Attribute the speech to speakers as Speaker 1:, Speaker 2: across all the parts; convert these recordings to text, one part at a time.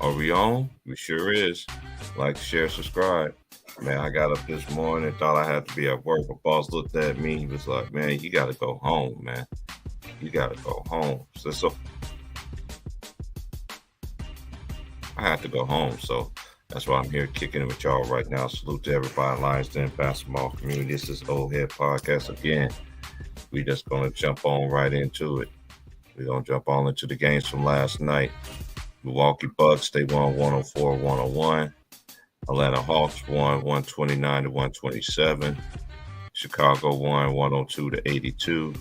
Speaker 1: Are we on? We sure is. Like, share, subscribe. Man, I got up this morning, thought I had to be at work. My boss looked at me. He was like, man, you got to go home, man. You got to go home. So I had to go home. So that's why I'm here kicking it with y'all right now. Salute to everybody in Lions Den basketball community. This is Old Head Podcast again. We just going to jump on right into it. We're going to jump on into the games from last night. Milwaukee Bucks, they won 104-101. Atlanta Hawks won 129-127. Chicago won 102-82.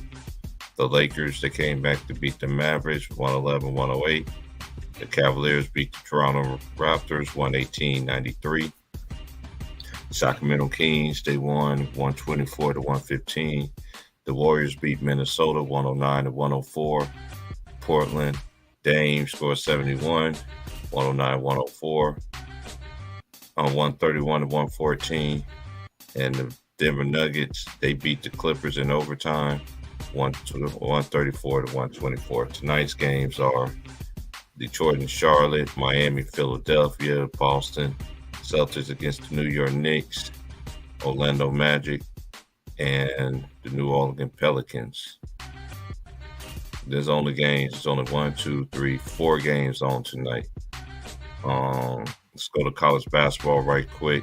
Speaker 1: The Lakers, they came back to beat the Mavericks 111-108. The Cavaliers beat the Toronto Raptors 118-93. Sacramento Kings, they won 124-115. The Warriors beat Minnesota 109-104. Portland, Dame scored 71, 109-104. On 131-114. And the Denver Nuggets, they beat the Clippers in overtime 134-124. Tonight's games are Detroit and Charlotte, Miami, Philadelphia, Boston, Celtics against the New York Knicks, Orlando Magic, and the New Orleans Pelicans. There's only games. There's only 4 games on tonight. Let's go to college basketball right quick.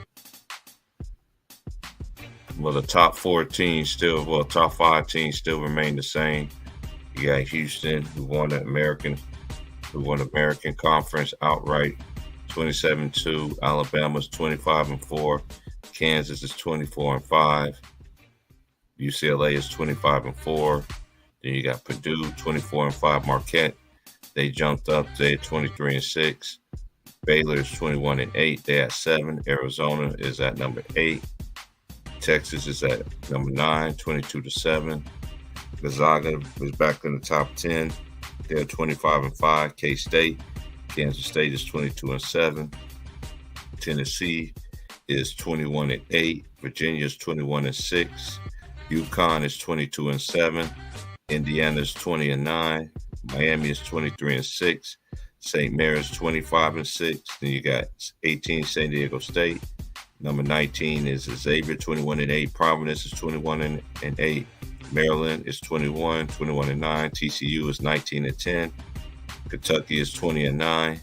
Speaker 1: Well, the top 5 teams still remain the same. You got Houston, who won the American Conference outright, 27-2. Alabama's 25-4. Kansas is 24-5. UCLA is 25-4. Then you got Purdue, 24-5. Marquette, they jumped up. They're 23-6. Baylor is 21-8. They're at 7. Arizona is at number 8. Texas is at number 9, 22-7. Gonzaga is back in the top 10. They're 25-5. K-State, Kansas State is 22-7. Tennessee is 21-8. Virginia is 21-6. UConn is 22-7. Indiana is 20-9. Miami is 23-6. St. Mary's 25-6. Then you got 18 San Diego State. Number 19 is Xavier, 21-8. Providence is 21-8. Maryland is 21-9. TCU is 19-10. Kentucky is 20-9.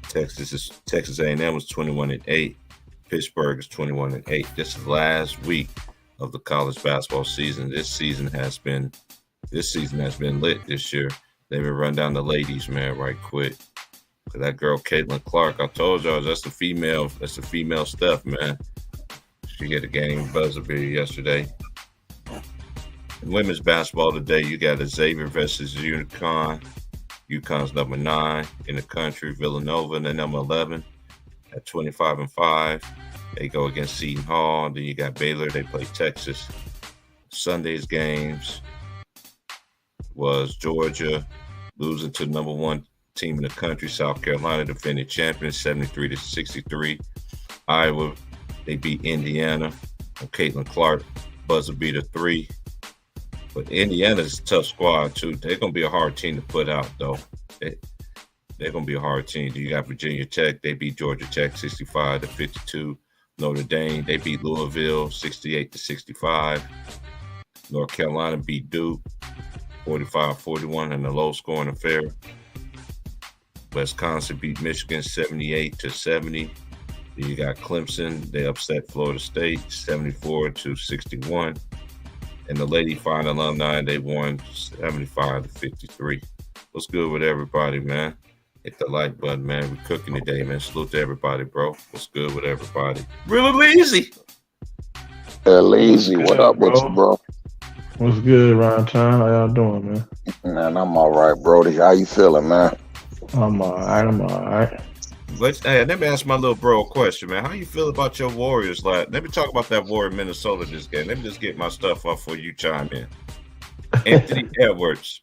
Speaker 1: Texas A&M is 21-8. Pittsburgh is 21-8. This is the last week of the college basketball season. This season has been lit this year. Let me run down the ladies, man, right quick. Cause that girl Caitlin Clark, I told y'all that's the female stuff, man. She hit a game buzzer beater yesterday. In women's basketball today, you got Xavier versus UConn. UConn's number 9 in the country. Villanova in the number 11 at 25-5. They go against Seton Hall. Then you got Baylor. They play Texas. Sunday's games was Georgia losing to the number 1 team in the country, South Carolina, defending champions, 73-63. Iowa, they beat Indiana on Caitlin Clark, buzzer beater 3. But Indiana's a tough squad too. They're gonna be a hard team to put out, though. They're gonna be a hard team. You got Virginia Tech, they beat Georgia Tech 65-52. Notre Dame, they beat Louisville 68-65. North Carolina beat Duke 45-41 in a low-scoring affair. Wisconsin beat Michigan 78-70. Then you got Clemson. They upset Florida State 74-61. And the Lady Fine alumni, they won 75-53. What's good with everybody, man? Hit the like button, man. We're cooking today, man. Salute to everybody, bro. What's good with everybody? Really lazy.
Speaker 2: Lazy. What up with you, bro?
Speaker 3: What's good, Ryan Time? How y'all doing, man?
Speaker 2: Man, I'm all right, Brody. How you feeling, man?
Speaker 3: I'm all right.
Speaker 1: Hey, let me ask my little bro a question, man. How you feel about your Warriors? Let me talk about that Warrior Minnesota this game. Let me just get my stuff up before you chime in. Anthony Edwards,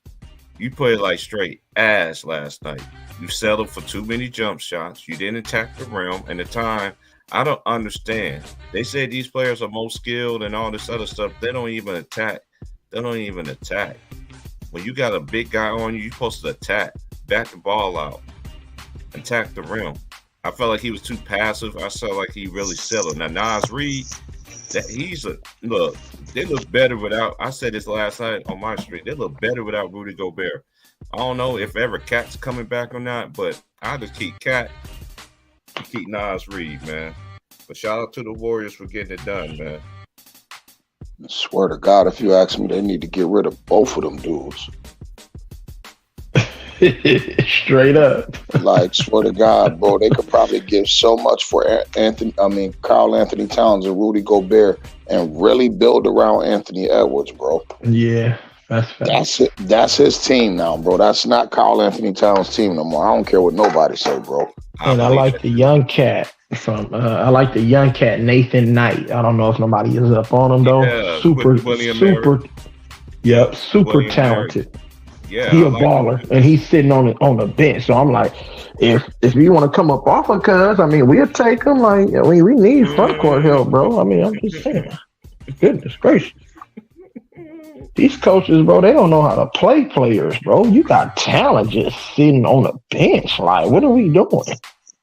Speaker 1: you played like straight ass last night. You settled for too many jump shots. You didn't attack the rim. And the time, I don't understand. They say these players are most skilled and all this other stuff. They don't even attack. When you got a big guy on you, you're supposed to attack, back the ball out. attack the rim. I felt like he was too passive. I felt like he really settled. Now Nas Reed, look. They look better without. I said this last night on my stream. They look better without Rudy Gobert. I don't know if ever Cat's coming back or not, but I just keep Cat, keep Nas Reed, man. But shout out to the Warriors for getting it done, man.
Speaker 2: I swear to God, if you ask me, they need to get rid of both of them dudes.
Speaker 3: Straight up.
Speaker 2: Like, swear to God, bro, they could probably give so much for Karl Anthony Towns and Rudy Gobert and really build around Anthony Edwards, bro.
Speaker 3: Yeah, that's fact.
Speaker 2: That's it. That's his team now, bro. That's not Karl Anthony Towns' team no more. I don't care what nobody say, bro.
Speaker 3: And I like the young cat Nathan Knight. I don't know if nobody is up on him though.
Speaker 1: Yeah,
Speaker 3: super
Speaker 1: William
Speaker 3: talented.
Speaker 1: Mary. Yeah,
Speaker 3: He a baller, and he's sitting on the bench. So I'm like, if you want to come up off of Cuz, I mean, we'll take him. Like, we need front court help, bro. I mean, I'm just saying. Goodness gracious. These coaches, bro, they don't know how to play players, bro. You got talent just sitting on the bench. Like, what are we doing?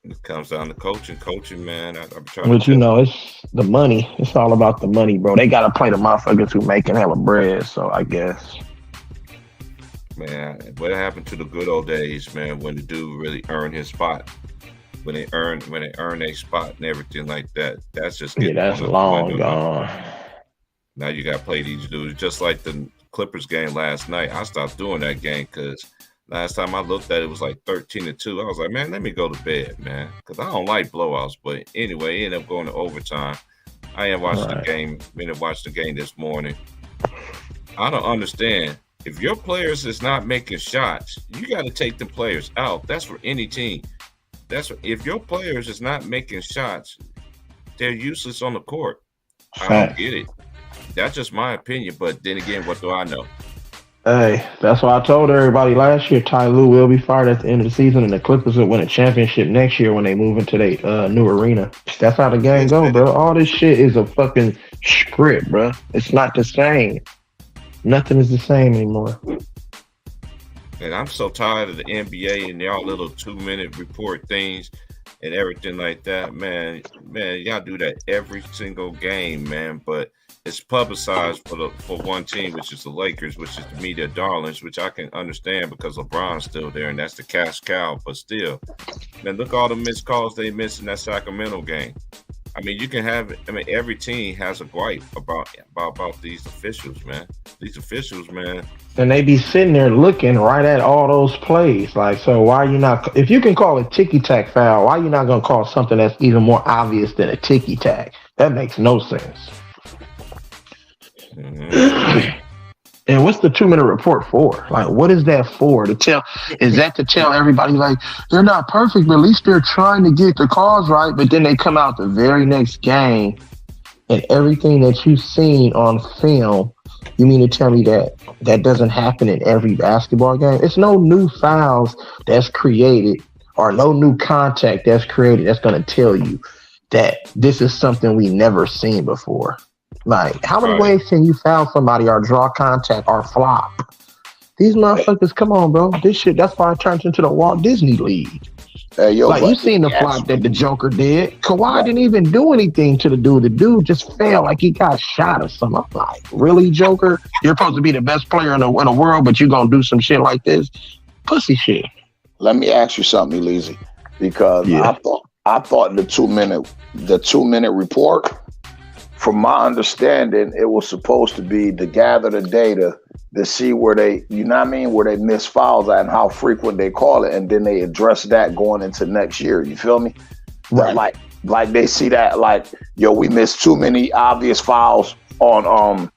Speaker 1: It comes down to coaching, man. I'm trying
Speaker 3: But it's the money. It's all about the money, bro. They got to play the motherfuckers who making hella bread. So I guess.
Speaker 1: Man, what happened to the good old days, man, when the dude really earned his spot? When they earn their spot and everything like that. That's just
Speaker 3: that's long gone.
Speaker 1: Now you got to play these dudes just like the Clippers game last night. I stopped doing that game because last time I looked at it was like 13-2. I was like, man, let me go to bed, man, because I don't like blowouts. But anyway, it ended up going to overtime. I ain't watched the game. Didn't watch the game this morning. I don't understand. If your players is not making shots, you got to take the players out. That's for any team. If your players is not making shots, they're useless on the court. I don't get it. That's just my opinion. But then again, what do I know?
Speaker 3: Hey, that's why I told everybody last year, Ty Lue will be fired at the end of the season, and the Clippers will win a championship next year when they move into their new arena. That's how the game goes, bro. All this shit is a fucking script, bro. It's not the same. Nothing is the same anymore.
Speaker 1: And I'm so tired of the NBA and y'all little 2-minute report things and everything like that, man. Y'all do that every single game, man. But it's publicized for one team, which is the Lakers, which is the media darlings, which I can understand because LeBron's still there and that's the cash cow. But still, man, look all the missed calls they missed in that Sacramento game. I mean, every team has a gripe about these officials, man. These officials, man.
Speaker 3: And they be sitting there looking right at all those plays. Like, so why are you not? If you can call a ticky-tack foul, why are you not going to call something that's even more obvious than a ticky-tack? That makes no sense. Mm-hmm. And what's the 2-minute report for? Like, what is that for? Is that to tell everybody, like, they're not perfect, but at least they're trying to get the calls right, but then they come out the very next game and everything that you've seen on film, you mean to tell me that doesn't happen in every basketball game? It's no new fouls that's created or no new contact that's created that's going to tell you that this is something we never seen before. Like, how many ways can you foul somebody or draw contact or flop? These motherfuckers, come on, bro. This shit, that's why it turns into the Walt Disney League. You seen the flop that the Joker did. Kawhi didn't even do anything to the dude. The dude just fell like he got shot or something. I'm like, really, Joker? You're supposed to be the best player in the world, but you're going to do some shit like this? Pussy shit.
Speaker 2: Let me ask you something, Elise, because I thought the 2-minute report, from my understanding, it was supposed to be to gather the data to see where they, where they miss fouls at and how frequent they call it, and then they address that going into next year. You feel me?
Speaker 3: Right.
Speaker 2: Like they see that, like, we missed too many obvious fouls on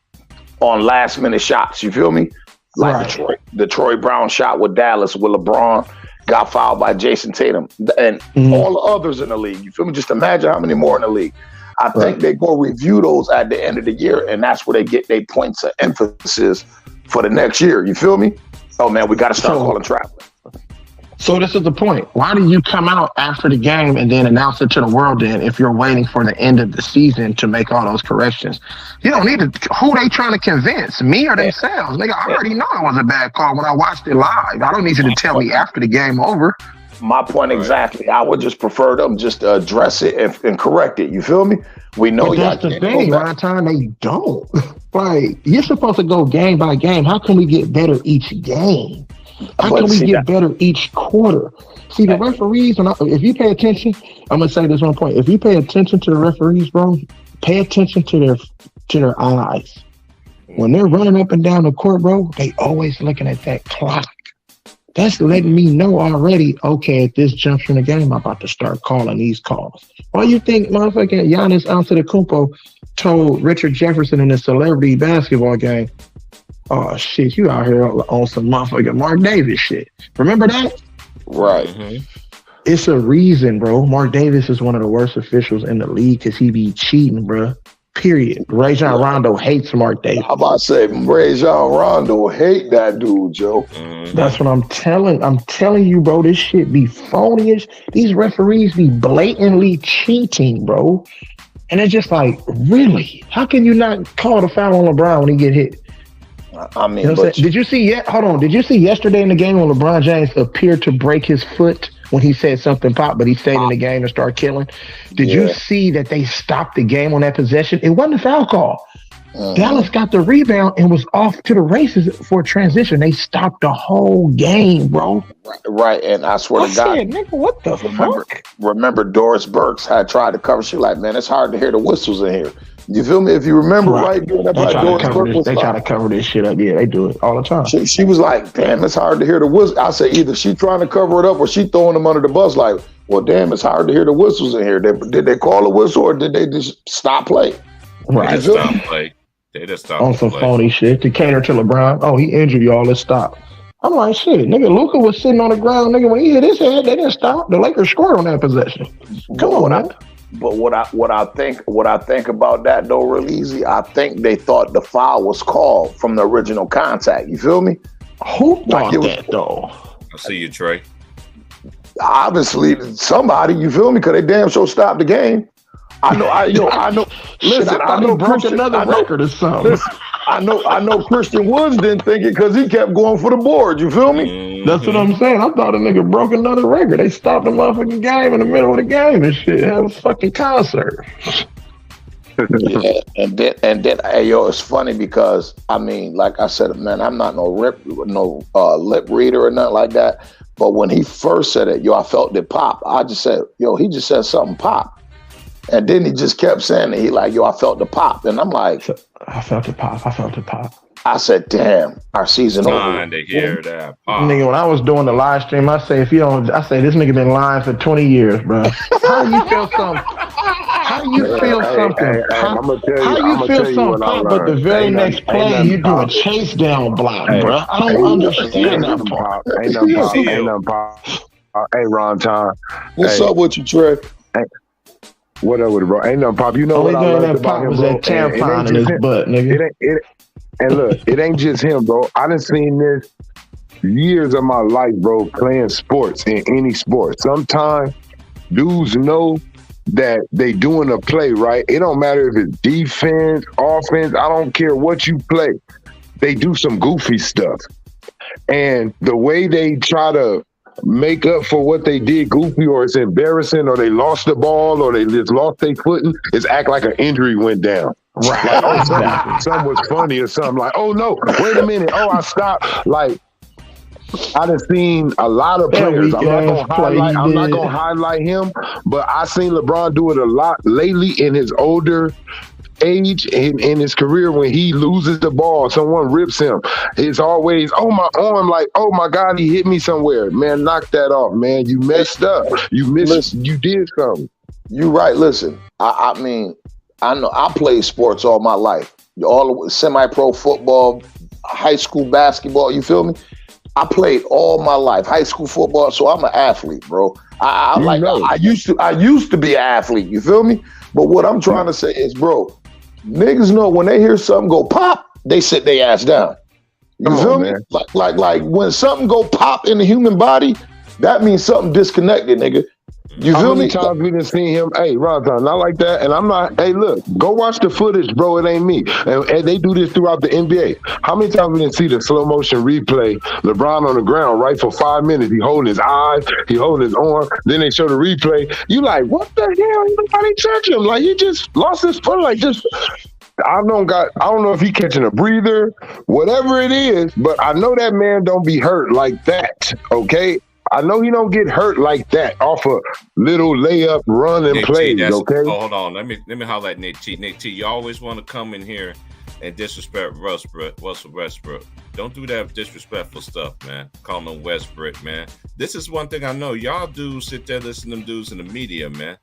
Speaker 2: last minute shots. You feel me? Like the Troy Brown shot with Dallas with LeBron got fouled by Jason Tatum and all the others in the league. You feel me? Just imagine how many more in the league. I think they go review those at the end of the year, and that's where they get their points of emphasis for the next year. You feel me? Oh, man, we got to start calling traveling.
Speaker 3: So this is the point. Why do you come out after the game and then announce it to the world then if you're waiting for the end of the season to make all those corrections? You don't need to. Who they trying to convince? Me or themselves? Nigga, I already know it was a bad call when I watched it live. I don't need you to tell me after the game over.
Speaker 2: My point exactly. I would just prefer them just to address it and correct it. You feel me? We know
Speaker 3: But that's the thing. By the time they don't, like you're supposed to go game by game. How can we get better each game? How can we get better each quarter? See, the referees, if you pay attention, I'm gonna say this one point. If you pay attention to the referees, bro, pay attention to their eyes. When they're running up and down the court, bro, they always looking at that clock. That's letting me know already, okay, at this juncture in the game, I'm about to start calling these calls. Why you think motherfucking Giannis Antetokounmpo told Richard Jefferson in the celebrity basketball game, oh, shit, you out here on some motherfucking Mark Davis shit. Remember that?
Speaker 2: Right.
Speaker 1: Mm-hmm.
Speaker 3: It's a reason, bro. Mark Davis is one of the worst officials in the league because he be cheating, bro. Period. Rajon Rondo hates Mark Davis.
Speaker 2: How about to say Rajon Rondo hate that dude, Joe?
Speaker 1: Mm-hmm.
Speaker 3: That's what I'm telling you, bro. This shit be phonyish. These referees be blatantly cheating, bro. And it's just like, really? How can you not call the foul on LeBron when he get hit?
Speaker 2: I mean,
Speaker 3: you know did you see yesterday in the game when LeBron James appeared to break his foot when he said something pop, but he stayed in the game and started killing? Did you see that they stopped the game on that possession? It wasn't a foul call. Dallas got the rebound and was off to the races for a transition. They stopped the whole game, bro.
Speaker 2: Right, and I swear to God,
Speaker 3: nigga, what the fuck?
Speaker 2: Remember Doris Burks had tried to cover. She like, man, it's hard to hear the whistles in here. You feel me? If you remember, right? They try to cover this shit up. Yeah, they do it all the time. She was like, damn, it's hard to hear the whistle. I say either she trying to cover it up or she throwing them under the bus. Like, well, damn, it's hard to hear the whistles in here. Did they call a whistle or did they just stop play?
Speaker 1: Right, they just stop play. They just stopped
Speaker 3: on some phony shit to cater to LeBron. Oh, he injured y'all. Let's stop. I'm like, shit, nigga. Luka was sitting on the ground, nigga. When he hit his head, they didn't stop. The Lakers scored on that possession. Come on, man.
Speaker 2: But what I think about that though, real easy, I think they thought the foul was called from the original contact. You feel me?
Speaker 3: Who thought that though?
Speaker 1: I see you, Trey.
Speaker 2: Obviously, somebody. You feel me? Because they damn sure stopped the game. I know. Listen, I know
Speaker 3: broke another record or something.
Speaker 2: Listen, I know. Christian Woods didn't think it because he kept going for the board. You feel me?
Speaker 1: Mm-hmm.
Speaker 3: That's what I'm saying. I thought a nigga broke another record. They stopped the motherfucking game in the middle of the game and shit. Have a fucking concert.
Speaker 2: Yeah, and then, hey, yo, it's funny because I mean, like I said, man, I'm not no lip reader or nothing like that. But when he first said it, yo, I felt it pop. I just said, yo, he just said something pop. And then he just kept saying it. He like, yo, I felt the pop. And I'm like,
Speaker 3: I felt it pop.
Speaker 2: I said, damn, our season over.
Speaker 1: Time to hear that pop.
Speaker 3: Nigga, when I was doing the live stream, I say, this nigga been lying for 20 years, bro. How you feel something? How you feel something? How you feel something pop, but the very next play, you do a chase down block, bro? I don't understand that part.
Speaker 4: Ain't nothing pop. Hey, Ron Tom.
Speaker 2: What's up with you, Trey?
Speaker 4: What up with it, bro? Ain't no pop. You know
Speaker 3: only
Speaker 4: what I learned
Speaker 3: about him, bro? That tampon in his butt, nigga.
Speaker 4: And look, it ain't just him, bro. I done seen this years of my life, bro, playing sports in any sport. Sometimes dudes know that they doing a play, right? It don't matter if it's defense, offense. I don't care what you play. They do some goofy stuff. And the way they try to make up for what they did goofy, or it's embarrassing, or they lost the ball, or they just lost their footing, is act like an injury went down. Right. Like, something was funny or something. Like, oh no, wait a minute. Oh, I stopped. Like, I done seen a lot of players. I'm not gonna highlight him, but I seen LeBron do it a lot lately in his older age in his career. When he loses the ball, someone rips him, it's always, oh my arm, like, oh my God, he hit me somewhere. Man, knock that off, man. You messed up. You did something.
Speaker 2: You right. Listen, I mean, I know I played sports all my life. All semi-pro football, high school basketball, you feel me? I played all my life, high school football, so I'm an athlete, bro. I used to be an athlete, you feel me? But what I'm trying to say is, bro, niggas know when they hear something go pop, they sit their ass down. You feel me? Like when something go pop in the human body, that means something disconnected, nigga. You
Speaker 4: How
Speaker 2: feel
Speaker 4: many
Speaker 2: me?
Speaker 4: times we done seen him? Hey, Ronson, not like that. And I'm not. Hey, look, go watch the footage, bro. It ain't me. And they do this throughout the NBA. How many times we didn't see the slow motion replay? LeBron on the ground, right, for 5 minutes. He holding his eyes, he holding his arm. Then they show the replay. You like, what the hell? Nobody touch him. Like he just lost his foot. Like just. I don't know if he catching a breather, whatever it is, but I know that man don't be hurt like that. Okay. I know he don't get hurt like that off a little layup run and
Speaker 1: Nick
Speaker 4: plays,
Speaker 1: T,
Speaker 4: okay?
Speaker 1: Oh, hold on. Let me holler at Nick T. Nick T, you always want to come in here and disrespect Russell Westbrook. Don't do that disrespectful stuff, man. Call him Westbrook, man. This is one thing I know. Y'all dudes sit there listening to them dudes in the media, man.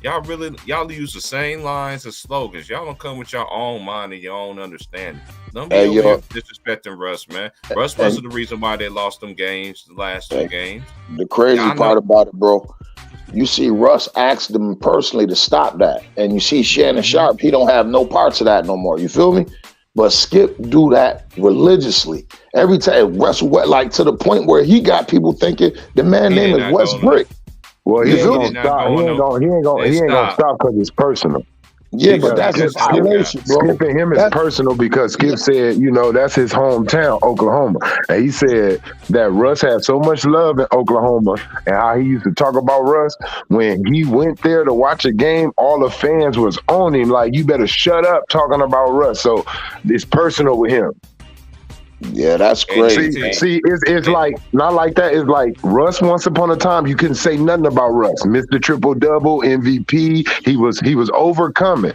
Speaker 1: Y'all use the same lines and slogans. Y'all don't come with your own mind and your own understanding. Don't be over here disrespecting Russ, man. Russ wasn't the reason why they lost them games, the last two games.
Speaker 2: The crazy part about it, bro, you see Russ asked them personally to stop that. And you see Shannon Sharp, he don't have no parts of that no more. You feel me? But Skip do that religiously. Every time Russ went like to the point where he got people thinking the man name is West Brick.
Speaker 4: Well, he ain't gonna stop. He ain't gonna stop because it's personal.
Speaker 2: Yeah, but that's his violation, bro.
Speaker 4: Skip and him is personal because Skip said, that's his hometown, Oklahoma. And he said that Russ had so much love in Oklahoma and how he used to talk about Russ. When he went there to watch a game, all the fans was on him like, you better shut up talking about Russ. So it's personal with him.
Speaker 2: Yeah, that's crazy.
Speaker 4: See, it's like not like that. It's like Russ. Once upon a time, you couldn't say nothing about Russ. Mr. Triple Double, MVP. He was overcoming.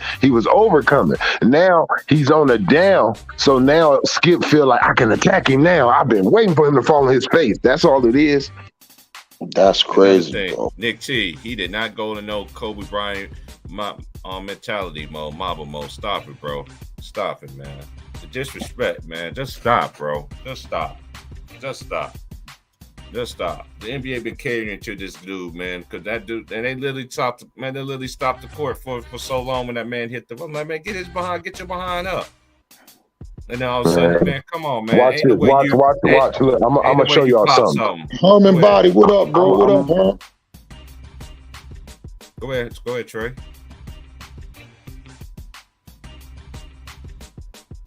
Speaker 4: Now he's on a down. So now Skip feel like I can attack him now. I've been waiting for him to fall on his face. That's all it is.
Speaker 2: That's crazy, bro.
Speaker 1: Nick T, he did not go to no Kobe Bryant mentality mode, Mamba mode. Stop it, bro. Stop it, man. The disrespect, man. Just stop, bro. Just stop. The NBA been catering to this dude, man, because that dude, and they literally stopped the court for so long when that man hit the. I'm like, man, get your behind up. And then all of a sudden, man, come on, man.
Speaker 4: Watch this. Watch. Look, I'm gonna show y'all something.
Speaker 2: Herman Body, what up, bro? What up, bro?
Speaker 1: Go ahead, Trey.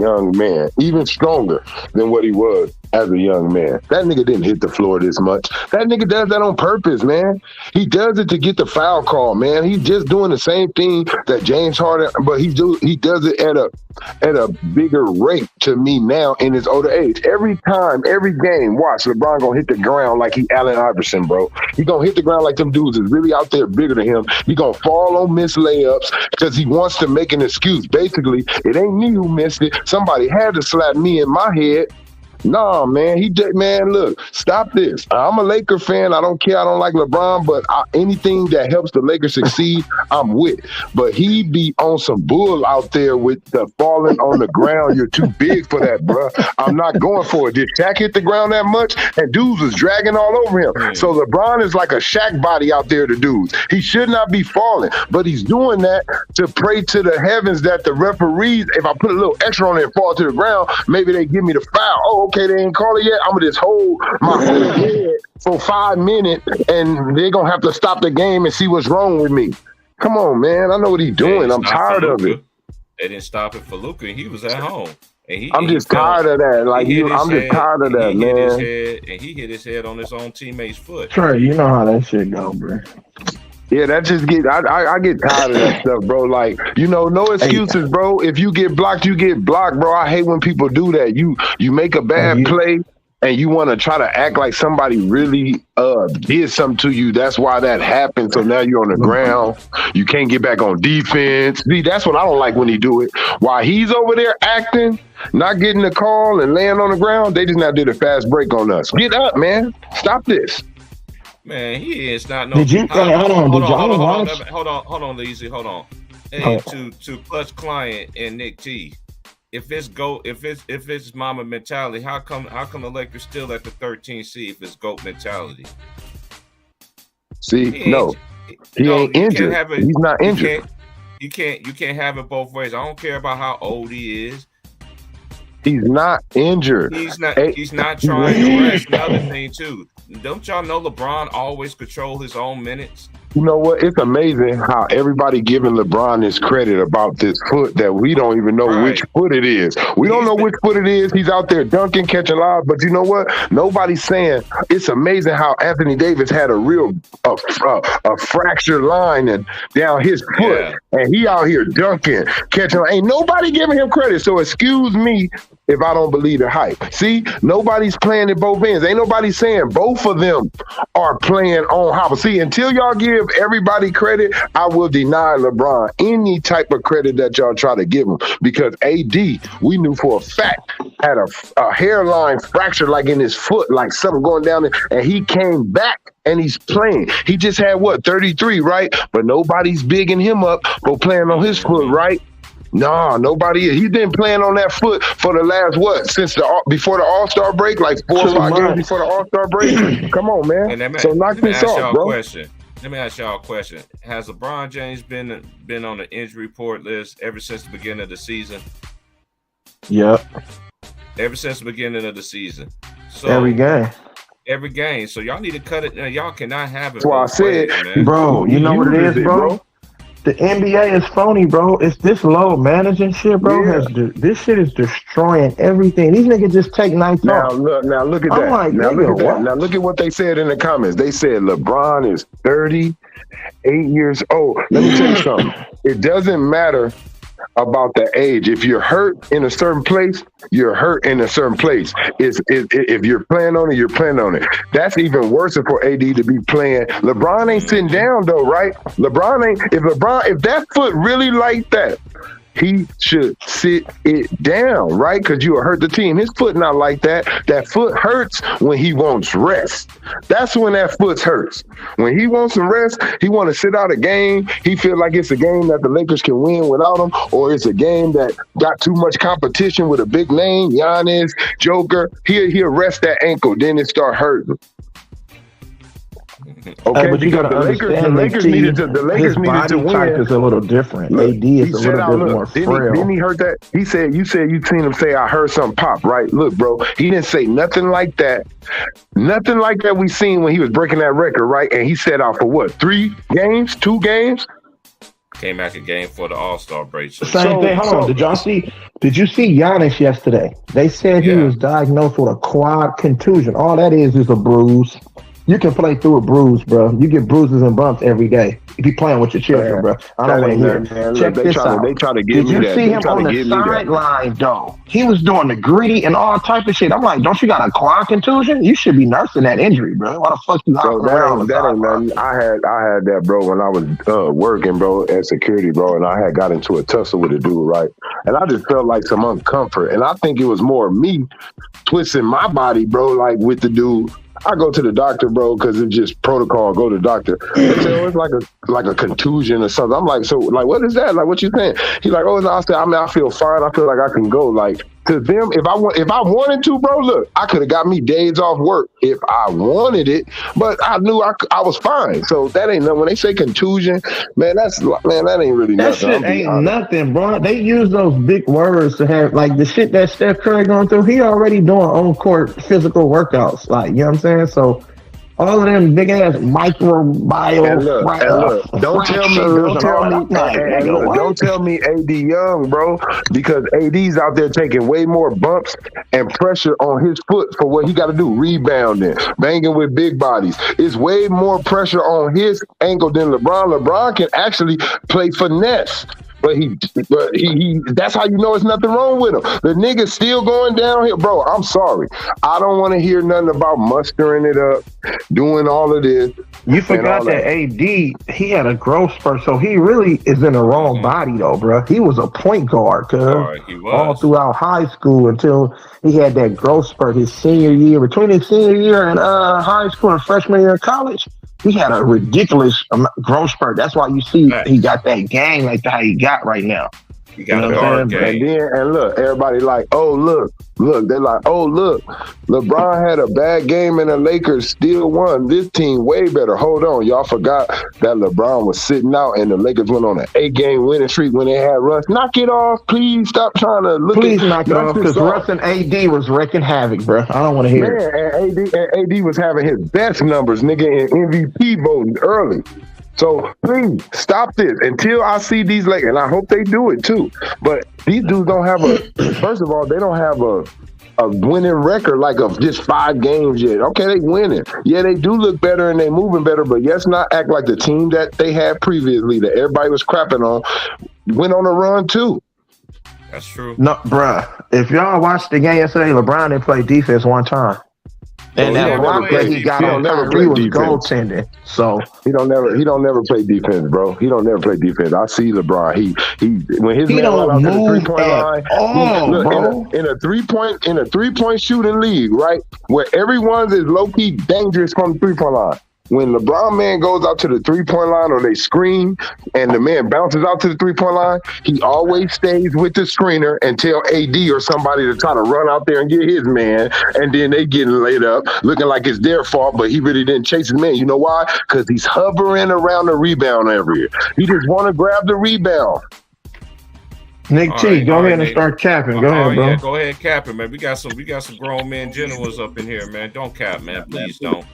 Speaker 4: Young man, even stronger than what he was as a young man. That nigga didn't hit the floor this much. That nigga does that on purpose, man. He does it to get the foul call, man. He's just doing the same thing that James Harden, but he does it at a bigger rate to me now in his older age. Every time, every game, watch LeBron gonna hit the ground like he Allen Iverson, bro. He gonna hit the ground like them dudes is really out there bigger than him. He gonna fall on missed layups because he wants to make an excuse. Basically, it ain't me who missed it. Somebody had to slap me in my head. Nah, man. Look, stop this. I'm a Laker fan. I don't care. I don't like LeBron, but anything that helps the Lakers succeed, I'm with. But he be on some bull out there with the falling on the ground. You're too big for that, bro. I'm not going for it. Did Shaq hit the ground that much? And dudes was dragging all over him. So LeBron is like a Shaq body out there to dudes. He should not be falling, but he's doing that to pray to the heavens that the referees, if I put a little extra on it and fall to the ground, maybe they give me the foul. Oh, okay, they ain't call it yet. I'm gonna just hold my whole head for 5 minutes, and they're gonna have to stop the game and see what's wrong with me. Come on, man. I know what he's doing. I'm tired of it.
Speaker 1: They didn't stop it for Luka. He was at home.
Speaker 4: I'm just tired of that. Like I'm just tired of that, man.
Speaker 1: He hit his head on his own teammate's foot.
Speaker 3: Trey, you know how that shit go, bro.
Speaker 4: Yeah, that just I get tired of that stuff, bro. Like, no excuses, bro. If you get blocked, you get blocked, bro. I hate when people do that. You make a bad play and you want to try to act like somebody really did something to you. That's why that happened. So now you're on the ground. You can't get back on defense. See, that's what I don't like when he do it. While he's over there acting, not getting the call and laying on the ground, they just now did a fast break on us. Get up, man. Stop this.
Speaker 1: Man, he is not no.
Speaker 3: Did you hold on,
Speaker 1: Leezy, hold on. Hey, to Clutch Client and Nick T, if it's mama mentality, how come the Lakers still at the 13th seed if it's GOAT mentality?
Speaker 4: See, he ain't injured. He's not injured.
Speaker 1: You can't have it both ways. I don't care about how old he is.
Speaker 4: He's not injured.
Speaker 1: He's not trying to rest. Another thing too. Don't y'all know LeBron always control his own minutes?
Speaker 4: You know what? It's amazing how everybody giving LeBron this credit about this foot that we don't even know which foot it is. We don't know which foot it is. He's out there dunking, catching live, but you know what? Nobody's saying it's amazing how Anthony Davis had a fractured line and down his foot, and he out here dunking, catching. Ain't nobody giving him credit. So excuse me if I don't believe the hype. See, nobody's playing at both ends. Ain't nobody saying both of them are playing on hobble. See, until y'all give everybody credit, I will deny LeBron any type of credit that y'all try to give him, because AD, we knew for a fact, had a hairline fracture like in his foot, like something going down there, and he came back and he's playing. He just had 33, right? But nobody's bigging him up for playing on his foot, right? No, nobody. He's been playing on that foot for the last since before the All-Star break, like 4 or 5 games before the All-Star break. Come on, man. So knock this off, bro.
Speaker 1: Let me ask y'all a question. Has LeBron James been on the injury report list ever since the beginning of the season?
Speaker 3: Yep.
Speaker 1: Ever since the beginning of the season. So
Speaker 3: every game. So y'all need to cut it. Y'all cannot have it.
Speaker 4: That's why I said,
Speaker 3: bro. You know what it is, bro? The NBA is phony, bro. It's this low managing shit, bro. Yeah. This shit is destroying everything. These niggas just take nights off.
Speaker 4: Now look at that.
Speaker 3: Like,
Speaker 4: now look at what they said in the comments. They said LeBron is 38 years old. Let me tell you something. It doesn't matter about the age. If you're hurt in a certain place, you're hurt in a certain place. If you're playing on it, you're playing on it. That's even worse for AD to be playing. LeBron ain't sitting down though, right? If that foot really like that, he should sit it down, right? Because you will hurt the team. His foot not like that. That foot hurts when he wants rest. That's when that foot hurts. When he wants some rest, he want to sit out a game. He feel like it's a game that the Lakers can win without him, or it's a game that got too much competition with a big name, Giannis, Joker. He'll rest that ankle, then it start hurting. Okay,
Speaker 3: but because the Lakers needed to win. Type is a little different.
Speaker 4: Look,
Speaker 3: AD is a little bit more frail.
Speaker 4: Didn't he hurt that? He said, you seen him say, I heard something pop, right? Look, bro, he didn't say nothing like that. Nothing like that we seen when he was breaking that record, right? And he set out for what, 2 games?
Speaker 1: Came back a game for the All-Star break.
Speaker 3: Same thing. Hold on. Did you see Giannis yesterday? They said he was diagnosed with a quad contusion. All that is a bruise. You can play through a bruise, bro. You get bruises and bumps every day if you're playing with your children, bro. I don't want to hear it. Check this out.
Speaker 4: They try to give me that.
Speaker 3: Did you see him on the sideline, though? He was doing the gritty and all type of shit. I'm like, don't you got a quad contusion? You should be nursing that injury, bro. Why the fuck you hopping around?
Speaker 4: That ain't nothing. I had that, bro, when I was working, bro, at security, bro, and I had got into a tussle with a dude, right? And I just felt like some uncomfort. And I think it was more me twisting my body, bro, like with the dude. I go to the doctor, bro, because it's just protocol. Go to the doctor. They say, oh, it's like a contusion or something. I'm like, so, like, what is that? Like, what you think? He's like, oh, I feel fine. I feel like I can go. Like, to them, if I wanted to, bro, look, I could have got me days off work if I wanted it, but I knew I was fine. So that ain't nothing. When they say contusion, man, that ain't really nothing.
Speaker 3: That shit ain't nothing, bro. They use those big words to have, like, the shit that Steph Curry going through. He already doing on-court physical workouts, like, you know what I'm saying? So all of them big ass microbiome.
Speaker 4: Don't tell me AD Young, bro, because AD's out there taking way more bumps and pressure on his foot for what he got to do, rebounding, banging with big bodies. It's way more pressure on his ankle than LeBron. LeBron can actually play finesse. But he that's how you know it's nothing wrong with him. The nigga's still going downhill. Bro, I'm sorry. I don't want to hear nothing about mustering it up, doing all of this.
Speaker 3: You forgot that AD, he had a growth spurt, so he really is in the wrong body, though, bro. He was a point guard, all throughout high school until he had that growth spurt his senior year. Between his senior year and high school and freshman year in college, he had a ridiculous growth spurt. That's why you see he got that game like how he got right now.
Speaker 1: He got a guard game.
Speaker 4: And look, everybody like, oh, look. They're like, oh, look. LeBron had a bad game and the Lakers still won. This team way better. Hold on. Y'all forgot that LeBron was sitting out and the Lakers went on an 8-game winning streak when they had Russ. Knock it off. Please stop trying to look
Speaker 3: Please knock it off because Russ and AD was wrecking havoc, bro. I don't want to hear
Speaker 4: it. And AD was having his best numbers, nigga, in MVP voting early. So please stop this until I see these Lakers, and I hope they do it too. But these dudes don't have first of all, they don't have a winning record like of just 5 games yet. Okay, they winning. Yeah, they do look better and they moving better, but let's not act like the team that they had previously that everybody was crapping on went on a run too.
Speaker 1: That's true.
Speaker 3: No, bruh. If y'all watched the game yesterday, LeBron didn't play defense one time. And that block that he got on Kyrie was goaltending. So
Speaker 4: he don't never play defense, bro. He don't never play defense. I see LeBron. He when his man run out to the 3-point line, in a 3-point shooting league, right, where everyone is low key dangerous from the 3-point line. When LeBron man goes out to the 3-point line or they screen and the man bounces out to the 3-point line, he always stays with the screener and tell AD or somebody to try to run out there and get his man, and then they getting laid up looking like it's their fault, but he really didn't chase his man. You know why? Because he's hovering around the rebound area. He just want to grab the rebound.
Speaker 3: Nick T, go ahead and start capping. Go ahead, bro.
Speaker 1: Yeah, go ahead, capping, man. We got some grown men generals up in here, man. Don't cap, man. Please don't.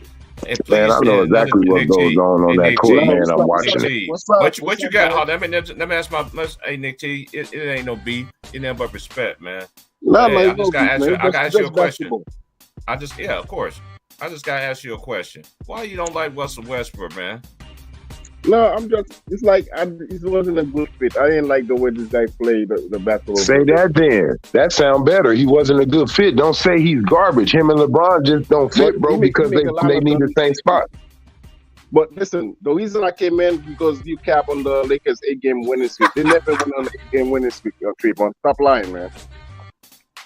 Speaker 4: Man, I know exactly what goes on that court, man. I'm watching it.
Speaker 1: What you got? Let me ask hey, Nick T, it ain't no beef. It's nothing but respect, man. I just gotta ask you a question. Of course. I just gotta ask you a question. Why you don't like Russell Westbrook, man?
Speaker 5: No, it's like it wasn't a good fit. I didn't like the way this guy played the basketball.
Speaker 4: Say that then. That sound better. He wasn't a good fit. Don't say he's garbage. Him and LeBron just don't fit, bro, because they need the same spot.
Speaker 5: But listen, the reason I came in because you cap on the Lakers 8-game winning streak. They never went on an 8-game winning streak, Trayvon. Stop lying, man.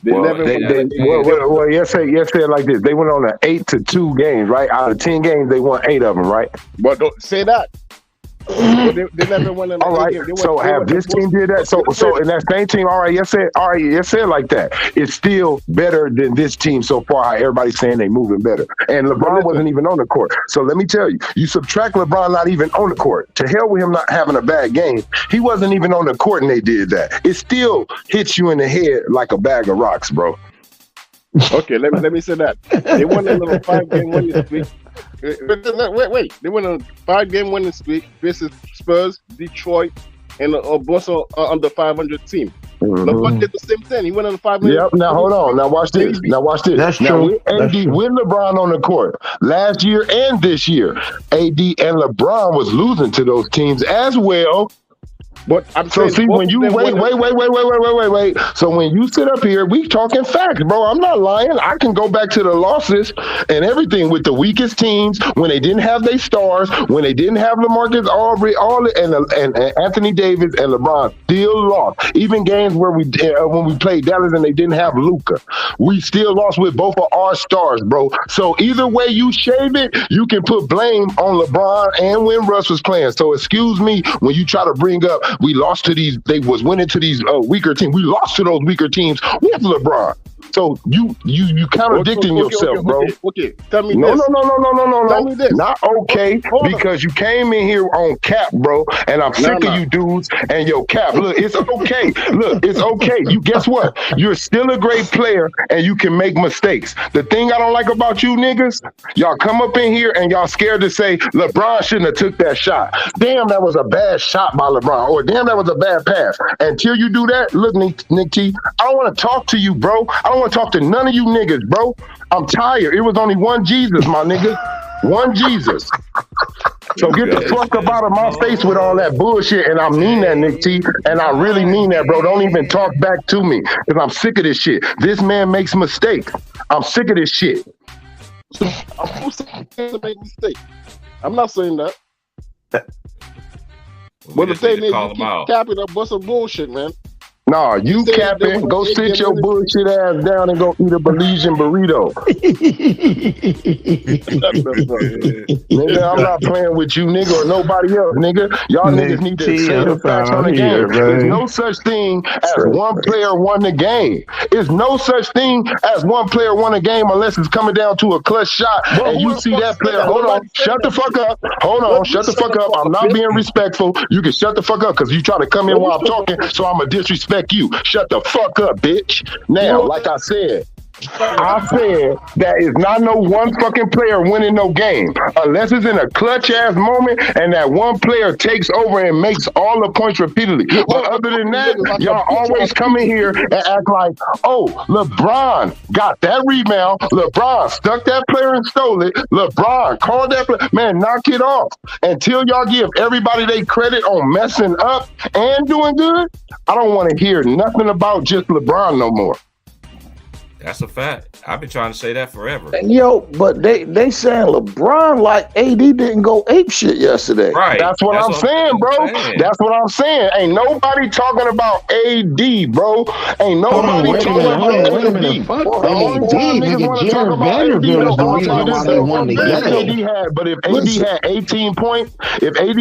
Speaker 5: Yes, say it like this. They went on an 8-2 games, right? Out of 10 games, they won 8 of them, right? But don't say that. They never won an
Speaker 4: all right. So have this team did that? So in that same team, all right, say it like that. It's still better than this team so far. How everybody's saying they moving better. And LeBron wasn't even on the court. So let me tell you, you subtract LeBron not even on the court. To hell with him not having a bad game. He wasn't even on the court and they did that. It still hits you in the head like a bag of rocks, bro.
Speaker 5: Okay, let me say that. They won a little 5-game winning streak. Wait. They went on a 5-game winning streak versus Spurs, Detroit, and Boston under 500 team. Mm-hmm. LeBron did the same thing. He went on a 5-game.
Speaker 4: Yep. Now hold on. Now watch this.
Speaker 3: That's
Speaker 4: now,
Speaker 3: true.
Speaker 4: With LeBron on the court last year and this year, AD and LeBron was losing to those teams as well.
Speaker 5: But I'm
Speaker 4: so see when you wait. So when you sit up here, we talking facts, bro. I'm not lying. I can go back to the losses and everything with the weakest teams when they didn't have their stars, when they didn't have LaMarcus Aldridge, and Anthony Davis and LeBron still lost. Even games where when we played Dallas and they didn't have Luka, we still lost with both of our stars, bro. So either way you shave it, you can put blame on LeBron and when Russ was playing. So excuse me when you try to bring up. We lost to these. They was winning to these weaker teams. We lost to those weaker teams with LeBron. So you contradicting yourself, bro.
Speaker 5: Okay, tell me
Speaker 4: no,
Speaker 5: this.
Speaker 4: No.
Speaker 5: Tell me this.
Speaker 4: Not okay, because you came in here on cap, bro, and I'm sick of you dudes and your cap. Look, it's okay. It's okay. You guess what? You're still a great player, and you can make mistakes. The thing I don't like about you niggas, y'all come up in here and y'all scared to say LeBron shouldn't have took that shot. Damn, that was a bad shot by LeBron, or damn, that was a bad pass. Until you do that, look, Nick T, I don't want to talk to you, bro. I don't want to talk to none of you niggas, bro. I'm tired. It was only one Jesus, my nigga. One Jesus. So get the fuck up out of my face with all that bullshit. And I mean that, Nick T. And I really mean that, bro. Don't even talk back to me. Because I'm sick of this shit. This man makes mistakes. I'm sick of this shit.
Speaker 5: I'm saying to make mistakes. I'm not saying that. But the thing is, you keep capping up with some bullshit, man.
Speaker 4: Nah, you capping. Go sit your bullshit ass down and go eat a Belizean burrito. Nigga, I'm not playing with you, nigga, or nobody else, nigga. Y'all niggas need to say the facts on the game. There's no such thing as one player won the game. There's no such thing as one player won a game unless it's coming down to a clutch shot and you see that player. Hold on. Shut the fuck up. Hold on. Shut the fuck up. I'm not being respectful. You can shut the fuck up because you try to come in while I'm talking, so I'm a disrespect you. Shut the fuck up, bitch. Now, like I said, I said that is not no one fucking player winning no game unless it's in a clutch ass moment and that one player takes over and makes all the points repeatedly. But other than that, y'all always come in here and act like, oh, LeBron got that rebound. LeBron stuck that player and stole it. LeBron called that player. Man, knock it off. Until y'all give everybody they credit on messing up and doing good, I don't want to hear nothing about just LeBron no more.
Speaker 1: That's a fact. I've been trying to say that forever.
Speaker 2: But they saying LeBron like AD didn't go ape shit yesterday.
Speaker 1: Right.
Speaker 4: That's what I'm saying, bro. That's what I'm saying. Ain't nobody talking about AD, bro. Ain't nobody talking about AD.
Speaker 3: Wait a minute. Fuck AD, nigga. Jared Vanderbilt is the reason why they won the game.
Speaker 4: But if AD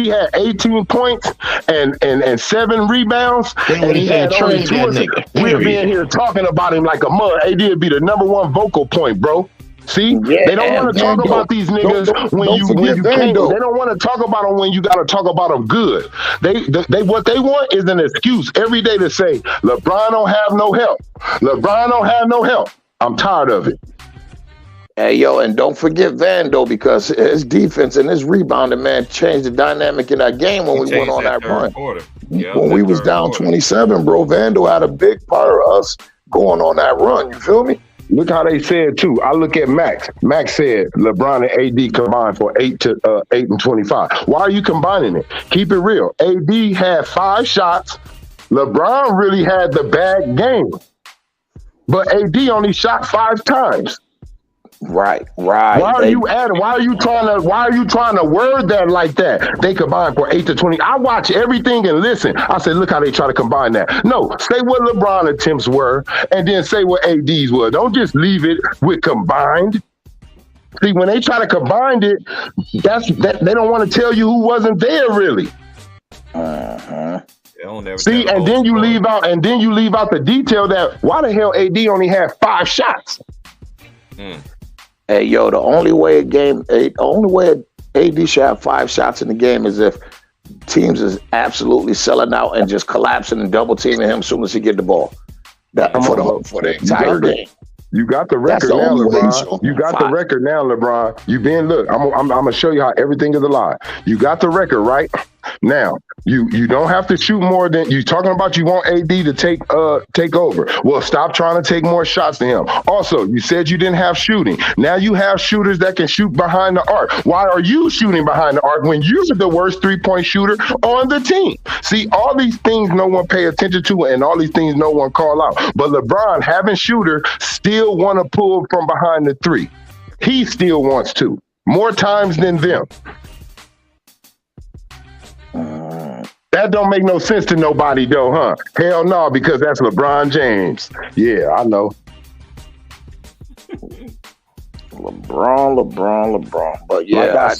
Speaker 4: had 18 points, and 7 rebounds, and he had only 2 assists, we'd be in here talking about him like a mud. AD would be the number one vocal point, bro. See, they don't want to talk about these niggas when you can't. They don't want to talk about them when you got to talk about them good. They what they want is an excuse every day to say LeBron don't have no help. LeBron don't have no help. I'm tired of it.
Speaker 2: Hey, yo, and don't forget Vando, because his defense and his rebounding, man, changed the dynamic in that game when we went on that run. When we was down 27, bro, Vando had a big part of us going on that run. You feel me?
Speaker 4: Look how they said too. I look at Max. Max said LeBron and AD combined for 8 and 25. Why are you combining it? Keep it real. AD had 5 shots. LeBron really had the bad game, but AD only shot 5 times.
Speaker 2: Right.
Speaker 4: Why are you trying to word that like that? They combine for 8 to 20. I watch everything and listen. I said, look how they try to combine that. No, say what LeBron attempts were, and then say what AD's were. Don't just leave it with combined. See, when they try to combine it, they don't want to tell you who wasn't there really. See, and then you leave out the detail that why the hell AD only had 5 shots.
Speaker 2: Hey, yo, the only way AD should have 5 shots in the game is if teams is absolutely selling out and just collapsing and double teaming him as soon as he get the ball. For the entire game.
Speaker 4: You got the record now, LeBron. You got the record now, LeBron. Look, I'm gonna show you how everything is a lie. You got the record, right? Now, you don't have to shoot more than you talking about. You want AD to take over. Well, stop trying to take more shots than him. Also, you said you didn't have shooting. Now you have shooters that can shoot behind the arc. Why are you shooting behind the arc when you're the worst 3-point shooter on the team? See, all these things no one pay attention to, and all these things no one call out. But LeBron, having shooter, still want to pull from behind the 3. He still wants to more times than them. That don't make no sense to nobody though, huh? Hell no, because that's LeBron James. Yeah, I know.
Speaker 2: LeBron. But yeah,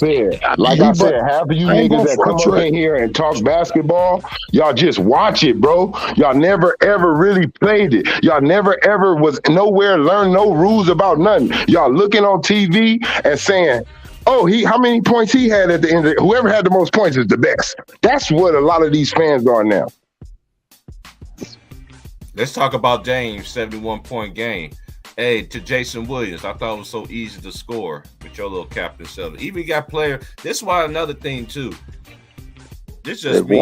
Speaker 4: like I said, half of you niggas that come up in here and talk basketball, y'all just watch it, bro. Y'all never ever really played it. Y'all never ever was nowhere, learned no rules about nothing. Y'all looking on TV and saying, oh, how many points he had at the end of it? Whoever had the most points is the best. That's what a lot of these fans are now.
Speaker 1: Let's talk about James' 71-point game. Hey, to Jason Williams, I thought it was so easy to score with your little Captain 7. Even got player. This is why another thing, too. This is just me.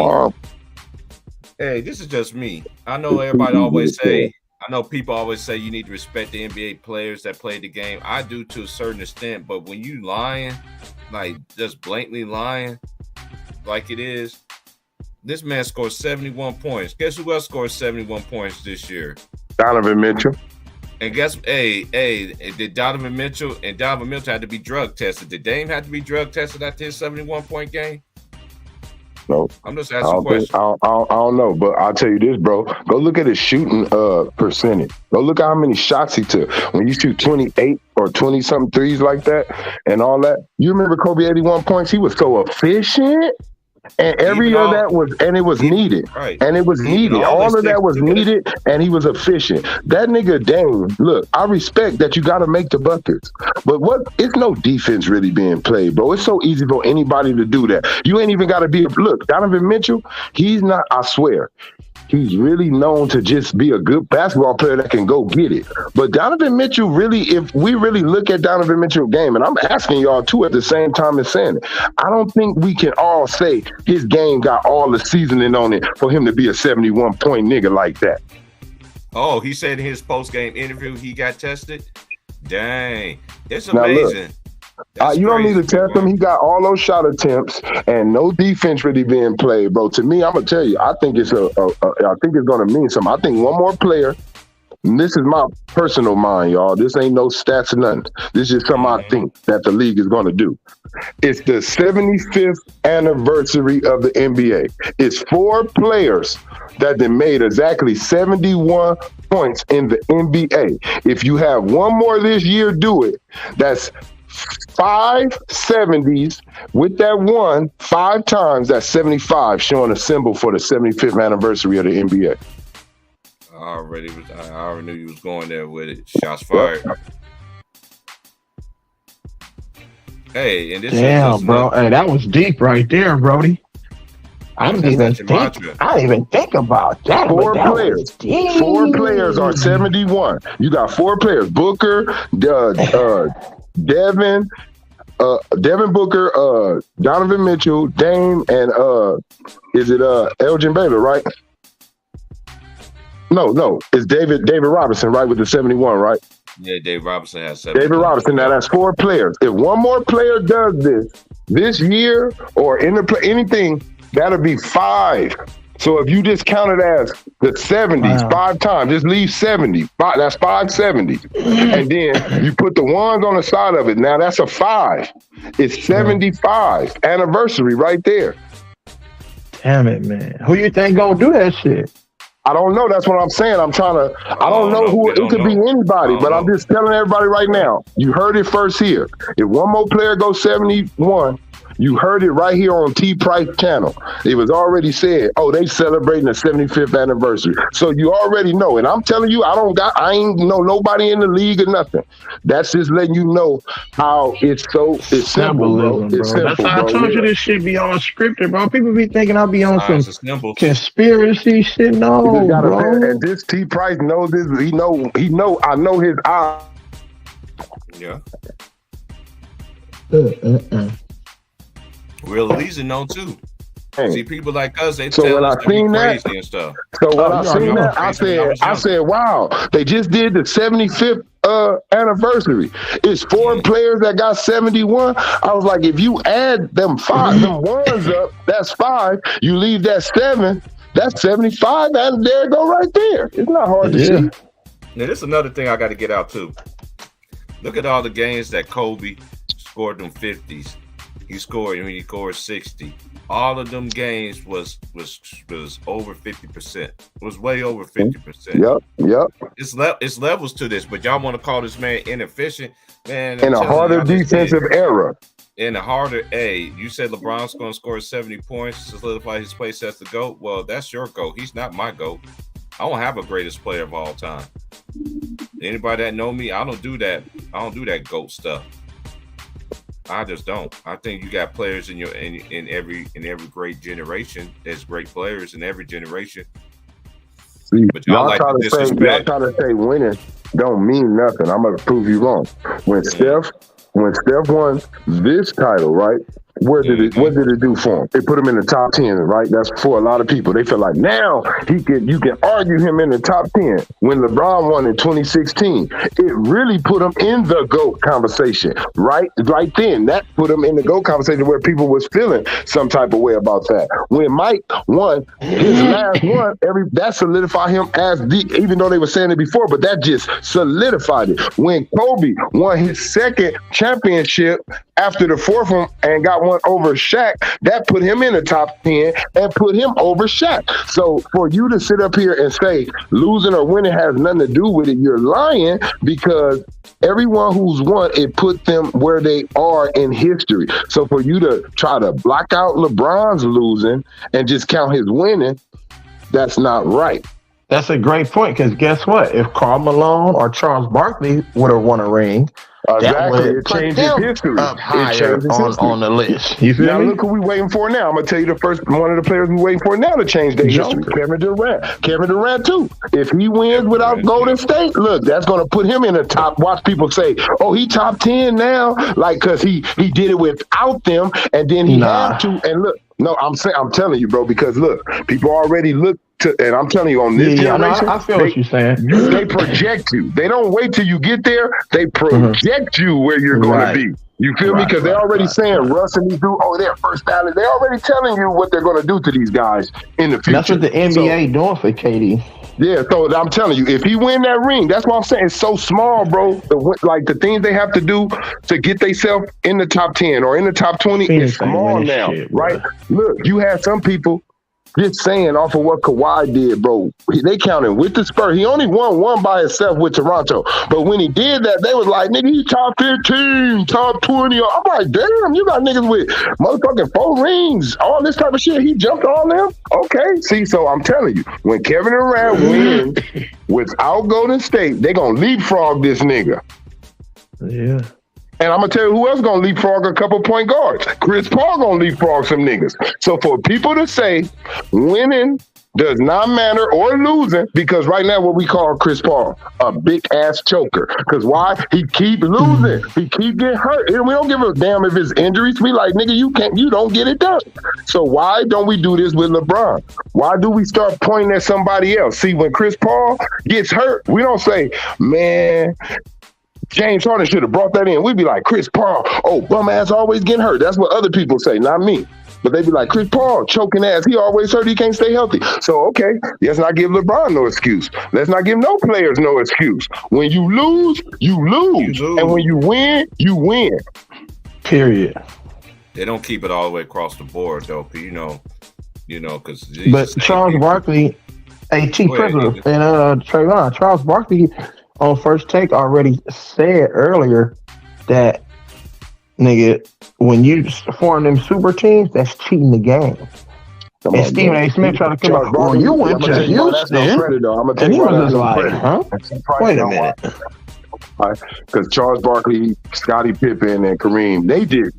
Speaker 1: Hey, this is just me. I know everybody always say, I know people always say you need to respect the NBA players that play the game. I do to a certain extent, but when you lying, like just blatantly lying like it is, this man scored 71 points. Guess who else scored 71 points this year?
Speaker 4: Donovan Mitchell.
Speaker 1: And guess, did Donovan Mitchell had to be drug tested? Did Dame have to be drug tested after his 71-point game?
Speaker 4: No,
Speaker 1: I'm just asking questions.
Speaker 4: I don't know, but I'll tell you this, bro. Go look at his shooting percentage. Go look at how many shots he took. When you shoot 28 or 20-something threes like that and all that, you remember Kobe 81 points? He was so efficient. And every of that was, and it was needed.
Speaker 1: Right.
Speaker 4: And it was needed. All of that was needed, and he was efficient. That nigga Dame, look, I respect that you got to make the buckets. But it's no defense really being played, bro. It's so easy for anybody to do that. You ain't even got to be, look, Donovan Mitchell, he's not, I swear, he's really known to just be a good basketball player that can go get it. But Donovan Mitchell really, if we really look at Donovan Mitchell's game, and I'm asking y'all too at the same time as saying it, I don't think we can all say his game got all the seasoning on it for him to be a 71-point nigga like that.
Speaker 1: Oh, he said in his post-game interview he got tested? Dang. It's amazing.
Speaker 4: You don't need to test him. He got all those shot attempts and no defense really being played, bro. To me, I'm gonna tell you, I think it's I think it's gonna mean something. I think one more player. And this is my personal mind, y'all. This ain't no stats or nothing. This is something I think that the league is gonna do. It's the 75th anniversary of the NBA. It's 4 players that they made exactly 71 points in the NBA. If you have one more this year, do it. That's 5 70s with that one 5 times. That's 75, showing a symbol for the 75th anniversary of the NBA.
Speaker 1: I already knew you was going there with it. Shots fired. Hey, and this
Speaker 3: damn, bro. Hey, that was deep right there, Brody. I didn't even think about that.
Speaker 4: 4 players. 4 players are 71. You got 4 players: Booker, Devin Booker, Donovan Mitchell, Dame, and is it Elgin Baylor, right? No, it's David Robinson, right, with the 71, right?
Speaker 1: Yeah, David Robinson has 71.
Speaker 4: David Robinson, now that's 4 players. If one more player does this year or anything, that'll be 5. So if you just count it as the 70s 5 times, just leave 70. That's 5 70s. And then you put the ones on the side of it. Now that's a 5. It's 75 anniversary right there.
Speaker 3: Damn it, man. Who you think gonna do that shit?
Speaker 4: I don't know. That's what I'm saying. I don't know who. It could be anybody, but I'm just telling everybody right now. You heard it first here. If one more player goes 71, you heard it right here on T Price channel. It was already said, oh, they celebrating the 75th anniversary. So you already know. And I'm telling you, I ain't know nobody in the league or nothing. That's just letting you know how it's simple, bro. It's simple,
Speaker 3: that's how I told you this shit be on scripted, bro. People be thinking I'll be on some conspiracy shit. No, bro.
Speaker 4: And this T Price knows this. He know. I know his eye.
Speaker 1: Yeah. Real Elise know too. See, people like us, they tell us crazy and stuff.
Speaker 4: So when I seen that, I said, wow, they just did the 75th anniversary. It's 4 players that got 71. I was like, if you add them 5, them ones up, that's 5. You leave that 7, that's 75, and there it go right there. It's not hard to see.
Speaker 1: Now, this is another thing I got to get out too. Look at all the games that Kobe scored them 50s. He scored 60. All of them games was over 50%. It was way over 50%.
Speaker 4: Yep.
Speaker 1: It's levels to this, but y'all want to call this man inefficient, man?
Speaker 4: In a harder defensive era.
Speaker 1: In a harder, you said LeBron's going to score 70 points to solidify his place as the GOAT. Well, that's your GOAT. He's not my GOAT. I don't have a greatest player of all time. Anybody that know me, I don't do that. I don't do that GOAT stuff. I just don't. I think you got players in every great generation. There's great players in every generation.
Speaker 4: See, y'all try to say winning don't mean nothing. I'm gonna prove you wrong. When Steph won this title, right? What did it do for him? It put him in the top 10, right? That's for a lot of people. They feel like now you can argue him in the top 10. When LeBron won in 2016, it really put him in the GOAT conversation, right? Right then, that put him in the GOAT conversation where people was feeling some type of way about that. When Mike won his last one, that solidified him as even though they were saying it before, but that just solidified it. When Kobe won his second championship after the fourth one and got one one over Shaq, that put him in the top 10 and put him over Shaq. So for you to sit up here and say losing or winning has nothing to do with it, you're lying, because everyone who's won, it put them where they are in history. So for you to try to block out LeBron's losing and just count his winning, that's not right.
Speaker 3: That's a great point, because guess what? If Karl Malone or Charles Barkley would have won a ring,
Speaker 4: exactly, it changes history.
Speaker 3: Up higher on the list. You feel
Speaker 4: now
Speaker 3: me?
Speaker 4: look who we waiting for now. I'm gonna tell you the first one of the players we waiting for now to change their history. Kevin Durant too. If he wins without Golden State, look, that's gonna put him in the top. Watch people say, "Oh, he top 10 now," like because he did it without them, and then he had to. And look, no, I'm telling you, bro, because look, people already look. And I'm telling you, on this generation,
Speaker 3: I feel what you're saying.
Speaker 4: They project you. They don't wait till you get there. They project you where you're going to be. You feel me? Because they're already saying Russ and these dudes, they're first ballot. They're already telling you what they're going to do to these guys in the future.
Speaker 3: That's what the NBA doing for KD.
Speaker 4: Yeah, so I'm telling you, if he win that ring, that's what I'm saying. It's so small, bro. Like the things they have to do to get themselves in the top 10 or in the top 20 is small now, right? Look, you have some people just saying off of what Kawhi did, bro. They counted with the Spurs. He only won one by himself with Toronto. But when he did that, they was like, nigga, he top 15, top 20. I'm like, damn, you got niggas with motherfucking 4 rings, all this type of shit. He jumped on them? Okay. See, so I'm telling you, when Kevin Durant wins without Golden State, they going to leapfrog this nigga.
Speaker 3: Yeah.
Speaker 4: And I'm going to tell you who else going to leapfrog a couple point guards. Chris Paul going to leapfrog some niggas. So for people to say winning does not matter or losing, because right now what we call Chris Paul, a big-ass choker. Because why? He keep losing. He keep getting hurt. And we don't give a damn if it's injuries. We like, nigga, you don't get it done. So why don't we do this with LeBron? Why do we start pointing at somebody else? See, when Chris Paul gets hurt, we don't say, man, James Harden should have brought that in. We'd be like, Chris Paul, bum ass always getting hurt. That's what other people say, not me. But they'd be like, Chris Paul, choking ass, he always hurt, he can't stay healthy. So, okay, let's not give LeBron no excuse. Let's not give no players no excuse. When you lose, you lose. And when you win, you win.
Speaker 3: Period.
Speaker 1: They don't keep it all the way across the board, though, you know, because.
Speaker 3: But Charles Barkley, Chief President, and Trayvon, Charles Barkley on First Take already said earlier that, nigga, when you form them super teams, that's cheating the game. And Stephen A. Smith tried to come up, well, you went to Houston, and he was just like, huh? Wait a minute.
Speaker 4: Because Charles Barkley, Scottie Pippen, and Kareem, they did.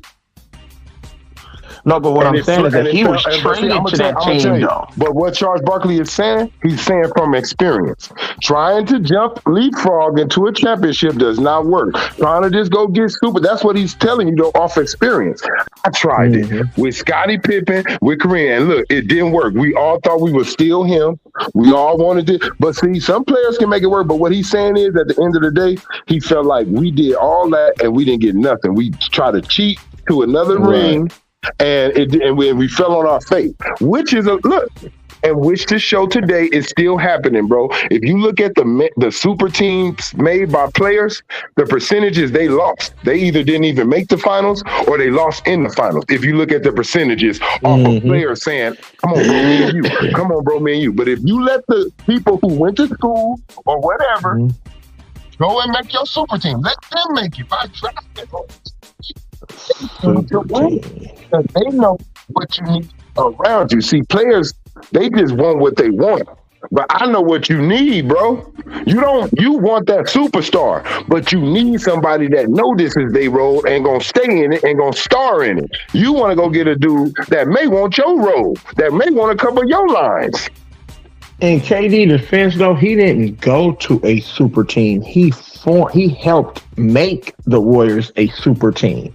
Speaker 3: No, but what I'm saying is that he was traded to that team, though.
Speaker 4: But what Charles Barkley is saying, he's saying from experience. Trying to jump leapfrog into a championship does not work. Trying to just go get super, that's what he's telling you, though, off experience. I tried it with Scottie Pippen, with Kareem, and look, it didn't work. We all thought we would steal him. We all wanted it. But see, some players can make it work, but what he's saying is, at the end of the day, he felt like we did all that and we didn't get nothing. We tried to cheat to another ring. And we fell on our face, which is which to show today is still happening, bro. If you look at the super teams made by players, the percentages they lost, they either didn't even make the finals or they lost in the finals. If you look at the percentages off of players saying, "Come on, bro, me and you. Come on, bro, me and you." But if you let the people who went to school or whatever go and make your super team, let them make it by drafting. They know what you need around you. See, players, they just want what they want. But I know what you need, bro. You want that superstar, but you need somebody that know this is their role and gonna stay in it and gonna star in it. You want to go get a dude that may want your role, that may want to cover your lines.
Speaker 3: In KD defense, though, he didn't go to a super team. He helped make the Warriors a super team.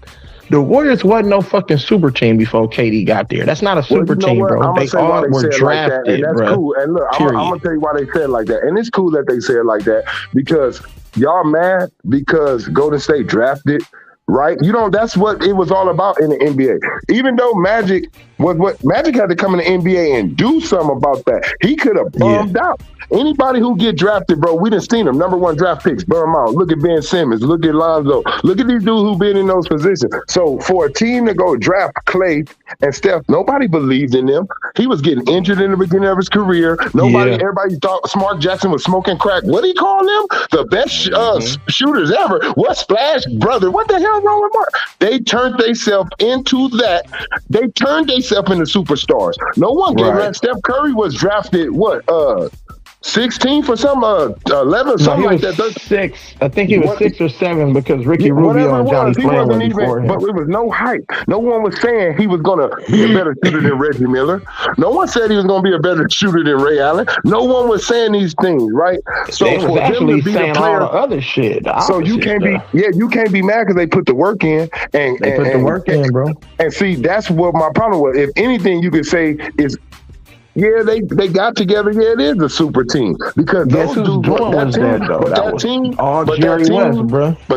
Speaker 3: The Warriors wasn't no fucking super team before KD got there. That's not a super team, bro. They all were drafted,
Speaker 4: and that's cool. And look, I'm gonna tell you why they said it like that. And it's cool that they said it like that because y'all mad because Golden State drafted, right? That's what it was all about in the NBA. Even though Magic was what Magic had to come in the NBA and do something about that. He could have bummed out. Anybody who get drafted, bro, we done seen them. Number 1 draft picks, bum out. Look at Ben Simmons. Look at Lonzo. Look at these dudes who been in those positions. So for a team to go draft Clay and Steph, nobody believed in them. He was getting injured in the beginning of his career. Everybody thought Smart Jackson was smoking crack. What do you call them? The best shooters ever. What Splash Brother? What the hell wrong with Mark? They turned themselves into that. They turned themselves into superstars. No one gave that. Steph Curry was drafted, 16 for some 11 or something like that.
Speaker 3: 6. I think he was 6 or 7 because Ricky Rubio and Johnny Flynn were before him.
Speaker 4: But it was no hype. No one was saying he was going to be a better shooter than Reggie Miller. No one said he was going to be a better shooter than Ray Allen. No one was saying these things, right?
Speaker 3: So they was actually saying all the other shit.
Speaker 4: So you can't be mad because they put the work in. And
Speaker 3: they put the work in, bro.
Speaker 4: And see, that's what my problem was. If anything, you could say is, yeah, they got together. Yeah, it is a super team because those dudes. But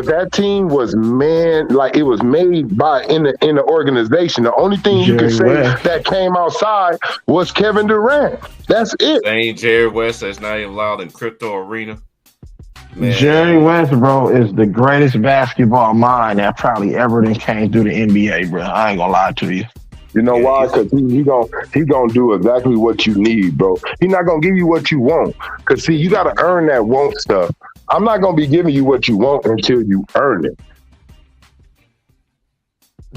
Speaker 4: that team was like it was made by in the organization. The only thing you could say that came outside was Kevin Durant. That's it.
Speaker 1: Ain't Jerry West that's not even allowed in Crypto Arena.
Speaker 3: Man. Jerry West, bro, is the greatest basketball mind that probably ever came through the NBA, bro. I ain't gonna lie to you.
Speaker 4: You know why? Because he gonna do exactly what you need, bro. He not gonna give you what you want. Because see, you gotta earn that want stuff. I'm not gonna be giving you what you want until you earn it.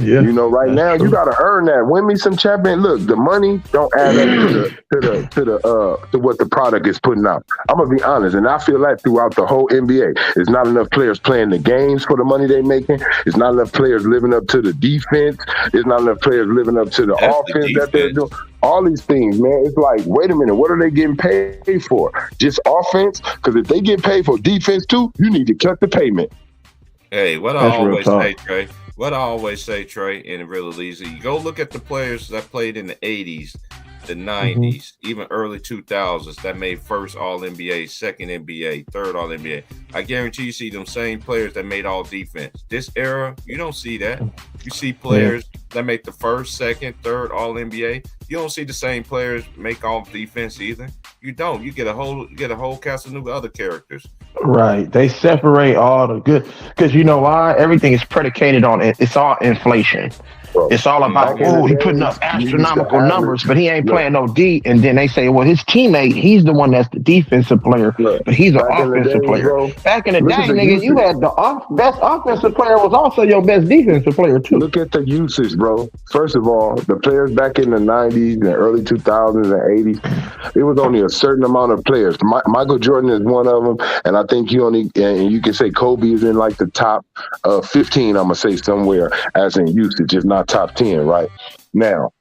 Speaker 4: Yeah, you know, right now true. You gotta earn that. Win me some champion. Look, the money don't add up to what the product is putting out. I'm gonna be honest, and I feel that throughout the whole NBA. There's not enough players playing the games for the money they're making. There's not enough players living up to the defense. There's not enough players living up to the offense that they're doing. All these things, man. It's like, wait a minute, what are they getting paid for? Just offense? Because if they get paid for defense too, you need to cut the payment.
Speaker 1: Hey, what I always say, Trey. What I always say, Trey, and it really easy. You go look at the players that played in the 80s, the 90s, even early 2000s that made first All-NBA, second NBA, third All-NBA. I guarantee you see them same players that made all defense. This era, you don't see that. You see players that make the first, second, third All-NBA. You don't see the same players make all defense either. You don't. You get a whole cast of new other characters.
Speaker 3: Right. They separate all the good because you know why? Everything is predicated on it. It's all inflation. It's all about, he putting up astronomical numbers, but he ain't playing no D. And then they say, well, his teammate, he's the one that's the defensive player, but he's an offensive player. Back in the day, nigga, you had the best offensive player was also your best defensive player, too.
Speaker 4: Look at the usage, bro. First of all, the players back in the 90s and early 2000s and 80s, it was only a certain amount of players. Michael Jordan is one of them, and I think and you can say Kobe is in like the top 15, I'm going to say somewhere, as in usage, if not top 10, right? Now,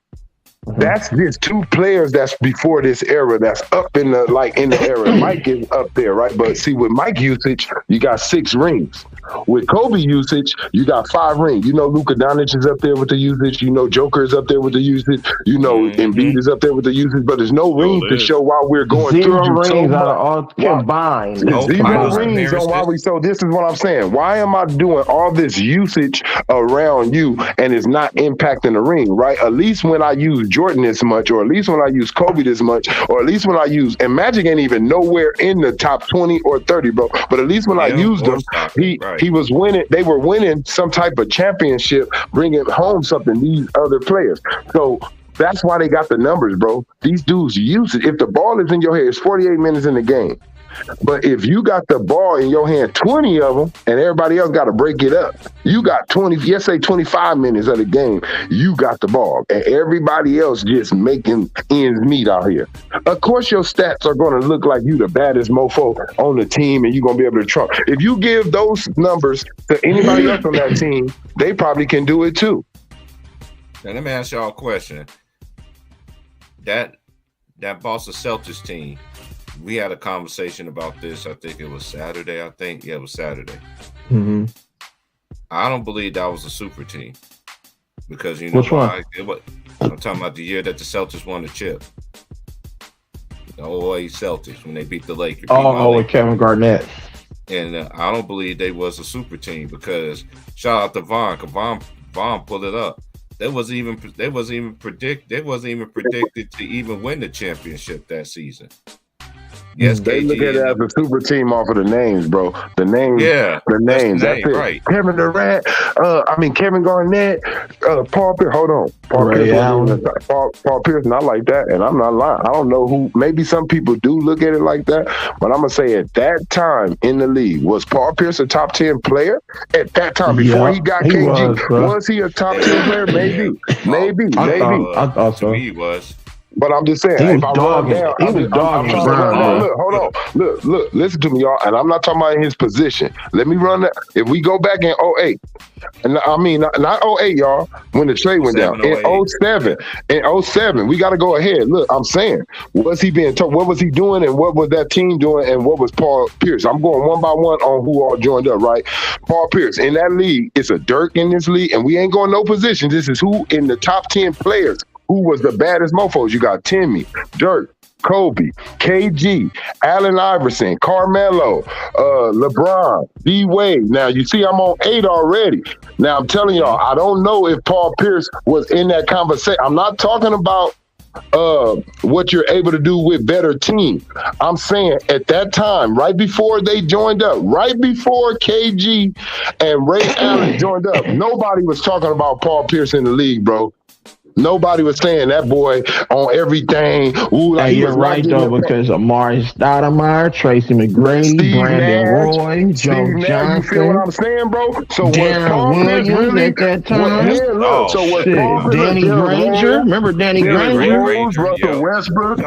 Speaker 4: that's just 2 players that's before this era that's up in the era. Mike is up there, right? But see, with Mike usage, you got 6 rings. With Kobe usage, you got 5 rings. You know Luka Doncic is up there with the usage. You know Joker is up there with the usage. You know Embiid is up there with the usage. But there's no rings to show why we're going
Speaker 3: 0 through rings so out of all combined.
Speaker 4: 0 rings on why we. So this is what I'm saying. Why am I doing all this usage around you and it's not impacting the ring, right? At least when I use Jordan this much, or at least when I use Kobe this much, or at least when I use, and Magic ain't even nowhere in the top 20 or 30, bro. But at least when I used them, he was winning. They were winning some type of championship, bringing home something, these other players. So that's why they got the numbers, bro. These dudes use it. If the ball is in your hand, it's 48 minutes in the game. But if you got the ball in your hand, 20 of them, and everybody else got to break it up, you got 25 minutes of the game, you got the ball. And everybody else just making ends meet out here. Of course, your stats are going to look like you the baddest mofo on the team, and you're going to be able to trump. If you give those numbers to anybody else on that team, they probably can do it too.
Speaker 1: Now, let me ask y'all a question. That Boston Celtics team, we had a conversation about this. I think it was Saturday. It was Saturday.
Speaker 3: Mm-hmm.
Speaker 1: I don't believe that was a super team because you know
Speaker 3: why?
Speaker 1: I'm talking about the year that the Celtics won the chip. The 08 Celtics when they beat the Lakers.
Speaker 3: With Kevin Garnett.
Speaker 1: And I don't believe they was a super team because shout out to Vaughn. Vaughn pulled it up. They wasn't even predicted to even win the championship that season. Yes,
Speaker 4: they
Speaker 1: KG
Speaker 4: look at it as a super team off of the names, bro. The names, That's it.
Speaker 1: Right.
Speaker 4: Kevin Durant, Kevin Garnett, Paul Pierce. Hold on, Paul Pierce, not like that. And I'm not lying. I don't know who. Maybe some people do look at it like that, but I'm gonna say at that time in the league, was Paul Pierce a top 10 player at that time before he got KG? Was he a top 10 player? Maybe.
Speaker 3: I thought so.
Speaker 1: He was.
Speaker 4: But I'm just saying, if I run down, Look, listen to me, y'all. And I'm not talking about his position. Let me run that. If we go back in 08, and I mean, not 08, y'all, when the trade went down. In 07, we got to go ahead. Look, I'm saying, was he being told? What was he doing? And what was that team doing? And what was Paul Pierce? I'm going one by one on who all joined up, right? Paul Pierce. In that league, it's a Dirk in this league, and we ain't going no position. This is who in the top 10 players. Who was the baddest mofos? You got Timmy, Dirk, Kobe, KG, Allen Iverson, Carmelo, LeBron, D-Wade. Now, you see I'm on 8 already. Now, I'm telling y'all, I don't know if Paul Pierce was in that conversation. I'm not talking about what you're able to do with better teams. I'm saying at that time, right before they joined up, right before KG and Ray Allen joined up, nobody was talking about Paul Pierce in the league, bro. Nobody was saying that boy on everything. Ooh, like
Speaker 3: you're right, though, because Amari Stoudemire, Tracy McGrady, Brandon Roy, Joe Johnson.
Speaker 4: You feel what I'm saying, bro? So
Speaker 3: Darren Williams really, at that time. Danny Granger. Remember Danny Granger?
Speaker 4: Russell Westbrook.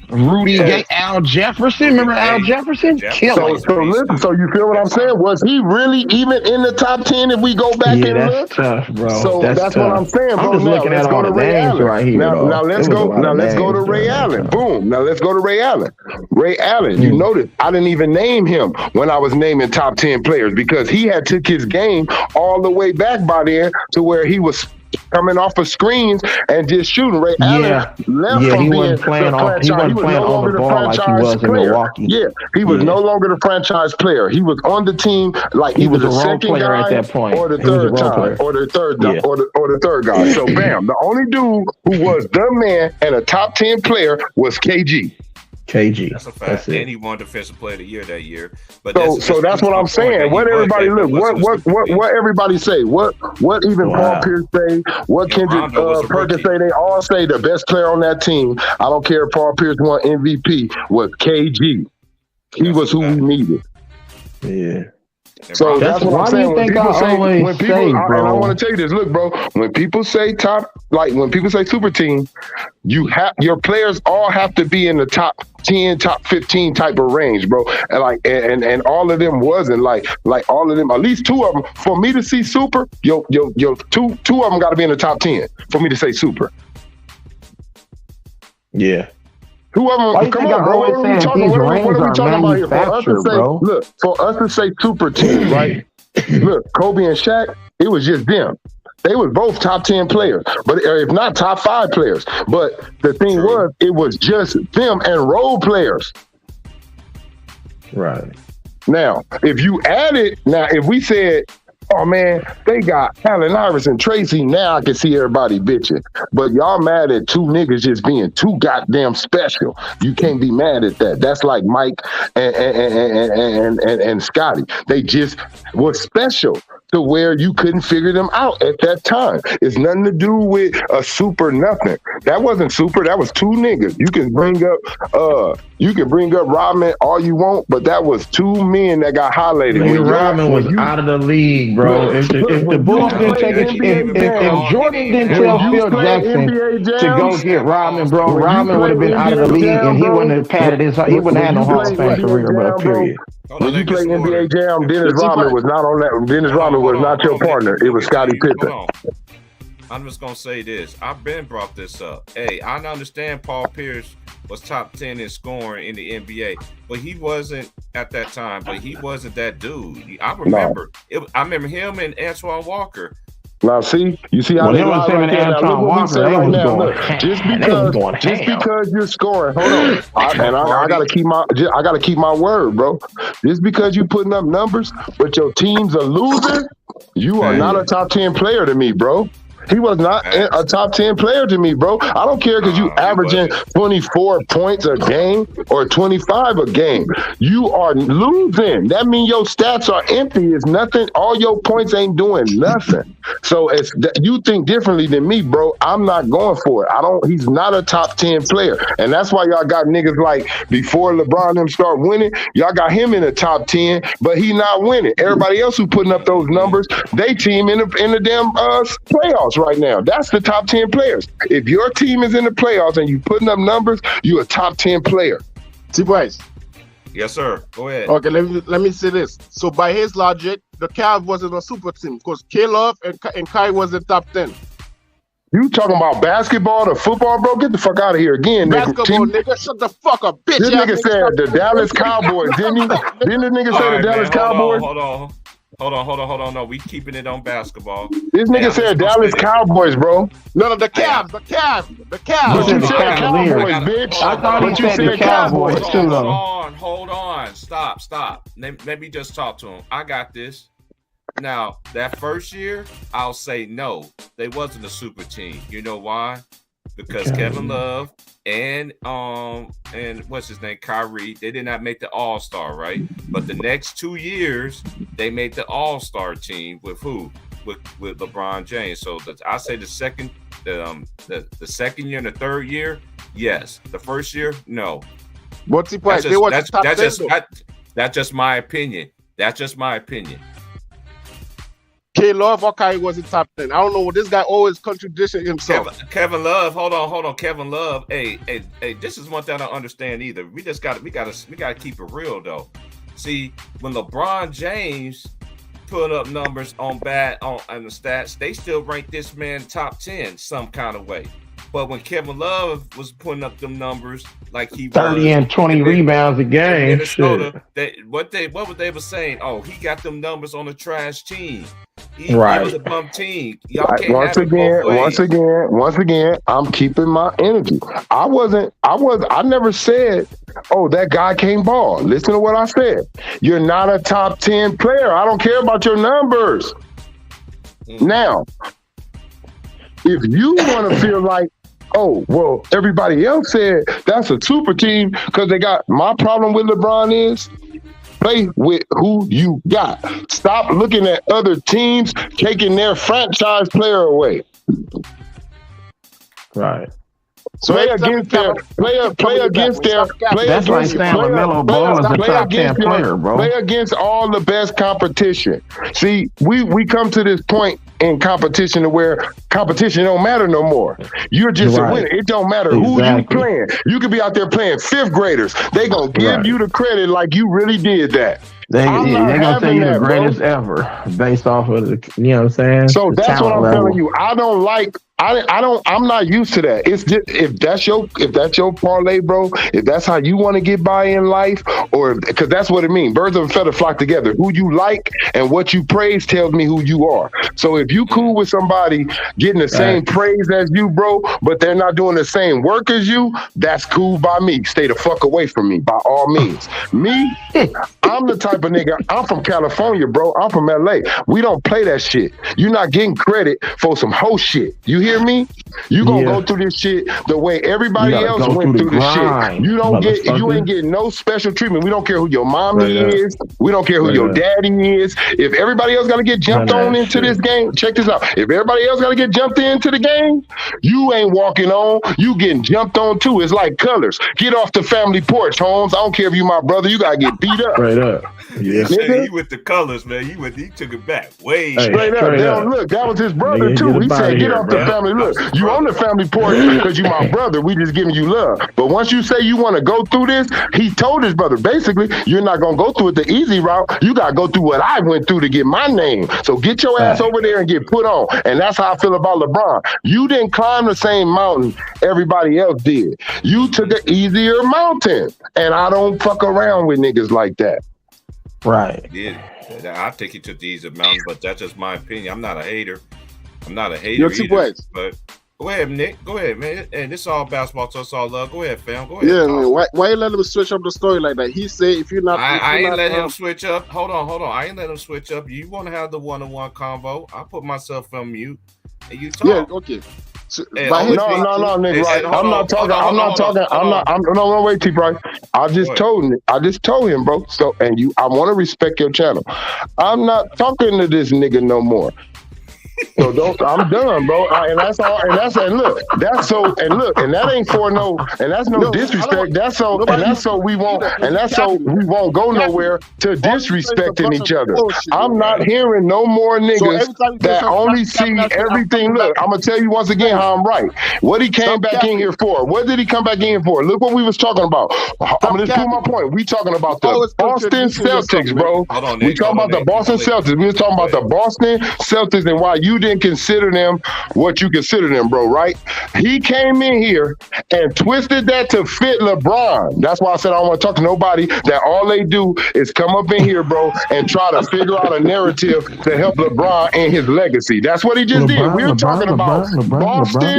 Speaker 3: Rudy Gay. Al Jefferson. Remember Al Jefferson? Killing.
Speaker 4: So listen, so you feel what I'm saying? Was he really even in the top 10 if we go back and look?
Speaker 3: Tough, bro.
Speaker 4: So that's what I'm saying, bro.
Speaker 3: I'm just looking at all the names right here.
Speaker 4: Now let's go to Ray Allen. Boom. Now let's go to Ray Allen. Ray Allen, you notice I didn't even name him when I was naming top 10 players because he had took his game all the way back by then to where he was coming off of screens and just shooting. Ray Allen left from being the franchise. He was no longer the franchise player. Yeah, he was no longer the franchise player. He was on the team like he was the second guy
Speaker 3: at that point.
Speaker 4: Or the third time, or the third guy, or the third guy. So bam, the only dude who was the man and a top 10 player was KG.
Speaker 1: That's a fact. And he won Defensive Player of the Year that year. But
Speaker 4: so that's what I'm saying. What everybody look? What everybody say? What even Paul Pierce say? What Kendrick Perkins say? They all say the best player on that team. I don't care if Paul Pierce won MVP. Was KG. He was who we needed.
Speaker 3: Yeah.
Speaker 4: So that's what I'm saying. When people and I want to tell you this, look, bro. When people say when people say super team, your players all have to be in the top 10, top 15 type of range, bro. And all of them wasn't like all of them. At least 2 of them for me to see super. Two of them got to be in the top 10 for me to say super.
Speaker 3: Yeah.
Speaker 4: Who of them? Come on, bro. What are we talking about here? For us to say super team, right? Look, Kobe and Shaq, it was just them. They was both top 10 players, but if not top 5 players. But the thing was, it was just them and role players.
Speaker 3: Right.
Speaker 4: Now, if we said, oh man, they got Allen Iverson, Tracy. Now I can see everybody bitching. But y'all mad at 2 niggas just being too goddamn special. You can't be mad at that. That's like Mike and Scotty. They just was special to where you couldn't figure them out at that time. It's nothing to do with a super nothing. That wasn't super. That was 2 niggas. You can bring up Rodman all you want, but that was 2 men that got highlighted.
Speaker 3: Rodman was out of the league, bro. If the Bulls didn't take it, if Jordan didn't tell Phil Jackson to go get Rodman, bro, Rodman would have been out of the league and he wouldn't have padded his. He wouldn't have had no Hall of Fame career, bro. Period.
Speaker 4: When you play NBA Jam, Dennis Rodman was not on that. Dennis Rodman was not your partner. It was Scottie Pippen.
Speaker 1: I'm just gonna say this. I've been brought this up. Hey, I understand Paul Pierce was top 10 in scoring in the NBA, but he wasn't at that time. But he wasn't that dude. I remember. I remember him and Antoine Walker.
Speaker 4: Now, you see how they lie right there. Just because you're scoring, hold on, I gotta keep my word, bro. Just because you putting up numbers, but your team's a loser, you are not a top 10 player to me, bro. He was not a top 10 player to me, bro. I don't care because you averaging 24 points a game or 25 a game. You are losing. That means your stats are empty. It's nothing. All your points ain't doing nothing. So you think differently than me, bro. I'm not going for it. He's not a top 10 player. And that's why y'all got niggas like before LeBron and them start winning, y'all got him in the top 10, but he not winning. Everybody else who putting up those numbers, they team in the damn playoffs right now. That's the top 10 players. If your team is in the playoffs and you putting up numbers, you a top 10 player.
Speaker 5: T-Bryce.
Speaker 1: Yes, sir. Go ahead.
Speaker 5: Okay, let me say this. So by his logic, the Cavs wasn't a super team because K-Love and Kai was in top 10.
Speaker 4: You talking about basketball or football, bro? Get the fuck out of here again,
Speaker 5: basketball, nigga. Shut the fuck up, bitch.
Speaker 4: This nigga said the Dallas Cowboys, didn't he? Didn't the nigga say the Dallas Cowboys?
Speaker 1: Hold on. No, we keeping it on basketball.
Speaker 4: This nigga said Dallas Cowboys, bro.
Speaker 5: No, the Cavs.
Speaker 4: But you said Cowboys, bitch.
Speaker 3: I thought he said the Cowboys too, though.
Speaker 1: Hold on. Stop. Let me just talk to him. I got this. Now, that first year, I'll say no. They wasn't a super team. You know why? Because Kevin Love and what's his name, Kyrie, they did not make the All-Star, right? But the next 2 years, they made the All-Star team with who? With LeBron James. So I say the second year and the third year, yes. The first year, no.
Speaker 5: What's the price?
Speaker 1: That's just my opinion.
Speaker 5: K-Love or Kai was in top 10. I don't know. This guy always contradicting himself.
Speaker 1: Kevin Love, hold on. Kevin Love. Hey, this is one thing I don't understand either. We gotta keep it real though. See, when LeBron James put up numbers on the stats, they still rank this man top 10 some kind of way. But when Kevin Love was putting up them numbers like he
Speaker 3: 30 and 20 rebounds a game,
Speaker 1: Minnesota, what they were saying, oh, he got them numbers on a trash team. He was a bum team. Y'all can't
Speaker 4: once again, I'm keeping my energy. I never said, oh, that guy can't ball. Listen to what I said. You're not a top 10 player. I don't care about your numbers. Now, if you want to feel like, oh, well, everybody else said that's a super team because they got, my problem with LeBron is play with who you got. Stop looking at other teams taking their franchise player away.
Speaker 3: Right.
Speaker 4: Play against their. That's
Speaker 3: like saying LaMelo Ball is a top 10 player, bro.
Speaker 4: Play against all the best competition. See, we come to this point in competition to where competition don't matter no more. You're just a winner. It don't matter who you playing. You could be out there playing fifth graders. They gonna give you the credit like you really did that.
Speaker 3: They're gonna say you're the greatest ever based off of the, you know what I'm saying?
Speaker 4: So that's what I'm telling you. I'm not used to that. It's just, if that's your parlay, bro, if that's how you want to get by in life, or because that's what it means. Birds of a feather flock together. Who you like and what you praise tells me who you are. So if you cool with somebody getting the same praise as you, bro, but they're not doing the same work as you, that's cool by me. Stay the fuck away from me, by all means. Me, I'm the type of nigga, I'm from California, bro. I'm from LA. We don't play that shit. You're not getting credit for some hoe shit. You hear me? You gonna go through this shit the way everybody else went through this shit. You ain't getting no special treatment. We don't care who your mommy is. We don't care who your daddy is. If everybody else gotta get jumped on into this game, check this out. If everybody else gotta get jumped into the game, you ain't walking on. You getting jumped on too. It's like colors. Get off the family porch, Holmes. I don't care if you my brother. You gotta get beat up.
Speaker 3: Straight up.
Speaker 1: Yeah, he with the colors, man. He took it back way
Speaker 4: straight up. Look, that was his brother too. He said, "Get off the family." Look, you on the family porch because you my brother. We just giving you love. But once you say you want to go through this, he told his brother basically, you're not gonna go through it the easy route. You gotta go through what I went through to get my name. So get your ass over there and get put on. And that's how I feel about LeBron. You didn't climb the same mountain everybody else did. You took an easier mountain, and I don't fuck around with niggas like that.
Speaker 3: Right.
Speaker 1: Yeah, I think he took the easy mountain, but that's just my opinion. I'm not a hater. Either, but go ahead, Nick. Go ahead, man. And this is all basketball, so it's all love. Go ahead, fam. Go ahead.
Speaker 5: Yeah, man. Why you let him switch up the story like that? He said if you're not...
Speaker 1: I ain't let him switch up. Hold on. I ain't let him switch up. You want to have the one-on-one convo. I put myself on mute. and you talk.
Speaker 5: Yeah, okay. So,
Speaker 1: Hey,
Speaker 5: but
Speaker 1: always
Speaker 5: his-
Speaker 4: No, Nick,
Speaker 1: Hey,
Speaker 4: right?
Speaker 1: hold
Speaker 4: I'm
Speaker 1: on,
Speaker 4: not talking.
Speaker 1: hold on,
Speaker 4: I'm not
Speaker 1: hold on,
Speaker 4: talking.
Speaker 1: hold
Speaker 4: I'm not. No, wait, T. Price. I just told him, bro. So, and you, I want to respect your channel. I'm not talking to this nigga no more. So don't. I'm done, bro. And that's all. And look. That's so. And look. And that ain't for no. And that's no disrespect. That's so. And that's so we won't. And that's so we won't go nowhere to disrespecting each other. I'm not hearing no more niggas that only see everything. Look, I'm gonna tell you once again how I'm right. What he came back in here for? What did he come back in here for? Look what we was talking about. I'm gonna just prove my point. We talking about the Boston Celtics, bro. We talking about the Boston Celtics. We was talking about the Boston Celtics and why you didn't consider them what you consider them, bro, right? He came in here and twisted that to fit LeBron. That's why I said I don't want to talk to nobody that all they do is come up in here, bro, and try to figure out a narrative to help LeBron and his legacy. That's what he just did. We're talking about Boston,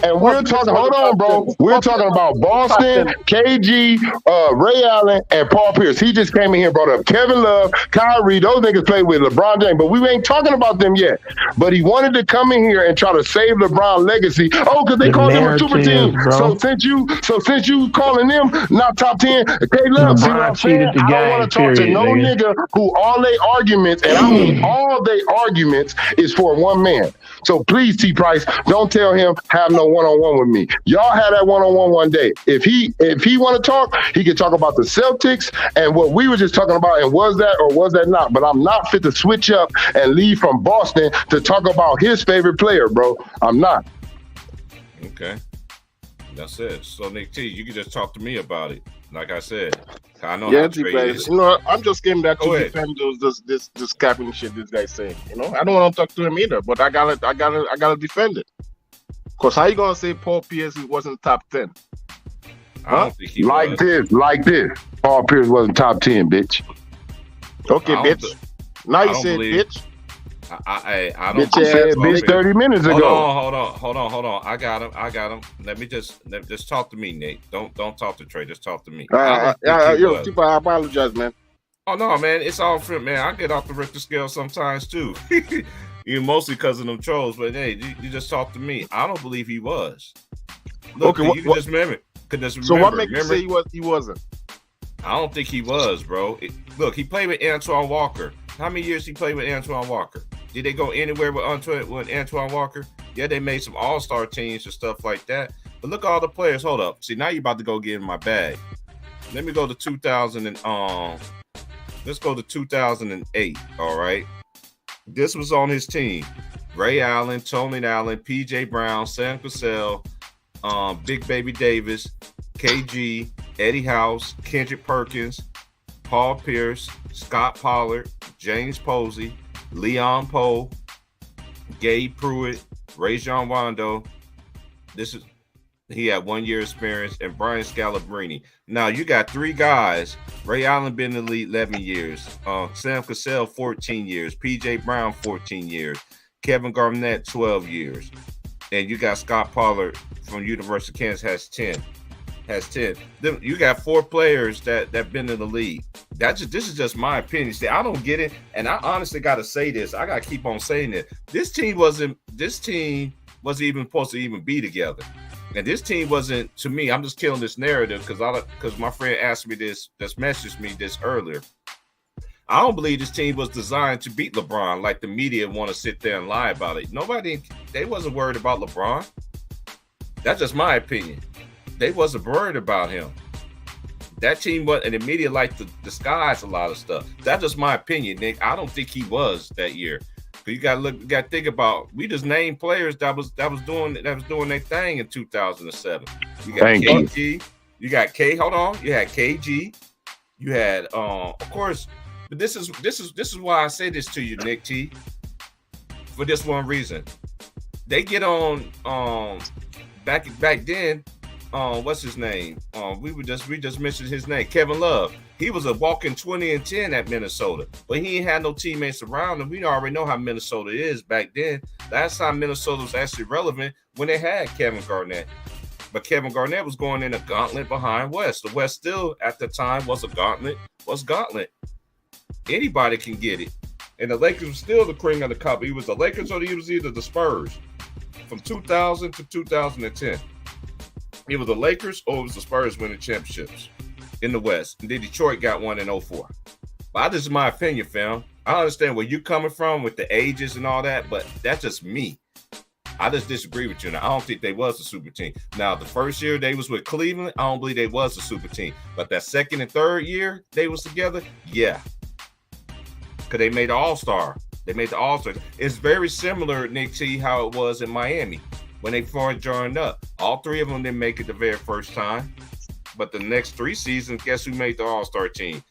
Speaker 4: and we're talking, hold on, bro. We're talking about Boston, KG, Ray Allen, and Paul Pierce. He just came in here and brought up Kevin Love, Kyrie. Those niggas played with LeBron James, but we ain't talking about them yet. But he wanted to come in here and try to save LeBron's legacy. Oh, because they called him a super team. Bro. So since you calling them not top 10, okay, look, see what I'm saying? I don't want to talk to no nigga who all they arguments, and I mean all they arguments is for one man. So please, T. Price, don't tell him have no one-on-one with me. Y'all had that one-on-one one day. If he want to talk, he can talk about the Celtics and what we were just talking about, and was that or was that not? But I'm not fit to switch up and leave from Boston to talk about his favorite player, bro. I'm not.
Speaker 1: Okay. That's it. So Nick T, you can just talk to me about it. Like I said, I know how Trey is.
Speaker 5: You know, I'm just came back to defend this capping shit this guy's saying. You know, I don't want to talk to him either, but I gotta defend it. Cause how you gonna say Paul Pierce wasn't top 10?
Speaker 1: I don't think he
Speaker 4: like
Speaker 1: was.
Speaker 4: this. Paul Pierce wasn't top 10, bitch.
Speaker 5: Okay, bitch. Now you say bitch.
Speaker 1: I don't
Speaker 4: said bitch 30 minutes ago.
Speaker 1: Hold on. I got him. Let me just talk to me, Nate. Don't talk to Trey. Just talk to me.
Speaker 5: I apologize, man.
Speaker 1: Oh no, man, it's all for man. I get off the Richter scale sometimes too. Mostly because of them trolls, but hey, you just talk to me. I don't believe he was. Look, you can just remember. So
Speaker 5: what makes you say he wasn't?
Speaker 1: I don't think he was, bro. Look, he played with Antoine Walker. How many years he played with Antoine Walker? Did they go anywhere with Antoine Walker? Yeah, they made some all-star teams and stuff like that. But look at all the players. Hold up. See, now you're about to go get in my bag. Let me go to 2000 and let's go to 2008. All right. This was on his team. Ray Allen, Tony Allen, PJ Brown, Sam Cassell, Big Baby Davis, KG, Eddie House, Kendrick Perkins, Paul Pierce, Scott Pollard, James Posey, Leon Poe, Gabe Pruitt, Rajon Rondo. He had 1 year experience, and Brian Scalabrine. Now you got three guys. Ray Allen been in the league 11 years. Sam Cassell 14 years. PJ Brown 14 years. Kevin Garnett 12 years. And you got Scott Pollard from University of Kansas has 10. Then you got four players that been in the league. This is just my opinion. See, I don't get it, and I honestly got to say this. I got to keep on saying it. This team wasn't even supposed to even be together, and this team wasn't. To me, I'm just killing this narrative because my friend asked me this, just messaged me this earlier. I don't believe this team was designed to beat LeBron like the media want to sit there and lie about it. They wasn't worried about LeBron. That's just my opinion. They wasn't worried about him. That team was, and the media liked to disguise a lot of stuff. That's just my opinion, Nick. I don't think he was that year. But you gotta think about. We just named players that was doing their thing in 2007. You got KG. You got K. Hold on. You had KG. You had of course. But this is why I say this to you, Nick T. For this one reason, they get on back then. What's his name? We just mentioned his name, Kevin Love. He was a walking 20-10 at Minnesota, but he ain't had no teammates around him. We already know how Minnesota is back then. Last time Minnesota was actually relevant when they had Kevin Garnett. But Kevin Garnett was going in a gauntlet behind West. The West still at the time was a gauntlet. Anybody can get it. And the Lakers was still the cream of the cup. It was the Lakers or it was either the Spurs. from 2000 to 2010. It was the Lakers or it was the Spurs winning championships in the West. And then Detroit got one in 04. But this is my opinion, fam. I understand where you're coming from with the ages and all that, but that's just me. I just disagree with you. Now, I don't think they was a super team. Now, the first year they was with Cleveland, I don't believe they was a super team. But that second and third year they was together, yeah. Because they made the All-Star. They made the All-Star. It's very similar, Nick T, how it was in Miami when they first joined up. All three of them didn't make it the very first time. But the next 3 seasons, guess who made the All-Star team?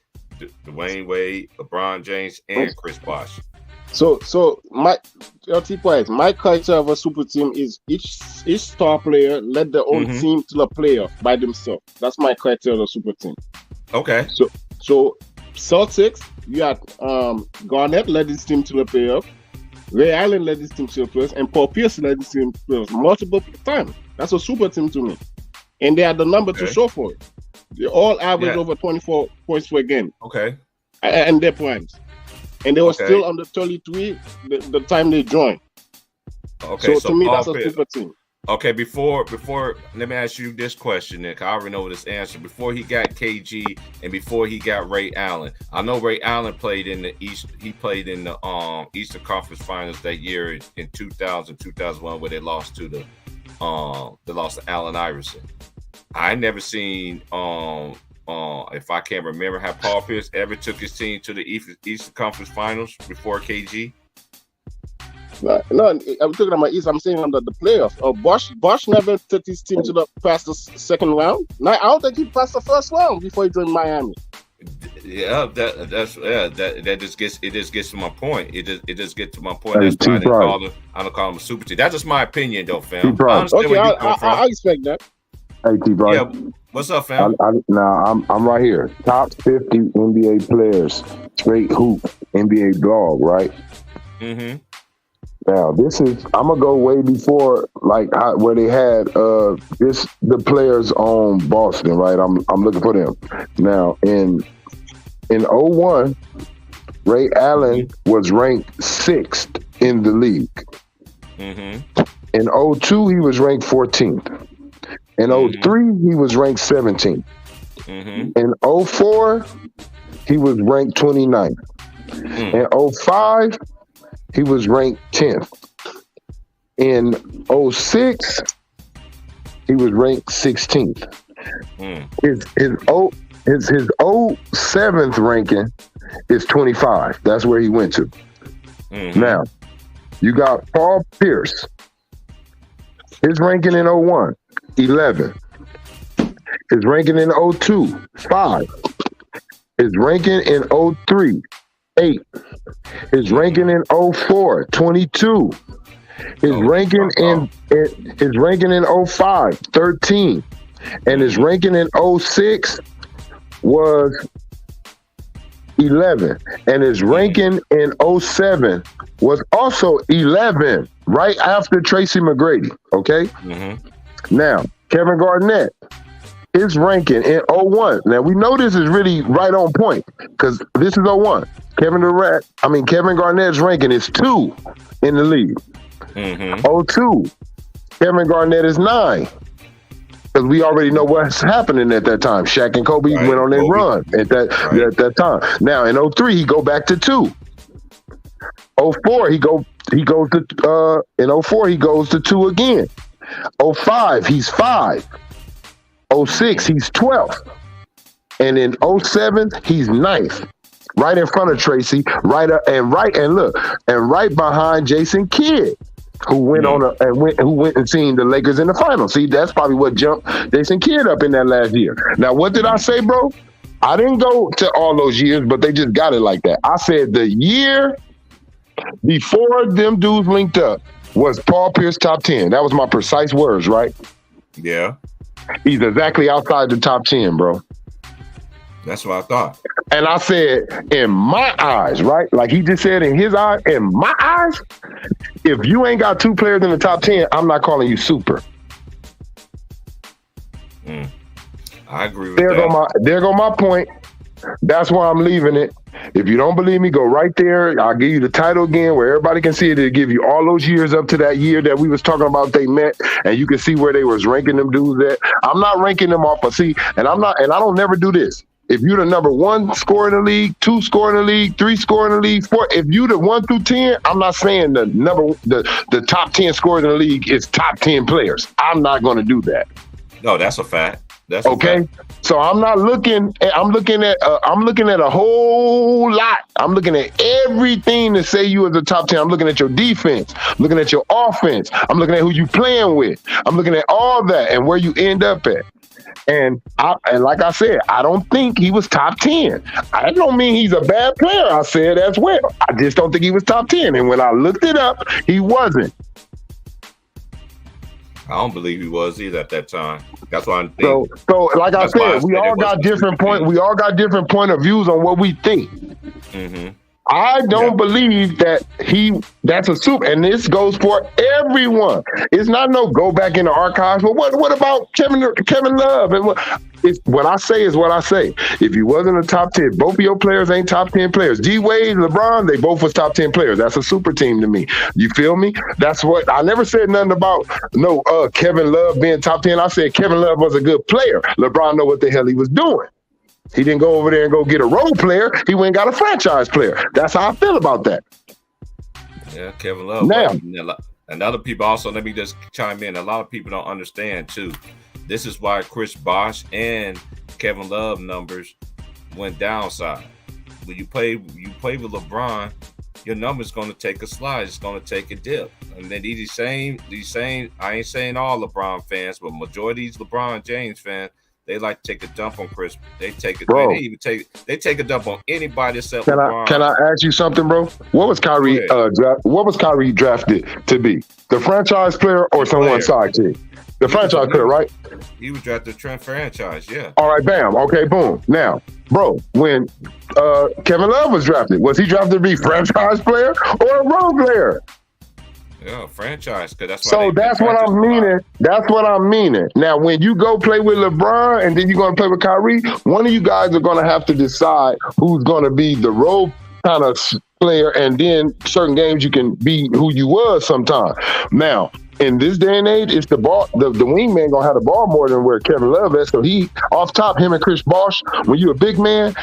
Speaker 1: Dwayne Wade, LeBron James, and Chris Bosh.
Speaker 5: So my points. My criteria of a super team is each star player led their own team to the playoff by themselves. That's my criteria of a super team.
Speaker 1: Okay.
Speaker 5: So Celtics, you had Garnett led his team to the playoff, Ray Allen led his team to the playoffs, and Paul Pierce led his team to the playoffs multiple times. That's a super team to me, and they had the number to show for it. They all averaged over 24 points per game.
Speaker 1: Okay.
Speaker 5: And their primes. And they were still under 33 the time they joined.
Speaker 1: Okay.
Speaker 5: So to me, that's a super team.
Speaker 1: Okay, before let me ask you this question, Nick. I already know this answer. Before he got KG and before he got Ray Allen, I know Ray Allen played in the East. He played in the Eastern Conference Finals that year in 2000, 2001, where they lost to Allen Iverson. I never seen if I can't remember how Paul Pierce ever took his team to the Eastern Conference Finals before KG.
Speaker 5: No, I'm talking about East. I'm saying under the playoffs. Bosh never took his team past the second round. No, I don't think he passed the first round before he joined Miami.
Speaker 1: Yeah, that just gets to my point. It just gets to my point. That's why I don't call him a super team. That's just my opinion, though, fam.
Speaker 5: Okay, I expect that.
Speaker 4: Hey, T-Bro.
Speaker 1: Yeah, what's up, fam?
Speaker 4: I'm right here. Top 50 NBA players, straight hoop, NBA blog, right?
Speaker 1: Mm-hmm.
Speaker 4: Now, I'm gonna go way before, like where they had the players on Boston, right? I'm looking for them. Now, in 01, Ray Allen was ranked 6th in the league.
Speaker 1: Mm-hmm.
Speaker 4: In 02, he was ranked 14th. In 03, he was ranked 17th.
Speaker 1: Mm-hmm.
Speaker 4: In 04, he was ranked 29th. In 05, he was ranked 10th. In 06, he was ranked 16th. His 07th ranking is 25. That's where he went to. Now, you got Paul Pierce. His ranking in 01, 11. His ranking in 02, 5. His ranking in 03, 8. His ranking in 04, 22. His ranking in 05, 13. And his ranking in 06 was 11. And his ranking in 07 was also 11, right after Tracy McGrady. Okay? Now, Kevin Garnett, his ranking in 01. Now, we know this is really right on point because this is 01. Kevin Garnett's ranking is 2 in the league. 02, Kevin Garnett is 9. Because we already know what's happening at that time. Shaq and Kobe went on their run at that time. Now in 03, he go back to 2. 04, he goes to in 04, he goes to 2 again. 05, he's 5. 06, he's 12th. And in 07, he's 9th. Right in front of Tracy, right behind Jason Kidd, who went and seen the Lakers in the finals. See, that's probably what jumped Jason Kidd up in that last year. Now, what did I say, bro? I didn't go to all those years, but they just got it like that. I said the year before them dudes linked up was Paul Pierce top 10. That was my precise words, right?
Speaker 1: Yeah.
Speaker 4: He's exactly outside the top 10, bro.
Speaker 1: That's what I thought.
Speaker 4: And I said, in my eyes, right? Like he just said in his eyes, in my eyes, if you ain't got 2 players in the top 10, I'm not calling you super.
Speaker 1: I agree with that.
Speaker 4: There go my point. That's why I'm leaving it. If you don't believe me, go right there. I'll give you the title again where everybody can see it. It'll give you all those years up to that year that we was talking about they met, and you can see where they was ranking them dudes at. I'm not ranking them off of and I don't never do this. If you're the number 1 scorer in the league, 2 scorer in the league, 3 scorer in the league, 4, if you the 1 through 10, I'm not saying the top 10 scorers in the league is top 10 players. I'm not going to do that.
Speaker 1: No, that's a fact. That's
Speaker 4: okay. So I'm not looking. I'm looking at a whole lot. I'm looking at everything to say you as a top 10. I'm looking at your defense. I'm looking at your offense. I'm looking at who you playing with. I'm looking at all that and where you end up at. And like I said, I don't think he was top 10. I don't mean he's a bad player. I said as well. I just don't think he was top 10. And when I looked it up, he wasn't.
Speaker 1: I don't believe he was either at that time. That's why I'm thinking.
Speaker 4: So like I said, we all got different point of views on what we think.
Speaker 1: Mm-hmm.
Speaker 4: I don't believe that that's a super, and this goes for everyone. It's not no go back in the archives. But what about Kevin Love? And what I say is what I say. If you wasn't a top 10, both of your players ain't top 10 players. D Wade, LeBron, they both was top 10 players. That's a super team to me. You feel me? That's what I never said nothing about Kevin Love being top 10. I said Kevin Love was a good player. LeBron know what the hell he was doing. He didn't go over there and go get a role player. He went and got a franchise player. That's how I feel about that.
Speaker 1: Yeah, Kevin Love.
Speaker 4: Now,
Speaker 1: and other people also, let me just chime in. A lot of people don't understand, too. This is why Chris Bosh and Kevin Love numbers went downside. When you play with LeBron, your number's going to take a slide. It's going to take a dip. And then these same, I ain't saying all LeBron fans, but majority of these LeBron James fans, they like to take a dump on Chris. They take it. They take a dump on anybody except LeBron.
Speaker 4: Can I ask you something, bro? What was Kyrie? What was Kyrie drafted to be? The franchise player or someone's sidekick? The franchise player, right?
Speaker 1: He was drafted to franchise. Yeah.
Speaker 4: All right, bam. Okay, boom. Now, bro, when Kevin Love was drafted, was he drafted to be franchise player or a role player?
Speaker 1: Yeah, franchise. That's
Speaker 4: what I'm meaning. That's what I'm meaning. Now, when you go play with LeBron and then you're going to play with Kyrie, one of you guys are going to have to decide who's going to be the role kind of player, and then certain games you can be who you was sometime. Now, in this day and age, it's the ball. The wingman gonna have the ball more than where Kevin Love is. So he off top, him and Chris Bosh. When you're a big man,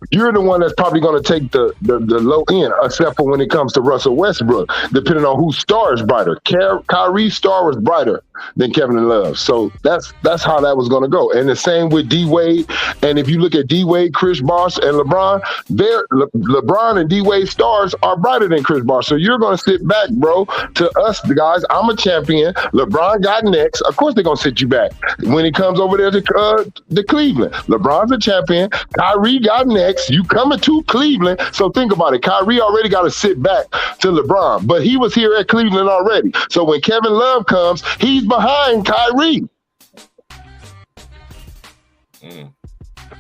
Speaker 4: you're the one that's probably gonna take the low end, except for when it comes to Russell Westbrook, depending on whose star is brighter. Kyrie's star was brighter than Kevin Love. So that's how that was gonna go. And the same with D Wade. And if you look at D Wade, Chris Bosh, and LeBron, LeBron and D Wade stars are brighter than Chris Bosh. So you're gonna sit back, bro. To us, the guys, I'm a champion. LeBron got next. Of course, they're going to sit you back. When he comes over there to Cleveland, LeBron's a champion. Kyrie got next. You coming to Cleveland. So think about it. Kyrie already got to sit back to LeBron, but he was here at Cleveland already. So when Kevin Love comes, he's behind Kyrie.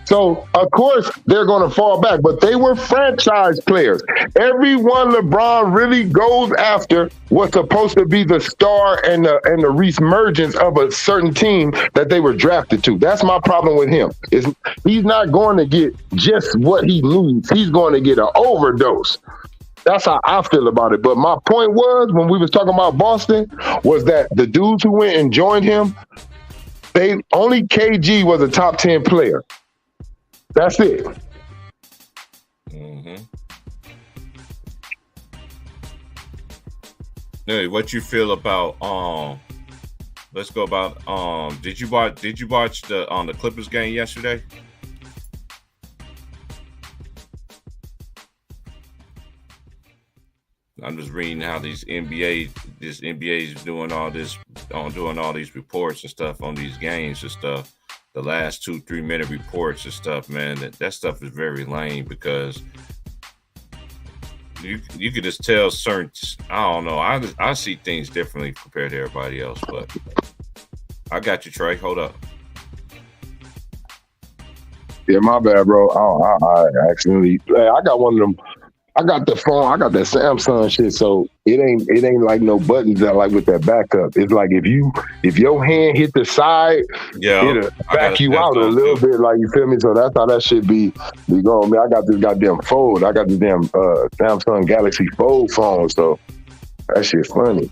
Speaker 4: So, of course, they're going to fall back, but they were franchise players. Everyone LeBron really goes after was supposed to be the star and the reemergence of a certain team that they were drafted to. That's my problem with him. He's not going to get just what he needs. He's going to get an overdose. That's how I feel about it. But my point was, when we was talking about Boston, was that the dudes who went and joined him, only KG was a top 10 player. That's it.
Speaker 1: Mm-hmm. Hey, what you feel about let's go about did you watch the Clippers game yesterday? I'm just reading how this NBA is doing all these reports and stuff on these games and stuff. The last 2-3 minute reports and stuff, man, that stuff is very lame because you could just tell certain. I don't know. I see things differently compared to everybody else, but I got you, Trey. Hold up.
Speaker 4: Yeah, my bad, bro. I accidentally. I got one of them I got the phone. I got that Samsung shit, so it ain't like no buttons that like with that backup. It's like if your hand hit the side, it'll back you out a little bit. Like, you feel me? So that's how that shit be going. Man, I got this goddamn Fold. I got this damn Samsung Galaxy Fold phone. So that shit funny.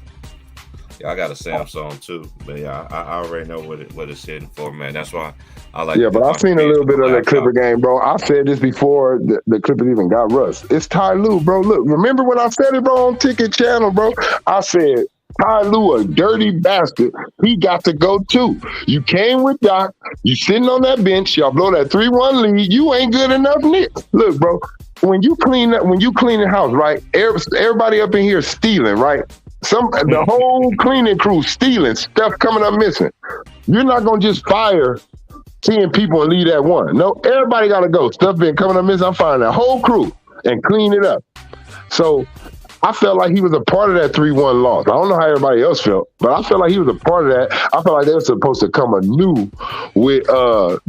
Speaker 1: Yeah, I got a Samsung too, but yeah, I already know what it's hitting for, man. That's why I like.
Speaker 4: Yeah, but I've seen a little bit of the Clipper game, bro. I said this before the Clippers even got Russ. It's Ty Lue, bro. Look, remember when I said it, bro, on Ticket Channel, bro? I said Ty Lue, a dirty bastard. He got to go too. You came with Doc. You sitting on that bench. Y'all blow that 3-1 lead. You ain't good enough, Nick. Look, bro. When you clean the house, right? Everybody up in here stealing, right? The whole cleaning crew stealing, stuff coming up missing. You're not gonna just fire 10 people and leave that one. No, everybody gotta go. Stuff been coming up missing. I'm firing that whole crew and clean it up. So I felt like he was a part of that 3-1 loss. I don't know how everybody else felt, but I felt like he was a part of that. I felt like they were supposed to come anew with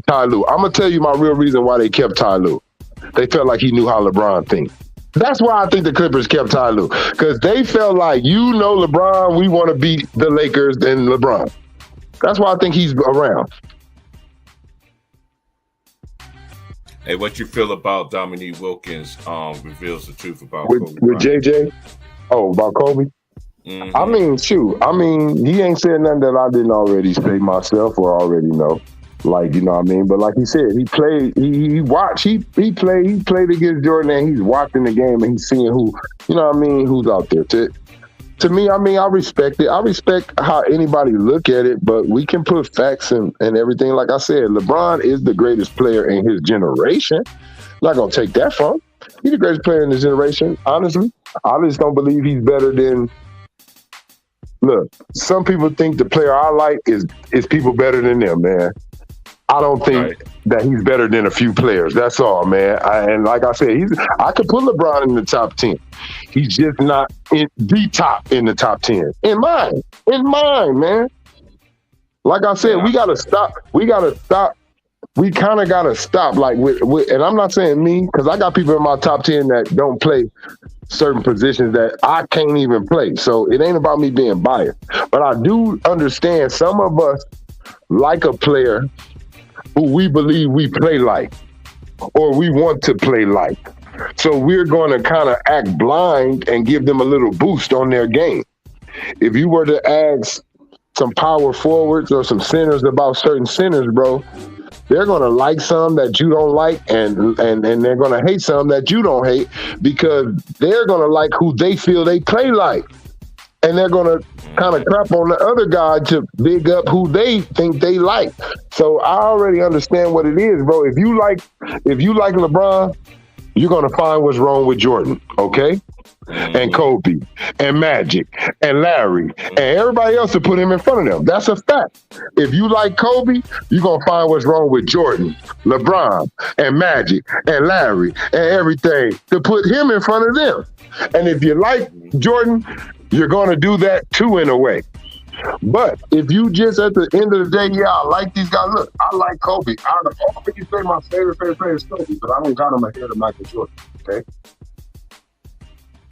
Speaker 4: Ty Lue. I'm gonna tell you my real reason why they kept Ty Lue. They felt like he knew how LeBron thinks. That's why I think the Clippers kept Ty Lue, because they felt like, LeBron, we want to beat the Lakers and LeBron. That's why I think he's around.
Speaker 1: Hey, what you feel about Dominique Wilkins reveals the truth about
Speaker 4: Kobe with JJ? Oh, about Kobe? Mm-hmm. I mean, he ain't said nothing that I didn't already say myself or already know. Like, you know what I mean? But like he said, he played, he watched, he played against Jordan, and he's watching the game and he's seeing who, you know what I mean, who's out there. To me, I mean, I respect it. I respect how anybody look at it, but we can put facts and everything. Like I said, LeBron is the greatest player in his generation. I'm not going to take that from him. He's the greatest player in his generation, honestly. I just don't believe he's better than... Look, some people think the player I like is people better than them, man. I don't think that he's better than a few players. That's all, man. And like I said, I could put LeBron in the top 10. He's just not in the top in the top 10. In mine, man. Like I said, we gotta stop. We kind of gotta stop. Like with, and I'm not saying me, because I got people in my top 10 that don't play certain positions that I can't even play. So it ain't about me being biased. But I do understand some of us like a player who we believe we play like, or we want to play like. So we're going to kind of act blind and give them a little boost on their game. If you were to ask some power forwards or some centers about certain centers, bro, they're going to like some that you don't like, and they're going to hate some that you don't hate, because they're going to like who they feel they play like. And they're going to kind of crap on the other guy to big up who they think they like. So I already understand what it is, bro. If you like LeBron, you're going to find what's wrong with Jordan, okay? And Kobe, and Magic, and Larry, and everybody else to put him in front of them. That's a fact. If you like Kobe, you're going to find what's wrong with Jordan, LeBron, and Magic, and Larry, and everything to put him in front of them. And if you like Jordan, you're going to do that too, in a way. But if you just at the end of the day, I like these guys. Look, I like Kobe. Out of all, you say my favorite player is Kobe, but I don't got him ahead of Michael Jordan. Okay.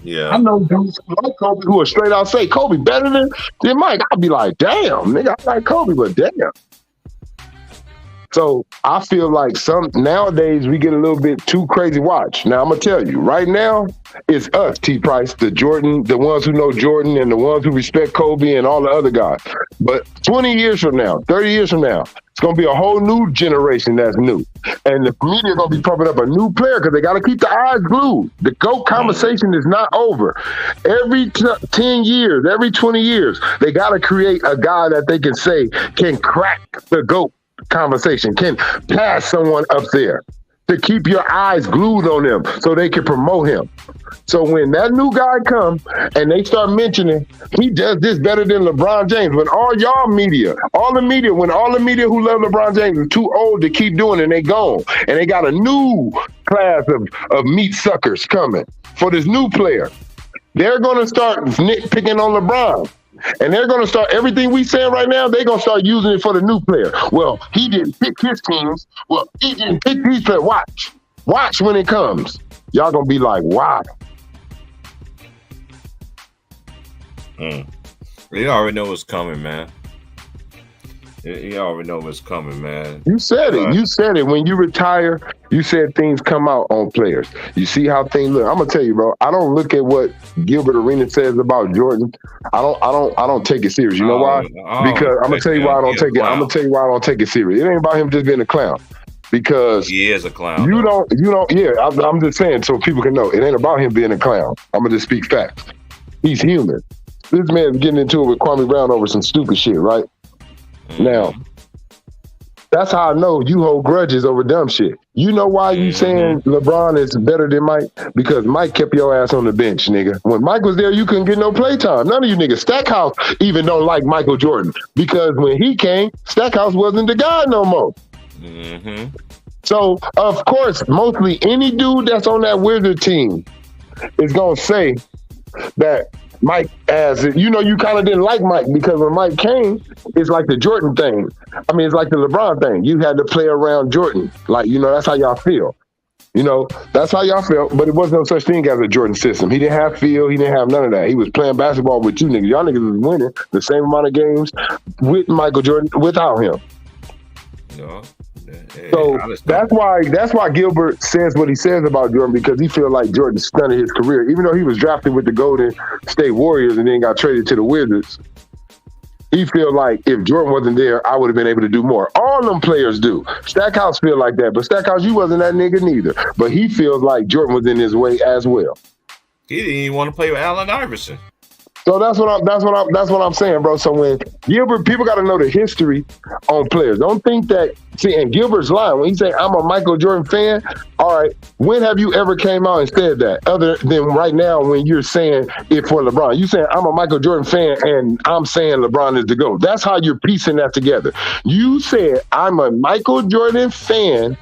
Speaker 1: Yeah.
Speaker 4: I know dudes like Kobe who will straight out say Kobe better than Mike. I'll be like, damn, nigga, I like Kobe, but damn. So I feel like nowadays we get a little bit too crazy. Watch. Now I'm gonna tell you, right now, it's us, T Price, the ones who know Jordan and the ones who respect Kobe and all the other guys. But 20 years from now, 30 years from now, it's gonna be a whole new generation that's new. And the media gonna be pumping up a new player because they gotta keep the eyes glued. The GOAT conversation is not over. Every 10 years, every 20 years, they gotta create a guy that they can say can crack the GOAT conversation, can pass someone up there, to keep your eyes glued on them so they can promote him. So when that new guy comes and they start mentioning he does this better than LeBron James, when all the media who love LeBron James is too old to keep doing it, and they gone, and they got a new class of meat suckers coming for this new player, they're going to start nitpicking on LeBron. And they're going to start everything we saying right now. They're going to start using it for the new player. Well, he didn't pick his teams. Well, he didn't pick these players. Watch when it comes. Y'all going to be like, wow.
Speaker 1: You already know what's coming, man. You already know what's coming, man.
Speaker 4: You said it. You said it. When you retire, you said things come out on players. You see how things look. I'm gonna tell you, bro. I don't look at what Gilbert Arenas says about Jordan. I don't take it serious. You know why? Because I'm gonna tell you why I don't take it. I'm gonna tell you why I don't take it serious. It ain't about him just being a clown. Because
Speaker 1: he is a clown.
Speaker 4: You don't. Yeah, I'm just saying so people can know. It ain't about him being a clown. I'm gonna just speak facts. He's human. This man's getting into it with Kwame Brown over some stupid shit, right? Now, that's how I know you hold grudges over dumb shit. You know why you saying LeBron is better than Mike? Because Mike kept your ass on the bench, nigga. When Mike was there, you couldn't get no playtime. None of you niggas. Stackhouse even don't like Michael Jordan. Because when he came, Stackhouse wasn't the guy no more. So, of course, mostly any dude that's on that Wizard team is going to say that Mike, as you know, you kind of didn't like Mike because when Mike came, it's like the Jordan thing. I mean, it's like the LeBron thing. You had to play around Jordan. Like, you know, that's how y'all feel. You know, that's how y'all felt, but it wasn't no such thing as a Jordan system. He didn't have feel. He didn't have none of that. He was playing basketball with you niggas. Y'all niggas was winning the same amount of games with Michael Jordan without him.
Speaker 1: No.
Speaker 4: So that's why Gilbert says what he says about Jordan, because he feels like Jordan stunted his career. Even though he was drafted with the Golden State Warriors and then got traded to the Wizards, he feel like if Jordan wasn't there, I would have been able to do more. All them players do. Stackhouse feel like that, but Stackhouse, you wasn't that nigga neither. But he feels like Jordan was in his way as well.
Speaker 1: He didn't even want to play with Allen Iverson.
Speaker 4: So that's what I'm saying, bro. So when Gilbert, people got to know the history on players. Don't think that. See, and Gilbert's lying when he say I'm a Michael Jordan fan. All right, when have you ever came out and said that? Other than right now, when you're saying it for LeBron, you saying I'm a Michael Jordan fan and I'm saying LeBron is the GOAT. That's how you're piecing that together. You said I'm a Michael Jordan fan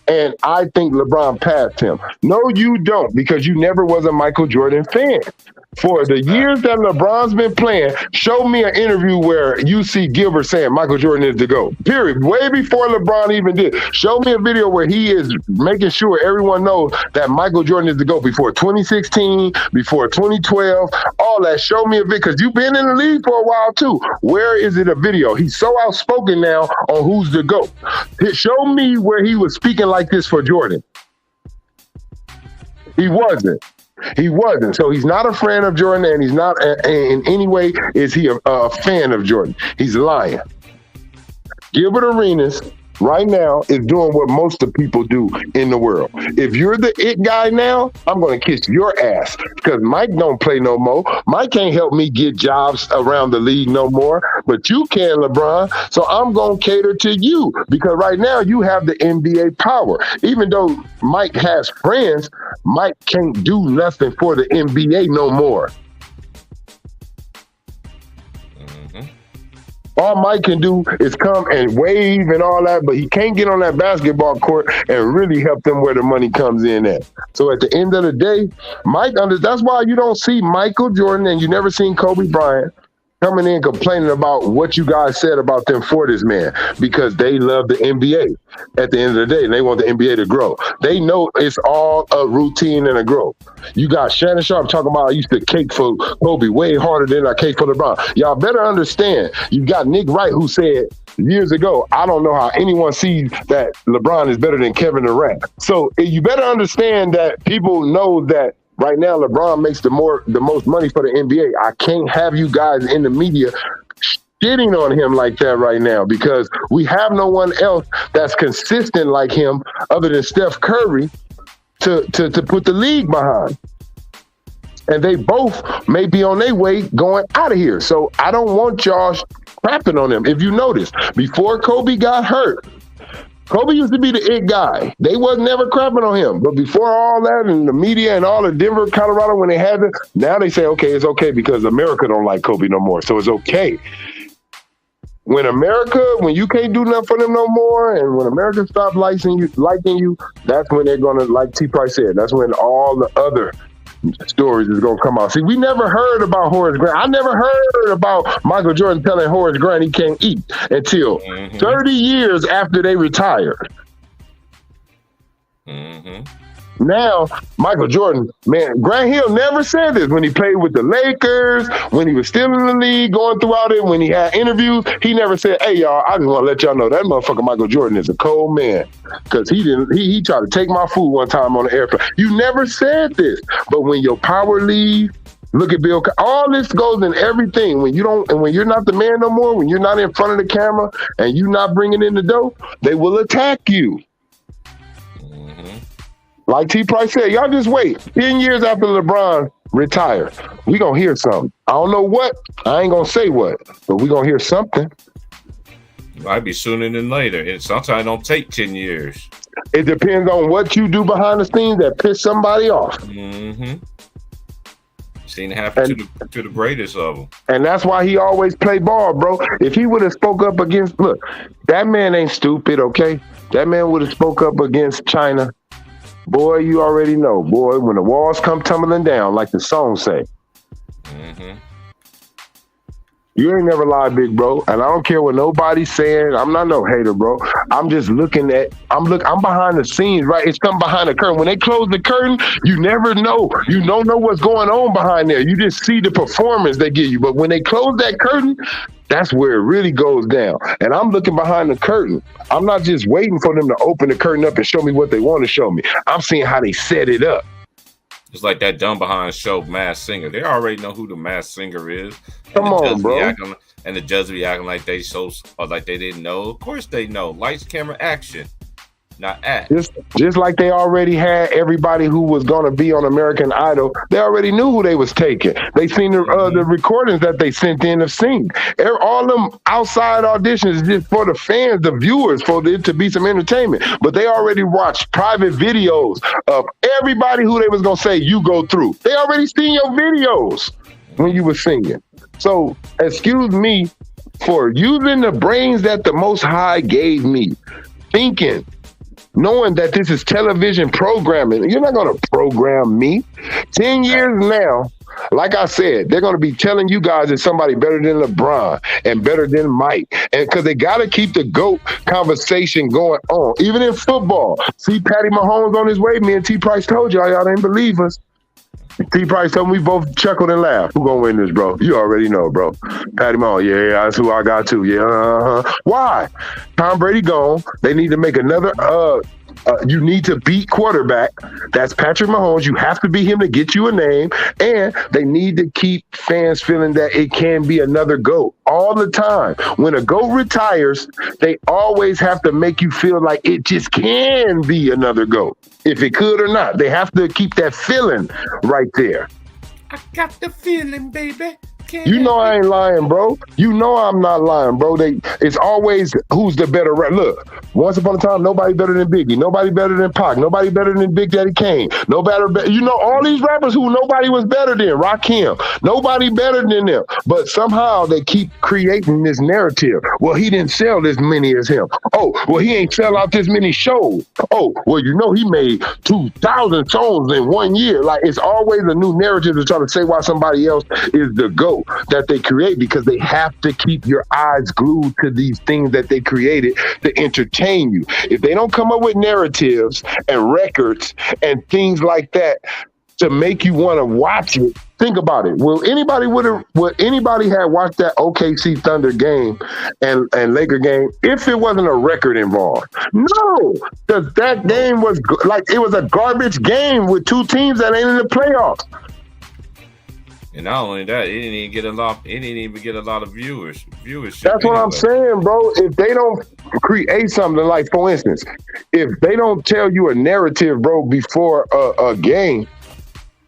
Speaker 4: and I think LeBron passed him. No, you don't, because you never was a Michael Jordan fan. For the years that LeBron's been playing, show me an interview where you see Gilbert saying Michael Jordan is the GOAT. Period. Way before LeBron even did. Show me a video where he is making sure everyone knows that Michael Jordan is the GOAT before 2016, before 2012, all that. Show me a video, because you've been in the league for a while too. Where is it a video? He's so outspoken now on who's the GOAT. Show me where he was speaking like this for Jordan. He wasn't. He wasn't. So he's not a friend of Jordan, and he's not in any way is he a fan of Jordan. He's lying. Gilbert Arenas right now is doing what most of people do in the world. If you're the it guy now, I'm going to kiss your ass, because Mike don't play no more. Mike can't help me get jobs around the league no more, but you can, LeBron. So I'm going to cater to you, because right now you have the NBA power. Even though Mike has friends, Mike can't do nothing for the NBA no more. All Mike can do is come and wave and all that, but he can't get on that basketball court and really help them where the money comes in at. So at the end of the day, that's why you don't see Michael Jordan and you never seen Kobe Bryant coming in complaining about what you guys said about them for this man, because they love the NBA at the end of the day, and they want the NBA to grow. They know it's all a routine and a growth. You got Shannon Sharp talking about I used to cake for Kobe way harder than I cake for LeBron. Y'all better understand. You got Nick Wright, who said years ago, I don't know how anyone sees that LeBron is better than Kevin Durant. So you better understand that people know that right now, LeBron makes the most money for the NBA. I can't have you guys in the media shitting on him like that right now, because we have no one else that's consistent like him other than Steph Curry to put the league behind. And they both may be on their way going out of here. So I don't want y'all crapping on them. If you notice, before Kobe got hurt, Kobe used to be the it guy. They wasn't never crapping on him. But before all that and the media and all of Denver, Colorado, when they had it, now they say, okay, it's okay because America don't like Kobe no more. So it's okay. When you can't do nothing for them no more, and when America stops liking you, that's when they're going to, like T. Price said, that's when all the other stories is going to come out. See, we never heard about Horace Grant. I never heard about Michael Jordan telling Horace Grant he can't eat until 30 years after they retired. Now, Michael Jordan, man, Grant Hill never said this when he played with the Lakers, when he was still in the league, going throughout it, when he had interviews. He never said, "Hey, y'all, I just want to let y'all know that motherfucker Michael Jordan is a cold man," because he tried to take my food one time on the airplane. You never said this, but when your power leaves, look at Bill. All this goes in everything. When you're not the man no more, when you're not in front of the camera and you're not bringing in the dough, they will attack you. Like T. Price said, y'all just wait. 10 years after LeBron retired, we gonna hear something. I don't know what. I ain't gonna say what, but we gonna hear something.
Speaker 1: Might be sooner than later. And sometimes it don't take 10 years.
Speaker 4: It depends on what you do behind the scenes that piss somebody off.
Speaker 1: Seen it happen to the greatest of them.
Speaker 4: And that's why he always play ball, bro. If he would have spoke up against, look, that man ain't stupid, okay? That man would have spoke up against China. Boy, you already know, boy, when the walls come tumbling down, like the song say. You ain't never lied, big bro. And I don't care what nobody's saying. I'm not no hater, bro. I'm just looking at, I'm behind the scenes, right? It's something behind the curtain. When they close the curtain, you never know. You don't know what's going on behind there. You just see the performance they give you. But when they close that curtain, that's where it really goes down. And I'm looking behind the curtain. I'm not just waiting for them to open the curtain up and show me what they want to show me. I'm seeing how they set it up.
Speaker 1: It's like that dumb behind show Masked Singer. They already know who the Masked Singer is.
Speaker 4: Come on, bro.
Speaker 1: And the judge be acting like they like they didn't know. Of course they know. Lights, camera, action. Not act.
Speaker 4: Just like they already had everybody who was going to be on American Idol. They already knew who they was taking. They seen the recordings that they sent in of sync. All them outside auditions is just for the fans, the viewers, for it to be some entertainment. But they already watched private videos of everybody who they was going to say you go through. They already seen your videos when you were singing. So excuse me for using the brains that the Most High gave me, thinking, knowing that this is television programming. You're not going to program me. 10 years now, like I said, they're going to be telling you guys that somebody better than LeBron and better than Mike. And because they got to keep the GOAT conversation going on. Even in football. See Patty Mahomes on his way. Me and T. Price told y'all didn't believe us. T. Price told me we both chuckled and laughed. Who gonna win this, bro? You already know, bro. Patty Mahomes, yeah, that's who I got too. Yeah, Why? Tom Brady gone. They need to make another. You need to beat quarterback. That's Patrick Mahomes. You have to beat him to get you a name. And they need to keep fans feeling that it can be another GOAT all the time. When a GOAT retires, they always have to make you feel like it just can be another GOAT. If it could or not. They have to keep that feeling right there.
Speaker 1: I got the feeling, baby.
Speaker 4: You know I ain't lying, bro. You know I'm not lying, bro. It's always who's the better rapper. Look, once upon a time, nobody better than Biggie. Nobody better than Pac. Nobody better than Big Daddy Kane. You know all these rappers who nobody was better than. Rakim. Nobody better than them. But somehow they keep creating this narrative. Well, he didn't sell as many as him. Oh, well, he ain't sell out this many shows. Oh, well, you know he made 2,000 songs in 1 year. Like, it's always a new narrative to try to say why somebody else is the GOAT that they create, because they have to keep your eyes glued to these things that they created to entertain you. If they don't come up with narratives and records and things like that to make you want to watch it, think about it. Would anybody have watched that OKC Thunder game and Laker game if it wasn't a record involved? No, because that game was it was a garbage game with two teams that ain't in the playoffs.
Speaker 1: And not only that, it didn't even get a lot of viewership.
Speaker 4: That's what I'm saying, bro. If they don't create something, like, for instance, if they don't tell you a narrative, bro, before a game,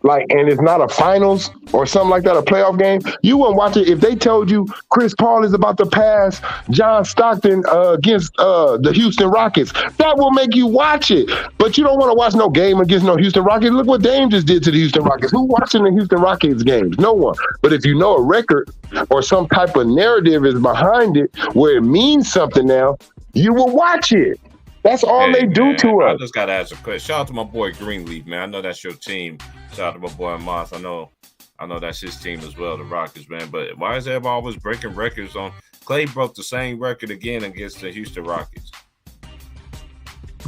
Speaker 4: and it's not a finals or something like that, a playoff game, you wouldn't watch it. If they told you Chris Paul is about to pass John Stockton against the Houston Rockets, that will make you watch it. But you don't want to watch no game against no Houston Rockets. Look what Dame just did to the Houston Rockets. Who watching the Houston Rockets games? No one. But if you know a record or some type of narrative is behind it where it means something now, you will watch it. That's all they do to us.
Speaker 1: I just got to ask a question. Shout out to my boy Greenleaf, man. I know that's your team. Shout out to my boy Moss. I know that's his team as well, the Rockets, man. But why is everybody always breaking records on? Clay broke the same record again against the Houston Rockets.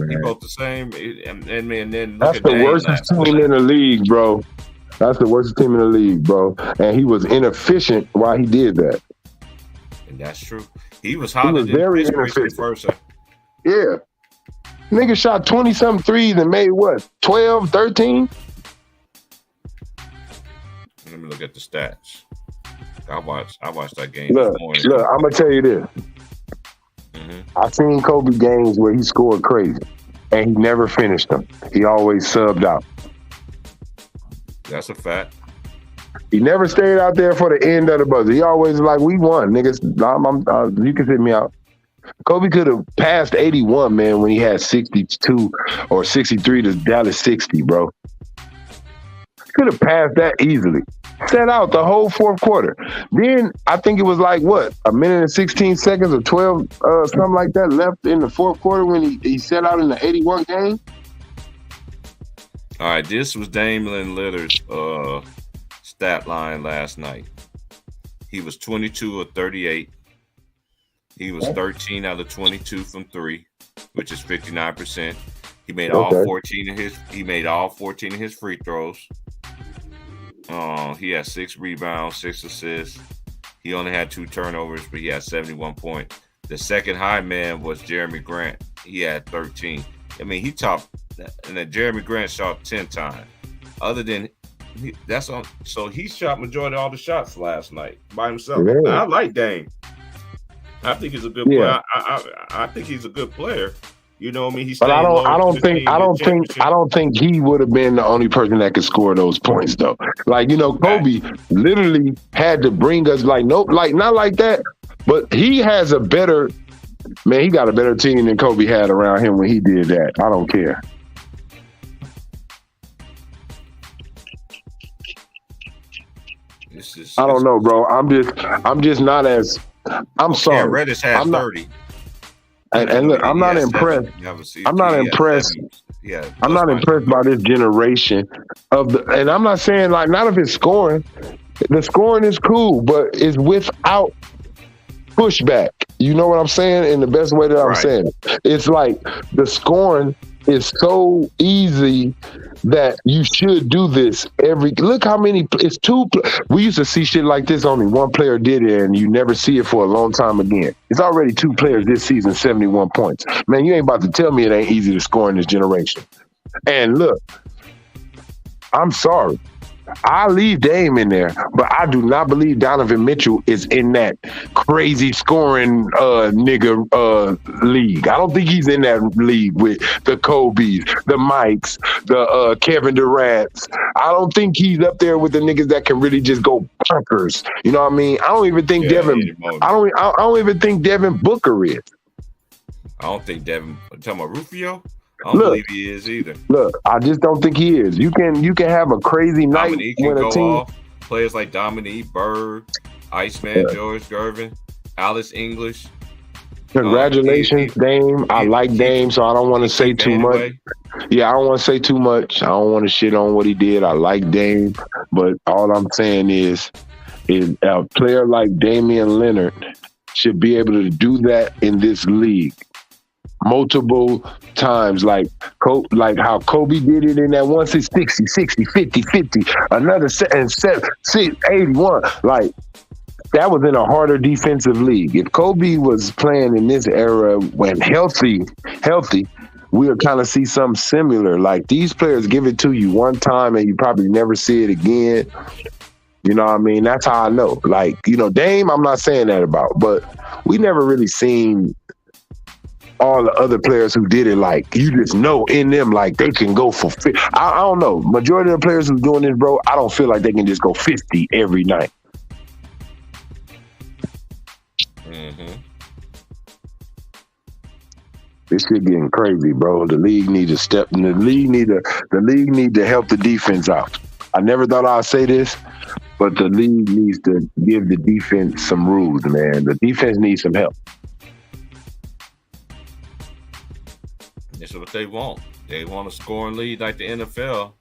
Speaker 1: He both the same. And then look
Speaker 4: That's
Speaker 1: at
Speaker 4: the
Speaker 1: Dame
Speaker 4: worst
Speaker 1: last
Speaker 4: team in the league, bro. That's the worst team in the league, bro. And he was inefficient while he did that.
Speaker 1: And that's true. He was hotter than
Speaker 4: very
Speaker 1: Pittsburgh
Speaker 4: inefficient.
Speaker 1: first.
Speaker 4: Yeah. Nigga shot 20-something threes and made what? 12, 13?
Speaker 1: Let me look at the stats. I watched that game
Speaker 4: Look,
Speaker 1: this morning.
Speaker 4: I'm gonna tell you this. I've seen Kobe games where he scored crazy and he never finished them. He always subbed out.
Speaker 1: That's a fact.
Speaker 4: He never stayed out there for the end of the buzzer. He always was like, we won, niggas. You can sit me out. Kobe could have passed 81, man, when he had 62 or 63 to Dallas 60, bro. Could have passed that easily. Set out the whole fourth quarter. Then I think it was like what, a minute and 16 seconds or 12, something like that left in the fourth quarter when he set out in the 81 game.
Speaker 1: All right, this was Damian Lillard's stat line last night. He was 22 of 38. He was 13 out of 22 from 3, which is 59%. He made all 14 of his free throws. He had 6 rebounds, 6 assists. He only had 2 turnovers, but he had 71 points. The second high man was Jeremy Grant. He had 13. I mean, he topped, and then Jeremy Grant shot 10 times. Other than so he shot majority of all the shots last night by himself.
Speaker 4: Yeah.
Speaker 1: I like Dame. I think he's a good player. I think he's a good player. You know what I mean?
Speaker 4: But I don't think he would have been the only person that could score those points though. Like, you know, Kobe literally had to bring us not like that, but he has a better man, he got a better team than Kobe had around him when he did that. I don't care. I don't know, bro. I'm just not as I'm sorry.
Speaker 1: Yeah, Reddish has 30.
Speaker 4: And look, I'm not impressed. I'm not impressed. I'm not impressed by this generation and I'm not saying like not of his scoring. The scoring is cool, but it's without pushback. You know what I'm saying? In the best way that I'm saying it. It's like the scoring is so easy that you should do this look how many, it's 2, we used to see shit like this, only one player did it and you never see it for a long time again. It's already 2 players this season, 71 points. Man, you ain't about to tell me it ain't easy to score in this generation. And look, I'm sorry. I leave Dame in there, but I do not believe Donovan Mitchell is in that crazy scoring league. I don't think he's in that league with the Kobe's, the Mikes, the Kevin Durant's. I don't think he's up there with the niggas that can really just go bonkers. You know what I mean? I don't even think I don't even think Devin Booker is.
Speaker 1: I don't think Devin. Talking about Rufio. I don't believe he is either.
Speaker 4: Look, I just don't think he is. You can have a crazy night when a team.
Speaker 1: Off. Players like Dominique Bird, Iceman, George Gervin, Alice English.
Speaker 4: Congratulations, Dame. I like Dame, so I don't want to say too much. Yeah, I don't want to say too much. I don't want to shit on what he did. I like Dame, but all I'm saying is a player like Damian Lillard should be able to do that in this league multiple times, like how Kobe did it in that 160, 60, 50, 50, another 7, 81. Like, that was in a harder defensive league. If Kobe was playing in this era when healthy, we'll kind of see something similar. Like, these players give it to you one time and you probably never see it again. You know what I mean? That's how I know. Like, you know, Dame, I'm not saying that about, but we never really seen all the other players who did it, like, you just know in them, like, they can go for 50. I don't know. Majority of the players who's doing this, bro, I don't feel like they can just go 50 every night.
Speaker 1: Mm-hmm.
Speaker 4: This shit getting crazy, bro. The league need to step in. The league need to help the defense out. I never thought I'd say this, but the league needs to give the defense some rules, man. The defense needs some help.
Speaker 1: That's what they want. They want a scoring lead like the NFL.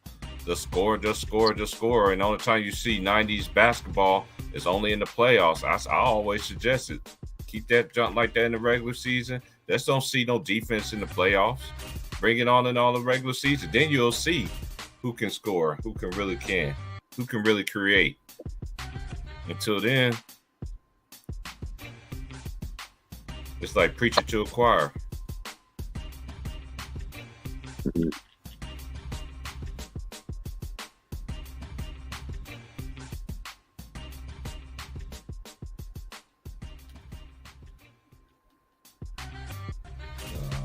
Speaker 1: Just score. And the only time you see 90s basketball is only in the playoffs. I always suggest it. Keep that jump like that in the regular season. Let's don't see no defense in the playoffs. Bring it on in all the regular season. Then you'll see who can score, who really create. Until then, it's like preaching to a choir.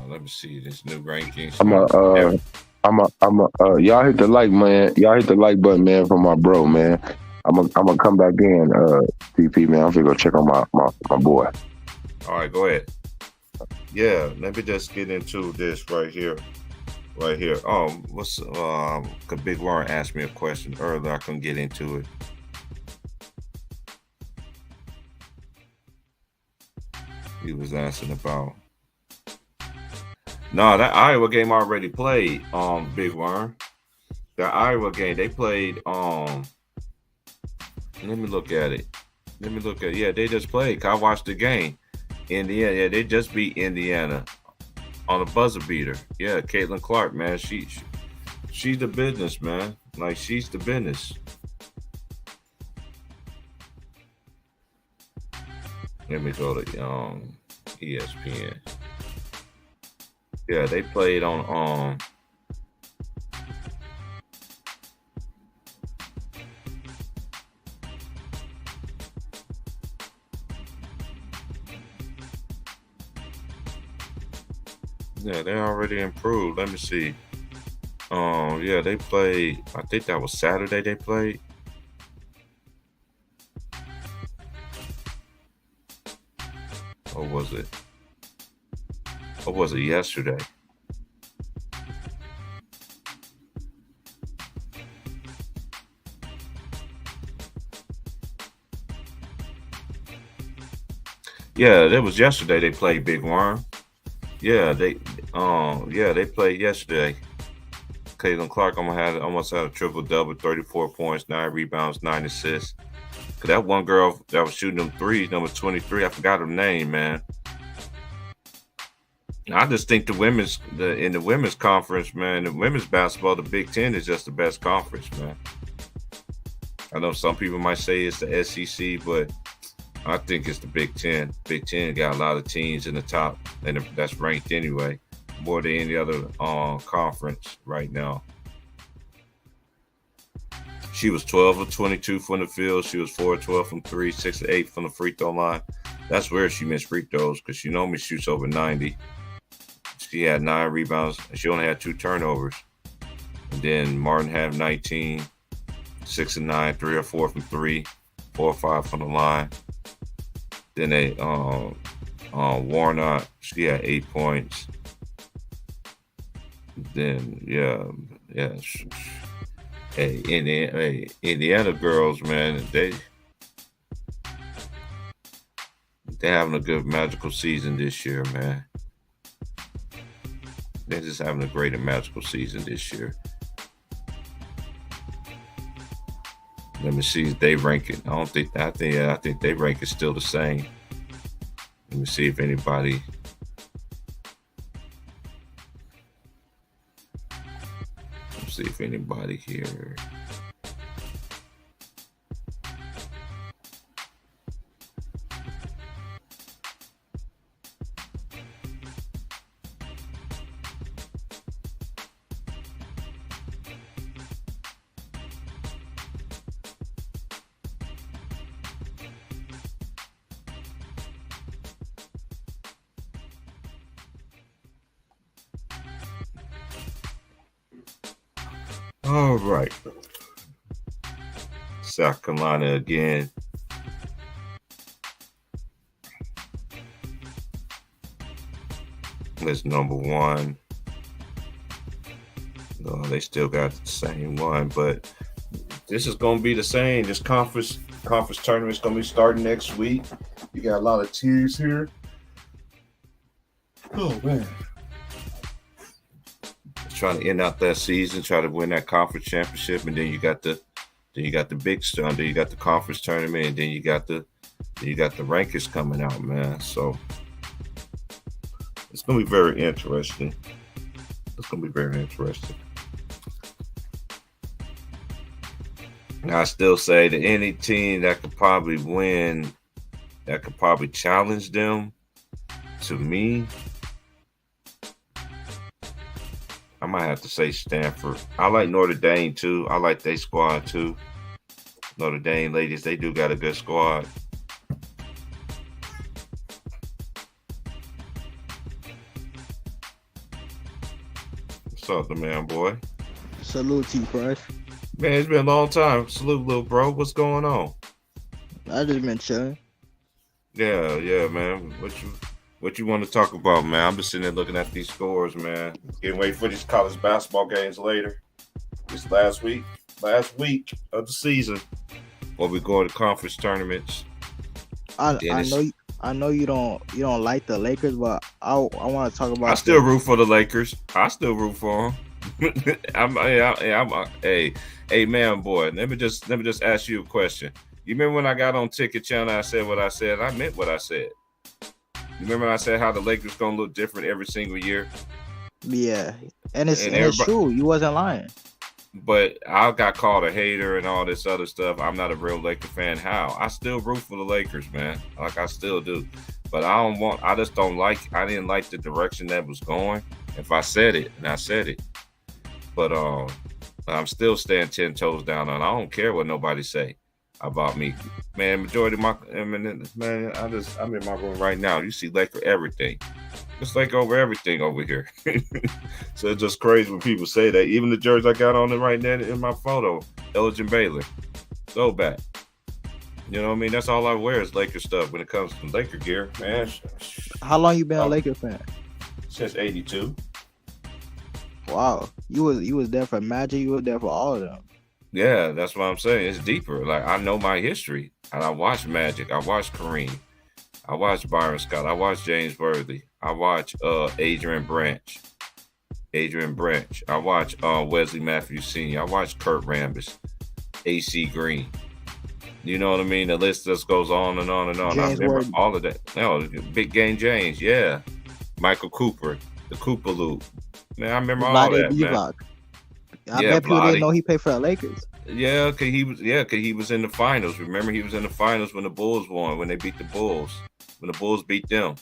Speaker 1: Let me see this new rankings.
Speaker 4: Y'all hit the like, man. Y'all hit the like button, man, for my bro, man. I'm gonna come back in, TP, man. I'm gonna go check on my boy.
Speaker 1: All right, go ahead. Yeah, let me just get into this right here. Big Warren asked me a question earlier. I couldn't get into it. He was asking about. No, that Iowa game already played. Big Worm. The Iowa game they played. Let me look at it. Yeah, they just played. I watched the game. Indiana, yeah, they just beat Indiana on a buzzer beater. Yeah, Caitlin Clark, man, she's the business, man. Like, she's the business. Let me go to ESPN. Yeah, they played on yeah, they already improved. Let me see. Yeah, they played, I think that was Saturday they played. Or was it? Or was it yesterday? Yeah, that was yesterday they played, Big Worm. Yeah, they played yesterday. Caitlin Clark almost had a triple-double, 34 points, 9 rebounds, 9 assists. Cause that one girl that was shooting them threes, number 23, I forgot her name, man. I just think in the women's conference, man, the women's basketball, the Big Ten is just the best conference, man. I know some people might say it's the SEC, but I think it's the Big Ten. Big Ten got a lot of teams in the top, and that's ranked anyway, more than any other conference right now. She was 12 of 22 from the field. She was 4 of 12 from 3, 6 of 8 from the free throw line. That's where she missed free throws because she normally shoots over 90. She had 9 rebounds, and she only had 2 turnovers. And then Martin had 19, 6 and 9, 3 or 4 from 3, 4 or 5 from the line. Then they Warnock, she had 8 points. Then hey, Indiana girls, man, they having a good magical season this year, man. They're just having a great and magical season this year. Let me see if they rank it. I think they rank it still the same. Let me see if anybody. Let's see if anybody here. All right. South Carolina again. That's number 1. They still got the same one, but this is going to be the same. This conference tournament is going to be starting next week. You got a lot of teams here. Oh, man. Trying to end out that season, try to win that conference championship, and then you got the big stuff. Then you got the conference tournament, and then you got the rankings coming out, man. So it's gonna be very interesting. It's gonna be very interesting. Now, I still say that any team that could probably win, that could probably challenge them, to me, I might have to say Stanford. I like Notre Dame too. I like their squad too. Notre Dame ladies, they do got a good squad. What's up, the man, boy?
Speaker 6: Salute to you, Price.
Speaker 1: Man, it's been a long time. Salute, little bro. What's going on?
Speaker 6: I just been chilling.
Speaker 1: Yeah, man. What you want to talk about, man? I'm just sitting there looking at these scores, man. Getting ready for these college basketball games later. This last week of the season, where we go to conference tournaments.
Speaker 6: I know you don't like the Lakers, but I want to talk about.
Speaker 1: I still root for the Lakers. I still root for them. Hey, man, boy. Let me just ask you a question. You remember when I got on Ticket Channel? I said what I said. I meant what I said. You remember when I said how the Lakers gonna look different every single year?
Speaker 6: Yeah, and it's true. You wasn't lying.
Speaker 1: But I got called a hater and all this other stuff. I'm not a real Laker fan. How? I still root for the Lakers, man. Like I still do. But I didn't like the direction that was going. If I said it, and I said it. But I'm still staying 10 toes down on. I don't care what nobody say about me, man. Majority of my I'm in my room right now. You see Laker everything. It's like over everything over here. So it's just crazy when people say that. Even the jersey I got on it right now in my photo, Elgin Baylor, so bad. You know what I mean? That's all I wear is Laker stuff when it comes to Laker gear, man.
Speaker 6: How long you been a Laker fan?
Speaker 1: Since '82.
Speaker 6: Wow, you was there for Magic. You was there for all of them.
Speaker 1: Yeah, that's what I'm saying. It's deeper. Like, I know my history, and I watched Magic. I watched Kareem. I watched Byron Scott. I watched James Worthy. I watched Adrian Branch. I watched Wesley Matthews Sr. I watched Kurt Rambis, AC Green. You know what I mean? The list just goes on and on and on. I remember all of that. No, Big Game James, yeah. Michael Cooper, the Cooper Loop. Man, I remember all that, man.
Speaker 6: I bet people didn't know he played for the Lakers.
Speaker 1: Yeah, cause he was in the finals. Remember, he was in the finals when the Bulls won, when they beat the Bulls, when the Bulls beat them.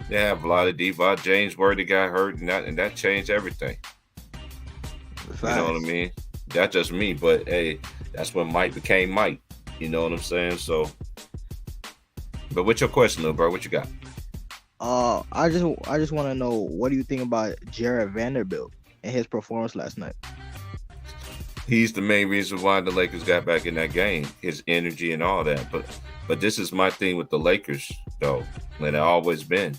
Speaker 1: They have Vlade Divac, James Worthy got hurt, and that changed everything. Facts. You know what I mean? That's just me, but hey, that's when Mike became Mike. You know what I'm saying? So, but what's your question, little bro? What you got?
Speaker 6: I just want to know, what do you think about Jared Vanderbilt and his performance last night?
Speaker 1: He's the main reason why the Lakers got back in that game, his energy and all that. But this is my thing with the Lakers, though, and it always been.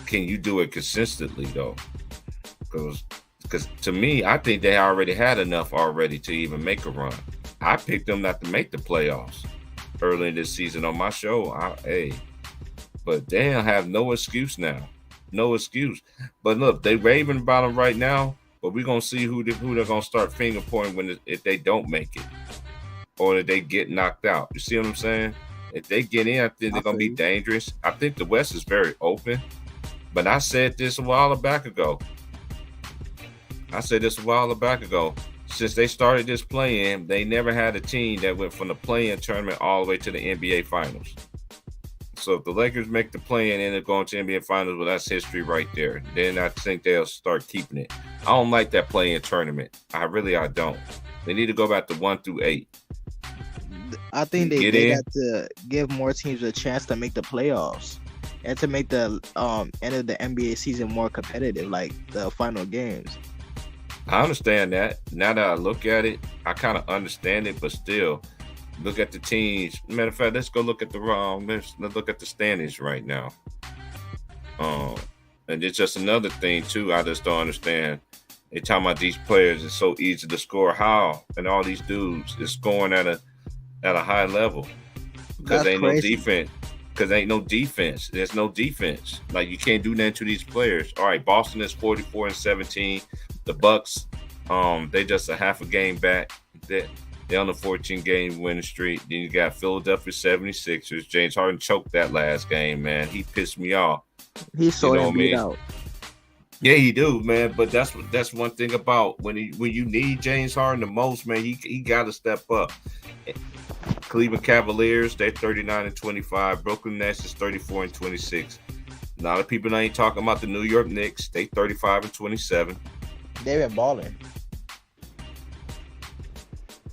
Speaker 1: Can you do it consistently, though? Because to me, I think they already had enough already to even make a run. I picked them not to make the playoffs early in this season on my show. But they don't have no excuse now. No excuse. But look, they raving about them right now, but we're going to see who they're going to start finger pointing if they don't make it or if they get knocked out. You see what I'm saying? If they get in, I think they're going to be dangerous. I think the West is very open. But I said this a while back ago. Since they started this play-in, they never had a team that went from the play-in tournament all the way to the NBA Finals. So if the Lakers make the play-in and they're going to NBA Finals, well, that's history right there. Then I think they'll start keeping it. I don't like that play-in tournament. I don't. They need to go back to 1 through 8.
Speaker 6: I think they got to give more teams a chance to make the playoffs and to make the end of the NBA season more competitive, like the final games.
Speaker 1: I understand that. Now that I look at it, I kind of understand it, but still, look at the teams. Matter of fact, let's go look at let's look at the standings right now. And it's just another thing too. I just don't understand. They talking about these players. It's so easy to score. How? And all these dudes is scoring at a high level because ain't no defense. Because ain't no defense. There's no defense. Like, you can't do nothing to these players. All right, Boston is 44-17. The Bucks, they just a half a game back. They're on a 14-game winning streak. Then you got Philadelphia 76ers. James Harden choked that last game, man. He pissed me off.
Speaker 6: He's so beat out.
Speaker 1: Yeah, he do, man. But that's one thing about when you need James Harden the most, man. He got to step up. Cleveland Cavaliers, they're 39-25. Brooklyn Nets is 34-26. A lot of people ain't talking about the New York Knicks. They 35-27.
Speaker 6: They've been balling.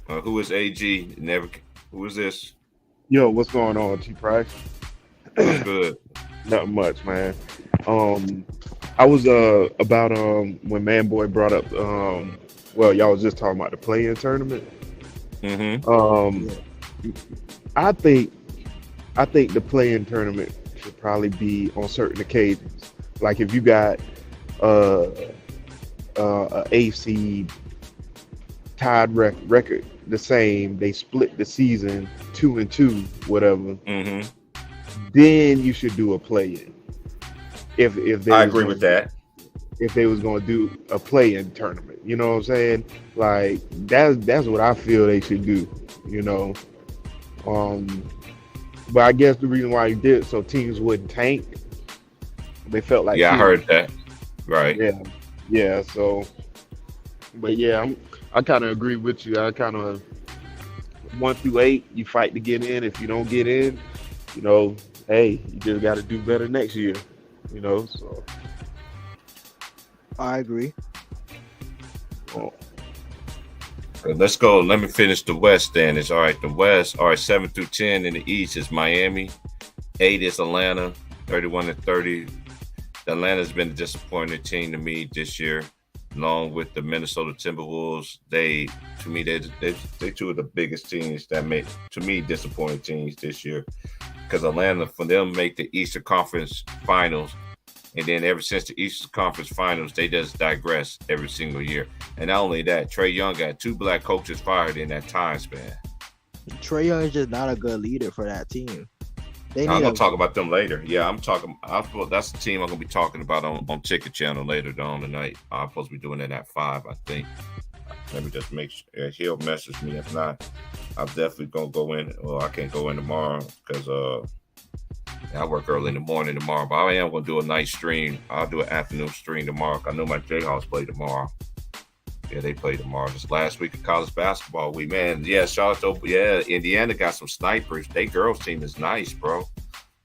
Speaker 1: Who is AG? Who is this?
Speaker 5: Yo, what's going on, T Price?
Speaker 1: What's good?
Speaker 5: Nothing much, man. I was about when Manboy brought up well, y'all was just talking about the play-in tournament.
Speaker 1: Mm-hmm.
Speaker 5: I think the play-in tournament should probably be on certain occasions. Like if you got a AC tied record the same, they split the season 2-2, whatever.
Speaker 1: Mm-hmm.
Speaker 5: Then you should do a play-in. If
Speaker 1: I agree with that.
Speaker 5: If they was gonna do a play-in tournament, you know what I'm saying? Like that's what I feel they should do. You know, but I guess the reason why you did it so teams wouldn't tank. They felt like
Speaker 1: I heard that. Right.
Speaker 5: Yeah. So, but yeah, I kind of agree with you. I kind of 1 through 8, you fight to get in. If you don't get in, you know, hey, you just got to do better next year. You know, so
Speaker 6: I agree.
Speaker 1: Let's go. Let me finish the West then. It's all right. The West, all right, 7 through 10 in the East is Miami. 8 is Atlanta, 31-30. Atlanta's been a disappointing team to me this year, along with the Minnesota Timberwolves. They two of the biggest teams that make, to me, disappointing teams this year. Because Atlanta, for them, make the Eastern Conference Finals. And then ever since the Eastern Conference Finals, they just digress every single year. And not only that, Trae Young got 2 black coaches fired in that time span.
Speaker 6: Trae Young is just not a good leader for that team.
Speaker 1: I'm going to talk about them later. Yeah, that's the team I'm going to be talking about on Ticket Channel later on tonight. I'm supposed to be doing it at 5, I think. Let me just make sure. He'll message me. If not, I'm definitely going to go in. Well, I can't go in tomorrow because I work early in the morning tomorrow, but I am going to do a night stream. I'll do an afternoon stream tomorrow. I know my Jayhawks play tomorrow. Yeah, they play tomorrow. This last week of college basketball week, man. Yeah, shout out to Indiana got some snipers. They girls team is nice, bro.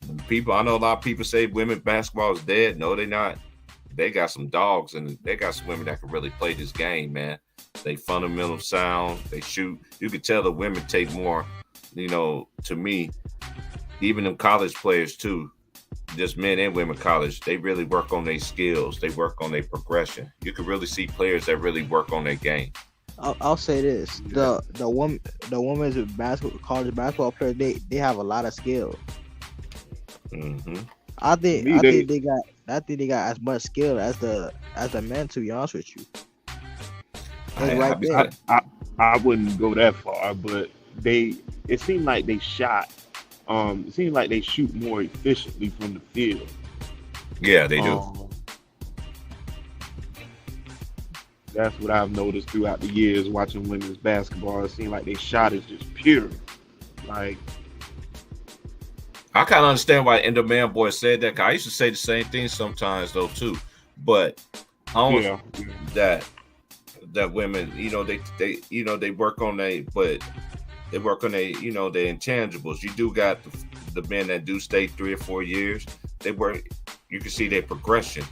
Speaker 1: I know a lot of people say women basketball is dead. No, they're not. They got some dogs, and they got some women that can really play this game, man. They fundamental sound. They shoot. You can tell the women take more, to me, even them college players too, just men and women college, they really work on their skills. They work on their progression. You can really see players that really work on their game.
Speaker 6: I'll say this: the women's college basketball players, they have a lot of skill.
Speaker 1: Mm-hmm.
Speaker 6: I think they got as much skill as the men. To be honest with you,
Speaker 5: I wouldn't go that far, but it seemed like they shot. It seems like they shoot more efficiently from the field.
Speaker 1: Yeah, they do.
Speaker 5: That's what I've noticed throughout the years watching women's basketball. It seems like their shot is just pure. Like,
Speaker 1: I kind of understand why Endo Man Boy said that. 'Cause I used to say the same thing sometimes though too, but that women, they work on they work on their intangibles. You do got the men that do stay 3 or 4 years. They work. You can see their progression.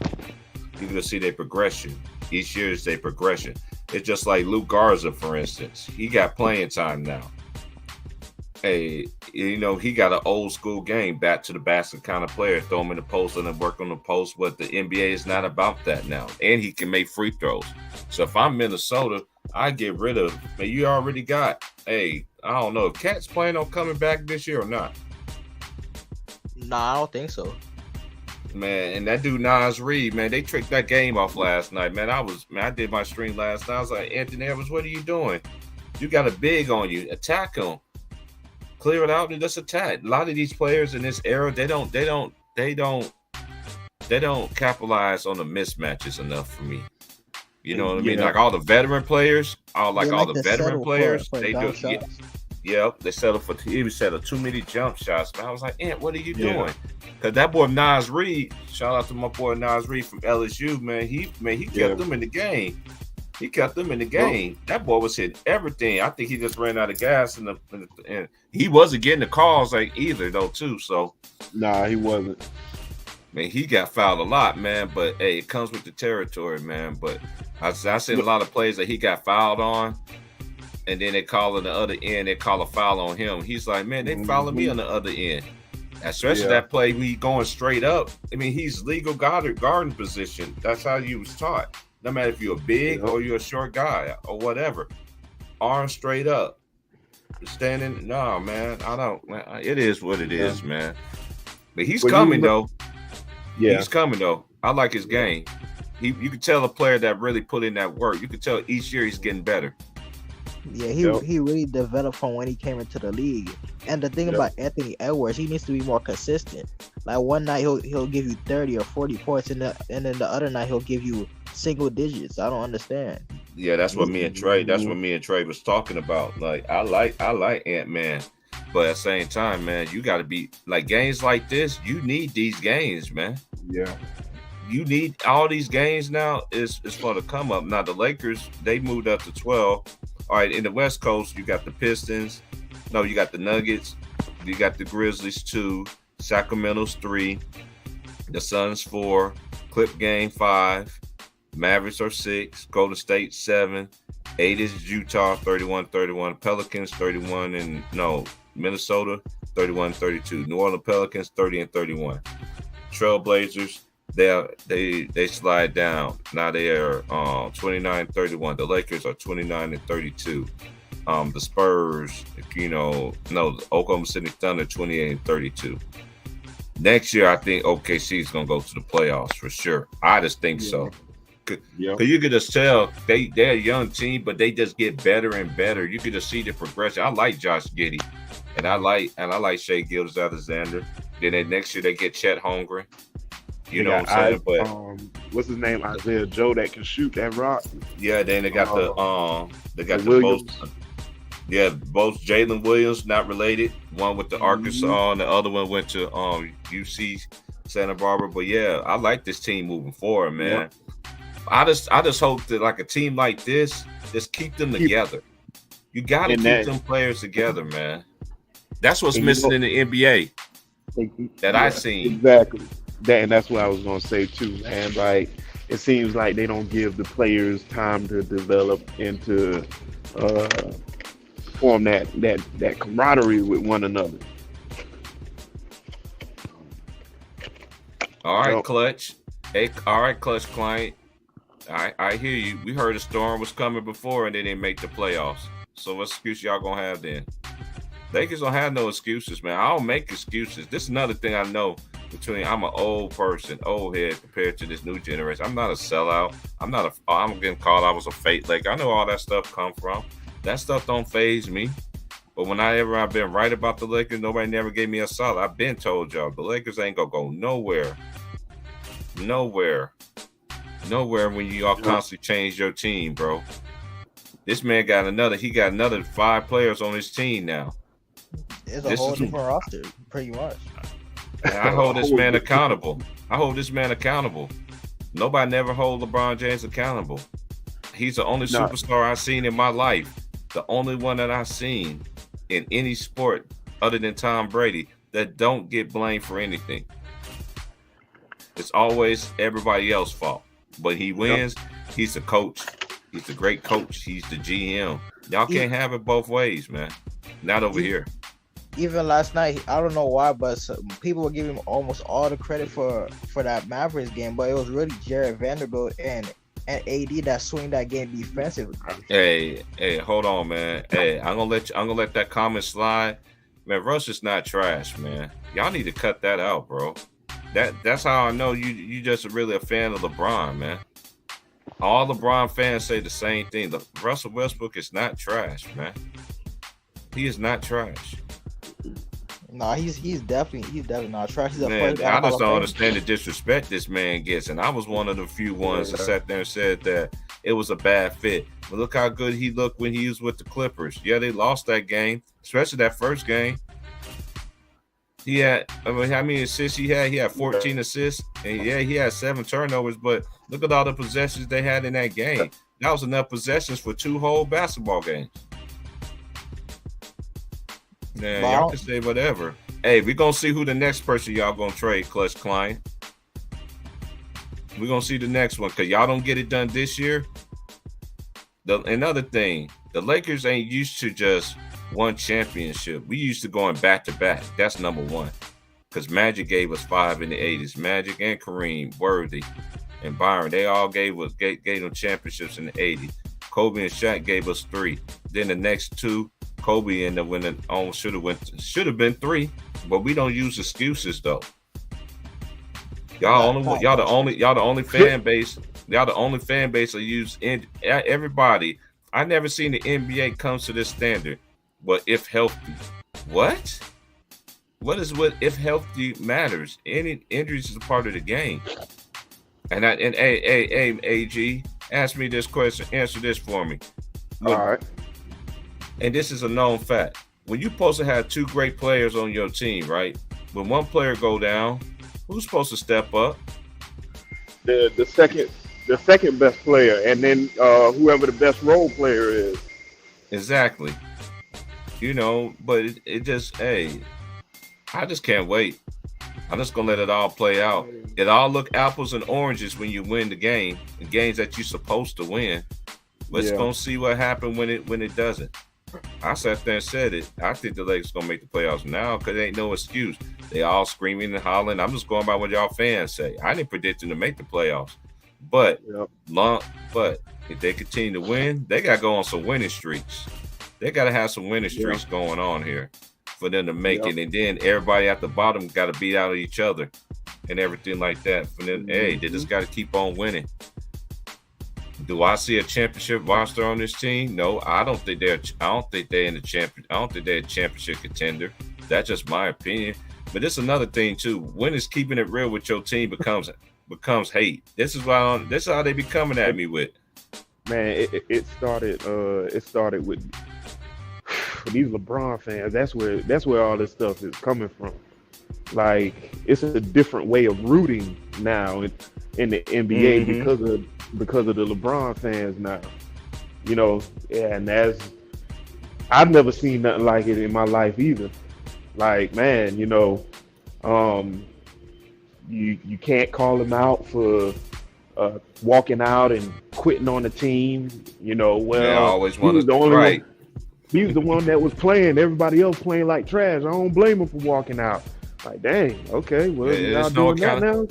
Speaker 1: Each year is their progression. It's just like Luke Garza, for instance. He got playing time now. Hey, he got an old school game, back to the basket kind of player. Throw him in the post and then work on the post. But the NBA is not about that now. And he can make free throws. So if I'm Minnesota, I get rid of. Man, you already got. Hey, I don't know if Cat's planning on coming back this year or not.
Speaker 6: Nah, I don't think so.
Speaker 1: Man, and that dude Nas Reed, man, they tricked that game off last night. Man, I did my stream last night. I was like, Anthony Edwards, what are you doing? You got a big on you. Attack him. Clear it out and just attack. A lot of these players in this era, they don't capitalize on the mismatches enough for me. You know what I mean? Like all the veteran players, they do. Yep, they settled for he settled too many jump shots. Man, I was like, Ant, what are you doing? Because that boy Nas Reed, shout out to my boy Nas Reed from LSU, man. He kept them in the game. He kept them in the game. That boy was hitting everything. I think he just ran out of gas and he wasn't getting the calls like either though too. So
Speaker 5: nah, he wasn't.
Speaker 1: Man, he got fouled a lot, man. But hey, it comes with the territory, man. But I seen a lot of plays that he got fouled on. And then they call on the other end, they call a foul on him. He's like, man, they fouling me on the other end. Especially that play, we going straight up. I mean, he's legal guarding position. That's how you was taught. No matter if you're big or you're a short guy or whatever. Arms straight up. Standing, no, man, I don't. Man, it is what it is, man. But he's coming, though. Yeah. He's coming, though. I like his game. You can tell a player that really put in that work. You can tell each year he's getting better.
Speaker 6: Yeah, he really developed from when he came into the league. And the thing about Anthony Edwards, he needs to be more consistent. Like one night he'll give you 30 or 40 points, and then the other night he'll give you single digits. I don't understand.
Speaker 1: Yeah, that's what me and Trey. That's what me and Trey was talking about. Like I like Ant-Man, but at the same time, man, you got to be like games like this. You need these games, man.
Speaker 5: Yeah.
Speaker 1: You need all these games now. Is for the come up. Now the Lakers, they moved up to 12. All right, in the West Coast, you got the Pistons. No, you got the Nuggets. You got the Grizzlies 2, Sacramento's 3, the Suns 4, Clip Game 5, Mavericks are 6, Golden State 7, 8 is Utah 31-31, Pelicans 31 and Minnesota 31-32, New Orleans Pelicans 30-31, Trailblazers. They slide down. Now they are 29-31. The Lakers are 29-32. The Spurs, the Oklahoma City Thunder 28-32. Next year, I think OKC is gonna go to the playoffs for sure. I just think so. Cause you could just tell they're a young team, but they just get better and better. You could just see the progression. I like Josh Giddey, and I like Shai Gilgeous-Alexander. Then next year they get Chet Holmgren. You know what I'm saying? But
Speaker 5: what's his name? Isaiah Joe that can shoot that rock.
Speaker 1: Yeah, then they got both Jalen Williams, not related. One with the Arkansas, and the other one went to UC Santa Barbara. But yeah, I like this team moving forward, man. I just hope that like a team like this, just keep them together. You got to keep them players together, man. That's what's missing in the NBA that I've seen.
Speaker 5: Exactly. That's what I was gonna say too, man. Like it seems like they don't give the players time to develop and to form that camaraderie with one another.
Speaker 1: All right, Clutch. Hey, all right, Clutch client. I hear you. We heard a storm was coming before and they didn't make the playoffs. So what excuse y'all gonna have then? Lakers don't have no excuses, man. I don't make excuses. This is another thing I know. I'm an old person, old head compared to this new generation. I'm not a sellout. I'm getting called I was a fake Laker. I know all that stuff come from. That stuff don't faze me. But I've been right about the Lakers, nobody never gave me a solid. I've been told y'all the Lakers ain't gonna go nowhere. Nowhere when you all constantly change your team, bro. This man got another 5 players on his team now.
Speaker 6: It's a whole different roster, pretty much.
Speaker 1: And I hold this man accountable. Nobody never hold LeBron James accountable. He's the only superstar I've seen in my life. The only one that I've seen in any sport other than Tom Brady that don't get blamed for anything. It's always everybody else's fault. But he wins. He's the coach. He's a great coach. He's the GM. Y'all can't have it both ways, man. Not over here.
Speaker 6: Even last night, I don't know why, but people were giving him almost all the credit for that Mavericks game, but it was really Jared Vanderbilt and AD that swing that game defensively.
Speaker 1: Hey, hold on, man. Hey, I'm gonna let that comment slide. Man, Russ is not trash, man. Y'all need to cut that out, bro. That's how I know you just really a fan of LeBron, man. All LeBron fans say the same thing. Russell Westbrook is not trash, man. He is not trash.
Speaker 6: No, he's definitely not trash. He's
Speaker 1: I just don't understand the disrespect this man gets. And I was one of the few ones that sat there and said that it was a bad fit. But look how good he looked when he was with the Clippers. Yeah, they lost that game, especially that first game. He had, how many assists he had? He had 14 assists, and yeah, he had 7 turnovers. But look at all the possessions they had in that game. That was enough possessions for 2 whole basketball games. Yeah, y'all can say whatever. Hey, we're going to see who the next person y'all going to trade, Clutch Klein. We're going to see the next one because y'all don't get it done this year. Another thing, the Lakers ain't used to just one championship. We used to going back-to-back. That's number one because Magic gave us 5 in the 80s. Magic and Kareem, Worthy, and Byron, they all gave them championships in the 80s. Kobe and Shaq gave us 3. Then the next 2, Kobe ended up winning. Should have been 3, but we don't use excuses though. Y'all the only fan base. Y'all the only fan base that use everybody. I never seen the NBA comes to this standard. But if healthy, what if healthy matters? Any injuries is a part of the game. And AG, ask me this question. Answer this for me. Look, all right. And this is a known fact. When you're supposed to have 2 great players on your team, right? When one player go down, who's supposed to step up?
Speaker 5: The second best player, and then whoever the best role player is.
Speaker 1: Exactly. But it just, I just can't wait. I'm just gonna let it all play out. It all look apples and oranges when you win the game, the games that you're supposed to win. Let's gonna see what happens when it doesn't. I sat there and said it. I think the Lakers gonna make the playoffs now because there ain't no excuse. They all screaming and hollering. I'm just going by what y'all fans say. I didn't predict them to make the playoffs, but if they continue to win, they gotta go on some winning streaks. They gotta have some winning streaks going on here for them to make it, and then everybody at the bottom got to beat out of each other and everything like that. For them, they just got to keep on winning. Do I see a championship roster on this team? No, I don't think they're in the champion. I don't think they're a championship contender. That's just my opinion. But it's another thing too. When is keeping it real with your team becomes hate. This is how they be coming at me with.
Speaker 5: Man, it started with these LeBron fans. That's where all this stuff is coming from. Like, it's a different way of rooting now in the NBA because of the LeBron fans now. And I've never seen nothing like it in my life either. Like, man, you can't call him out for walking out and quitting on the team.
Speaker 1: Always he was the only one.
Speaker 5: He was the one that was playing. Everybody else playing like trash. I don't blame him for walking out. Like, dang, okay, well, y'all doing that now?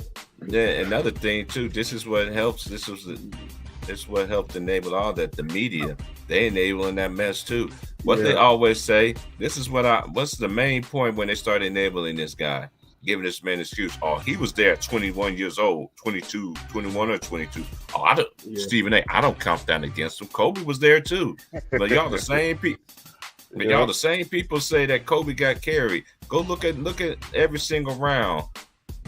Speaker 1: Yeah, another thing too. This is what helps. This is what helped enable all that. The media, they enabling that mess too. They always say. What's the main point when they start enabling this guy? Giving this man an excuse. Oh, he was there at 21 years old, 22, 21 or 22. Oh, Stephen A. I don't count that against him. Kobe was there too. But y'all the same people. But y'all the same people say that Kobe got carried. Go look at every single round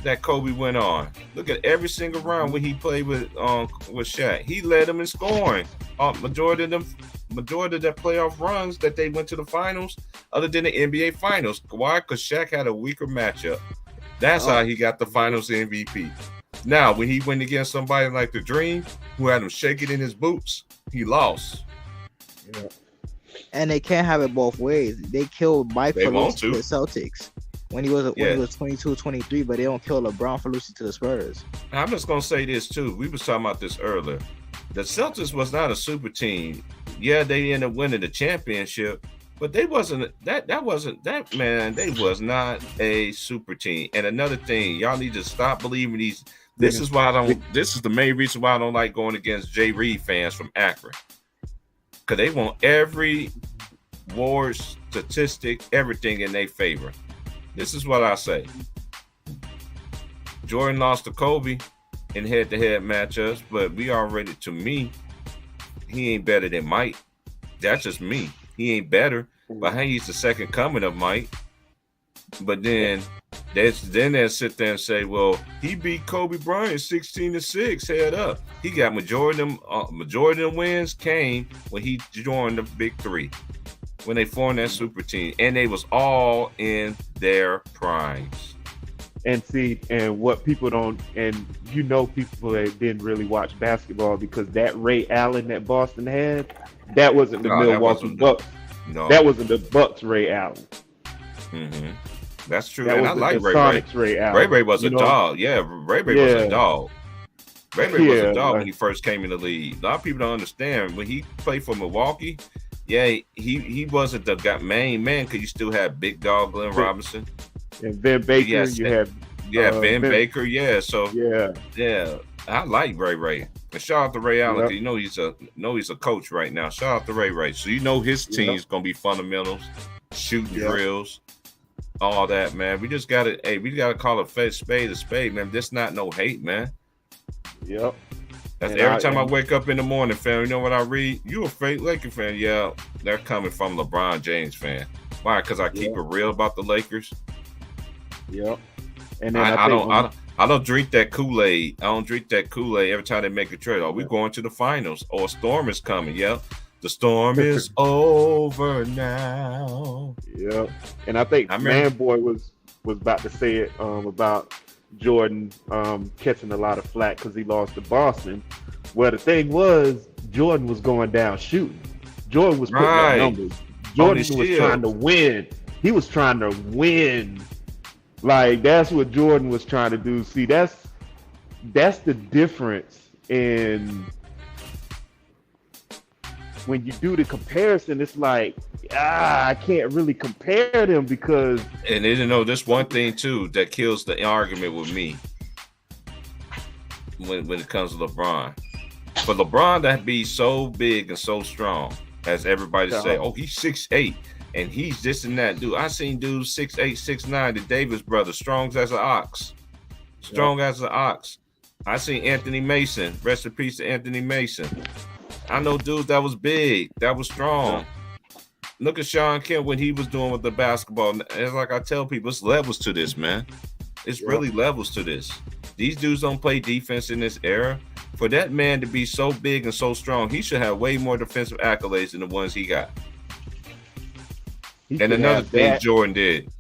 Speaker 1: that Kobe went on. Look at every single round when he played with Shaq. He led them in scoring. Majority of their playoff runs that they went to the finals, other than the NBA finals. Why? Because Shaq had a weaker matchup. That's how he got the finals MVP. Now, when he went against somebody like the Dream, who had him shaking in his boots, he lost.
Speaker 6: Yeah. And they can't have it both ways. They killed Mike for losing to the Celtics when he was 22, 23, but they don't kill LeBron for losing to the Spurs.
Speaker 1: I'm just gonna say this too. We was talking about this earlier. The Celtics was not a super team. Yeah, they ended up winning the championship, but they wasn't that. They was not a super team. And another thing, y'all need to stop believing these. This is the main reason why I don't like going against Jay Reed fans from Akron. Because they want every war statistic, everything in their favor. This is what I say. Jordan lost to Kobe in head-to-head matchups, but to me, he ain't better than Mike. That's just me. He ain't better, but he's the second coming of Mike. But then Then they'll sit there and say, well, he beat Kobe Bryant 16-6, head up. He got majority of them wins came when he joined the Big Three, when they formed that super team, and they was all in their primes.
Speaker 7: And see, and what people don't, and people that didn't really watch basketball, because that Ray Allen that Boston had, that wasn't the Milwaukee Bucks.
Speaker 1: No,
Speaker 7: that wasn't the Bucks Ray Allen.
Speaker 1: Mm-hmm. That's true.
Speaker 7: That
Speaker 1: and I like Ray Ray.
Speaker 7: Ray
Speaker 1: Ray was a dog. Yeah, Ray was a dog. Ray was a dog when he first came in the league. A lot of people don't understand. When he played for Milwaukee, he wasn't the main man, because you still had big dog Glenn Robinson.
Speaker 7: And Ben Baker,
Speaker 1: Ben Baker, yeah. I like Ray. And shout out to Ray Allen. He's a coach right now. Shout out to Ray. So his team's gonna be fundamentals, shooting drills, all that, man. We just gotta call a spade, man. This not no hate, man.
Speaker 7: Yep.
Speaker 1: That's every time I wake up in the morning, fam. You know what I read? You a fake Laker fan? Yeah, they're coming from LeBron James fan. Why? Because I keep it real about the Lakers.
Speaker 7: Yep. And then
Speaker 1: I don't drink that Kool-Aid. I don't drink that Kool-Aid every time they make a trade. We going to the finals, or a storm is coming. Yep. The storm is over now.
Speaker 7: Yep. And I think Manboy was about to say it about Jordan catching a lot of flack because he lost to Boston. Well, the thing was, Jordan was going down shooting. Jordan was putting up numbers. Jordan was trying to win. He was trying to win. Like, that's what Jordan was trying to do. See, that's the difference in when you do the comparison. It's like, I can't really compare them because.
Speaker 1: And this one thing too that kills the argument with me when it comes to LeBron. For LeBron to be so big and so strong, as everybody say, oh, he's 6'8". And he's this and that, dude. I seen dudes 6'8", 6'9", the Davis brothers, strong as an ox. As an ox. I seen Anthony Mason. Rest in peace to Anthony Mason. I know dudes that was big, that was strong. Look at Sean Kemp when he was doing with the basketball. It's like I tell people, it's levels to this, man. It's really levels to this. These dudes don't play defense in this era. For that man to be so big and so strong, he should have way more defensive accolades than the ones he got. And another thing Jordan did,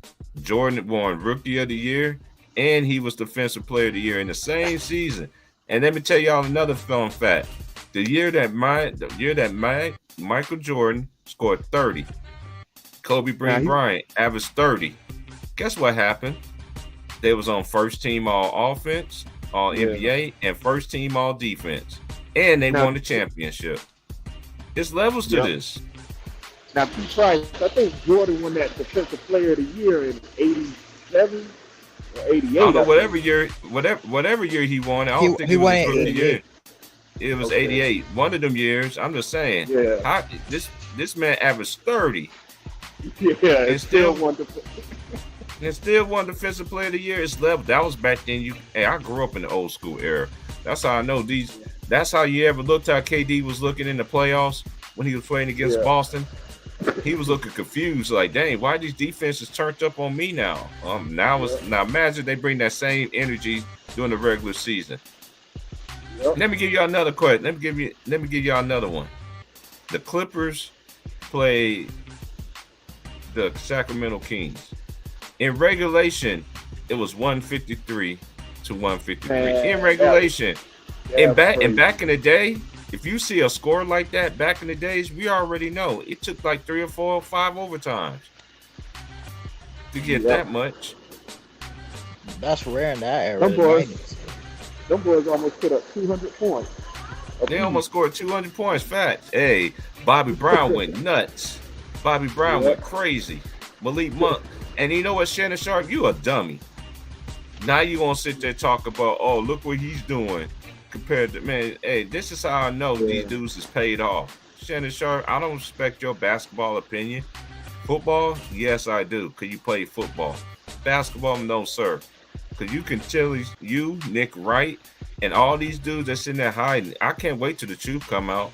Speaker 1: Jordan won Rookie of the Year, and he was Defensive Player of the Year in the same season. And let me tell y'all another fun fact: the year that Michael Jordan scored 30, Kobe Bryant averaged 30. Guess what happened? They was on first team All Offense, All NBA, and first team All Defense, and they won the championship. There's levels to this.
Speaker 7: Now, I think Jordan won that Defensive Player of the Year in '87 or '88.
Speaker 1: I don't know, whatever year he won. I don't think he won it year. It was 88. One of them years. I'm just saying. Yeah. This man averaged 30.
Speaker 7: Yeah, and still won
Speaker 1: Defensive Player of the Year. It's level. That was back then. I grew up in the old school era. That's how I know these. That's how you ever looked how KD was looking in the playoffs when he was playing against Boston. He was looking confused, like, dang, why these defenses turned up on me now? Now imagine they bring that same energy during the regular season. Let me give y'all another question. Let me give y'all another one. The Clippers played the Sacramento Kings. In regulation, it was 153 to 153. In regulation. And back in the day, if you see a score like that back in the days, we already know it took like 3 or 4 or 5 overtimes to get that much.
Speaker 6: That's rare in that era.
Speaker 7: Them boys almost put up 200 points.
Speaker 1: They almost scored 200 points. Fact. Hey, Bobby Brown went nuts. Bobby Brown went crazy. Malik Monk. And you know what, Shannon Sharp? You a dummy. Now you gonna sit there talk about, oh, look what he's doing. Compared to, man, hey, this is how I know these dudes is paid off. Shannon Sharp, I don't respect your basketball opinion. Football, yes, I do, because you play football. Basketball, no, sir. Because you can tell you, Nick Wright, and all these dudes that's in there hiding. I can't wait till the truth come out.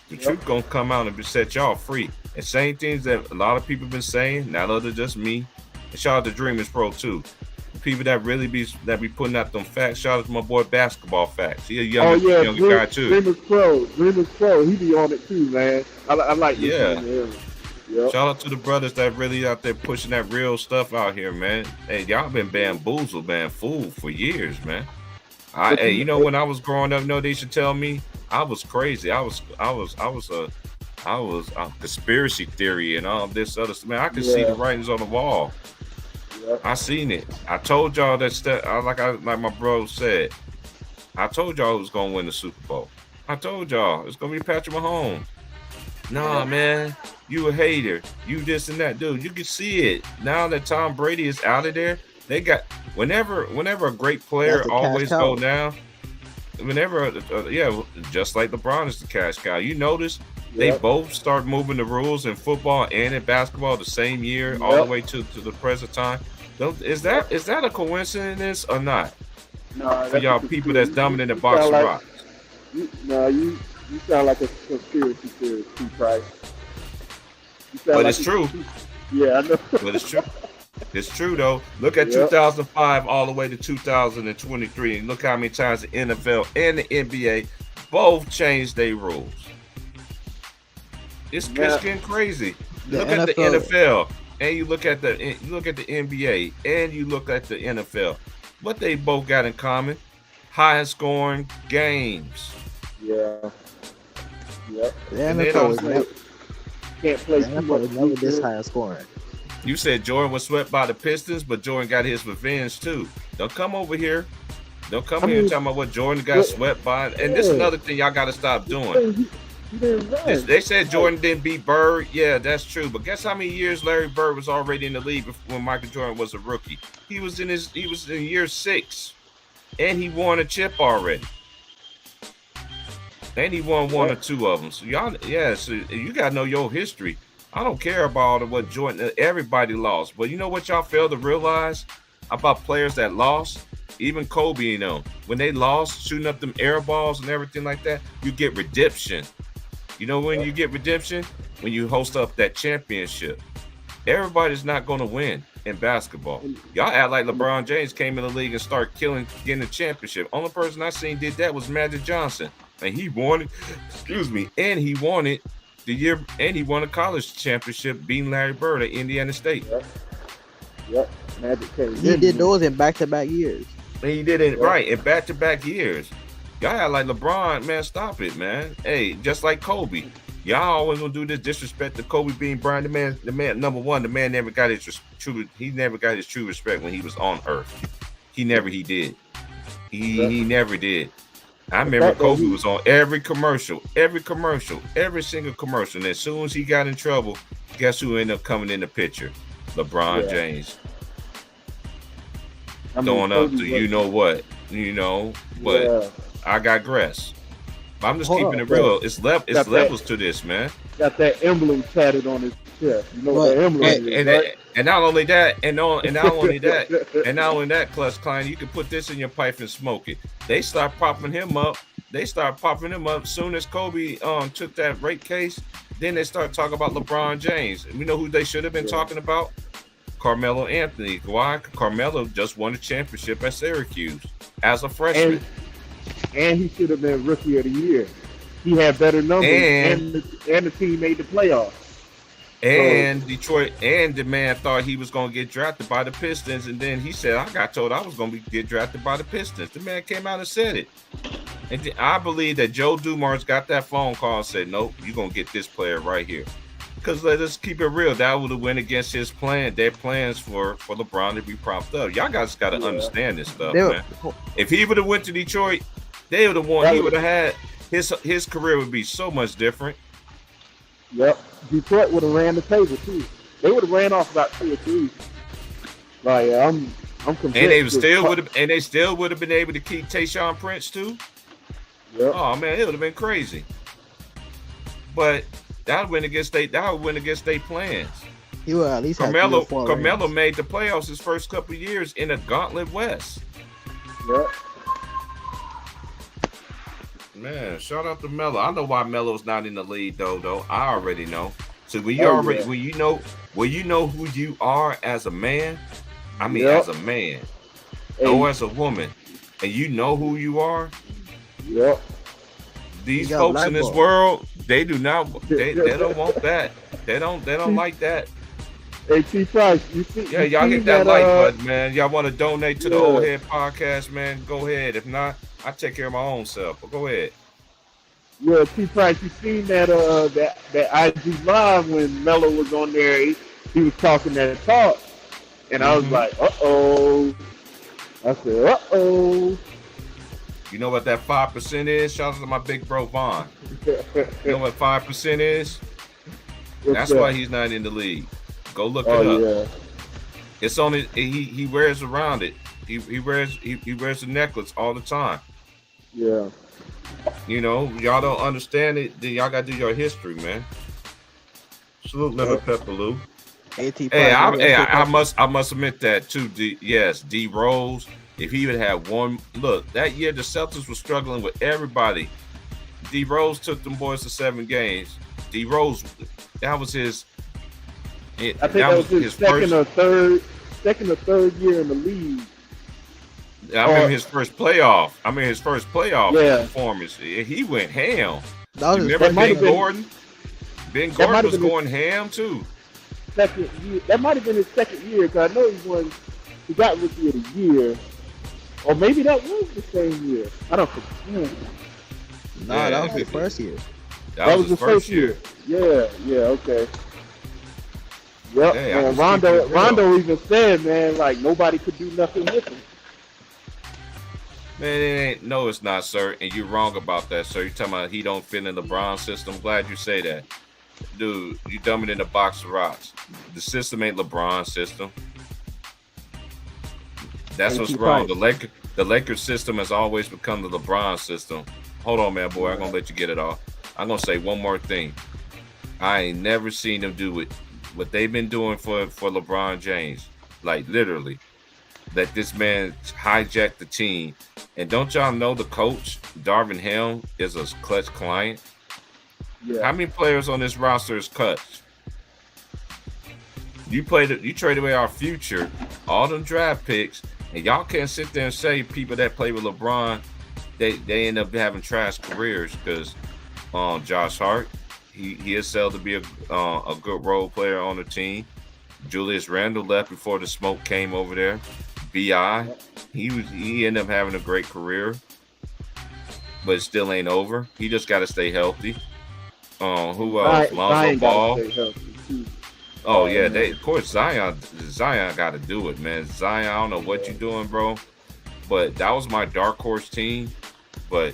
Speaker 1: The truth gonna come out and set y'all free. And same things that a lot of people been saying, not other just me. And shout out to Dreamers Pro too. People that really be putting out them facts. Shout out to my boy Basketball Facts. He a younger guy too.
Speaker 7: Dreamers Pro, he be on it too, man. I like this.
Speaker 1: Yep. Shout out to the brothers that really out there pushing that real stuff out here, man. Hey, y'all been bamboozled, man, fooled for years, man. Hey, you know when I was growing up, they should tell me I was crazy. I was a conspiracy theory and all this other stuff. Man, I could see the writings on the wall. Yep. I seen it. I told y'all that stuff. Like my bro said, I told y'all who was gonna win the Super Bowl. I told y'all it's gonna be Patrick Mahomes. Nah, man, you a hater. You this and that, dude. You can see it now that Tom Brady is out of there. They got whenever a great player always go down. Whenever, just like LeBron is the cash cow. You notice they both start moving the rules in football and in basketball the same year, all the way to the present time. Is that a coincidence or not?
Speaker 7: No,
Speaker 1: for y'all people that's dominant in boxing rocks.
Speaker 7: You sound like a conspiracy theorist, too, Price.
Speaker 1: But it's true.
Speaker 7: Yeah, I know.
Speaker 1: But it's true. It's true though. Look at 2005 all the way to 2023, and look how many times the NFL and the NBA both changed their rules. It's getting crazy. Look at the NFL, and you look at the NBA, and you look at the NFL. What they both got in common: high scoring games.
Speaker 7: Yeah. Yep.
Speaker 6: The NFL
Speaker 7: can't play too much.
Speaker 6: Never this high scoring.
Speaker 1: You said Jordan was swept by the Pistons, but Jordan got his revenge too. Don't come over here. Don't come here and talk about what Jordan got swept by. And this is another thing y'all got to stop doing. They said Jordan didn't beat Bird. Yeah, that's true. But guess how many years Larry Bird was already in the league when Michael Jordan was a rookie? He was in year 6, and he won a chip already. And he won one or two of them. So y'all, so you gotta know your history. I don't care about what Jordan. Everybody lost, but you know what y'all fail to realize about players that lost. Even Kobe, you know, when they lost, shooting up them air balls and everything like that, you get redemption. You know when you get redemption? When you host up that championship. Everybody's not going to win in basketball. Y'all act like LeBron James came in the league and started getting a championship. Only person I seen did that was Magic Johnson. And he won it, and he won it the year, and he won a college championship beating Larry Bird at Indiana State.
Speaker 7: Yep. Magic came.
Speaker 6: He did those in back-to-back years.
Speaker 1: And he did it right in back-to-back years. Y'all act like LeBron, man, stop it, man. Hey, just like Kobe. Y'all always gonna do this disrespect to Kobe being Bryant, the man, number one, the man never got his true respect when he was on earth. He never did. He never did. I remember Kobe was on every single commercial. And as soon as he got in trouble, guess who ended up coming in the picture? LeBron James. Throwing up to you know what, but I digress. I'm just keeping it real. It's levels to this, man.
Speaker 7: Got that emblem tatted on his chest. You know what the emblem is, right?
Speaker 1: And not only that, and not only that, Clutch Klein, you can put this in your pipe and smoke it. They start popping him up. Soon as Kobe took that rape case. Then they start talking about LeBron James. And we know who they should have been talking about? Carmelo Anthony. Why? Carmelo just won a championship at Syracuse as a freshman.
Speaker 7: And he should have been Rookie of the Year. He had better numbers, and the team made the playoffs.
Speaker 1: And Detroit, and the man thought he was going to get drafted by the Pistons, and then he said, I got told I was going to get drafted by the Pistons. The man came out and said it. And I believe that Joe Dumars got that phone call and said, nope, you're going to get this player right here. Because let us keep it real, that would have went against his plan, their plans for LeBron to be propped up. Y'all guys got to understand this stuff, man. If he would have went to Detroit, they would have won. He would have had his career would be so much different.
Speaker 7: Yep, Detroit would have ran the table too. They would have ran off about 2 or 3. Like I'm convinced. And they still would have been able to keep Tayshaun Prince too.
Speaker 1: Yep. Oh man, it would have been crazy. But that went against their plans.
Speaker 6: He would at least
Speaker 1: Carmelo made the playoffs his first couple of years in a gauntlet West.
Speaker 7: Yep.
Speaker 1: Man, shout out to Melo. I know why Melo's not in the lead though. I already know. So when you know who you are as a man, I mean as a man, or as a woman, and you know who you are.
Speaker 5: Yep.
Speaker 1: These folks in this world, they do not. They don't want that. They don't like that.
Speaker 5: Hey, T Price, you see?
Speaker 1: Yeah, y'all hit that like button, man. Y'all want to donate to the Old Head Podcast, man? Go ahead. If not, I take care of my own self. But go ahead.
Speaker 5: Yeah, T Price, you seen that IG live when Melo was on there? He was talking that talk, and I was like, uh-oh. I said, uh-oh.
Speaker 1: You know what that 5% is? Shout out to my big bro Vaughn. You know what 5% is? That's why he's not in the league. Go look it up. Yeah. It's on it. He wears around it. He wears the necklace all the time.
Speaker 5: Yeah.
Speaker 1: You know, y'all don't understand it. Then y'all gotta do your history, man. Salute, little Pepper Lou. I must admit that too. D Rose. If he would have one look that year, the Celtics were struggling with everybody. D Rose took them boys to 7 games. D Rose, that was his.
Speaker 5: I think that was his second or third year in the league.
Speaker 1: I remember his first playoff. Performance. He went ham. You remember Ben Gordon? Ben Gordon was going ham too.
Speaker 5: Second year. That might have been his second year because I know he got Rookie of the Year. Or maybe that was the same year. I don't know.
Speaker 6: No, that was his first year.
Speaker 1: That was his first year.
Speaker 5: Yeah, okay. Yep, and Rondo even said, man, like nobody could do nothing with him.
Speaker 1: Man, it ain't. No, it's not, sir. And you're wrong about that, sir. You're talking about he don't fit in the LeBron system. I'm glad you say that. Dude, you dumb it in a box of rocks. The system ain't LeBron's system. That's what's wrong. The Lakers system has always become the LeBron system. Hold on, man, boy. I'm going to let you get it off. I'm going to say one more thing. I ain't never seen them do it. What they've been doing for LeBron James. Like, literally. That this man hijacked the team. And don't y'all know the coach, Darvin Ham, is a clutch client? Yeah. How many players on this roster is clutch? You trade away our future, all them draft picks, and y'all can't sit there and say people that play with LeBron, they end up having trash careers because Josh Hart, he excelled to be a good role player on the team. Julius Randle left before the smoke came over there. B.I., he ended up having a great career, but it still ain't over. He just got to stay healthy. Who else? Lonzo Ball. Oh yeah, of course Zion got to do it, man. Zion, I don't know what you're doing, bro, but that was my dark horse team. But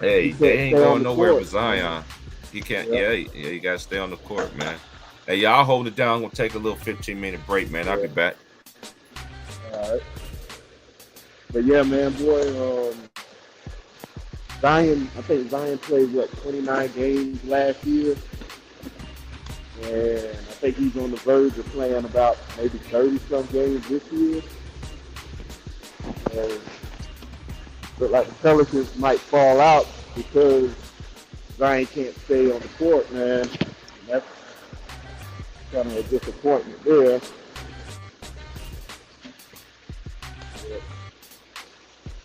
Speaker 1: hey, they ain't going nowhere with Zion. He can't. Yeah, you got to stay on the court, man. Hey, y'all hold it down. We'll take a little 15-minute break, man. I'll be back.
Speaker 5: All right. But yeah, man, boy, Zion, I think Zion played, 29 games last year. And I think he's on the verge of playing about maybe 30-some games this year. And but like the Pelicans might fall out because Zion can't stay on the court, man. And that's kind of a disappointment there.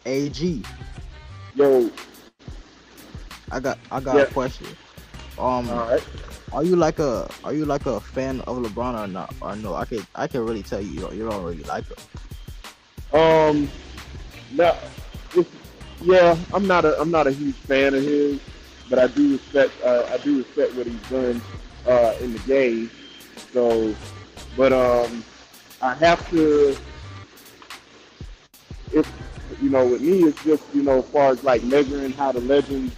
Speaker 6: AG.
Speaker 5: Yo.
Speaker 6: I got a question.
Speaker 5: All right.
Speaker 6: Are you like a fan of LeBron or not? Or no? I can really tell you don't really like him.
Speaker 5: No. I'm not a huge fan of his, but I do respect what he's done in the game. So, but I have to. If with me, it's just as far as like measuring how the legendary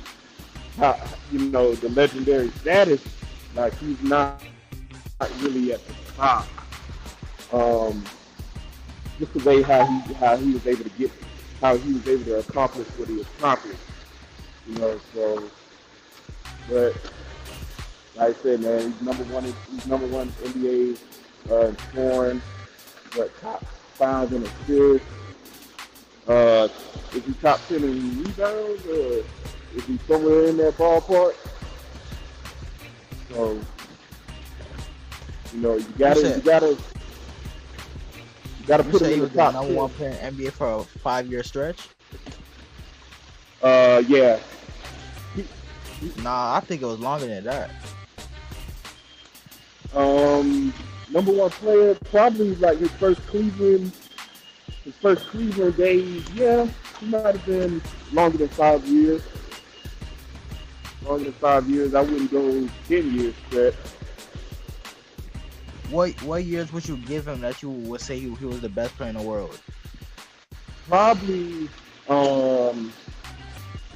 Speaker 5: status. Like he's not really at the top. Just the way how he was able to accomplish what he accomplished. So but like I said, man, he's number one NBA in scoring, top 5 in assists. Is he top 10 in rebounds, or is he somewhere in that ballpark? So, You know, you gotta put him in the top
Speaker 6: number 1 player in NBA for a 5-year stretch.
Speaker 5: Yeah.
Speaker 6: Nah, I think it was longer than that.
Speaker 5: Number 1 player, probably like his first Cleveland days. Yeah, he might have been longer than 5 years. Longer than 5 years. I wouldn't go 10 years stretch.
Speaker 6: What years would you give him that you would say he was the best player in the world?
Speaker 5: Probably.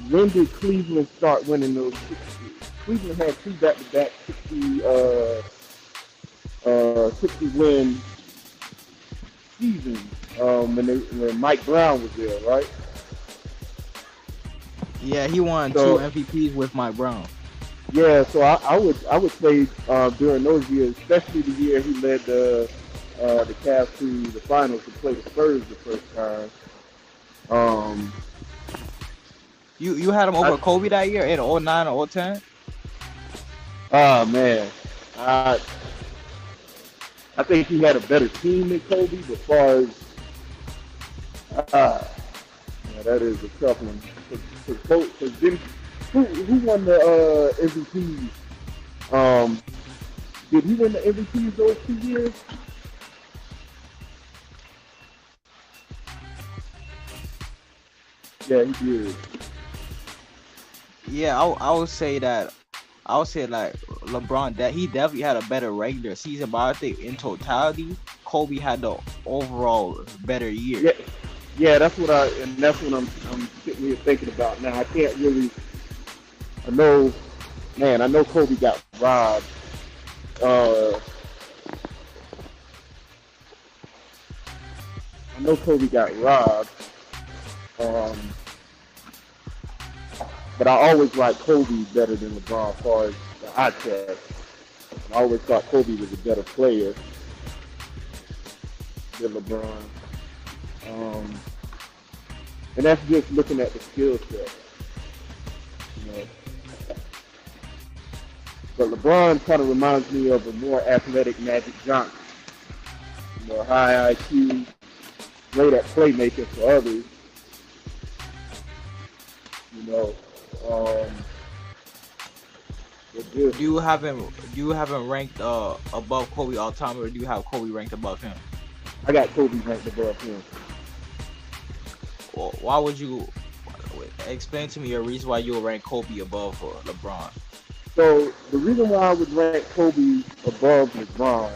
Speaker 5: When did Cleveland start winning those? Cleveland had 2 back-to-back 60-win seasons when Mike Brown was there, right?
Speaker 6: Yeah, he won 2 MVPs with Mike Brown.
Speaker 5: Yeah, so I would say during those years, especially the year he led the Cavs to the finals to play the Spurs the first time.
Speaker 6: You had him over Kobe that year in 09 or 010?
Speaker 5: Oh man, I think he had a better team than Kobe, but as far as that is a tough one. Because then who won the MVP? Did he win the MVP those 2 years? Yeah, he did.
Speaker 6: Yeah, I would say like LeBron, that he definitely had a better regular season, but I think in totality, Kobe had the overall better year.
Speaker 5: Yeah, that's what I'm sitting here thinking about now. I can't really. I know Kobe got robbed. I know Kobe got robbed. But I always liked Kobe better than LeBron as far as the eye test. I always thought Kobe was a better player than LeBron. And that's just looking at the skill set. You know. But LeBron kind of reminds me of a more athletic Magic Johnson. You know, high IQ, great at playmaking for others. You know. Do
Speaker 6: you have him ranked above Kobe all time, or do you have Kobe ranked above him?
Speaker 5: I got Kobe ranked above him.
Speaker 6: Well, why would you explain to me your reason why you would rank Kobe above LeBron?
Speaker 5: So the reason why I would rank Kobe above LeBron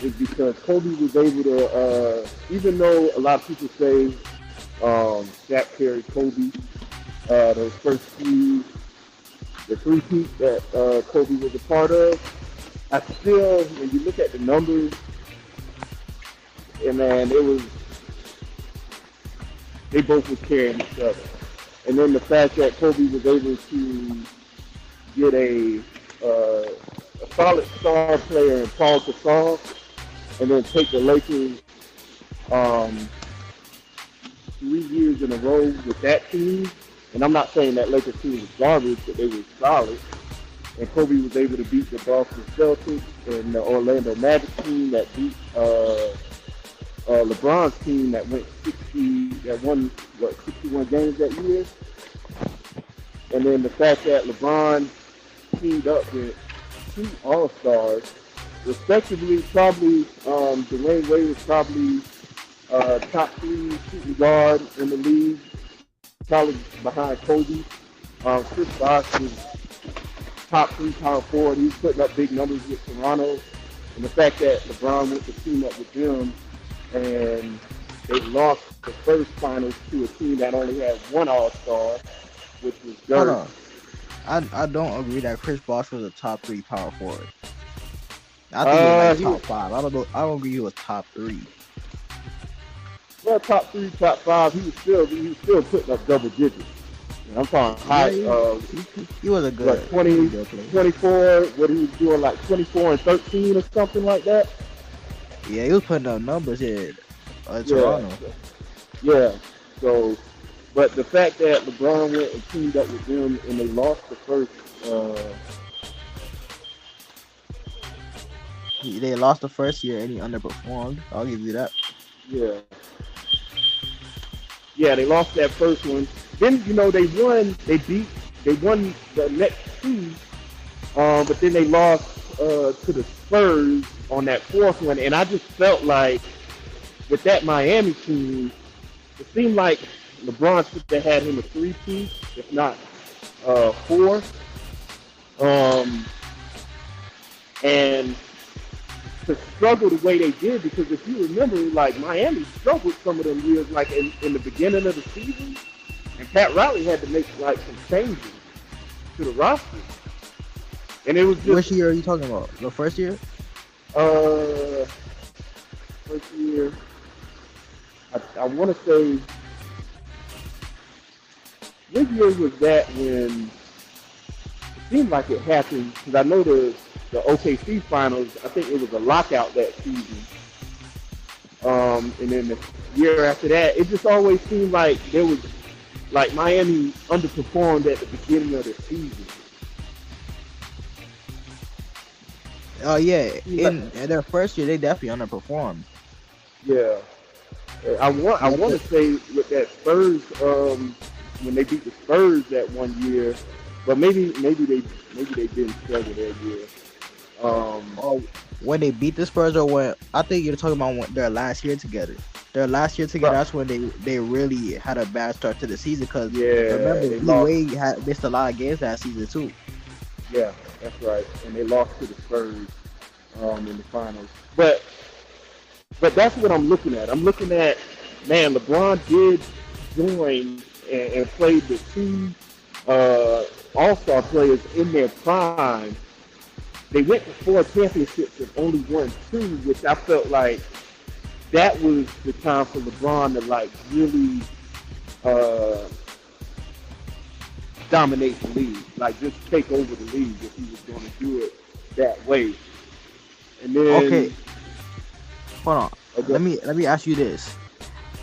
Speaker 5: is because Kobe was able to, even though a lot of people say Shaq carried Kobe, those first few, the 3-peat that Kobe was a part of, I still, when you look at the numbers, and man, they both was carrying each other. And then the fact that Kobe was able to get a solid star player in Paul Gasol, and then take the Lakers 3 years in a row with that team. And I'm not saying that Lakers team was garbage, but they were solid. And Kobe was able to beat the Boston Celtics and the Orlando Magic team that beat LeBron's team that won 61 games that year. And then the fact that LeBron teamed up with 2 All-Stars, respectively, probably Dwayne Wade was probably top 3 shooting guard in the league, probably behind Kobe. Chris Bosh was top 3 power forward. He was putting up big numbers with Toronto. And the fact that LeBron went to team up with them and they lost the first finals to a team that only had 1 All-Star, which was Dirk.
Speaker 6: Hold on. I don't agree that Chris Bosh was a top 3 power forward. I think he was top 5. I don't agree he was top 3.
Speaker 5: Well, top 3, top 5, he was still putting up double digits. And I'm talking high.
Speaker 6: He was a good
Speaker 5: 20, 24. What he was doing, like 24 and 13 or something like that.
Speaker 6: Yeah, he was putting up numbers in Toronto.
Speaker 5: Yeah. So, but the fact that LeBron went and teamed up with them and they lost the first
Speaker 6: They lost the first year and he underperformed. I'll give you that.
Speaker 7: Yeah. Yeah, they lost that first one. Then they won. They won the next two. But then they lost to the Spurs on that fourth one, and I just felt like with that Miami team, it seemed like LeBron should have had him a 3-2, if not 4. And to struggle the way they did, because if you remember, like Miami struggled some of them years, like in the beginning of the season, and Pat Riley had to make like some changes to the roster. And it was just,
Speaker 6: which year are you talking about? The first year?
Speaker 7: First year. I want to say. What year was that when it seemed like it happened? Because I know the OKC finals. I think it was a lockout that season. And then the year after that, it just always seemed like there was like Miami underperformed at the beginning of the season.
Speaker 6: Oh yeah, in their first year they definitely underperformed.
Speaker 7: Yeah, I want to say with that Spurs when they beat the Spurs that one year, but maybe they didn't struggle that year.
Speaker 6: When they beat the Spurs, or when I think you're talking about their last year together. Their last year together, that's when they really had a bad start to the season. Because remember, D-Wade had missed a lot of games that season too.
Speaker 7: Yeah, that's right. And they lost to the Spurs in the finals. But that's what I'm looking at. I'm looking at, man, LeBron did join and played the two all-star players in their prime. They went to 4 championships and only won 2, which I felt like that was the time for LeBron to like really dominate the league, like just take over the league if he was going to do it that way. And then
Speaker 6: okay, hold on. Okay. Let me ask you this: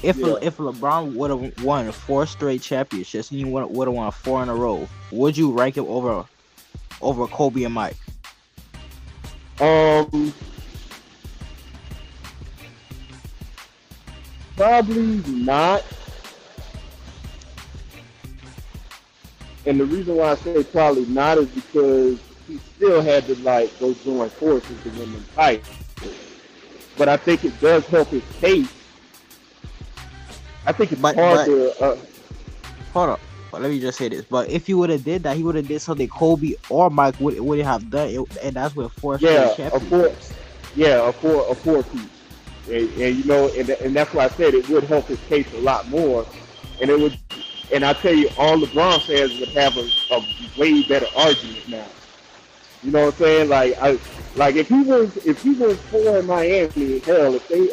Speaker 6: if LeBron would have won 4 straight championships and you would have won 4 in a row, would you rank him over Kobe and Mike?
Speaker 7: Probably not. And the reason why I say probably not is because he still had to like go join forces to win the title. But I think it does help his case. I think it's hard to.
Speaker 6: Hold on. Let me just say this. But if he would have did that, he would have did something Kobe or Mike wouldn't have done it, and that's with 4 straight championships.
Speaker 7: A four piece. And that's why I said it would help his case a lot more. And it would. And I tell you, all LeBron fans would have a way better argument now. You know what I'm saying? Like if he was 4 in Miami, hell, if they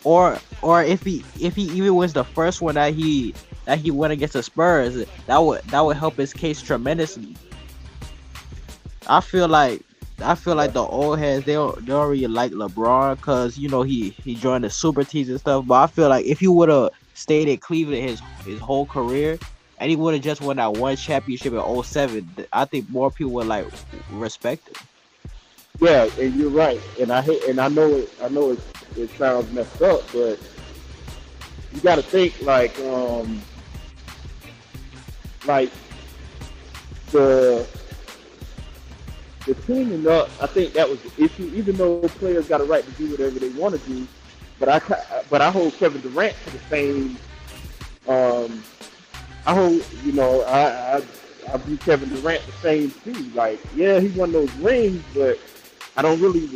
Speaker 6: or if he even wins the first one that he went against the Spurs, that would help his case tremendously. I feel like the old heads they don't really like LeBron because he joined the super teams and stuff. But I feel like if he would have stayed in Cleveland his whole career and he would have just won that one championship in 2007, I think more people would like respect him.
Speaker 7: Yeah, and you're right. And I know it sounds messed up, but you got to think like the teaming up, I think that was the issue. Even though players got a right to do whatever they want to do, but I hold Kevin Durant to the same. I view Kevin Durant the same too. Like, yeah, he won those rings, but I don't really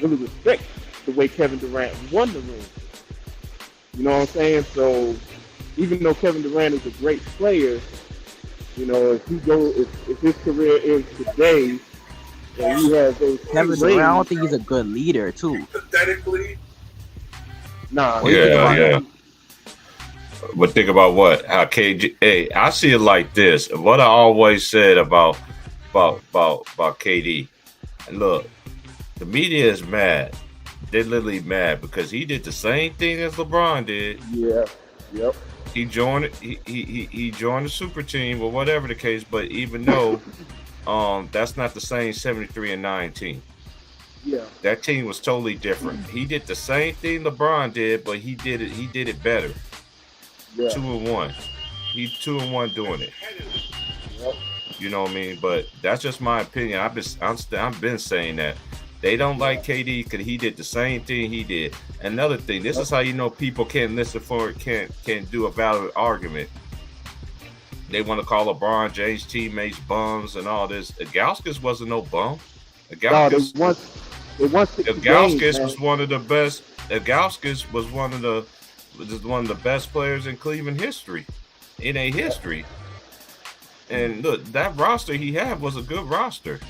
Speaker 7: respect the way Kevin Durant won the ring. You know what I'm saying? So even though Kevin Durant is a great player, if his career ends today, and he has those
Speaker 6: Kevin Durant, I don't think he's a good leader too.
Speaker 5: Pathetically.
Speaker 7: Nah.
Speaker 1: Yeah. But think about how KG. Hey, I see it like this. What I always said about KD. And look, the media is mad. They're literally mad because he did the same thing as LeBron did.
Speaker 7: Yeah.
Speaker 5: Yep.
Speaker 1: He joined it. He joined the super team or whatever the case. But even though that's not the same 73 and 9 team.
Speaker 5: Yeah.
Speaker 1: That team was totally different. He did the same thing LeBron did, but he did it better.
Speaker 5: Yeah.
Speaker 1: 2-1. He's 2-1 doing it.
Speaker 5: Yep.
Speaker 1: You know what I mean? But that's just my opinion. I've been saying that. They don't like KD because he did the same thing he did. Another thing, this is how you know people can't listen for it, can't do a valid argument. They want to call LeBron James teammates bums and all this. Ilgauskas wasn't no bum. Ilgauskas was one of the best. Ilgauskas was one of the best players in Cleveland history, in a history. And look, that roster he had was a good roster.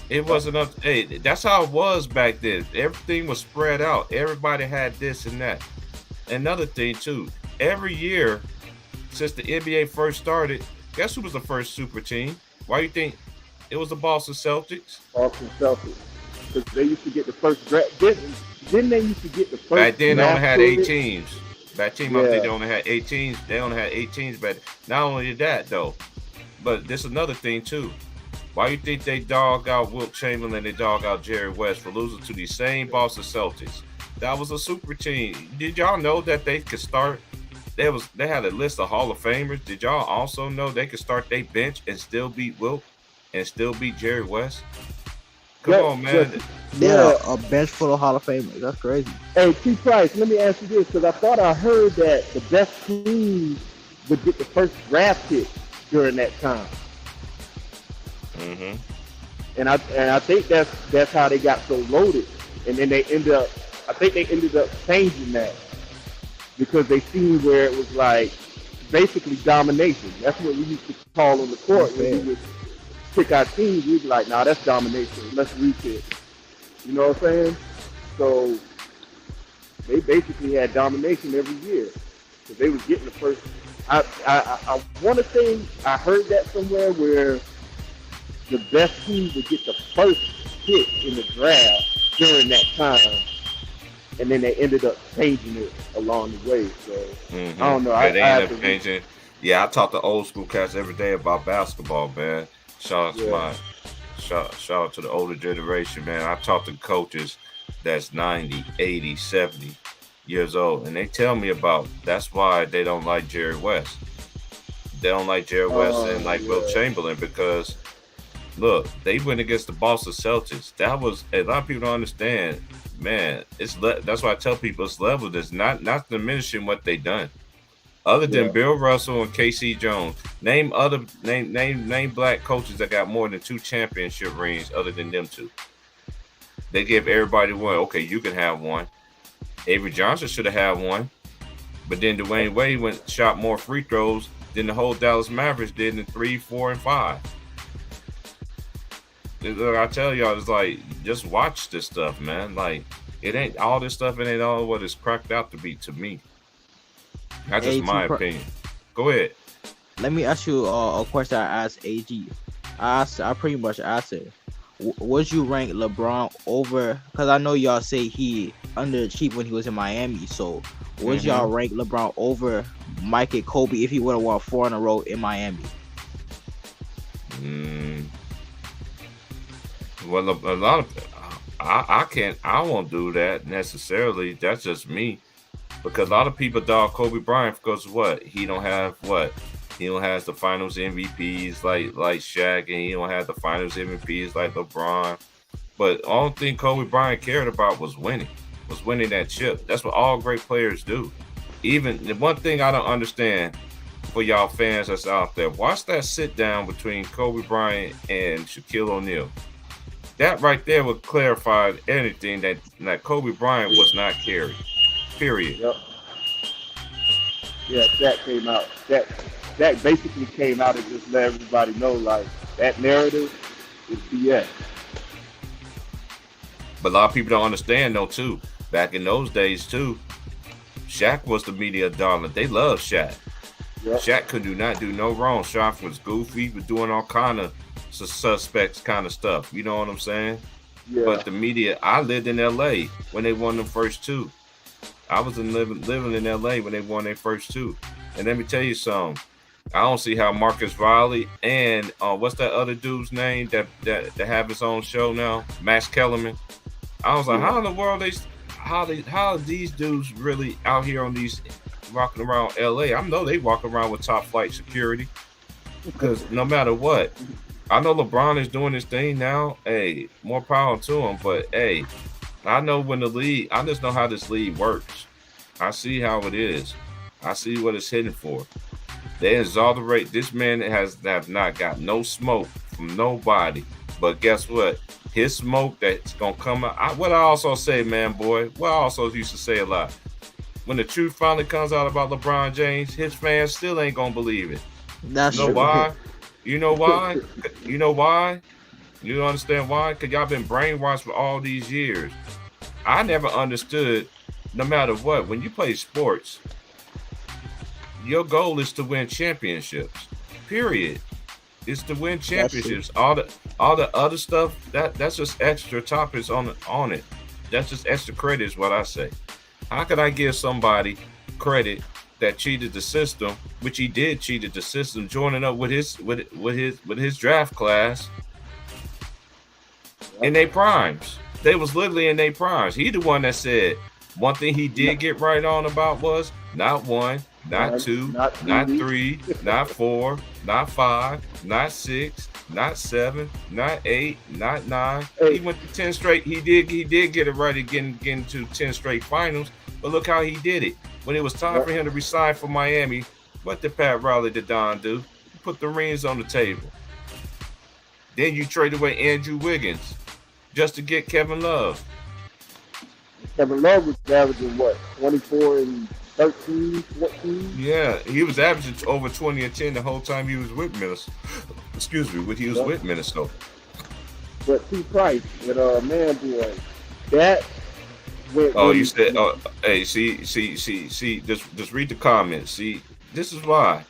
Speaker 1: It wasn't up. Hey, that's how it was back then. Everything was spread out. Everybody had this and that. Another thing too. Every year since the NBA first started, guess who was the first super team? Why do you think it was the Boston Celtics?
Speaker 5: Boston Celtics, because they used to get the first draft. Didn't they used to get the first?
Speaker 1: Back then, they only had 8 teams. Back then, they only had 8 teams. They only had 8 teams. But not only that, though, but there's another thing too. Why you think they dog out Wilt Chamberlain and they dog out Jerry West for losing to these same Boston Celtics? That was a super team. Did y'all know that they could start? They had a list of Hall of Famers. Did y'all also know they could start their bench and still beat Wilt and still beat Jerry West? Come on, man.
Speaker 6: Yeah, a bench full of Hall of Famers. That's crazy.
Speaker 5: Hey, T. Price, let me ask you this, because I thought I heard that the best teams would get the first draft pick during that time.
Speaker 1: Mm-hmm.
Speaker 5: And I think that's how they got so loaded. And then they ended up changing that because they seen where it was like basically domination. That's what we used to call on the court when we would pick our teams. We'd be like, nah, that's domination. Let's repick. You know what I'm saying? So they basically had domination every year because they was getting the first. I want to say I heard that somewhere where the best team would get the first pick in the draft during that time, and then they ended up changing it along the way. So I don't know.
Speaker 1: Yeah, they ended up changing. Yeah, I talk to old school cats every day about basketball, man. Shout out to the older generation, man. I talk to coaches that's 90, 80, 70 years old, and they tell me about that's why they don't like Jerry West. They don't like Jerry West and Wilt Chamberlain because look, they went against the Boston Celtics. That was a lot of people don't understand, man. That's why I tell people it's leveled. It's not diminishing what they done. Other than Bill Russell and KC Jones, name black coaches that got more than 2 championship rings other than them 2. They give everybody one. Okay, you can have one. Avery Johnson should have had one, but then Dwayne Wade shot more free throws than the whole Dallas Mavericks did in 3, 4, and 5. I tell y'all, it's like just watch this stuff, man. Like it ain't all this stuff. It ain't all what it's cracked out to be to me. That's just my opinion. Go ahead.
Speaker 6: Let me ask you a question. I asked AG. I pretty much asked it. Would you rank LeBron over? Because I know y'all say he underachieved when he was in Miami. So would y'all rank LeBron over Mike and Kobe if he would have won 4 in a row in Miami?
Speaker 1: Well, a lot of I won't do that necessarily. That's just me, because a lot of people dog Kobe Bryant because what he don't have the Finals MVPs like Shaq, and he don't have the Finals MVPs like LeBron. But the only thing Kobe Bryant cared about was winning that chip. That's what all great players do. Even the one thing I don't understand for y'all fans that's out there, watch that sit down between Kobe Bryant and Shaquille O'Neal. That right there would clarify anything that Kobe Bryant was not carried. Period.
Speaker 5: Yep. Yeah, that came out. That basically came out and just let everybody know, like, that narrative is BS.
Speaker 1: But a lot of people don't understand, though, too. Back in those days, too, Shaq was the media darling. They loved Shaq. Yep. Shaq could not do no wrong. Shaq was goofy, was doing all kind of suspects kind of stuff. You know what I'm saying? Yeah. But the media, I lived in LA when they won the first 2. I was living in LA when they won their first two. And let me tell you something. I don't see how Marcus Riley and what's that other dude's name that have his own show now, Max Kellerman. I was like, how in the world how are these dudes really out here on these walking around LA? I know they walk around with top flight security because no matter what, I know LeBron is doing his thing now. Hey, more power to him. But hey, I know when I just know how this league works. I see how it is. I see what it's hitting for. They exonerate this man have not got no smoke from nobody. But guess what? His smoke that's gonna come out. What I also say, man, boy. What I also used to say a lot. When the truth finally comes out about LeBron James, his fans still ain't gonna believe it.
Speaker 6: That's
Speaker 1: you know why? You know why? You know why? You don't understand why? Because y'all been brainwashed for all these years. I never understood, no matter what, when you play sports, your goal is to win championships. Period. It's to win championships. All the other stuff, that's just extra topics on it. That's just extra credit is what I say. How could I give somebody credit that cheated the system, which he did cheated the system, joining up with his draft class in their primes? They was literally in their primes. He the one that said one thing he did get right on about was not one, not two, not three, not four, not five, not six, not seven, not eight, not nine. He went to 10 straight. He did get it right again, getting to 10 straight finals. But look how he did it. When it was time for him to resign from Miami, what did Pat Riley the Don do? He put the rings on the table. Then you trade away Andrew Wiggins just to get Kevin Love.
Speaker 5: Kevin Love was averaging what, 24 and 13, 14?
Speaker 1: Yeah, he was averaging over 20 and 10 the whole time he was with Minnesota. Excuse me, when he was with Minnesota.
Speaker 5: But T. Price with Man Boy, that.
Speaker 1: Oh, you said, hey, see, just read the comments. See, this is why.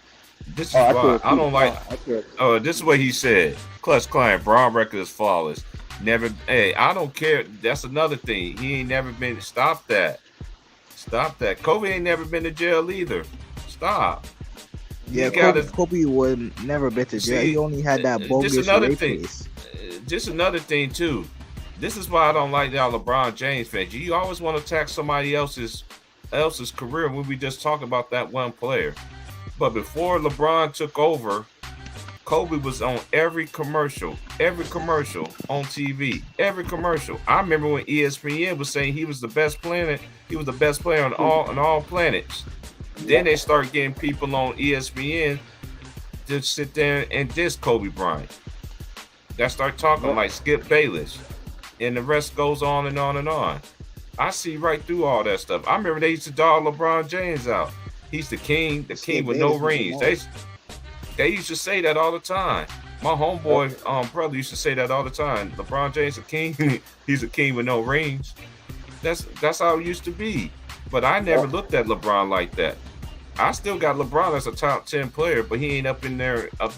Speaker 1: This is why I don't like. This is what he said. Clutch Client, Braun record is flawless. Never. Hey, I don't care. That's another thing. He ain't never been. Stop that. Kobe ain't never been to jail either. Stop.
Speaker 6: Yeah, Kobe would never been to jail. He only had that bogus rape case.
Speaker 1: Just another thing too. This is why I don't like y'all LeBron James fans. You always want to attack somebody else's career when we just talk about that one player. But before LeBron took over, Kobe was on every commercial on TV, every commercial. I remember when ESPN was saying he was the best player. He was the best player on all planets. Then they start getting people on ESPN to sit there and diss Kobe Bryant. That start talking like Skip Bayless. And the rest goes on and on and on. I see right through all that stuff. I remember they used to dog LeBron James out. He's the king with no rings. They used to say that all the time. My homeboy brother used to say that all the time. LeBron James a king. He's a king with no rings. That's how it used to be. But I never looked at LeBron like that. I still got LeBron as a top 10 player, but he ain't up in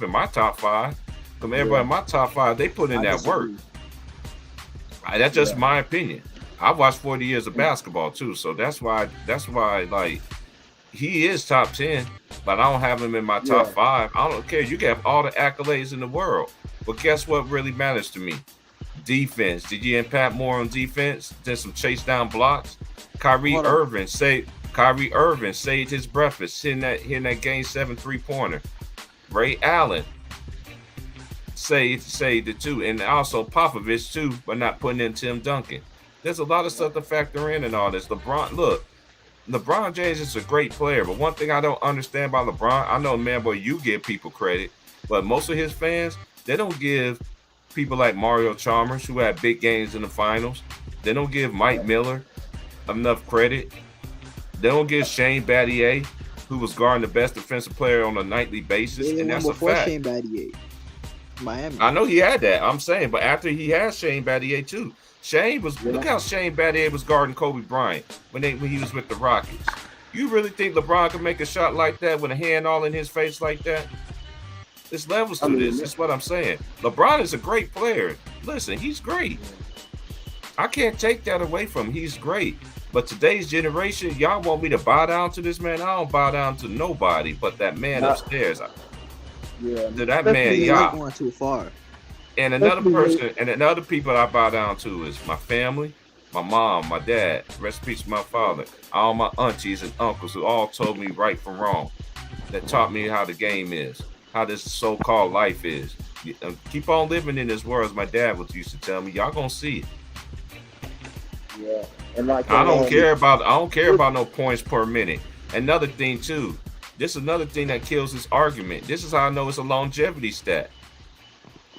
Speaker 1: my top 5. From everybody in my top 5, they put in that work. That's just my opinion. I watched 40 years of basketball too, so that's why like he is top 10, but I don't have him in my top 5. I don't care. You can have all the accolades in the world, but guess what really matters to me? Defense. Did you impact more on defense than some chase down blocks? Kyrie Irving saved his breakfast hitting that game 7 3-pointer. Ray Allen saved it too, and also Popovich too, but not putting in Tim Duncan. There's a lot of stuff to factor in and all this. LeBron James is a great player, but one thing I don't understand about LeBron, I know, man, boy, you give people credit, but most of his fans, they don't give people like Mario Chalmers, who had big games in the finals. They don't give Mike Miller enough credit. They don't give Shane Battier, who was guarding the best defensive player on a nightly basis, and that's a fact.
Speaker 6: Shane Battier. Miami.
Speaker 1: I know he had that. I'm saying, but after he had Shane Battier too. Look how Shane Battier was guarding Kobe Bryant when he was with the Rockets. You really think LeBron can make a shot like that with a hand all in his face like that? There's levels to this. That's what I'm saying. LeBron is a great player. Listen, he's great. I can't take that away from him. He's great. But today's generation, y'all want me to bow down to this man? I don't bow down to nobody but that man upstairs.
Speaker 5: Yeah,
Speaker 1: to that man,
Speaker 6: y'all going too far.
Speaker 1: And another person, and another people I bow down to is my family, my mom, my dad, rest in peace, my father, all my aunties and uncles who all told me right from wrong, that taught me how the game is, how this so-called life is. Keep on living in this world, as my dad used to tell me. Y'all gonna see it.
Speaker 5: Yeah, and like
Speaker 1: I don't care about no points per minute. Another thing too, this is another thing that kills this argument. This is how I know it's a longevity stat.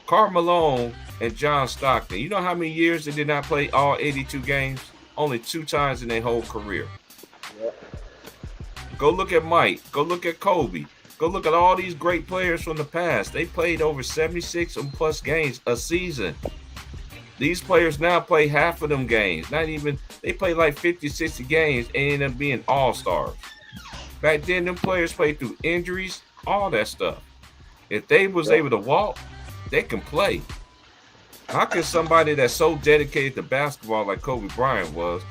Speaker 1: Karl Malone and John Stockton, you know how many years they did not play all 82 games? Only 2 times in their whole career.
Speaker 5: Yep.
Speaker 1: Go look at Mike. Go look at Kobe. Go look at all these great players from the past. They played over 76 and plus games a season. These players now play half of them games. They play like 50, 60 games and end up being all-stars. Back then, them players played through injuries, all that stuff. If they was able to walk, they can play. How can somebody that's so dedicated to basketball like Kobe Bryant was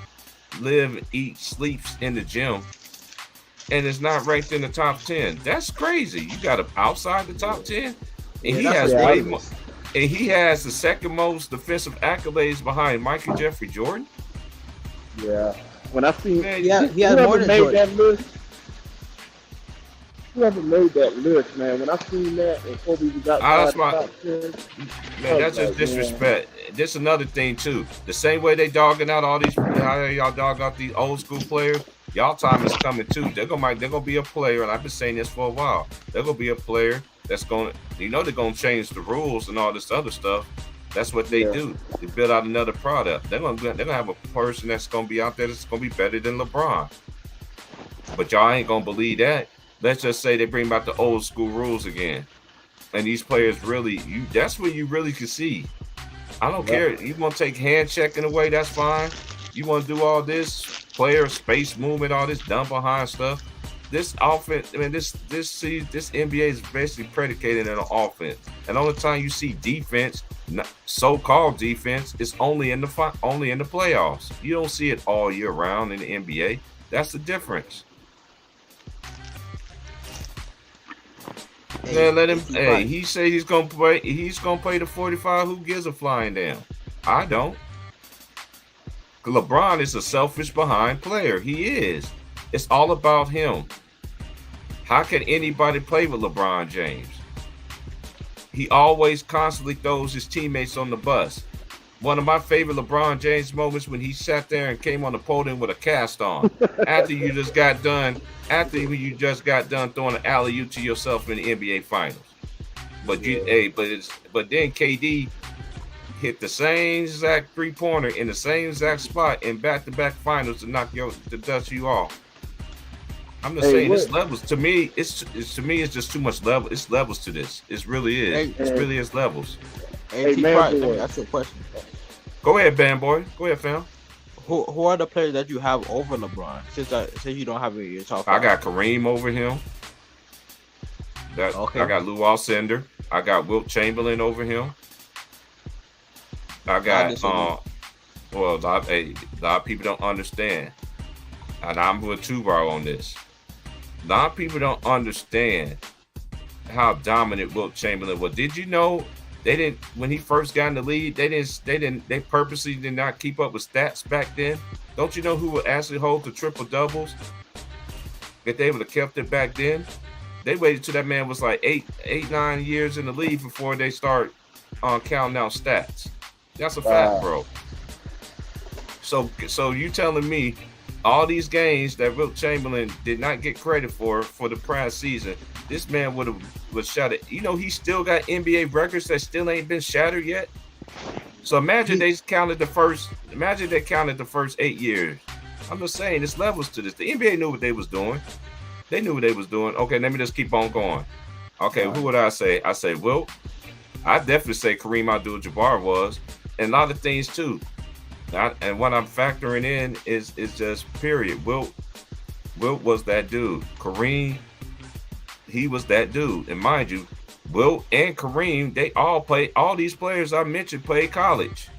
Speaker 1: live, eat, sleeps in the gym and is not ranked in the top 10? That's crazy. You got him outside the top 10, and he has way more. And he has the second most defensive accolades behind Michael Jeffrey Jordan.
Speaker 5: Yeah. When I seen,
Speaker 6: he has more than Jordan.
Speaker 5: That list, whoever made that list, man. When I seen that and Kobe got top 10,
Speaker 1: man, that's just disrespect. This another thing too. The same way they dogging out all these, how y'all dog out these old school players. Y'all time is coming too. They're gonna be a player, and I've been saying this for a while. They're gonna be a player that's gonna, they're gonna change the rules and all this other stuff. That's what they do. They build out another product. They're gonna have a person that's gonna be out there that's gonna be better than LeBron. But y'all ain't gonna believe that. Let's just say they bring back the old school rules again, and these players really, that's what you really can see. I don't care. You want to take hand checking away? That's fine. You want to do all this player space movement, all this dumb behind stuff? This offense, I mean, this NBA is basically predicated on offense, and the only time you see defense, so-called defense, is only in the playoffs. You don't see it all year round in the NBA. That's the difference. Man, let him. Hey, he say he's gonna play. He's gonna play the 45. Who gives a flying damn? I don't. LeBron is a selfish behind player. He is. It's all about him. How can anybody play with LeBron James? He always constantly throws his teammates on the bus. One of my favorite LeBron James moments when he sat there and came on the podium with a cast on after you just got done throwing an alley-oop to yourself in the NBA Finals. But but then KD hit the same exact 3-pointer in the same exact spot in back-to-back finals to dust you off. I'm just saying, this levels to me. It's just too much level. It's levels to this. It really is. It really is levels.
Speaker 6: Hey, let me ask you a question.
Speaker 1: Go ahead, Bam Boy. Go ahead, fam.
Speaker 6: Who are the players that you have over LeBron? Since you don't have your top 5.
Speaker 1: I got Kareem over him. I got Lou Alcindor. I got Wilt Chamberlain over him. I got a lot of people don't understand, and I'm with Tubar on this. A lot of people don't understand how dominant Wilt Chamberlain was. Did you know they didn't, when he first got in the league, they purposely did not keep up with stats back then? Don't you know who would actually hold the triple doubles? If they would have kept it back then, they waited till that man was like 9 years in the league before they start counting out stats. That's a fact, bro. So you telling me all these games that Wilt Chamberlain did not get credit for the prior season, this man was shattered. You know, he still got NBA records that still ain't been shattered yet. So imagine they counted the first 8 years. I'm just saying, there's levels to this. The NBA knew what they was doing. They knew what they was doing. Okay, let me just keep on going. Okay, who would I say? I say Wilt. I definitely say Kareem Abdul-Jabbar was. And a lot of things too. And what I'm factoring in is just period. Wilt was that dude. Kareem, he was that dude. And mind you, Wilt and Kareem, they all these players I mentioned played college.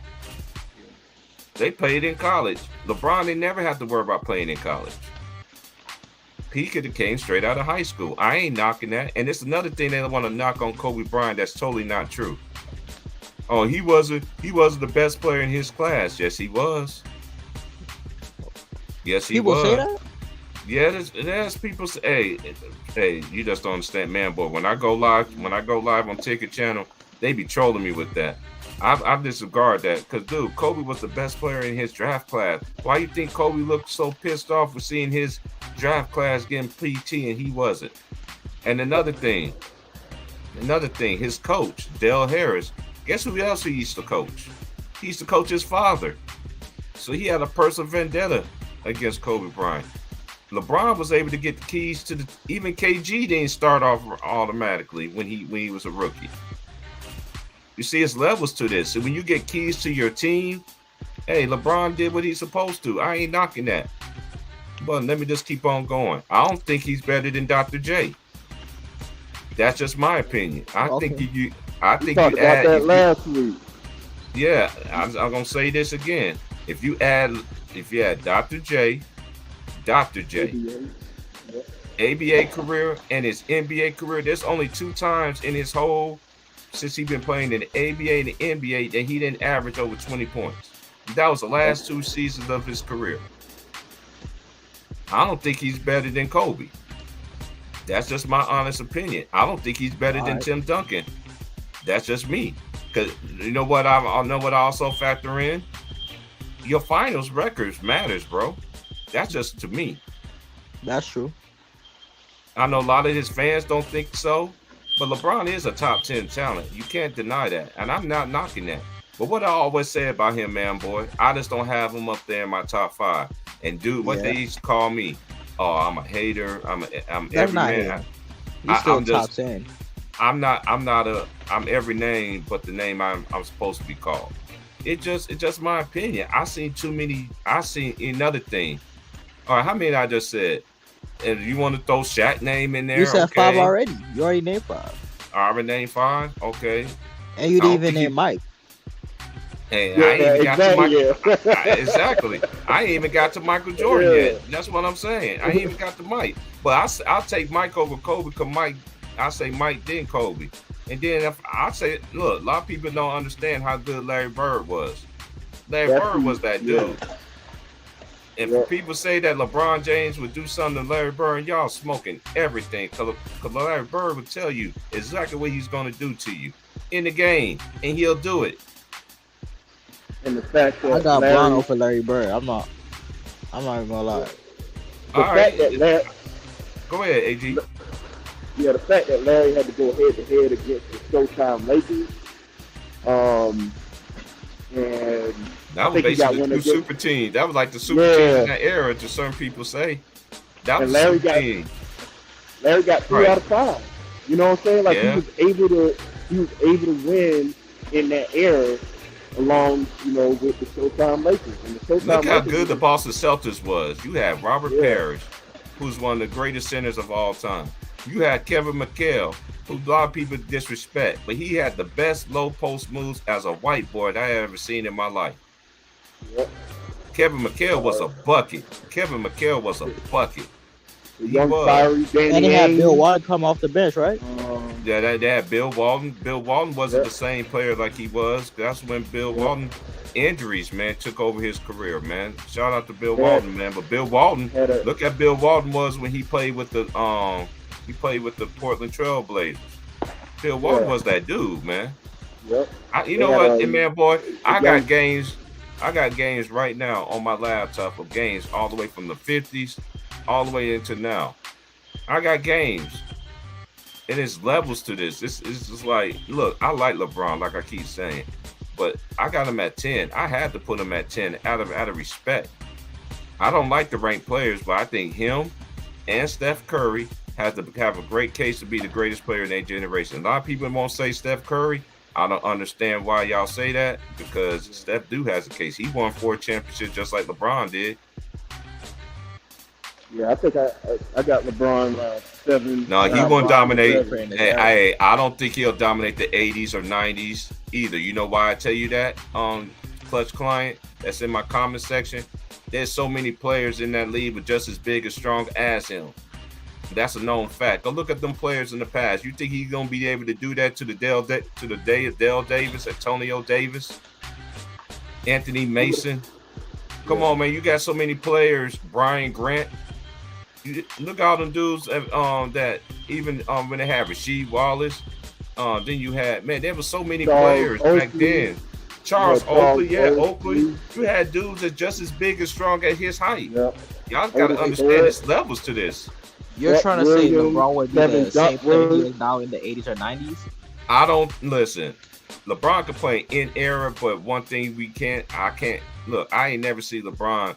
Speaker 1: They played in college. LeBron, they never had to worry about playing in college. He could have came straight out of high school. I ain't knocking that. And it's another thing they want to knock on Kobe Bryant that's totally not true. Oh, he wasn't the best player in his class. Yes, he was. Yes, he was.
Speaker 6: People say that?
Speaker 1: Yeah, there's people say, hey, you just don't understand, man, boy. When I go live on Ticket Channel, they be trolling me with that. I disregard that because, dude, Kobe was the best player in his draft class. Why you think Kobe looked so pissed off for seeing his draft class getting PT and he wasn't? And another thing, his coach, Dale Harris, guess who else he used to coach? He used to coach his father. So he had a personal vendetta against Kobe Bryant. LeBron was able to get the keys to even KG didn't start off automatically when he was a rookie. You see, it's levels to this. So when you get keys to your team, hey, LeBron did what he's supposed to. I ain't knocking that. But let me just keep on going. I don't think he's better than Dr. J. That's just my opinion. I think you add
Speaker 5: that last week.
Speaker 1: Yeah, I'm gonna say this again. If you add Dr. J, ABA career and his NBA career, there's only 2 times in his whole since he's been playing in the ABA and the NBA that he didn't average over 20 points. That was the last 2 seasons of his career. I don't think he's better than Kobe. That's just my honest opinion. I don't think he's better than Tim Duncan. That's just me. Because you know what I know what I also factor in? Your finals records matters, bro. That's just to me.
Speaker 6: That's true.
Speaker 1: I know a lot of his fans don't think so, but LeBron is a top 10 talent. You can't deny that. And I'm not knocking that. But what I always say about him, man, boy, I just don't have him up there in my top 5. And dude, what they used to call me, oh, I'm a hater. I'm every man.
Speaker 6: He's still top 10.
Speaker 1: I'm every name but the name I'm supposed to be called. It's just my opinion. I seen another thing. All right, how many I just said? And you want to throw Shaq name in there?
Speaker 6: You said 5 already. You already named 5.
Speaker 1: I already named 5. Okay.
Speaker 6: And you didn't even name Mike.
Speaker 1: And I ain't even got to Michael. Exactly. I ain't even got to Michael Jordan yet. That's what I'm saying. I ain't even got to Mike. But I'll take Mike over Kobe because I say Mike then Kobe. And then if I say, look, a lot of people don't understand how good Larry Bird was. Larry Bird was that dude. And for people say that LeBron James would do something to Larry Bird, y'all smoking everything. Because Larry Bird would tell you exactly what he's going to do to you in the game. And he'll do it.
Speaker 5: And the fact that
Speaker 6: I got Bron for Larry Bird. I'm not even gonna lie.
Speaker 1: All right. Go ahead, AG.
Speaker 5: Yeah, the fact that Larry had to go head to head against the Showtime Lakers, and
Speaker 1: that was basically the 2 super teams. That was like the super teams in that era, to certain people say. That was Larry super team.
Speaker 5: Larry got 3 out of 5. You know what I'm saying? Like he was able to win in that era. Along, with the Showtime Lakers. And the Showtime
Speaker 1: Look how
Speaker 5: Lakers
Speaker 1: good the Boston Celtics was. You had Robert Parrish, who's one of the greatest centers of all time. You had Kevin McHale, who a lot of people disrespect, but he had the best low post moves as a white boy that I ever seen in my life.
Speaker 5: Yep.
Speaker 1: Kevin McHale was a bucket.
Speaker 5: He was.
Speaker 6: And he had Bill Walton come off the bench, right?
Speaker 1: Yeah, they had Bill Walton. Bill Walton wasn't the same player like he was. That's when Bill Walton injuries, man, took over his career, man. Shout out to Bill Walton, man. But Bill Walton, look at Bill Walton was when he played with the Portland Trail Blazers. Bill Walton was that dude, man.
Speaker 5: Yep.
Speaker 1: You know what, man, boy, I got games right now on my laptop of games all the way from the 50s all the way into now. I got games. And there's levels to this. It's just like, look, I like LeBron, like I keep saying, but I got him at 10. I had to put him at 10 out of respect. I don't like the ranked players, but I think him and Steph Curry have a great case to be the greatest player in their generation. A lot of people won't say Steph Curry. I don't understand why y'all say that, because Steph has a case. He won 4 championships just like LeBron did.
Speaker 5: Yeah, I think I got LeBron 7.
Speaker 1: No, he won't dominate. I don't think he'll dominate the 80s or 90s either. You know why I tell you that? Clutch Client, that's in my comment section. There's so many players in that league with just as big and strong as him. That's a known fact. Go look at them players in the past. You think he's gonna be able to do that to the Dale Davis, Antonio Davis, Anthony Mason? Come on, man. You got so many players. Brian Grant. Look at all them dudes that even when they had Rasheed Wallace. Then you had, man, there were so many players back then. Charles Oakley, Oakley. You had dudes that's just as big and strong at his height. Y'all got to understand there's levels to this.
Speaker 6: You're trying to say LeBron would be the same player he is now in the 80s or 90s?
Speaker 1: I don't listen. LeBron can play in era, but one thing I can't look. I ain't never see LeBron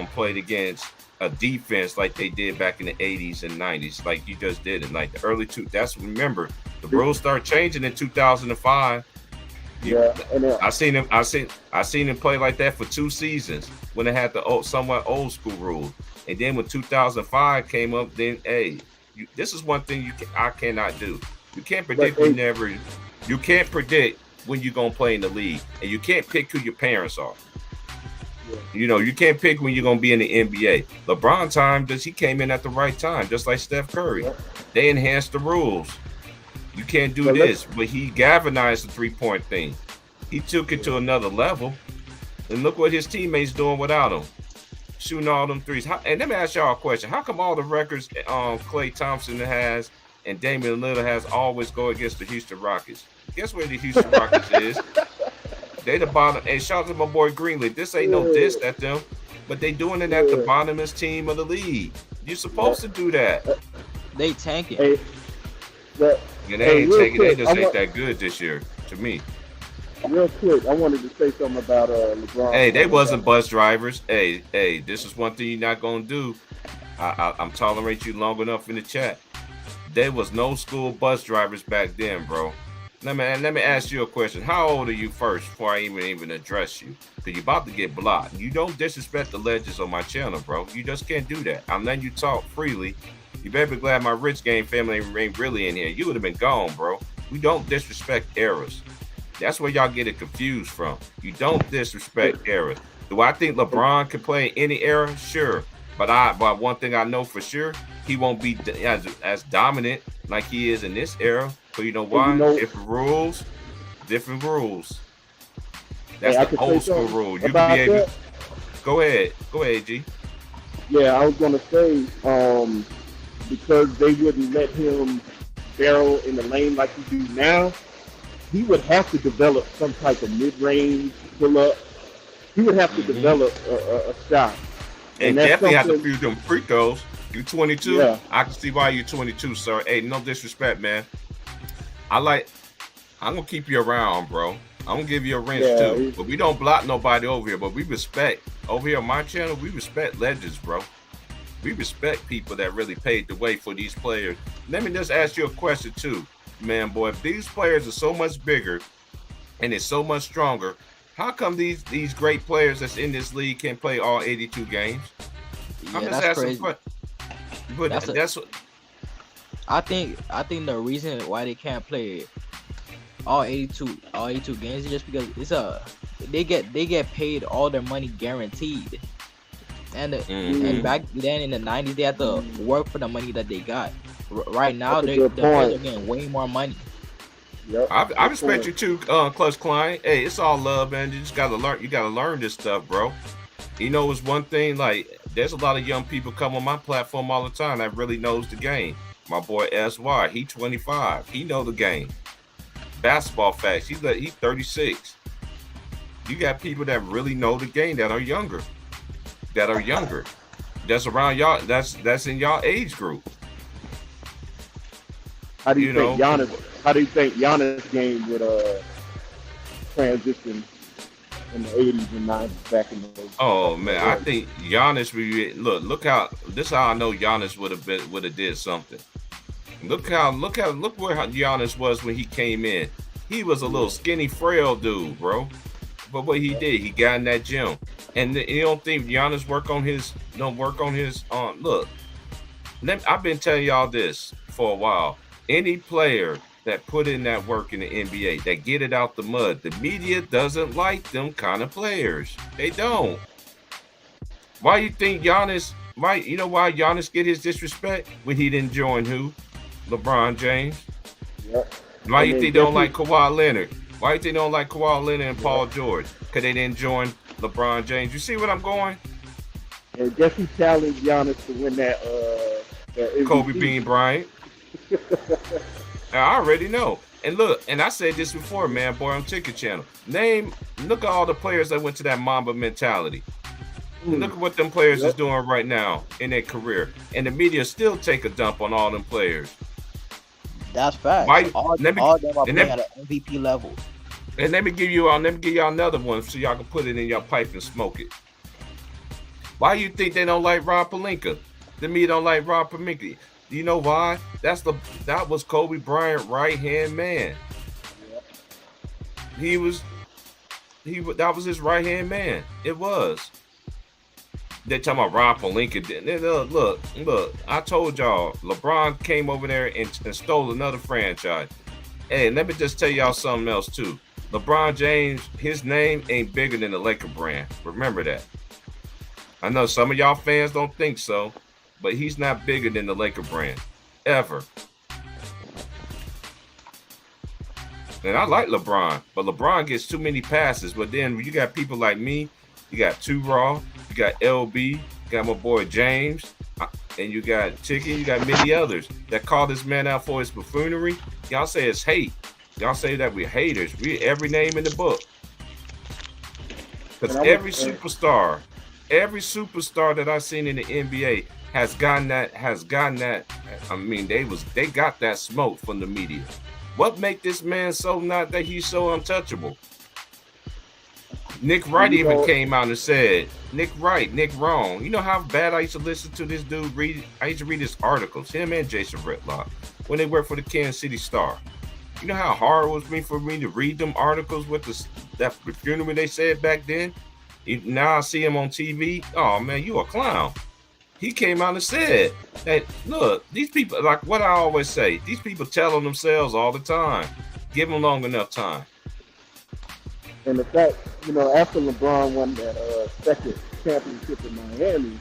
Speaker 1: played against a defense like they did back in the 80s and 90s, like you just did in like the early remember the rules started changing in 2005. I seen him play like that for 2 seasons when they had the somewhat old school rules. And then when 2005 came up, then this is one thing I cannot do. You can't predict you can't predict when you're gonna play in the league, and you can't pick who your parents are. You know, you can't pick when you're gonna be in the NBA. LeBron time, he came in at the right time, just like Steph Curry. They enhanced the rules. You can't do this, but he galvanized the 3-point thing. He took it to another level, and look what his teammates doing without him, shooting all them threes. And let me ask y'all a question: how come all the records Klay Thompson has and Damian Lillard has always go against the Houston Rockets? Guess where the Houston Rockets is? They the bottom. Hey, shout out to my boy Greenlee. This ain't no diss at them, but they doing it at the bottomest team of the league. You're supposed to do that.
Speaker 6: They tanking.
Speaker 1: They ain't taking. They just ain't that good this year to me.
Speaker 5: Real quick, I wanted to say something about LeBron.
Speaker 1: Hey, they wasn't bus drivers. Hey, this is one thing you're not gonna do. I'm tolerate you long enough in the chat. There was no school bus drivers back then, bro. Let me ask you a question. How old are you first before I even address you? Because you're about to get blocked. You don't disrespect the legends on my channel, bro. You just can't do that. I'm letting you talk freely. You better be glad my Rich Game family ain't really in here. You would have been gone, bro. We don't disrespect eras. That's where y'all get it confused from. You don't disrespect eras. Do I think LeBron can play in any era? Sure. But one thing I know for sure, he won't be as dominant like he is in this era. But you know why? Different rules. That's the old school rule. You can be able. Go ahead, G.
Speaker 5: Yeah, I was gonna say, because they wouldn't let him barrel in the lane like he do now, he would have to develop some type of mid-range pull-up. He would have to develop a shot.
Speaker 1: And definitely have to few them free throws. You 22. Yeah. I can see why you're 22, sir. Hey, no disrespect, man. I'm gonna keep you around, bro. I'm gonna give you a wrench too. But we don't block nobody over here. But we respect over here on my channel. We respect legends, bro. We respect people that really paid the way for these players. Let me just ask you a question too, man, boy. If these players are so much bigger and it's so much stronger, how come these great players that's in this league can't play all 82 games?
Speaker 6: Yeah, that's crazy.
Speaker 1: But that's what
Speaker 6: I think the reason why they can't play all 82 games is just because they get paid all their money guaranteed. And back then in the 90s they had to work for the money that they got. Right now the players are getting way more money.
Speaker 5: Yep.
Speaker 1: I respect you too, Clutch Client. Hey, it's all love, man. You just gotta learn. You gotta learn this stuff, bro. You know, it's one thing. Like, there's a lot of young people come on my platform all the time that really knows the game. My boy SY, he 25. He know the game. Basketball facts. He's 36. You got people that really know the game that are younger. That's around y'all. That's in y'all age group.
Speaker 5: How do you think Giannis game would transition in the 80s and 90s back in the days?
Speaker 1: Oh man, I think Giannis look how this is how I know Giannis would have did something. Look where Giannis was when he came in. He was a little skinny, frail dude, bro. But what he did, he got in that gym. And you don't think Giannis don't work on his look. I've been telling y'all this for a while. Any player that put in that work in the NBA, that get it out the mud. The media doesn't like them kind of players. They don't. Why you think Giannis? You know why Giannis get his disrespect when he didn't join who? LeBron James.
Speaker 5: Yep.
Speaker 1: Why you think they don't like Kawhi Leonard? Why you think they don't like Kawhi Leonard and Paul George? Because they didn't join LeBron James. You see what I'm going?
Speaker 5: And guess who challenged Giannis to win that
Speaker 1: Kobe Bean Bryant. I already know. And look, and I said this before, man, boy, on Ticket Channel. Look at all the players that went to that Mamba mentality. Look at what them players is doing right now in their career. And the media still take a dump on all them players.
Speaker 6: That's fact. All them are playing at an MVP level.
Speaker 1: And let me give y'all another one so y'all can put it in your pipe and smoke it. Why you think they don't like Rob Pelinka? The media don't like Rob Pelinka. You know why? That was Kobe Bryant right-hand man. That was his right-hand man. It was. They talking about Rob Pelinka. Look, I told y'all, LeBron came over there and stole another franchise. Hey, let me just tell y'all something else too. LeBron James, his name ain't bigger than the Laker brand. Remember that. I know some of y'all fans don't think so, but he's not bigger than the Laker brand. Ever. And I like LeBron, but LeBron gets too many passes. But then you got people like me, you got 2 Raw, you got LB, you got my boy James, and you got Chicken, you got many others that call this man out for his buffoonery. Y'all say it's hate. Y'all say that we're haters. We every name in the book. Because every superstar that I've seen in the NBA has gotten that. I mean, they got that smoke from the media. What make this man that he's so untouchable? Nick Wright even came out and said, Nick Wrong. You know how bad I used to listen to this dude read? I used to read his articles, him and Jason Whitlock, when they worked for the Kansas City Star. You know how hard it was for me to read them articles with that buffoonery they said back then? Now I see him on TV. Oh, man, you a clown. He came out and said that, look, these people, like what I always say, these people tell on themselves all the time. Give them long enough time.
Speaker 5: And the fact, after LeBron won that second championship in Miami,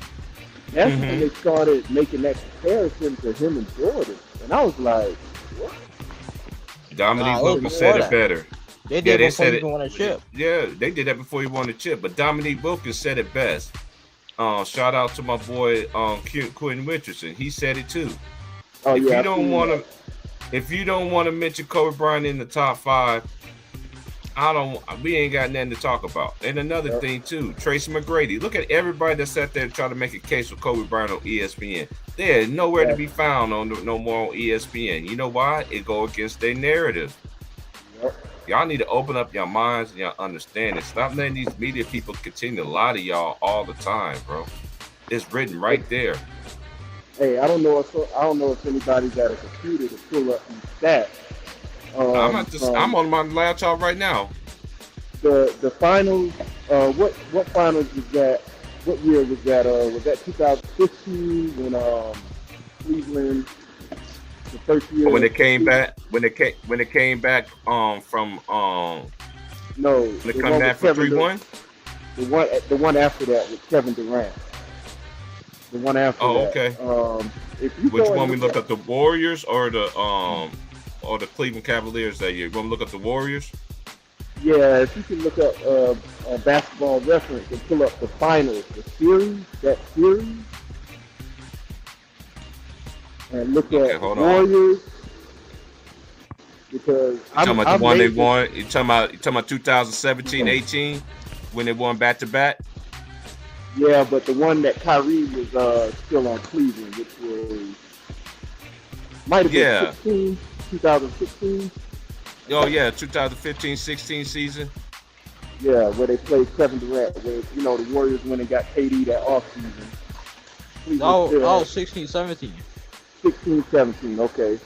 Speaker 5: that's when they started making that comparison to him and Jordan. And I was like, what?
Speaker 1: Dominique Wilkins said it better.
Speaker 6: They did before he won a chip.
Speaker 1: Yeah, they did that before he won the chip. But Dominique Wilkins said it best. Shout out to my boy Quentin Richardson. He said it too. If you don't want to mention Kobe Bryant in the top 5, we ain't got nothing to talk about. And another thing too, Tracy McGrady. Look at everybody that sat there trying to make a case for Kobe Bryant on ESPN. They're nowhere to be found no more on ESPN. You know why? It go against their narrative. Y'all need to open up your minds and your understanding. Stop letting these media people continue to lie to y'all all the time, bro. It's written right there.
Speaker 5: Hey, I don't know if anybody's got a computer to pull up these stats.
Speaker 1: I'm on my laptop right now.
Speaker 5: The finals. What finals was that? What year was that? Was that 2015 when Cleveland? The first year
Speaker 1: when it came back from when it came back from 3-1.
Speaker 5: The one after that with Kevin Durant. The one after that.
Speaker 1: Okay.
Speaker 5: Which
Speaker 1: one we look at, the Warriors or the Cleveland Cavaliers that year? You want to look at the Warriors?
Speaker 5: Yeah, if you can look up on Basketball Reference and pull up the finals, that series. And look at Warriors because
Speaker 1: you talking about the one they won. You talking about 2017-18 when they won back-to-back.
Speaker 5: Yeah, but the one that Kyrie was still on Cleveland, which was might have been 2016.
Speaker 1: Oh yeah, 2015-16 season.
Speaker 5: Yeah, where they played Kevin Durant, where the Warriors went and got KD that offseason.
Speaker 6: 16-17.
Speaker 5: 16-17, okay.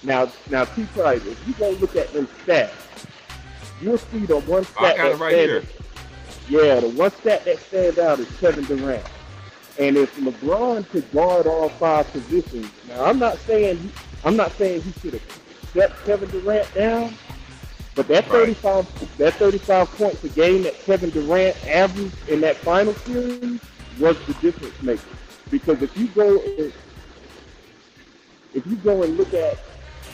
Speaker 5: Now, keep right. If you go look at them stats, you'll see the one stat the one stat that stands out is Kevin Durant. And if LeBron could guard all 5 positions, now I'm not saying he should have
Speaker 7: shut Kevin Durant down. But that 35 points a game that Kevin Durant averaged in that final series was the difference maker. Because if you go and look at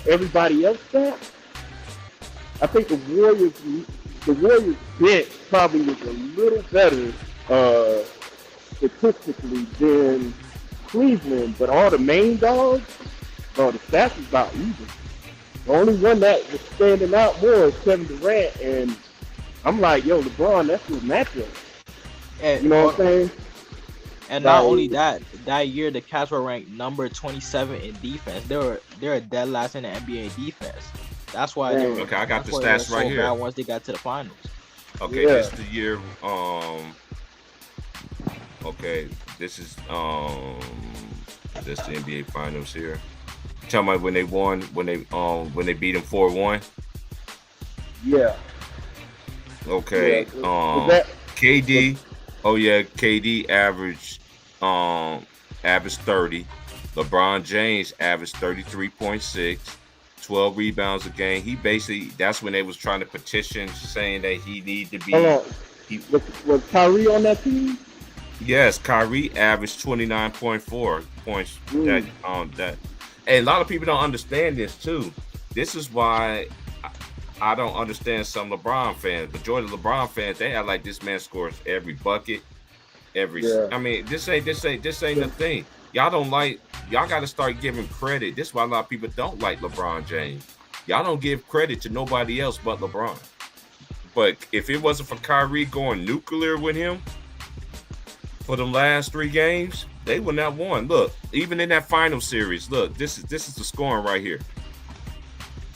Speaker 7: everybody else stats, I think the Warriors bench probably was a little better statistically than Cleveland, but all the main dogs, the stats is about even. The only one that was standing out more is Kevin Durant, and I'm like, yo, LeBron, that's your matchup.
Speaker 6: And,
Speaker 7: you know what I'm saying?
Speaker 6: And not only that year the Cavs were ranked number 27 in defense. They're dead last in the NBA defense. That's why.
Speaker 1: Okay, I got the stats right here.
Speaker 6: Once they got to the finals.
Speaker 1: Okay, this is the year. Okay, this is the NBA Finals here. Tell me when they won, when they beat them 4-1.
Speaker 7: Yeah.
Speaker 1: Okay.
Speaker 7: Yeah.
Speaker 1: KD. Oh yeah, KD averaged 30. LeBron James averaged 33.6, 12 rebounds a game. He basically, that's when they was trying to petition, saying that he need to be.
Speaker 7: Hold on. Was Kyrie on that team?
Speaker 1: Yes, Kyrie averaged 29.4 points. That, and a lot of people don't understand this too. This is why I don't understand some LeBron fans. Majority of LeBron fans, they act like this man scores every bucket, every. Yeah. I mean, this ain't the thing. Y'all got to start giving credit. This is why a lot of people don't like LeBron James. Y'all don't give credit to nobody else but LeBron. But if it wasn't for Kyrie going nuclear with him for the last 3 games, they would not have won. Look, even in that final series, look, this is the scoring right here.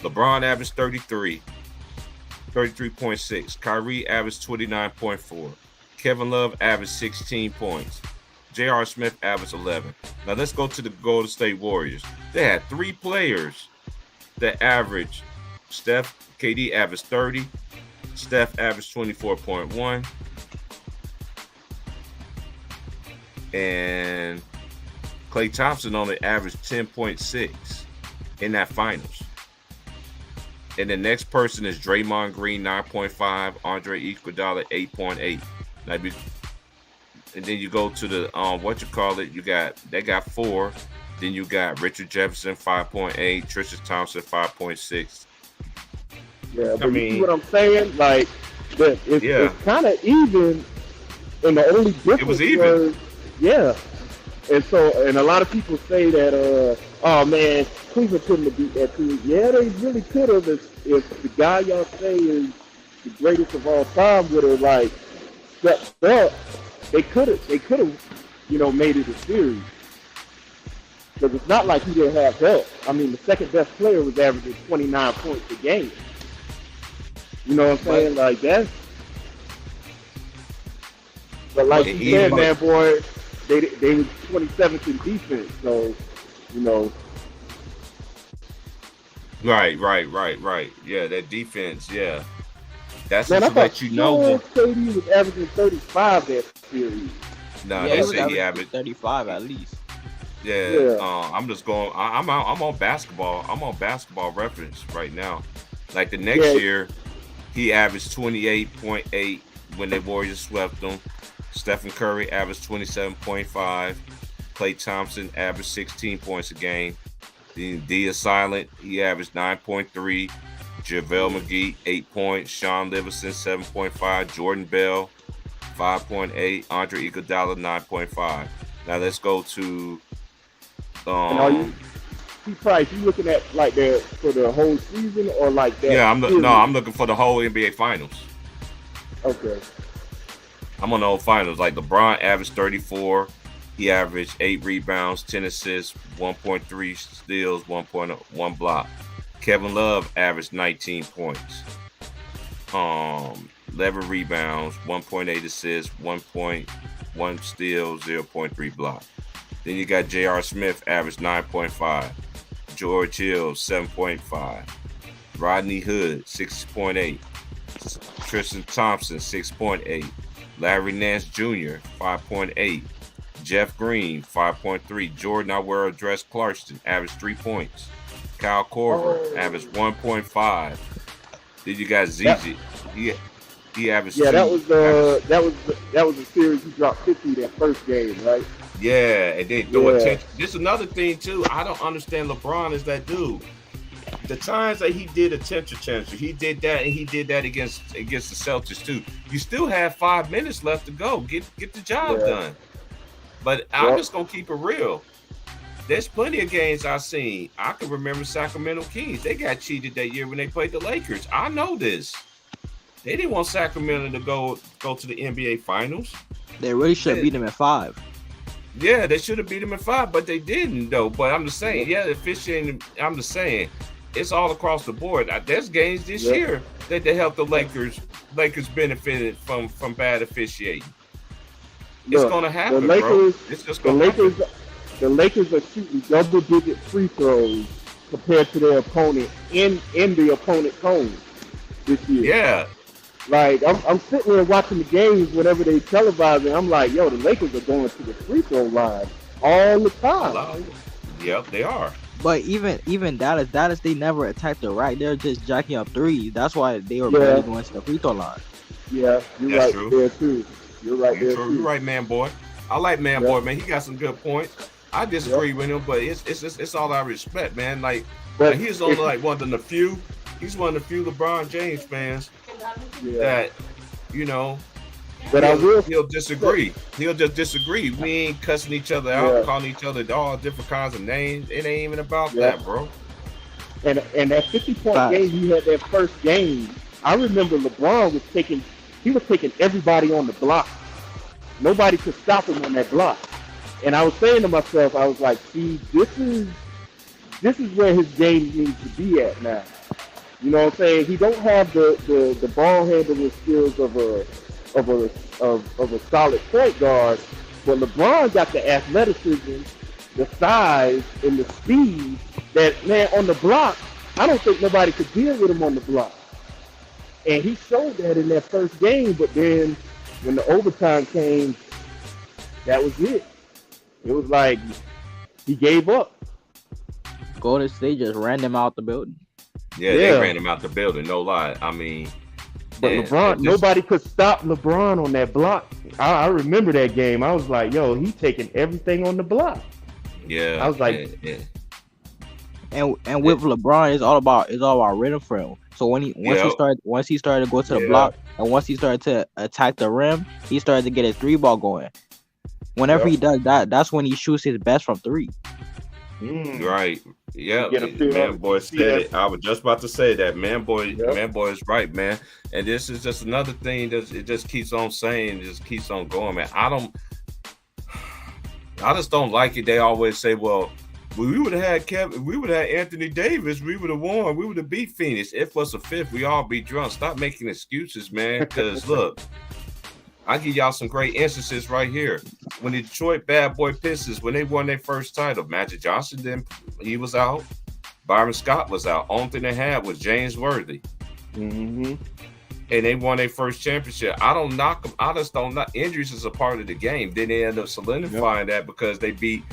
Speaker 1: LeBron averaged 33.6. Kyrie averaged 29.4. Kevin Love averaged 16 points. J.R. Smith averaged 11. Now let's go to the Golden State Warriors. They had 3 players that averaged. KD averaged 30. Steph averaged 24.1. And Klay Thompson only averaged 10.6 in that finals. And the next person is Draymond Green, 9.5. Andre Iguodala, 8.8. And then you go to the they got 4. Then you got Richard Jefferson, 5.8. Tristan Thompson, 5.6.
Speaker 7: Yeah, but you see what I'm saying? Like, it's kind of even. And the only difference
Speaker 1: it was even.
Speaker 7: Yeah. And a lot of people say that, oh man, Cleveland couldn't have beat that team. Yeah, they really could have if the guy y'all say is the greatest of all time would have like stepped up. They could have, made it a series. Because it's not like he didn't have help. I mean, the second best player was averaging 29 points a game. You know what I'm saying? Like that. But like you said, man, boy. They was 27th in defense, so
Speaker 1: Right. Yeah, that defense. Yeah, that's just to let you know.
Speaker 7: KD was averaging 35 that series.
Speaker 1: No, they say he averaged
Speaker 6: 35 at least.
Speaker 1: Yeah. I'm just going. I'm on basketball. I'm on Basketball Reference right now. Like the next year, he averaged 28.8 when the Warriors swept them. Stephen Curry averaged 27.5. Klay Thompson averaged 16 points a game. D is silent. He averaged 9.3. JaVale McGee, 8 points. Sean Livingston, 7.5. Jordan Bell, 5.8. Andre Iguodala, 9.5. Now let's go to.
Speaker 7: And are you looking at like for the whole season or like that?
Speaker 1: Yeah, I'm looking for the whole NBA Finals.
Speaker 7: Okay.
Speaker 1: I'm on the whole finals. Like LeBron averaged 34. He averaged 8 rebounds, 10 assists, 1.3 steals, 1.1 block. Kevin Love averaged 19 points. 11 rebounds, 1.8 assists, 1.1 steal, 0.3 block. Then you got J.R. Smith averaged 9.5. George Hill, 7.5. Rodney Hood, 6.8. Tristan Thompson, 6.8. Larry Nance Jr., 5.8. Jeff Green, 5.3. Jordan Awara Dress Clarkson averaged 3 points. Kyle Korver averaged 1.5. Then you got ZZ. He averaged.
Speaker 7: Yeah, that was the series he dropped 50 that first game, right?
Speaker 1: Yeah, and they throw attention. This is another thing too. I don't understand. LeBron is that dude. The times that he did attention, he did that, and he did that against the Celtics too. You still have 5 minutes left to go. Get the job done. But I'm just gonna keep it real. There's plenty of games I've seen. I can remember Sacramento Kings. They got cheated that year when they played the Lakers. I know this. They didn't want Sacramento to go to the NBA Finals.
Speaker 6: They really should have beat them at 5.
Speaker 1: Yeah, they should have beat them at 5, but they didn't though. But I'm just saying, the officiating. I'm just saying, it's all across the board. There's games this year that they helped the Lakers. Lakers benefited from bad officiating. It's gonna happen, bro. It's just gonna happen.
Speaker 7: The Lakers are shooting double-digit free throws compared to their opponent in the opponent cone this year.
Speaker 1: Yeah.
Speaker 7: Like, I'm sitting there watching the games whenever they televise it. I'm like, yo, the Lakers are going to the free throw line all the time.
Speaker 1: Yep, they are.
Speaker 6: But even Dallas, they never attacked the right. They're just jacking up threes. That's why they were barely going to the free throw line.
Speaker 7: Yeah, you're right there too. You're right there too.
Speaker 1: You're right, man, boy. I like man, boy, man. He got some good points. I disagree with him, but it's all I respect, man. Like he's only like one of the few. He's one of the few LeBron James fans that,
Speaker 7: But
Speaker 1: he'll disagree. He'll just disagree. We ain't cussing each other out, calling each other all different kinds of names. It ain't even about that, bro.
Speaker 7: And that 50-point game he had that first game, I remember LeBron was taking everybody on the block. Nobody could stop him on that block. And I was saying to myself, I was like, see, this is where his game needs to be at now. You know what I'm saying? He don't have the ball handling skills of a solid point guard, but LeBron got the athleticism, the size, and the speed that, man, on the block, I don't think nobody could deal with him on the block. And he showed that in that first game, but then when the overtime came, that was it. It was like he gave up.
Speaker 6: Golden State just ran them out the building.
Speaker 1: Yeah, they ran him out the building, no lie. I mean,
Speaker 7: but LeBron, nobody could stop LeBron on that block. I remember that game. I was like, yo, he's taking everything on the block.
Speaker 1: Yeah.
Speaker 7: I was like,
Speaker 6: And with LeBron, it's all about rhythm for him. So once he started to go to the block, and once he started to attack the rim, he started to get his 3-ball going. Whenever he does that, that's when he shoots his best from 3.
Speaker 1: Right. Yeah. Man boy said it. I was just about to say that. Man boy is right, man. And this is just another thing that it just keeps on saying, just keeps on going, man. I just don't like it. They always say, well, we would have had Kevin, we would have had Anthony Davis, we would have won, we would have beat Phoenix. If us a fifth, we all be drunk. Stop making excuses, man. Because look, I'll give y'all some great instances right here. When the Detroit Bad Boy Pistons, when they won their first title, Magic Johnson, he was out. Byron Scott was out. Only thing they had was James Worthy.
Speaker 7: Mm-hmm.
Speaker 1: And they won their first championship. I don't knock them. I just don't knock. Injuries is a part of the game. Then they end up solidifying that because they beat,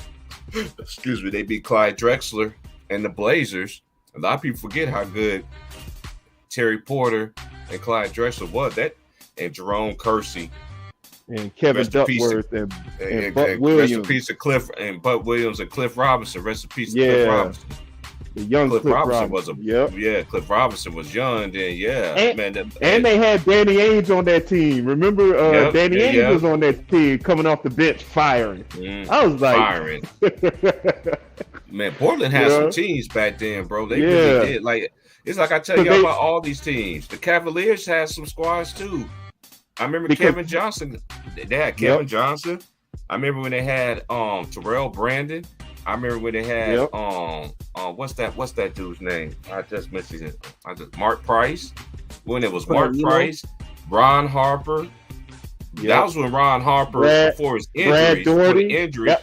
Speaker 1: they beat Clyde Drexler and the Blazers. A lot of people forget how good Terry Porter and Clyde Drexler was. And Jerome Kersey
Speaker 7: and Kevin Duckworth and Buck Williams.
Speaker 1: Rest in peace to Cliff and Buck Williams and Cliff Robinson. Rest in peace to Cliff Robinson.
Speaker 7: The young Cliff Robinson
Speaker 1: was Cliff Robinson was young then.
Speaker 7: And they had Danny Ainge on that team. Remember, Danny Ainge was on that team coming off the bench firing. I was like,
Speaker 1: firing. Man, Portland had some teams back then, bro. They really did. Like it's like I tell y'all about all these teams. The Cavaliers had some squads too. I remember Kevin Johnson. They had Kevin Johnson. I remember when they had Terrell Brandon. I remember when they had what's that dude's name? I just mentioned it. Mark Price. When it was Mark Price, Ron Harper. That was when Ron Harper before his injuries.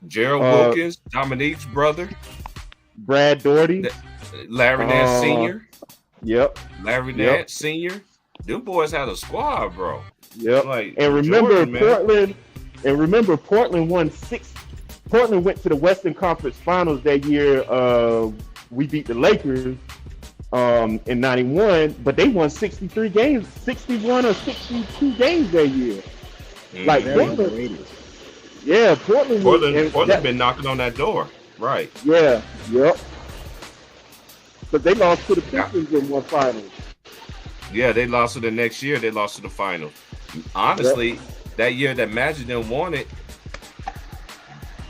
Speaker 1: Gerald Wilkins, Dominique's brother.
Speaker 7: Brad Daugherty. Larry
Speaker 1: Nance Sr.
Speaker 7: Larry
Speaker 1: Nance Sr. Them boys had a squad, bro.
Speaker 7: And remember Portland won 6. Portland went to the Western Conference Finals that year we beat the Lakers in '91, but they won 63 games, 61 or 62 games that year. Like Portland, yeah,
Speaker 1: Portland been knocking on that door, right?
Speaker 7: Yeah, yep. But they lost to the Pistons in one final.
Speaker 1: Yeah, they lost to the next year. They lost to the finals. Honestly, that year that Magic didn't won it,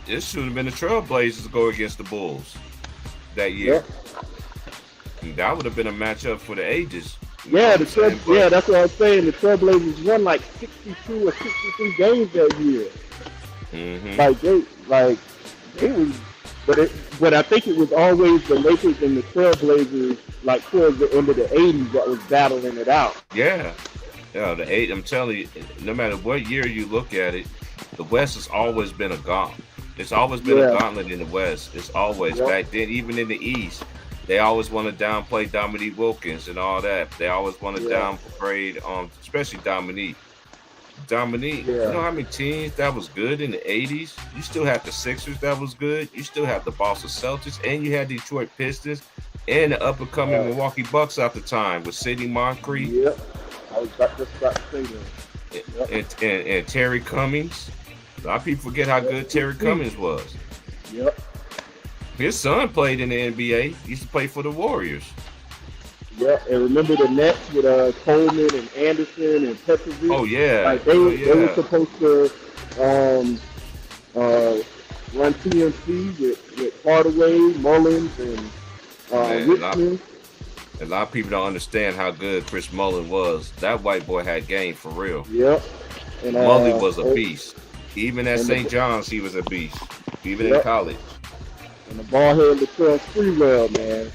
Speaker 1: it should have been the Trailblazers to go against the Bulls that year. That would have been a matchup for the ages.
Speaker 7: Yeah, that's what I was saying. The Trailblazers won like 62 or 63 games that year.
Speaker 1: Mm-hmm.
Speaker 7: It was, but I think it was always the Lakers and the Trailblazers, like towards the end of the '80s, that was battling it out.
Speaker 1: Yeah, the '80s. I'm telling you, no matter what year you look at it, the West has always been a gauntlet. It's always been a gauntlet in the West. It's always back then, even in the East. They always want to downplay Dominique Wilkins and all that. They always want to downgrade, especially Dominique. You know how many teams that was good in the 80s? You still had the Sixers that was good. You still had the Boston Celtics, and you had Detroit Pistons and the up-and-coming Milwaukee Bucks at the time with Sidney Moncrief.
Speaker 7: Yep, I was just about to say
Speaker 1: that. And Terry Cummings. A lot of people forget how good Terry Cummings was.
Speaker 7: Yep.
Speaker 1: His son played in the NBA. He used to play for the Warriors.
Speaker 7: Yeah, and remember the Nets with Coleman and Anderson and Petrovic?
Speaker 1: Oh, yeah.
Speaker 7: Like they were supposed to run TNC with Hardaway, Mullins, and Richmond.
Speaker 1: A lot of people don't understand how good Chris Mullin was. That white boy had game for real.
Speaker 7: Yep. And
Speaker 1: Mullin was a beast. Even at St. John's, he was a beast. Even in college.
Speaker 7: And the ball head Latrell Sprewell, man.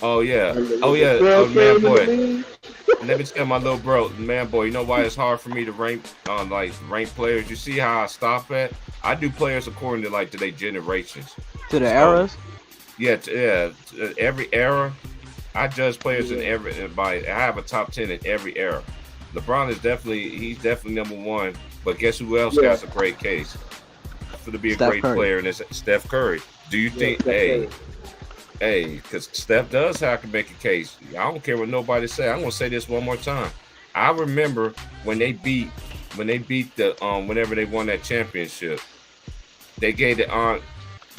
Speaker 1: Oh yeah. Oh man boy. Let me tell my little bro, man boy, you know why it's hard for me to rank players? You see how I stop at? I do players according to to their generations.
Speaker 6: To the eras?
Speaker 1: Yeah, every era. I judge players in I have a top 10 in every era. LeBron is definitely number one, but guess who else has a great case for to be a great player, and it's Steph Curry. Do you think because Steph does have to make a case. I don't care what nobody say. I'm gonna say this one more time. I remember when they beat the whenever they won that championship, they gave the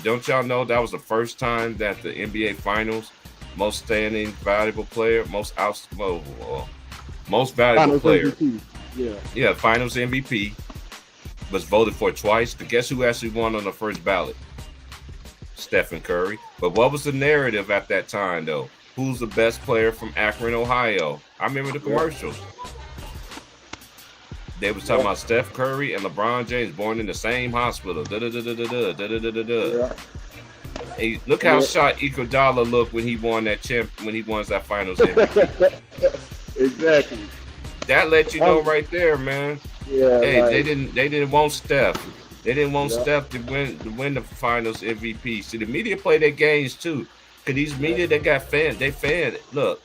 Speaker 1: don't y'all know that was the first time that the NBA Finals most standing valuable player, most valuable
Speaker 7: Finals
Speaker 1: player.
Speaker 7: MVP.
Speaker 1: Yeah, Finals MVP was voted for twice. But guess who actually won on the first ballot? Stephen Curry. But what was the narrative at that time, though? Who's the best player from Akron, Ohio? I remember the commercials. They was talking about Steph Curry and LeBron James born in the same hospital. Hey, look how shot Iguodala looked when he won that that Finals MVP.
Speaker 7: Exactly.
Speaker 1: That let you know right there, man.
Speaker 7: Yeah.
Speaker 1: Hey, they didn't want Steph. They didn't want Steph to win the Finals MVP. See, the media play their games too. Cause these media, they got fans. They fan. Look,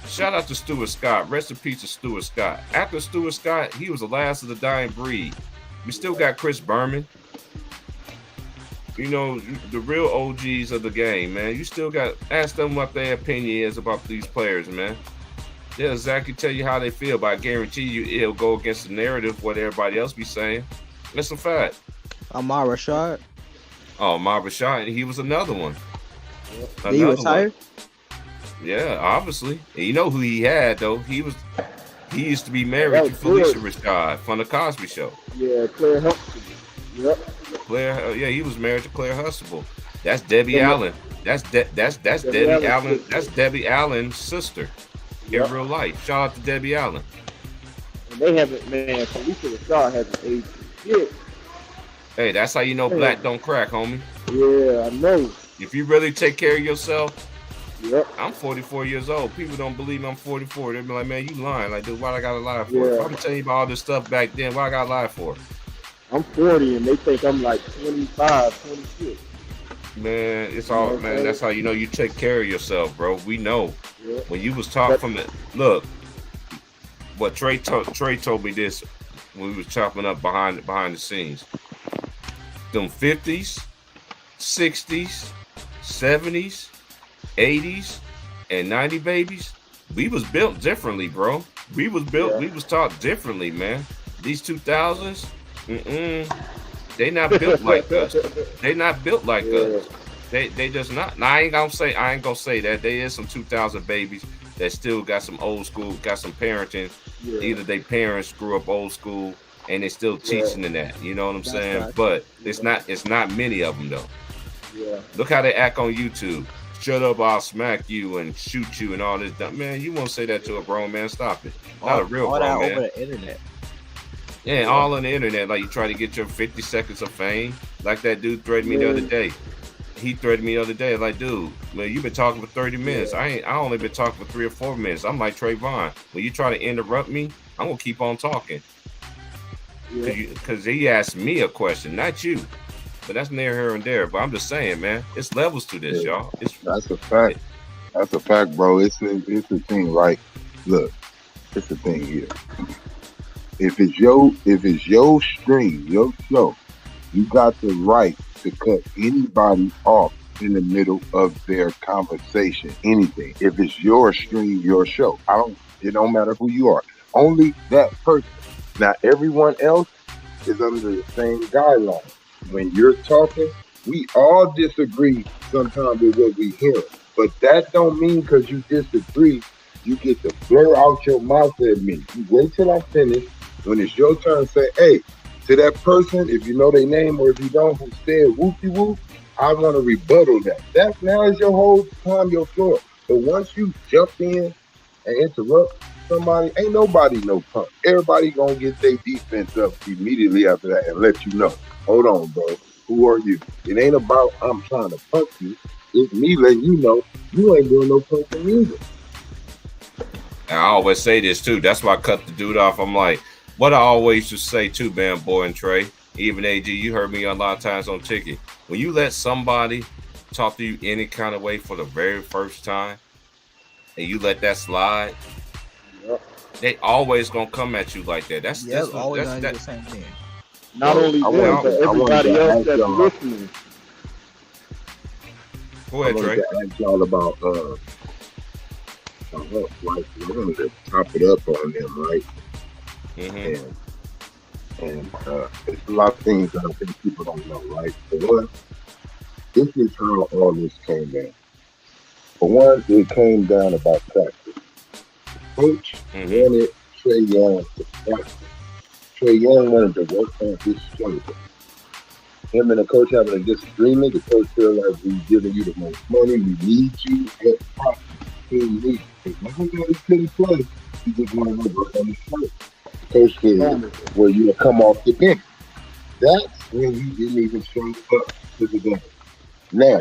Speaker 1: shout out to Stuart Scott. Rest in peace to Stuart Scott. After Stuart Scott, he was the last of the dying breed. We still got Chris Berman. You know, the real OGs of the game, man. You still got ask them what their opinion is about these players, man. They'll exactly tell you how they feel, but I guarantee you it'll go against the narrative what everybody else be saying. That's a fact.
Speaker 6: Ahmad Rashad.
Speaker 1: Oh, Ahmad Rashad, he was another one.
Speaker 6: Did he retire?
Speaker 1: Yeah, obviously. And you know who he had though? He used to be married to Felicia Rashad from the Cosby Show.
Speaker 7: Yeah, Claire Huxtable. Yep.
Speaker 1: He was married to Claire Huxtable. That's Debbie Allen. That's Debbie Allen. That's Debbie Allen's sister in real life. Shout out to Debbie Allen.
Speaker 7: And they haven't, man. Felicia Rashad hasn't aged shit.
Speaker 1: Hey, that's how you know black don't crack, homie.
Speaker 7: Yeah, I know.
Speaker 1: If you really take care of yourself, I'm 44 years old. People don't believe me, I'm 44. They be like, man, you lying. Like, dude, what I gotta lie for?
Speaker 7: Yeah.
Speaker 1: If I'm telling you about all this stuff back then, what I gotta lie for?
Speaker 7: I'm 40 and they think I'm like 25, 26.
Speaker 1: Man, it's all, man, that's how you know you take care of yourself, bro. We know. Yeah. When you was talking from the, look, what Trey told me this when we was chopping up behind the scenes. Them 50s, 60s, 70s, 80s and 90 babies, we was built differently, bro. We was taught differently, man. These 2000s, they not built like us. They not built like us. They just not. Now, I ain't gonna say that. There is some 2000 babies that still got some old school, got some parenting. Yeah. Either their parents grew up old school and they still teaching in that. You know what I'm saying? Right. But it's not many of them though. Yeah. Look how they act on YouTube. Shut up, I'll smack you and shoot you and all this stuff. Man, you won't say that to a grown man. Stop it. Not a real grown man. Over the internet. Yeah, all on the internet. Like you try to get your 50 seconds of fame. Like that dude threatened me the other day. He threatened me the other day. Like, dude, man, you've been talking for 30 minutes. I only been talking for 3 or 4 minutes. I'm like Trayvon. When you try to interrupt me, I'm gonna keep on talking. Because he asked me a question, not you. But that's near here and there. But I'm just saying, man, it's levels to this, y'all.
Speaker 4: That's a fact. That's a fact, bro. It's the thing, right? Look, it's the thing here. If it's your stream, your show, you got the right to cut anybody off in the middle of their conversation. Anything. If it's your stream, your show. It don't matter who you are. Only that person. Now everyone else is under the same guideline. When you're talking, we all disagree sometimes with what we hear. But that don't mean because you disagree, you get to blur out your mouth at me. You wait till I finish. When it's your turn, say, hey, to that person, if you know their name or if you don't, who said whoopie-whoop, I want to rebuttal that. That now is your whole time, your floor. But once you jump in and interrupt somebody, ain't nobody no punk. Everybody gonna get their defense up immediately after that and let you know. Hold on, bro. Who are you? It ain't about I'm trying to punk you. It's me letting you know you ain't doing no punking either.
Speaker 1: And I always say this too. That's why I cut the dude off. I'm like, what I always used to say too, man, boy and Trey, even AG, you heard me a lot of times on Ticket. When you let somebody talk to you any kind of way for the very first time, and you let that slide, they always gonna come at you like that. That's
Speaker 6: always the same thing.
Speaker 7: Not only them, but everybody else that's listening.
Speaker 1: Go ahead, Trey.
Speaker 4: I ask y'all about like I wanted to top it up on them, right? Mm-hmm. And it's a lot of things that I think people don't know, right? For one, this is how all this came down. For one, it came down about practice. Coach wanted Trae Young to practice. Trae Young wanted to work on his shoulder. Him and the coach having a disagreement. The coach feel like we're giving you the most money. We need you at practice. He needs you. It's not that he couldn't play. He just wanted to work on his shoulder. Coach said, well, you'll come off the bench. That's when he didn't even show up to the game. Now,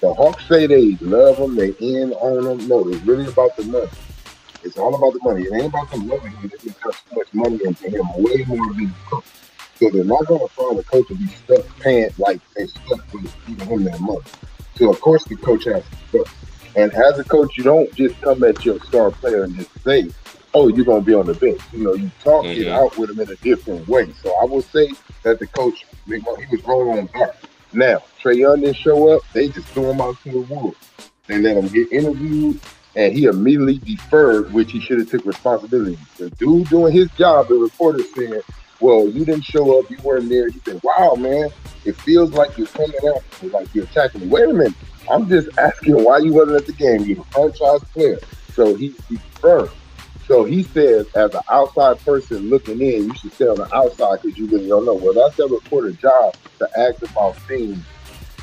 Speaker 4: the Hawks say they love him, they in on him. No, it's really about the money. It's all about the money. It ain't about them loving him. They just got so much money into him, way more than the coach. So they're not going to find a coach to be stuck paying like they stuck with giving him that money. So, of course, the coach has to stuck. And as a coach, you don't just come at your star player and just say, oh, you're going to be on the bench. You know, you talk it out with him in a different way. So I will say that the coach, he was rolling on guard. Now, Trae Young didn't show up. They just threw him out to the wolves. They let him get interviewed, and he immediately deferred, which he should have took responsibility. The dude doing his job, the reporter said, well, you didn't show up. You weren't there. He said, wow, man, it feels like you're coming out, like you're attacking me. Wait a minute. I'm just asking why you wasn't at the game. You're a franchise player. So he deferred. So he says, as an outside person looking in, you should stay on the outside because you really don't know. Well, that's that reporter's job to ask about things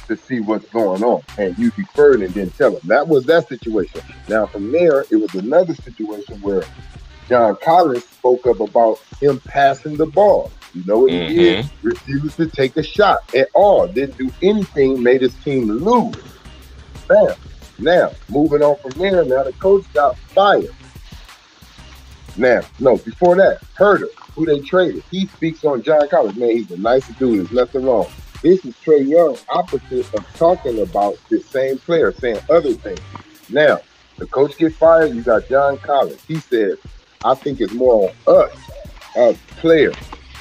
Speaker 4: to see what's going on. And you deferred and didn't tell him. That was that situation. Now, from there, it was another situation where John Collins spoke up about him passing the ball. You know what he did? Refused to take a shot at all. Didn't do anything, made his team lose. Bam. Now, moving on from there, now the coach got fired. Now, no, before that, Herter, who they traded, he speaks on John Collins. Man, he's the nicest dude. There's nothing wrong. This is Trae Young, opposite of talking about this same player, saying other things. Now, the coach gets fired. You got John Collins. He said, I think it's more on us as players,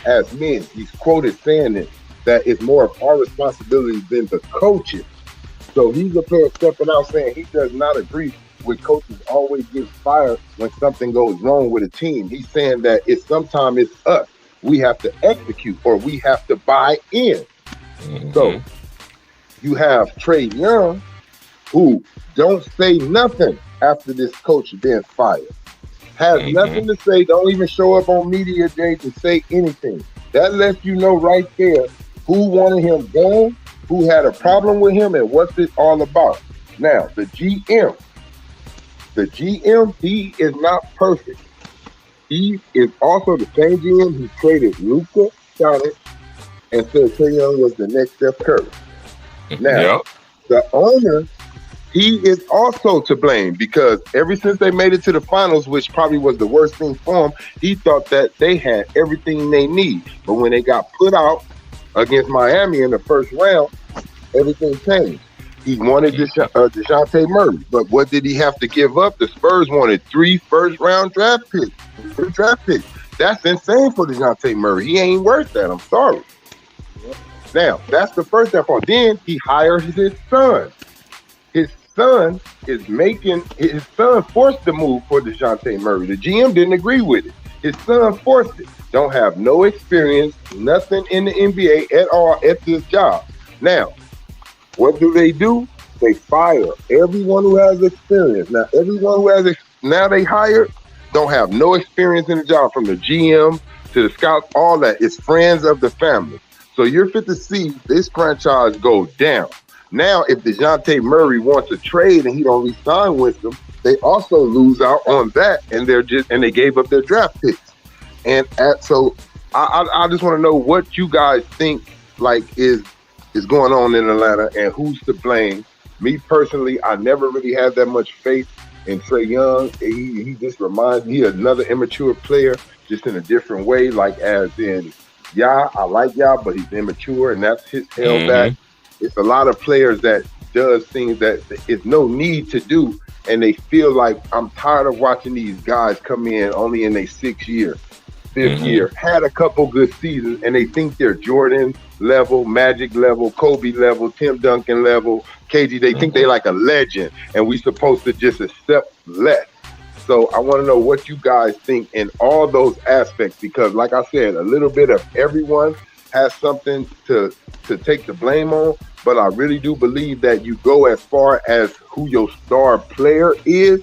Speaker 4: as men. He's quoted saying this, that it's more of our responsibility than the coaches
Speaker 5: So he's a player stepping out saying he does not agree with coaches always get fired when something goes wrong with a team. He's saying that sometimes it's us. We have to execute or we have to buy in. Mm-hmm. So you have Trae Young, who don't say nothing after this coach being fired. Has nothing to say, don't even show up on media day to say anything. That lets you know right there who wanted him gone, who had a problem with him, and what's it all about. Now, the GM, he is not perfect. He is also the same GM who traded Luka Doncic and said Trae Young was the next Steph Curry. Now, the owner, he is also to blame because ever since they made it to the finals, which probably was the worst thing for him, he thought that they had everything they need. But when they got put out against Miami in the first round, everything changed. He wanted DeJounte Murray, but what did he have to give up? The Spurs wanted 3 first-round draft picks. That's insane for DeJounte Murray. He ain't worth that. I'm sorry. Now, that's the first step on. Then he hires his son. His son forced the move for DeJounte Murray. The GM didn't agree with it. His son forced it. Don't have no experience, nothing in the NBA at all at this job. Now, what do? They fire everyone who has experience. Now, everyone who has now they hired don't have no experience in the job, from the GM to the scouts, all that. It's friends of the family. So you're fit to see this franchise go down. Now, if DeJounte Murray wants to trade and he don't re-sign with them, they also lose out on that, and they gave up their draft picks. And so I just want to know what you guys think is going on in Atlanta and who's to blame. Me personally, I never really had that much faith in Trae Young. He just reminds me of another immature player, just in a different way. Like as in, I like but he's immature, and that's his held back. It's a lot of players that does things that is no need to do, and they feel like, I'm tired of watching these guys come in only in their 6th year, 5th year, had a couple good seasons, and they think they're Jordan level, Magic level, Kobe level, Tim Duncan level, KG. They think they like a legend, and we supposed to just accept less. So I want to know what you guys think in all those aspects, because like I said, a little bit of everyone has something to take the blame on, but I really do believe that you go as far as who your star player is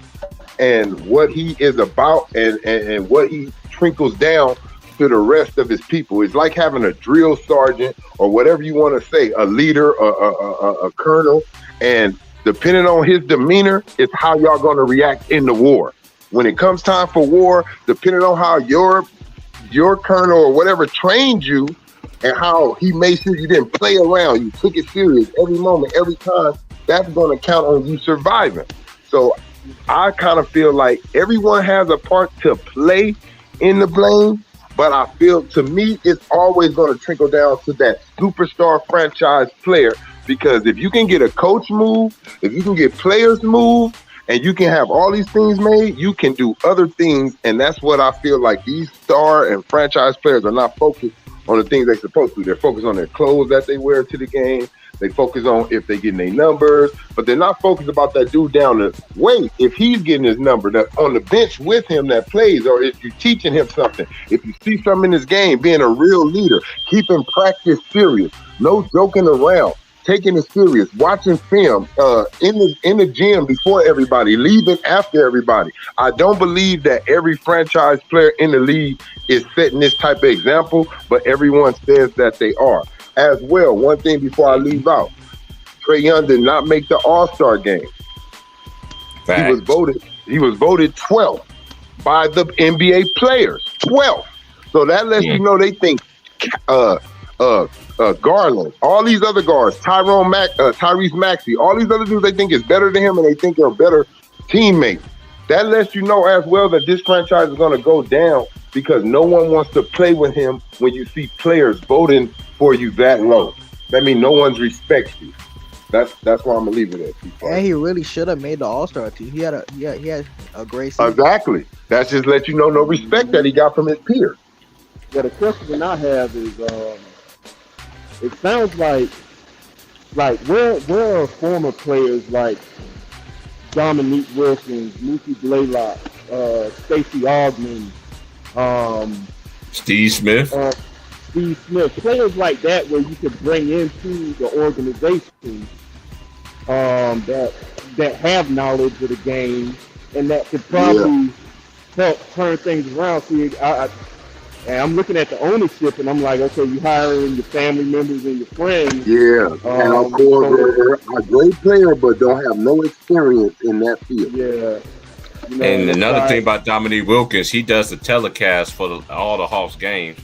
Speaker 5: and what he is about and what he trickles down to the rest of his people. It's like having a drill sergeant or whatever you want to say, a leader, a colonel, and depending on his demeanor, it's how y'all going to react in the war. When it comes time for war, depending on how your colonel or whatever trained you and how he made sure you didn't play around, you took it serious every moment, every time, that's going to count on you surviving. So I kind of feel like everyone has a part to play in the blame, but I feel, to me, it's always going to trickle down to that superstar franchise player, because if you can get a coach move, if you can get players move, and you can have all these things made, you can do other things, and that's what I feel like these star and franchise players are not focused on the things they're supposed to. They're focused on their clothes that they wear to the game. They focus on if they're getting their numbers, but they're not focused about that dude down the way. If he's getting his number, that on the bench with him that plays, or if you're teaching him something, if you see something in his game, being a real leader, keeping practice serious, no joking around, taking it serious, watching film in the gym before everybody, leaving after everybody. I don't believe that every franchise player in the league is setting this type of example, but everyone says that they are. As well, one thing before I leave out, Trae Young did not make the All-Star game. Facts. He was voted 12th by the NBA players. 12th. So that lets you know they think Garland, all these other guards, Tyrese Maxey, all these other dudes they think is better than him, and they think they're better teammates. That lets you know as well that this franchise is going to go down because no one wants to play with him when you see players voting for you that low. That means no one respects you. That's why I'm gonna leave it at.
Speaker 6: And he really should have made the All-Star team. He had a great season.
Speaker 5: Exactly. That's just let you know no respect that he got from his peers.
Speaker 7: Yeah, the question I have is, it sounds like like where are former players like Dominique Wilkins, Mookie Blaylock, Stacey Augmon,
Speaker 1: Steve Smith,
Speaker 7: Steve Smith, players like that where you could bring into the organization that have knowledge of the game and that could probably help turn things around. See, I'm looking at the ownership and I'm like, okay, you hiring your family members and your friends.
Speaker 8: Yeah, Cal Korver, a great player, but don't have no experience in that field.
Speaker 7: Yeah. You know,
Speaker 1: and another thing about Dominique Wilkins, he does the telecast for all the Hawks games.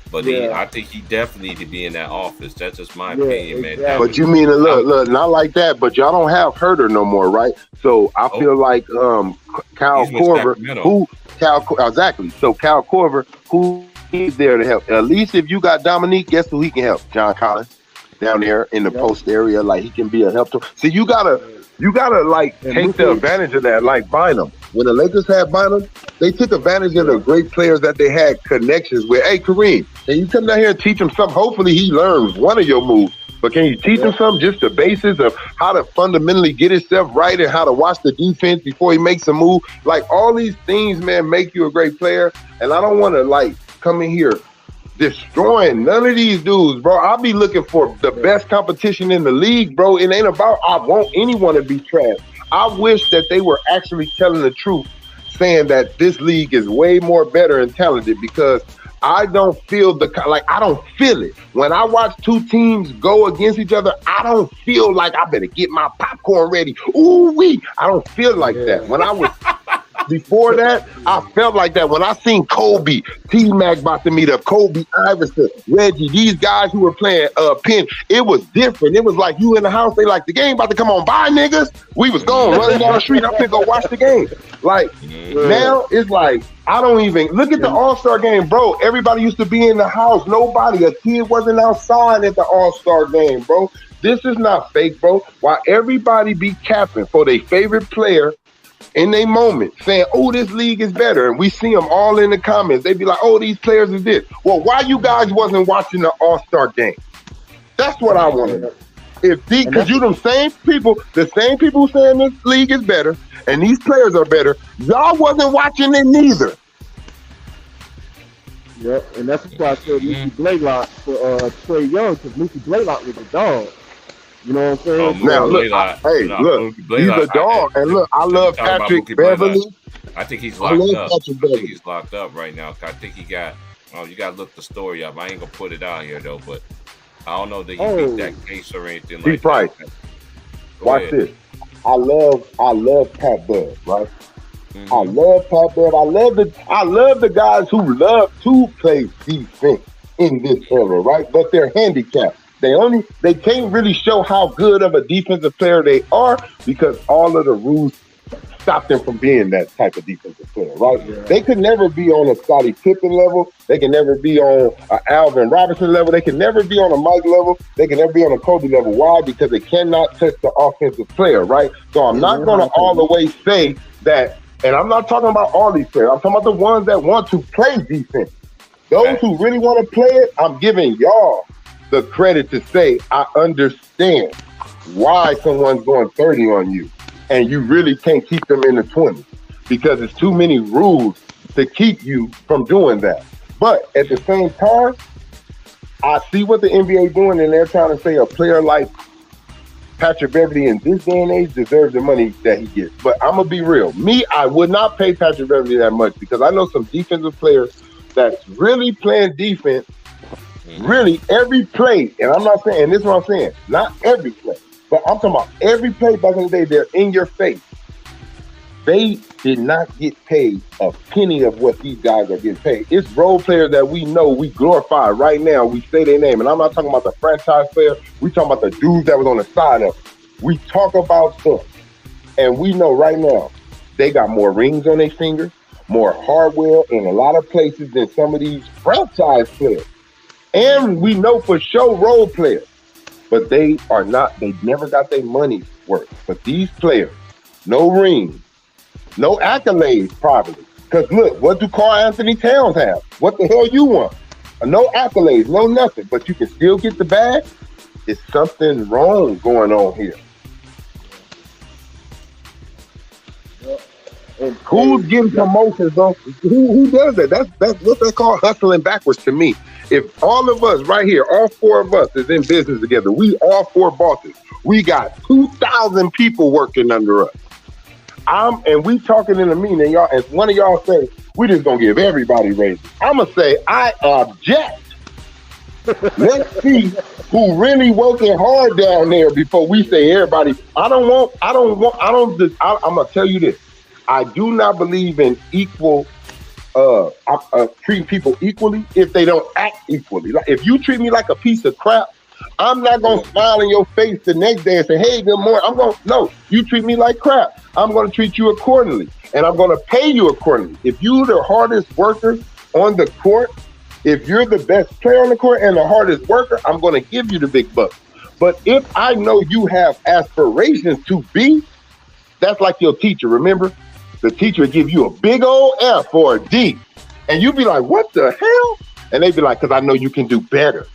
Speaker 1: But I think he definitely need to be in that office. That's just my opinion, man.
Speaker 8: But you mean look, not like that. But y'all don't have Herter no more, right? So I feel like Cal Korver, exactly. So Cal Korver, who is there to help? At least if you got Dominique, guess who he can help? John Collins down there in the post area, like he can be a help to. See, you gotta like take the advantage of that, like Bynum. When the Lakers had Bynum, they took advantage of the great players that they had connections with. Hey, Kareem, can you come down here and teach him something? Hopefully he learns one of your moves. But can you teach him something, just the basis of how to fundamentally get himself right and how to watch the defense before he makes a move? Like, all these things, man, make you a great player. And I don't want to, like, come in here destroying none of these dudes, bro. I'll be looking for the best competition in the league, bro. It ain't about I want anyone to be trash. I wish that they were actually telling the truth, saying that this league is way more better and talented, because I don't feel I don't feel it. When I watch two teams go against each other, I don't feel like I better get my popcorn ready. Ooh-wee. I don't feel like that. When I was before that, I felt like that. When I seen Kobe, T-Mac about to meet up, Kobe, Iverson, Reggie, these guys who were playing Penn, it was different. It was like you in the house, they like, the game about to come on. Bye, niggas. We was going running down the street. I'm gonna go watch the game. Like, now it's like, I don't even look at the All-Star game, bro. Everybody used to be in the house. A kid wasn't outside at the All-Star game, bro. This is not fake, bro. While everybody be capping for their favorite player in their moment, saying, oh, this league is better. And we see them all in the comments. They be like, oh, these players is this. Well, why you guys wasn't watching the All-Star game? That's what I want to know. Because you the same people who saying this league is better and these players are better, y'all wasn't watching it neither.
Speaker 7: Yep, and that's why I said Mookie Blaylock for Trae Young, because Mookie Blaylock was a dog. You know what I'm saying?
Speaker 8: Now look, he's a dog, and look, I love Patrick Beverly.
Speaker 1: I think he's locked up. I think he's locked up right now. I think he got. Oh, you got to look the story up. I ain't gonna put it out here though, but I don't know that he beat that case or anything like
Speaker 8: that. Watch this. I love Pat Bev, right? Mm-hmm. I love Pat Bev. I love the guys who love to play defense in this era, right? But they're handicapped. They can't really show how good of a defensive player they are because all of the rules stop them from being that type of defensive player, right? Yeah. They could never be on a Scottie Pippen level. They can never be on an Alvin Robinson level. They can never be on a Mike level. They can never be on a Kobe level. Why? Because they cannot touch the offensive player, right? So I'm not going to all the way say that, and I'm not talking about all these players. I'm talking about the ones that want to play defense. Those who really want to play it, I'm giving y'all the credit to say, I understand why someone's going 30 on you and you really can't keep them in the 20s because it's too many rules to keep you from doing that. But at the same time, I see what the NBA doing and they're trying to say a player like Patrick Beverly in this day and age deserves the money that he gets. But I'm going to be real. I would not pay Patrick Beverly that much because I know some defensive players that's really playing defense. Really, every play, and I'm not saying, and this is what I'm saying, not every play, but I'm talking about every play back in the day, they're in your face. They did not get paid a penny of what these guys are getting paid. It's role players that we know, we glorify right now, we say their name, and I'm not talking about the franchise player, we talking about the dudes that was on the side of it. We talk about them, and we know right now, they got more rings on their fingers, more hardware in a lot of places than some of these franchise players. And we know for sure role players, but they never got their money's worth. But these players, no rings, no accolades probably. Because look, what do Karl Anthony Towns have? What the hell you want? No accolades, no nothing, but you can still get the bag. It's something wrong going on here. And who's getting promotions, though? Who does that? That's what they call hustling backwards to me. If all of us right here, all four of us is in business together, we all four bosses. We got 2,000 people working under us. And we talking in a meeting, and y'all, as one of y'all say, we just gonna give everybody raises. I'm gonna say I object. Let's see who really working hard down there before we say everybody. I'm gonna tell you this. I do not believe in equal treating people equally if they don't act equally. Like if you treat me like a piece of crap, I'm not gonna smile in your face the next day and say, "Hey, good morning." No, you treat me like crap, I'm gonna treat you accordingly, and I'm gonna pay you accordingly. If you're the hardest worker on the court, if you're the best player on the court and the hardest worker, I'm gonna give you the big bucks. But if I know you have aspirations to be, that's like your teacher. Remember, the teacher would give you a big old F or a D, and you'd be like, "What the hell?" And they'd be like, "Because I know you can do better."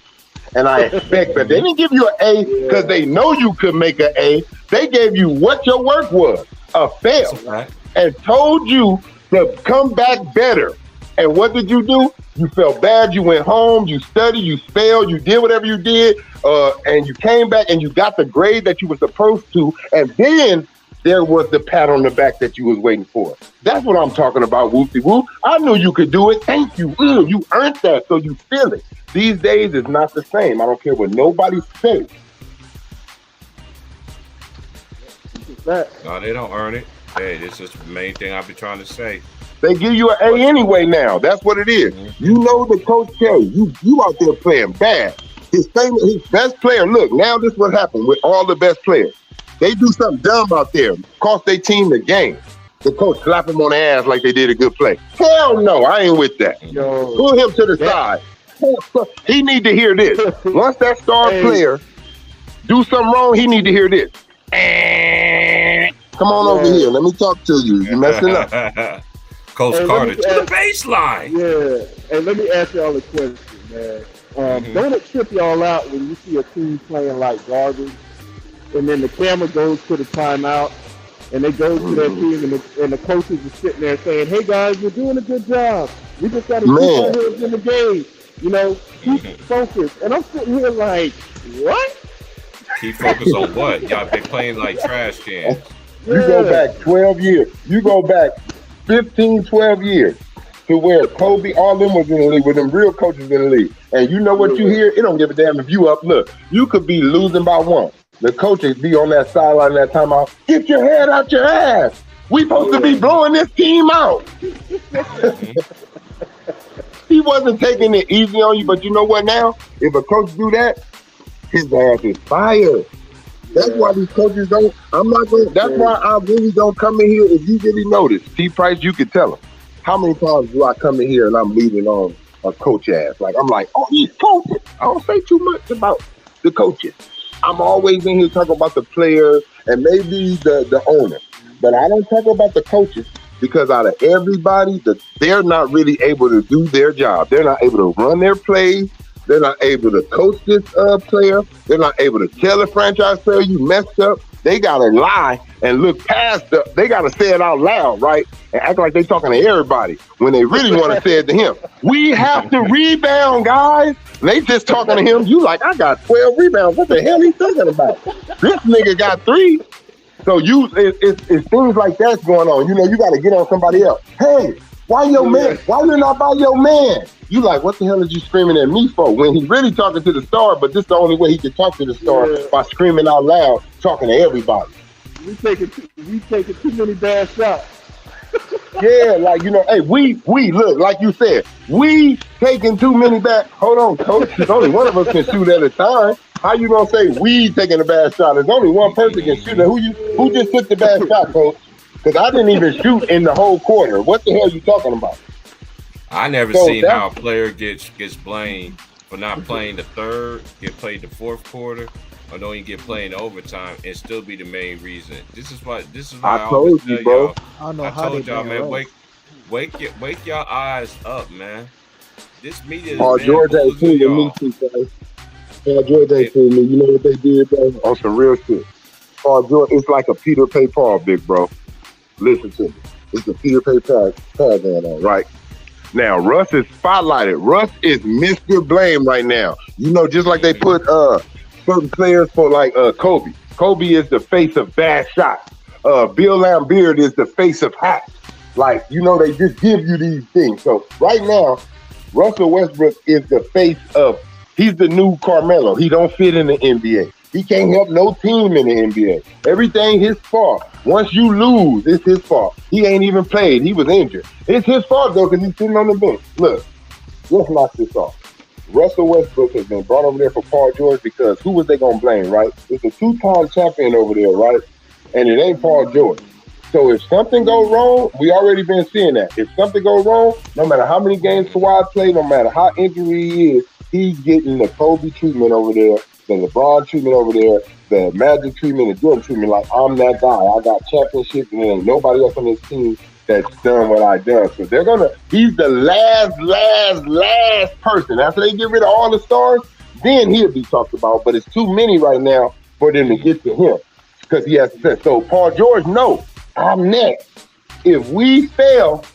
Speaker 8: And I expect that. They didn't give you an A because they know you could make an A. They gave you what your work was, a fail, and told you to come back better. And what did you do? You felt bad. You went home. You studied. You failed. You did whatever you did. And you came back and you got the grade that you were supposed to. And then there was the pat on the back that you was waiting for. That's what I'm talking about, whoopsie-whoop. I knew you could do it. Thank you. You earned that, so you feel it. These days, it's not the same. I don't care what nobody says.
Speaker 1: No, they don't earn it. Hey, this is the main thing I've been trying to say.
Speaker 8: They give you an A anyway now. That's what it is. Mm-hmm. You know the coach tell you out there playing bad. His best player, look, now this is what happened with all the best players. They do something dumb out there, cost their team the game. The coach slap him on the ass like they did a good play. Hell no, I ain't with that. Pull him to the side. He need to hear this. Once that star player do something wrong, he need to hear this. Come on over here. Let me talk to you. You messing up.
Speaker 1: Coach Carter to the baseline.
Speaker 7: Yeah. And let me ask y'all a question, man. Don't it trip y'all out when you see a team playing like garbage, and then the camera goes to the timeout, and they go to their team, and the coaches are sitting there saying, "Hey guys, we're doing a good job. We just got to keep our heads in the game. You know, keep focused." And I'm sitting here like, what?
Speaker 1: Keep focused on what? Y'all been playing like trash cans.
Speaker 8: You go back 12 years. You go back 15, 12 years to where Kobe, all them was in the league, with them real coaches in the league. And you know what you hear? It don't give a damn if you up. Look, you could be losing by one. The coaches be on that sideline that timeout. Get your head out your ass. We supposed to be blowing this team out. He wasn't taking it easy on you, but you know what now? If a coach do that, his ass is fired. That's why these coaches don't, that's why I really don't come in here. If you really notice, T. Price, you could tell him. How many times do I come in here and I'm leading on a coach ass? Like, I'm like, oh, these coaches. I don't say too much about the coaches. I'm always in here talking about the players and maybe the owner. But I don't talk about the coaches because out of everybody, they're not really able to do their job. They're not able to run their plays. They're not able to coach this player. They're not able to tell the franchise player you messed up. They got to lie and look past they got to say it out loud, right? And act like they talking to everybody when they really want to say it to him. We have to rebound, guys. And they just talking to him. You like, I got 12 rebounds. What the hell he talking about? This nigga got 3. So it's things like that's going on. You know, you got to get on somebody else. Hey, why your man? Why you not by your man? You like, what the hell is you screaming at me for? When he's really talking to the star, but this is the only way he can talk to the star, by screaming out loud, talking to everybody.
Speaker 7: We taking too many bad shots.
Speaker 8: Yeah, like, you know, hey, we look, like you said, we taking too many bad. Hold on, coach. There's only one of us can shoot at a time. How you gonna say we taking a bad shot? There's only one person can shoot. Who just took the bad shot, coach? Because I didn't even shoot in the whole quarter. What the hell are you talking about?
Speaker 1: I never seen how a player gets blamed for not playing the third, get played the fourth quarter, or don't even get played in overtime and still be the main reason. This is why
Speaker 8: I told you, bro.
Speaker 1: I told y'all, man, wake y'all eyes up, man. This media is
Speaker 8: George ain't me too, guys. Paul George ain't fooled me. You know what they did, bro? On some real shit. Paul George, it's like a Peter Pay Paul, big bro. Listen to me. It's a Peter Pay Paul going on, right? Now, Russ is spotlighted. Russ is Mr. Blame right now. You know, just like they put certain players for like Kobe. Kobe is the face of bad shots. Bill Laimbeer is the face of hacks. Like, you know, they just give you these things. So right now, Russell Westbrook is the face of, he's the new Carmelo. He don't fit in the NBA. He can't help no team in the NBA. Everything his fault. Once you lose, it's his fault. He ain't even played. He was injured. It's his fault, though, because he's sitting on the bench. Look, let's knock this off. Russell Westbrook has been brought over there for Paul George because who was they going to blame, right? It's a two-time champion over there, right? And it ain't Paul George. So if something goes wrong, we already been seeing that. If something goes wrong, no matter how many games Kawhi played, no matter how injured he is, he's getting the Kobe treatment over there, the LeBron treatment over there, the Magic treatment, the Jordan treatment. Like, I'm that guy. I got championships, and there ain't nobody else on this team that's done what I done. So they're gonna. He's the last person. After they get rid of all the stars, then he'll be talked about. But it's too many right now for them to get to him because he has success. So Paul George, no. I'm next. If we fail,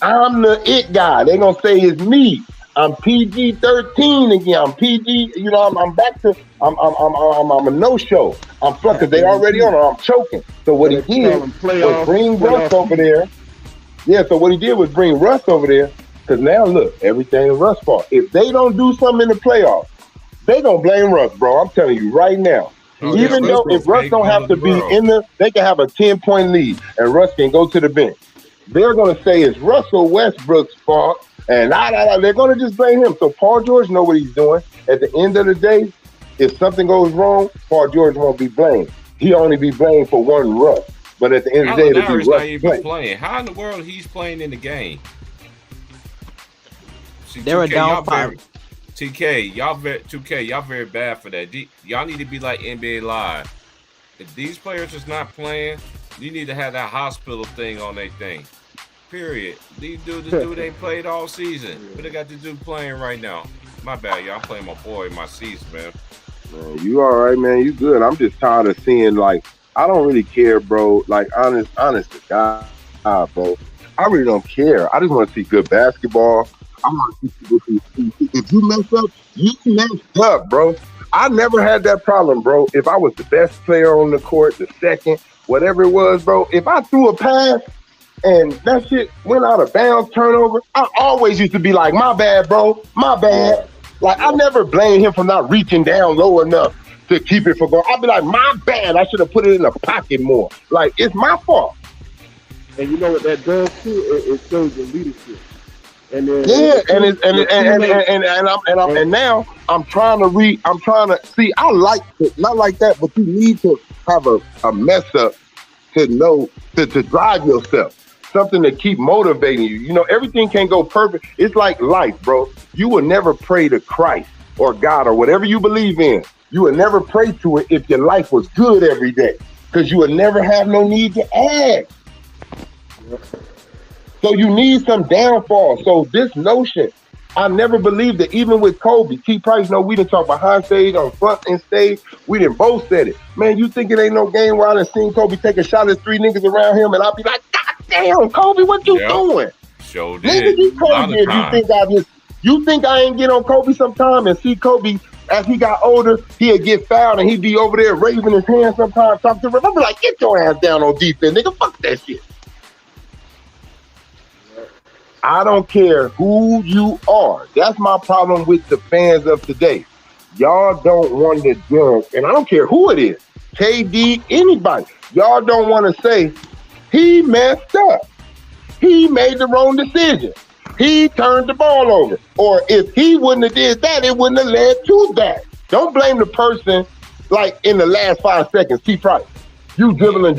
Speaker 8: I'm the it guy. They're gonna say it's me. I'm PG-13 again. I'm PG. You know, I'm back to. I'm a no-show. I'm fucked because they already on it. I'm choking. So what he did was bring Russ over there. Yeah. So what he did was bring Russ over there because now look, everything is Russ' fault. If they don't do something in the playoffs, they gonna blame Russ, bro. I'm telling you right now. Even though if Russ don't have to be in the, they can have a 10-point lead and Russ can go to the bench. They're going to say it's Russell Westbrook's fault and they're going to just blame him. So Paul George know what he's doing. At the end of the day, if something goes wrong, Paul George won't be blamed. He'll only be blamed for one Russ. But at the end of the day, it'll be Russ
Speaker 1: playing. How in the world he's playing in the game? See,
Speaker 6: they were down 5.
Speaker 1: TK, y'all very bad for that. Y'all need to be like NBA Live. If these players is not playing, you need to have that hospital thing on their thing. Period. These dudes ain't played all season. What they got to do playing right now? My bad, y'all. I'm playing my boy in my seats, man.
Speaker 8: Man, you all right, man. You good. I'm just tired of seeing, like, I don't really care, bro. Like, honest to God, bro. I really don't care. I just want to see good basketball. I want to see if you mess up, you messed up, bro. I never had that problem, bro. If I was the best player on the court, the second, whatever it was, bro, if I threw a pass and that shit went out of bounds, turnover, I always used to be like, my bad, bro, my bad. Like, I never blamed him for not reaching down low enough to keep it from going. I'd be like, my bad, I should have put it in the pocket more. Like, it's my fault.
Speaker 7: And you know what that does too? It shows your leadership. And then, and now I'm trying to see. I like it, not like that, but you need to have a mess up to know to drive yourself, something to keep motivating you. You know, everything can't go perfect. It's like life, bro. You will never pray to Christ or God or whatever you believe in. You will never pray to it if your life was good every day, because you will never have no need to ask. So you need some downfall. So this notion, I never believed that even with Kobe, T. Price, we didn't talk behind stage, on front and stage. We didn't both said it. Man, you think it ain't no game where I done seen Kobe take a shot at 3 niggas around him and I'll be like, God damn, Kobe, what you doing?
Speaker 1: Sure did.
Speaker 8: Niggas, you think I ain't get on Kobe sometime and see Kobe as he got older, he'd get fouled and he'd be over there waving his hand sometimes, talking to him. I'm like, get your ass down on defense, nigga. Fuck that shit. I don't care who you are. That's my problem with the fans of today. Y'all don't want to judge, and I don't care who it is, KD, anybody. Y'all don't want to say, he messed up. He made the wrong decision. He turned the ball over. Or if he wouldn't have did that, it wouldn't have led to that. Don't blame the person like in the last 5 seconds, T. Price. You dribbling.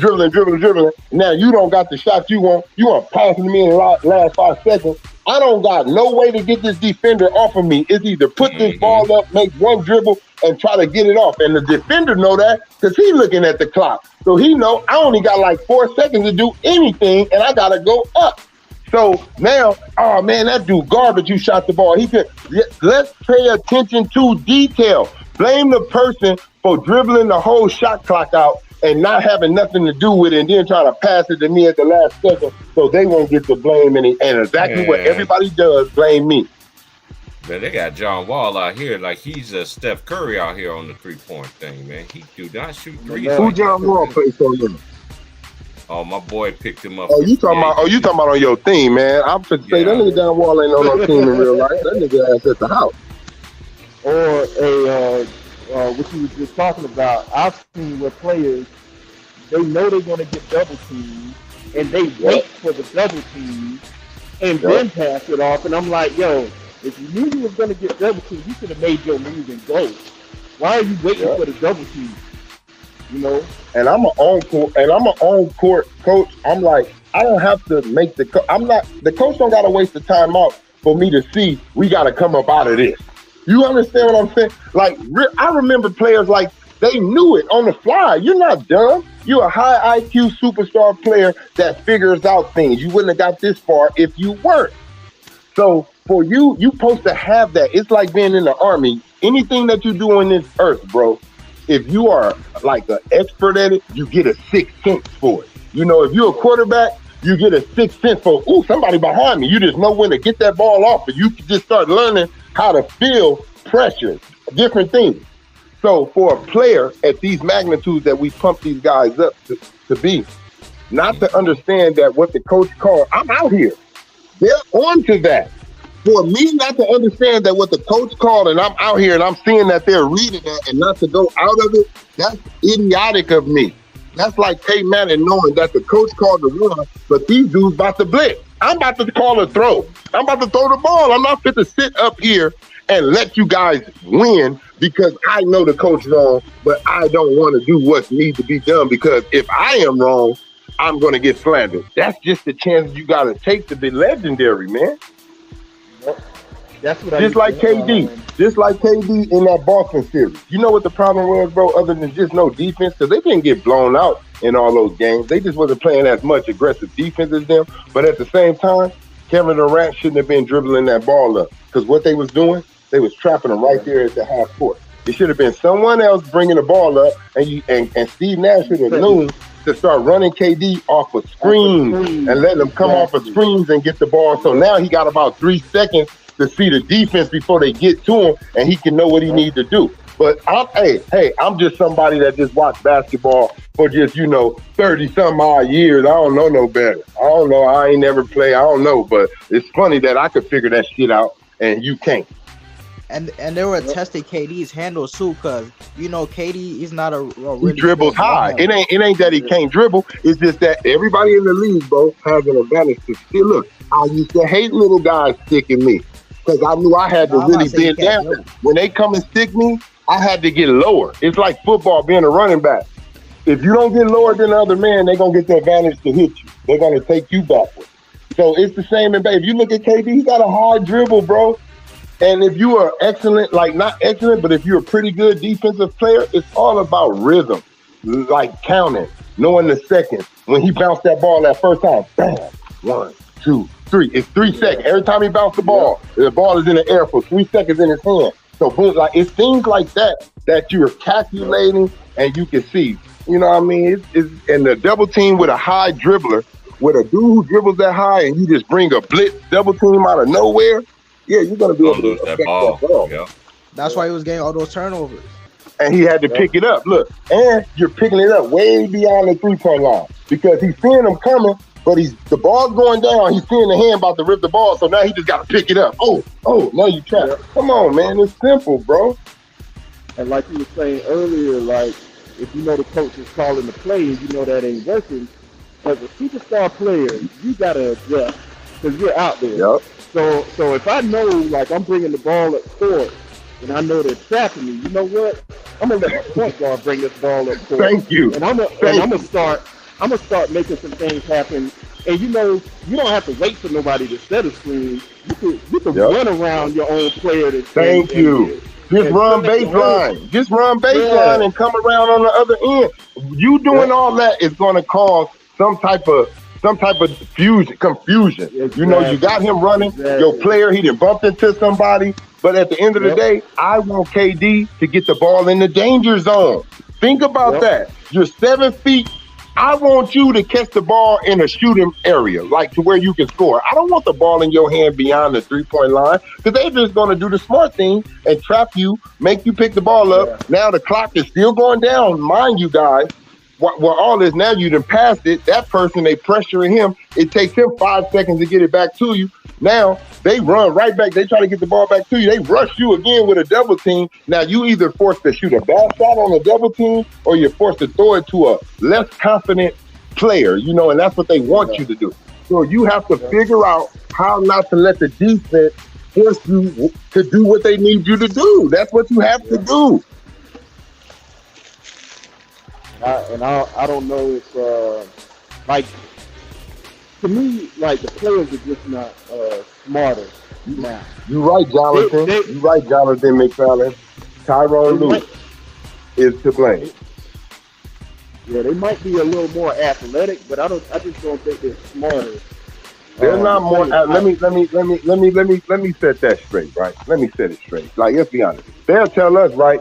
Speaker 8: Now you don't got the shot you want. You want passing to me in the last 5 seconds. I don't got no way to get this defender off of me. It's either put this ball up, make one dribble, and try to get it off. And the defender know that because he's looking at the clock. So he know I only got like 4 seconds to do anything, and I got to go up. So now, oh man, that dude garbage, you shot the ball. He said, let's pay attention to detail. Blame the person for dribbling the whole shot clock out and not having nothing to do with it, and then trying to pass it to me at the last second so they won't get the blame. And exactly what everybody does, blame me.
Speaker 1: Man, they got John Wall out here like he's a Steph Curry out here on the 3-point thing, man. He do not shoot threes.
Speaker 8: Who John Wall plays for him?
Speaker 1: Oh, my boy picked him up.
Speaker 8: Oh, you talking about on your team, man? I'm finna say that nigga John Wall ain't on no team in real life. That nigga ass at the house.
Speaker 7: Or what you were just talking about, I've seen where players, they know they're going to get double teamed, and they wait for the double team, and then pass it off. And I'm like, yo, if you knew you was going to get double teamed, you should have made your move and go. Why are you waiting for the double team? You know?
Speaker 8: And I'm an on court coach. I'm like, I don't have to make the coach don't got to waste the time out for me to see we got to come up out of this. You understand what I'm saying? Like, I remember players like, they knew it on the fly. You're not dumb. You're a high IQ superstar player that figures out things. You wouldn't have got this far if you weren't. So for you supposed to have that. It's like being in the Army. Anything that you do on this earth, bro, if you are like an expert at it, you get a 6th sense for it. You know, if you're a quarterback, you get a 6th sense for, somebody behind me. You just know when to get that ball off, and you can just start learning how to feel pressure, different things. So for a player at these magnitudes that we pump these guys up to be, not to understand that what the coach called, I'm out here. They're on to that. For me not to understand that what the coach called and I'm out here and I'm seeing that they're reading that and not to go out of it, that's idiotic of me. That's like Peyton Manning knowing that the coach called the run, but these dudes about to blitz. I'm about to call a throw. I'm about to throw the ball. I'm not fit to sit up here and let you guys win because I know the coach wrong, but I don't want to do what needs to be done because if I am wrong, I'm going to get slandered. That's just the chance you got to take to be legendary, man.
Speaker 7: That's what
Speaker 8: just like KD in that Boston series. You know what the problem was, bro, other than just no defense? Because they didn't get blown out in all those games. They just wasn't playing as much aggressive defense as them. But at the same time, Kevin Durant shouldn't have been dribbling that ball up because what they was doing, they was trapping them right there at the half court. It should have been someone else bringing the ball up, and Steve Nash should have known to start running KD off of screens and letting them come off of screens and get the ball. So now he got about 3 seconds to see the defense before they get to him, and he can know what he needs to do. But I'm just somebody that just watched basketball for just 30-some odd years. I don't know no better. I don't know. I ain't never played. I don't know. But it's funny that I could figure that shit out and you can't.
Speaker 6: And they were testing KD's handles too, because KD is not a really
Speaker 8: he dribbles high. It ain't that he can't dribble. It's just that everybody in the league, bro, has an advantage to still look. I used to hate little guys sticking me because I knew I had to really bend down. When they come and stick me, I had to get lower. It's like football being a running back. If you don't get lower than the other man, they're gonna get the advantage to hit you. They're gonna take you backwards. So it's the same in if you look at KD, he got a hard dribble, bro. And if you are excellent, like not excellent, but if you're a pretty good defensive player, it's all about rhythm, like counting, knowing the seconds. When he bounced that ball that first time, bam, 1, 2, 3. It's 3 seconds. Every time he bounced the ball is in the air for 3 seconds in his hand. So boom, like it's things like that you're calculating and you can see. You know what I mean? And the double team with a high dribbler, with a dude who dribbles that high and you just bring a blitz double team out of nowhere. Yeah, you're going to be able to lose that ball.
Speaker 1: Yeah.
Speaker 6: That's why he was getting all those turnovers.
Speaker 8: And he had to pick it up. Look, and you're picking it up way beyond the 3-point line because he's seeing them coming, but the ball's going down. He's seeing the hand about to rip the ball, so now he just got to pick it up. Oh, now you trapped. Yeah. Come on, man. It's simple, bro.
Speaker 7: And like you were saying earlier, like, if you know the coach is calling the play and you know that ain't working, as a superstar player, you got to adjust because you're out there.
Speaker 8: Yep.
Speaker 7: So if I know, like, I'm bringing the ball up court and I know they're trapping me, you know what? I'm gonna let the point guard bring this ball up court.
Speaker 8: Thank you.
Speaker 7: And I'm gonna start making some things happen. And you don't have to wait for nobody to set a screen. You can run around your own player. Just run baseline.
Speaker 8: Just run baseline and come around on the other end. You doing all that is going to cause some type of confusion. Exactly. You got him running. Your player, he done bumped into somebody. But at the end of the day, I want KD to get the ball in the danger zone. Think about that. You're 7 feet. I want you to catch the ball in a shooting area, like to where you can score. I don't want the ball in your hand beyond the 3-point line, because they're just going to do the smart thing and trap you, make you pick the ball up. Now the clock is still going down, mind you guys. Well, all this now you done passed it. That person, they pressuring him. It takes him 5 seconds to get it back to you. Now they run right back. They try to get the ball back to you. They rush you again with a double team. Now you either forced to shoot a bad shot on a double team, or you're forced to throw it to a less confident player, you know, and that's what they want you to do. So you have to figure out how not to let the defense force you to do what they need you to do. That's what you have to do.
Speaker 5: I don't know if like, to me, like, the players are just not smarter now.
Speaker 8: You're right, Jonathan. You're right, Jonathan McFarland. Tyronn Lue is to blame.
Speaker 5: Yeah, they might be a little more athletic, but I just don't think they're smarter.
Speaker 8: They're not more. Let me set that straight, right? Let me set it straight. Like, let's be honest. They'll tell us, right,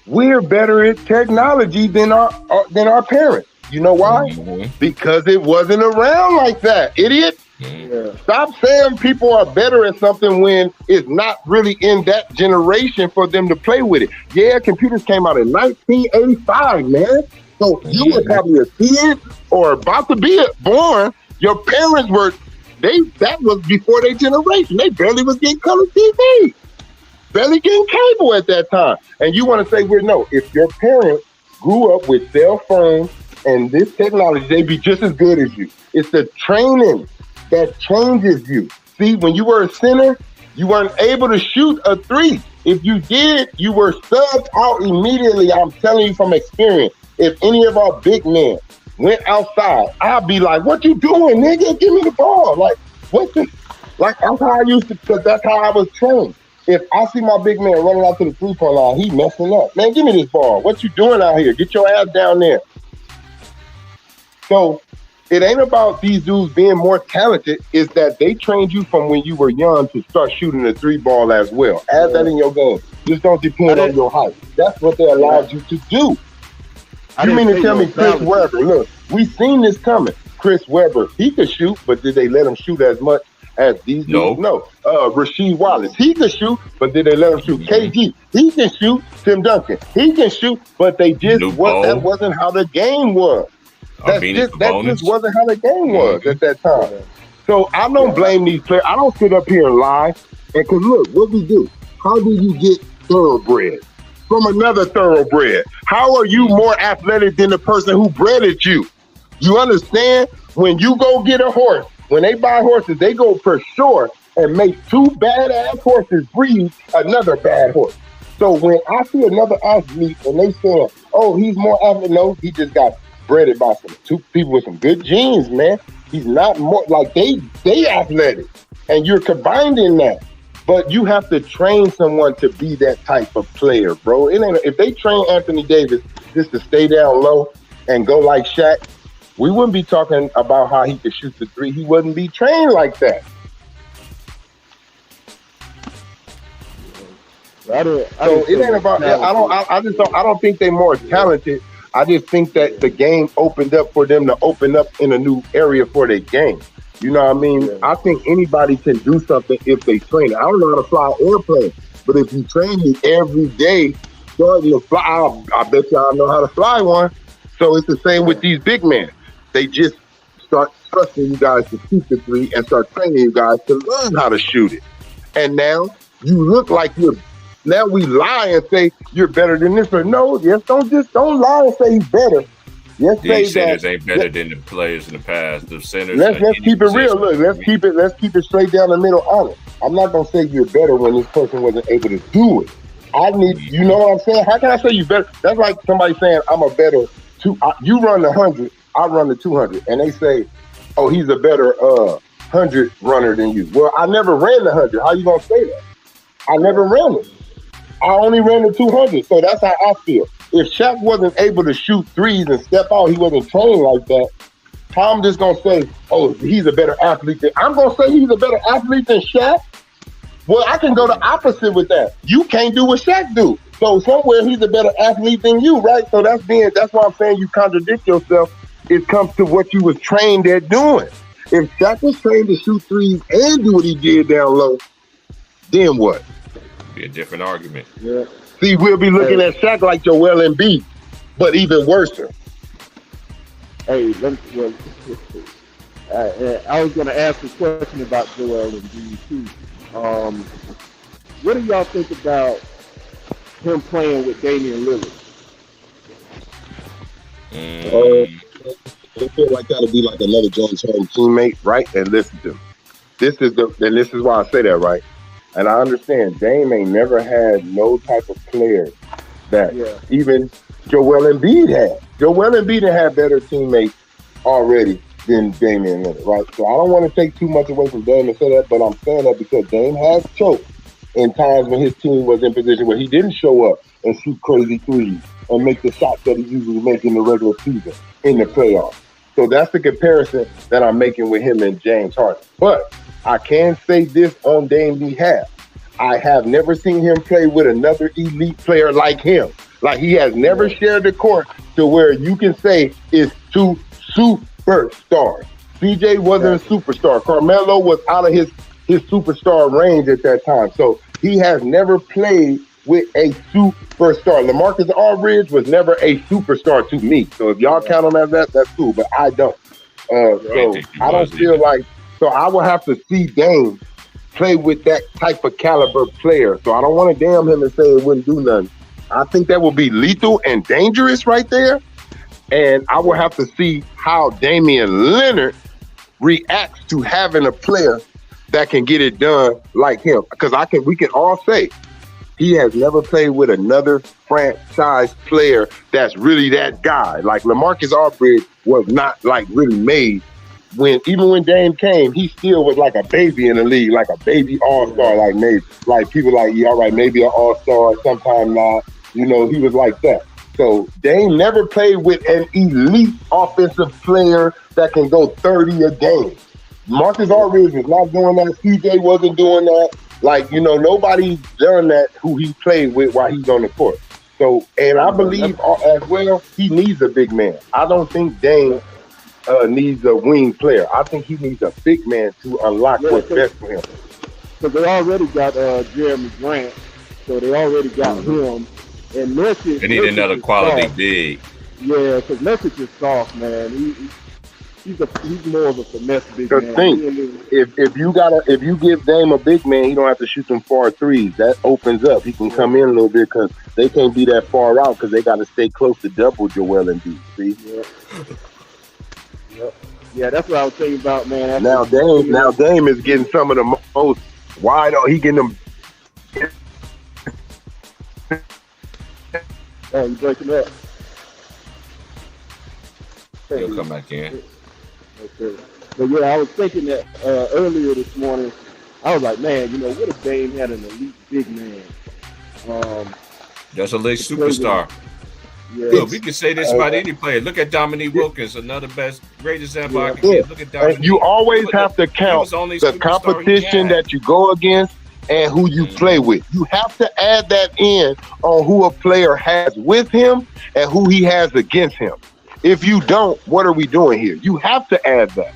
Speaker 8: we're better at technology than our parents. You know why? Because it wasn't around like that, idiot. Stop saying people are better at something when it's not really in that generation for them to play with it. Yeah, computers came out in 1985, man. So you were probably a kid or about to be born. Your parents were, that was before their generation. They barely was getting color TV. Barely getting cable at that time. And you want to say, if your parents grew up with cell phones and this technology, they'd be just as good as you. It's the training that changes you. See, when you were a center, you weren't able to shoot a three. If you did, you were subbed out immediately. I'm telling you from experience. If any of our big men went outside, I'd be like, what you doing, nigga? Give me the ball. Like, what the? Like, that's how I used to, because that's how I was trained. If I see my big man running out to the 3-point line, he messing up. Man, give me this ball. What you doing out here? Get your ass down there. So it ain't about these dudes being more talented. It's that they trained you from when you were young to start shooting the 3-ball as well. Add that in your game. Just don't depend on your height. That's what they allowed you to do. You mean to tell me Chris Webber? Look, we seen this coming. Chris Webber, he could shoot, but did they let him shoot as much as these dudes? No. Rasheed Wallace, he could shoot, but did they let him shoot? KG, he can shoot. Tim Duncan, he can shoot, but they just that wasn't how the game was. That just wasn't how the game was at that time. So I don't blame these players. I don't sit up here and lie. And because look, what we do? How do you get thoroughbred from another thoroughbred? How are you more athletic than the person who bred you? You understand? When you go get a horse, when they buy horses, they go for sure and make 2 badass horses breed another bad horse. So when I see another athlete and they say, oh, he's more athletic, no, he just got bred by some 2 people with some good genes, man. He's not more like they athletic, and you're combining that. But you have to train someone to be that type of player, bro. It ain't, if they train Anthony Davis just to stay down low and go like Shaq, we wouldn't be talking about how he could shoot the 3. He wouldn't be trained like that. So it ain't about. I don't think they're more talented. I just think that the game opened up for them to open up in a new area for their game. You know what I mean? Yeah. I think anybody can do something if they train. I don't know how to fly an airplane, but if you train me every day, starting to fly, I bet y'all know how to fly one. So it's the same with these big men. They just start trusting you guys to shoot the 3 and start training you guys to learn how to shoot it. And now you look like now we lie and say you're better than this. Or no, don't lie and say he's better. Yes,
Speaker 1: these centers ain't better than the players in the past. The centers.
Speaker 8: Let's keep it real. Look, let's keep it straight down the middle honest. I'm not gonna say you're better when this person wasn't able to do it. You know what I'm saying? How can I say you better? That's like somebody saying I'm a better you run the 100, I run the 200, and they say, oh, he's a better 100 runner than you. Well, I never ran the 100. How you gonna say that? I never ran it. I only ran the 200, so that's how I feel. If Shaq wasn't able to shoot 3s and step out, he wasn't trained like that, how I'm just going to say, oh, he's a better athlete than... I'm going to say he's a better athlete than Shaq? Well, I can go the opposite with that. You can't do what Shaq do. So somewhere he's a better athlete than you, right? So that's why I'm saying you contradict yourself. It comes to what you was trained at doing. If Shaq was trained to shoot threes and do what he did down low, then what?
Speaker 1: Be a different argument.
Speaker 8: Yeah. See, we'll be looking at Shaq like Joel Embiid, but even worse.
Speaker 7: Hey, I was going to ask a question about Joel Embiid too. What do y'all think about him playing with Damian Lillard?
Speaker 8: I feel like that'll be like another James Harden teammate, right? And listen to him. This is why I say that, right? And I understand Dame ain't never had no type of player that even Joel Embiid had. Joel Embiid had better teammates already than Damian Lillard, right? So I don't want to take too much away from Dame and say that, but I'm saying that because Dame has choked in times when his team was in position where he didn't show up and shoot crazy threes and make the shots that he usually makes in the regular season in the playoffs. So that's the comparison that I'm making with him and James Harden. But I can say this on Dame's behalf. I have never seen him play with another elite player like him. Like he has never shared the court to where you can say it's two superstars. CJ wasn't a superstar. Carmelo was out of his superstar range at that time. So he has never played with a superstar. LaMarcus Aldridge was never a superstar to me. So if y'all count him as that, that's cool. But I don't. So I don't feel like. So I will have to see Dame play with that type of caliber player. So I don't want to damn him and say it wouldn't do nothing. I think that would be lethal and dangerous right there. And I will have to see how Damian Lillard reacts to having a player that can get it done like him. Because we can all say he has never played with another franchise player that's really that guy. Like LaMarcus Aldridge was not like really made. Even when Dame came, he still was like a baby in the league, like a baby all-star, like people like, yeah, all right, maybe an all-star, sometime not. You know, he was like that. So Dame never played with an elite offensive player that can go 30 a game. Marcus Aldridge was not doing that. CJ wasn't doing that. Like, you know, nobody's done that who he played with while he's on the court. So, and I believe as well, he needs a big man. I don't think Dame needs a wing player. I think he needs a big man to unlock what's best for him.
Speaker 7: Because they already got Jeremy Grant, so they already got him. And Nurkic,
Speaker 1: they need another quality big.
Speaker 7: Yeah, because Nurkic is soft, man. He's more of a finesse big man.
Speaker 8: If you give Dame a big man, he don't have to shoot them far threes. That opens up. He can come in a little bit because they can't be that far out because they got to stay close to double Joel Embiid. See?
Speaker 7: Yeah, that's what I was thinking about, man.
Speaker 8: Now Dame is getting some of the most wide. He getting them.
Speaker 7: Oh, you breaking up?
Speaker 1: He'll come back in.
Speaker 7: Okay. But yeah, I was thinking that earlier this morning. I was like, man, you know, what if Dame had an elite big man?
Speaker 1: That's a elite superstar.
Speaker 7: Yeah.
Speaker 1: Look, we can say this about any player. Look at Dominique Wilkins, another great example I can give. Look at Dominique.
Speaker 8: You always have to count the competition that you go against and who you play with. You have to add that in on who a player has with him and who he has against him. If you don't, what are we doing here? You have to add that.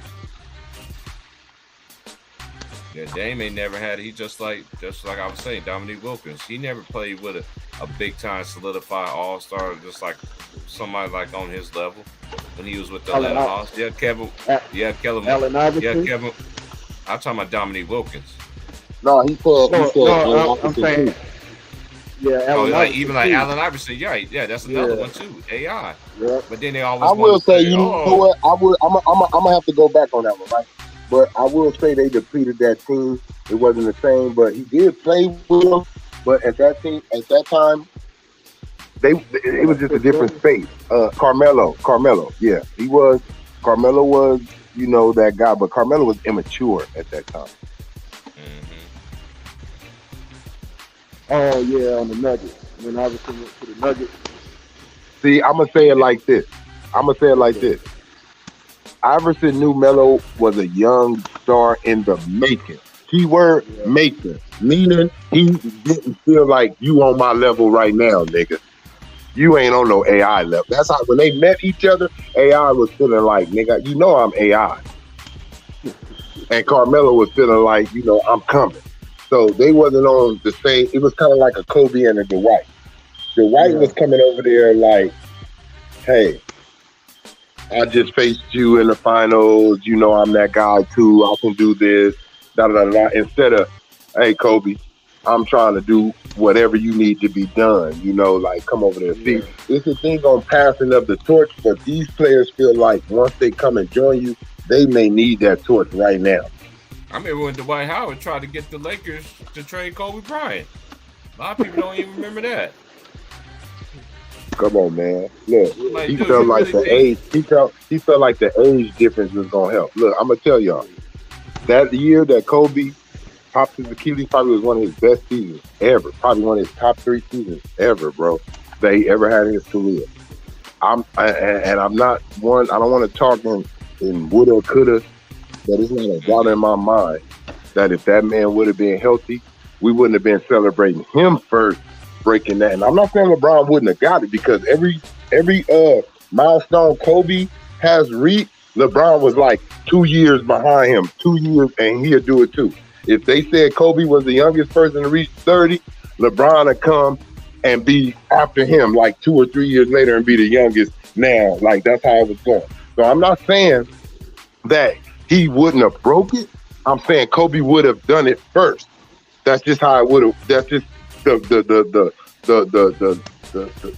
Speaker 1: Yeah, Dame ain't never had it. He just like I was saying, Dominique Wilkins. He never played with a big time solidified all-star, just like somebody like on his level when he was with the Atlanta Hawks. Yeah, Kevin.
Speaker 7: Allen Iverson.
Speaker 1: Yeah, Kevin. I'm talking about Dominique Wilkins.
Speaker 8: No, he said.
Speaker 7: I'm saying. Yeah,
Speaker 1: even like Allen Iverson. Yeah, that's another one too. AI.
Speaker 8: Yeah.
Speaker 1: But then they always.
Speaker 8: I will say, you know what? I'm gonna have to go back on that one, right? But I will say they depleted that team. It wasn't the same, but he did play with them. But at that time, it was just a different space. Carmelo, yeah, he was. Carmelo was, you know, that guy, but Carmelo was immature at that time.
Speaker 7: Oh yeah, on the Nuggets. When Iverson went to the Nuggets.
Speaker 8: See, I'm gonna say it like this. Iverson knew Melo was a young star in the making. Keyword maker. Meaning he didn't feel like you on my level right now, nigga. You ain't on no AI level. That's how when they met each other, AI was feeling like, nigga, you know I'm AI. And Carmelo was feeling like, you know, I'm coming. So they wasn't on the same. It was kind of like a Kobe and a Dwight. Dwight was coming over there like, hey, I just faced you in the finals. You know I'm that guy too. I can do this. Da da da. Instead of, hey Kobe, I'm trying to do whatever you need to be done. You know, like come over there. See, it's a thing on passing of the torch, but these players feel like once they come and join you, they may need that torch right now.
Speaker 1: I remember when Dwight Howard tried to get the Lakers to trade Kobe Bryant. A lot of people don't even remember that.
Speaker 8: Come on, man. Look,
Speaker 1: Like,
Speaker 8: he
Speaker 1: dude,
Speaker 8: felt
Speaker 1: you
Speaker 8: like
Speaker 1: really
Speaker 8: the age. He felt like the age difference was gonna help. Look, I'm gonna tell y'all, that year that Kobe popped his Achilles probably was one of his best seasons ever. Probably one of his top 3 seasons ever, bro, that he ever had in his career. I'm not one. I don't want to talk in woulda or coulda, but it's not a doubt in my mind that if that man would have been healthy, we wouldn't have been celebrating him first, breaking that. And I'm not saying LeBron wouldn't have got it because every milestone Kobe has reached, LeBron was like 2 years behind him, 2 years, and he'll do it too. If they said Kobe was the youngest person to reach 30, LeBron would come and be after him like 2 or 3 years later and be the youngest now. Like that's how it was going. So I'm not saying that he wouldn't have broke it. I'm saying Kobe would have done it first. That's just how it would have. That's just the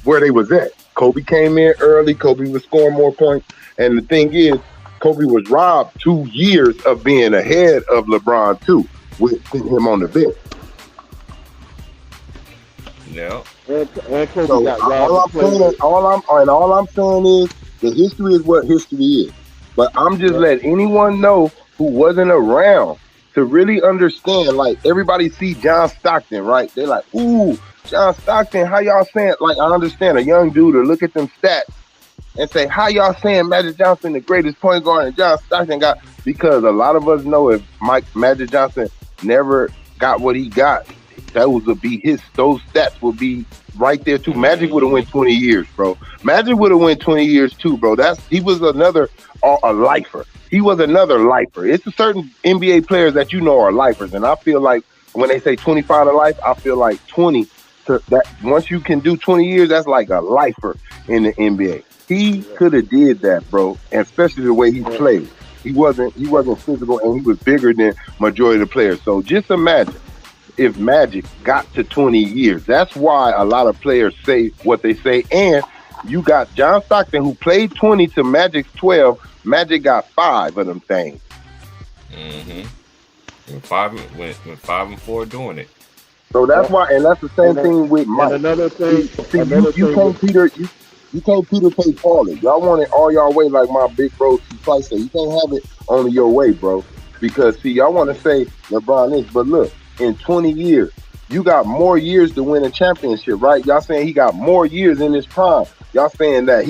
Speaker 8: where they was at. Kobe came in early. Kobe was scoring more points, and the thing is, Kobe was robbed 2 years of being ahead of LeBron too, with him on the bench.
Speaker 1: Yeah.
Speaker 5: And Kobe
Speaker 8: So
Speaker 5: got
Speaker 8: all I'm saying is the history is what history is. But I'm just letting anyone know who wasn't around to really understand. Like everybody see John Stockton, right? They're like, ooh, John Stockton, how y'all saying? Like I understand a young dude to look at them stats and say, how y'all saying Magic Johnson the greatest point guard and John Stockton got? Because a lot of us know if Magic Johnson never got what he got, those stats would be right there too. Magic would have went 20 years, bro. Magic would have went 20 years too, bro. He was another a lifer. He was another lifer. It's a certain NBA players that you know are lifers, and I feel like when they say 25 to life, I feel like 20 to that. Once you can do 20 years, that's like a lifer in the NBA. He could have did that, bro, and especially the way he played. He wasn't physical, and he was bigger than majority of the players. So just imagine if Magic got to 20 years. That's why a lot of players say what they say. And you got John Stockton, who played 20 to Magic's 12. Magic got 5 of them things.
Speaker 1: Mm-hmm. Went 5 and 4 doing it.
Speaker 8: So that's why, and that's the same thing with Mike.
Speaker 5: And another thing,
Speaker 8: you can't Peter K. Paulie. Y'all want it all y'all way, like my big bro T. said. You can't have it only your way, bro. Because see, y'all want to say LeBron is, but look, in 20 years, you got more years to win a championship, right? Y'all saying he got more years in his prime. Y'all saying that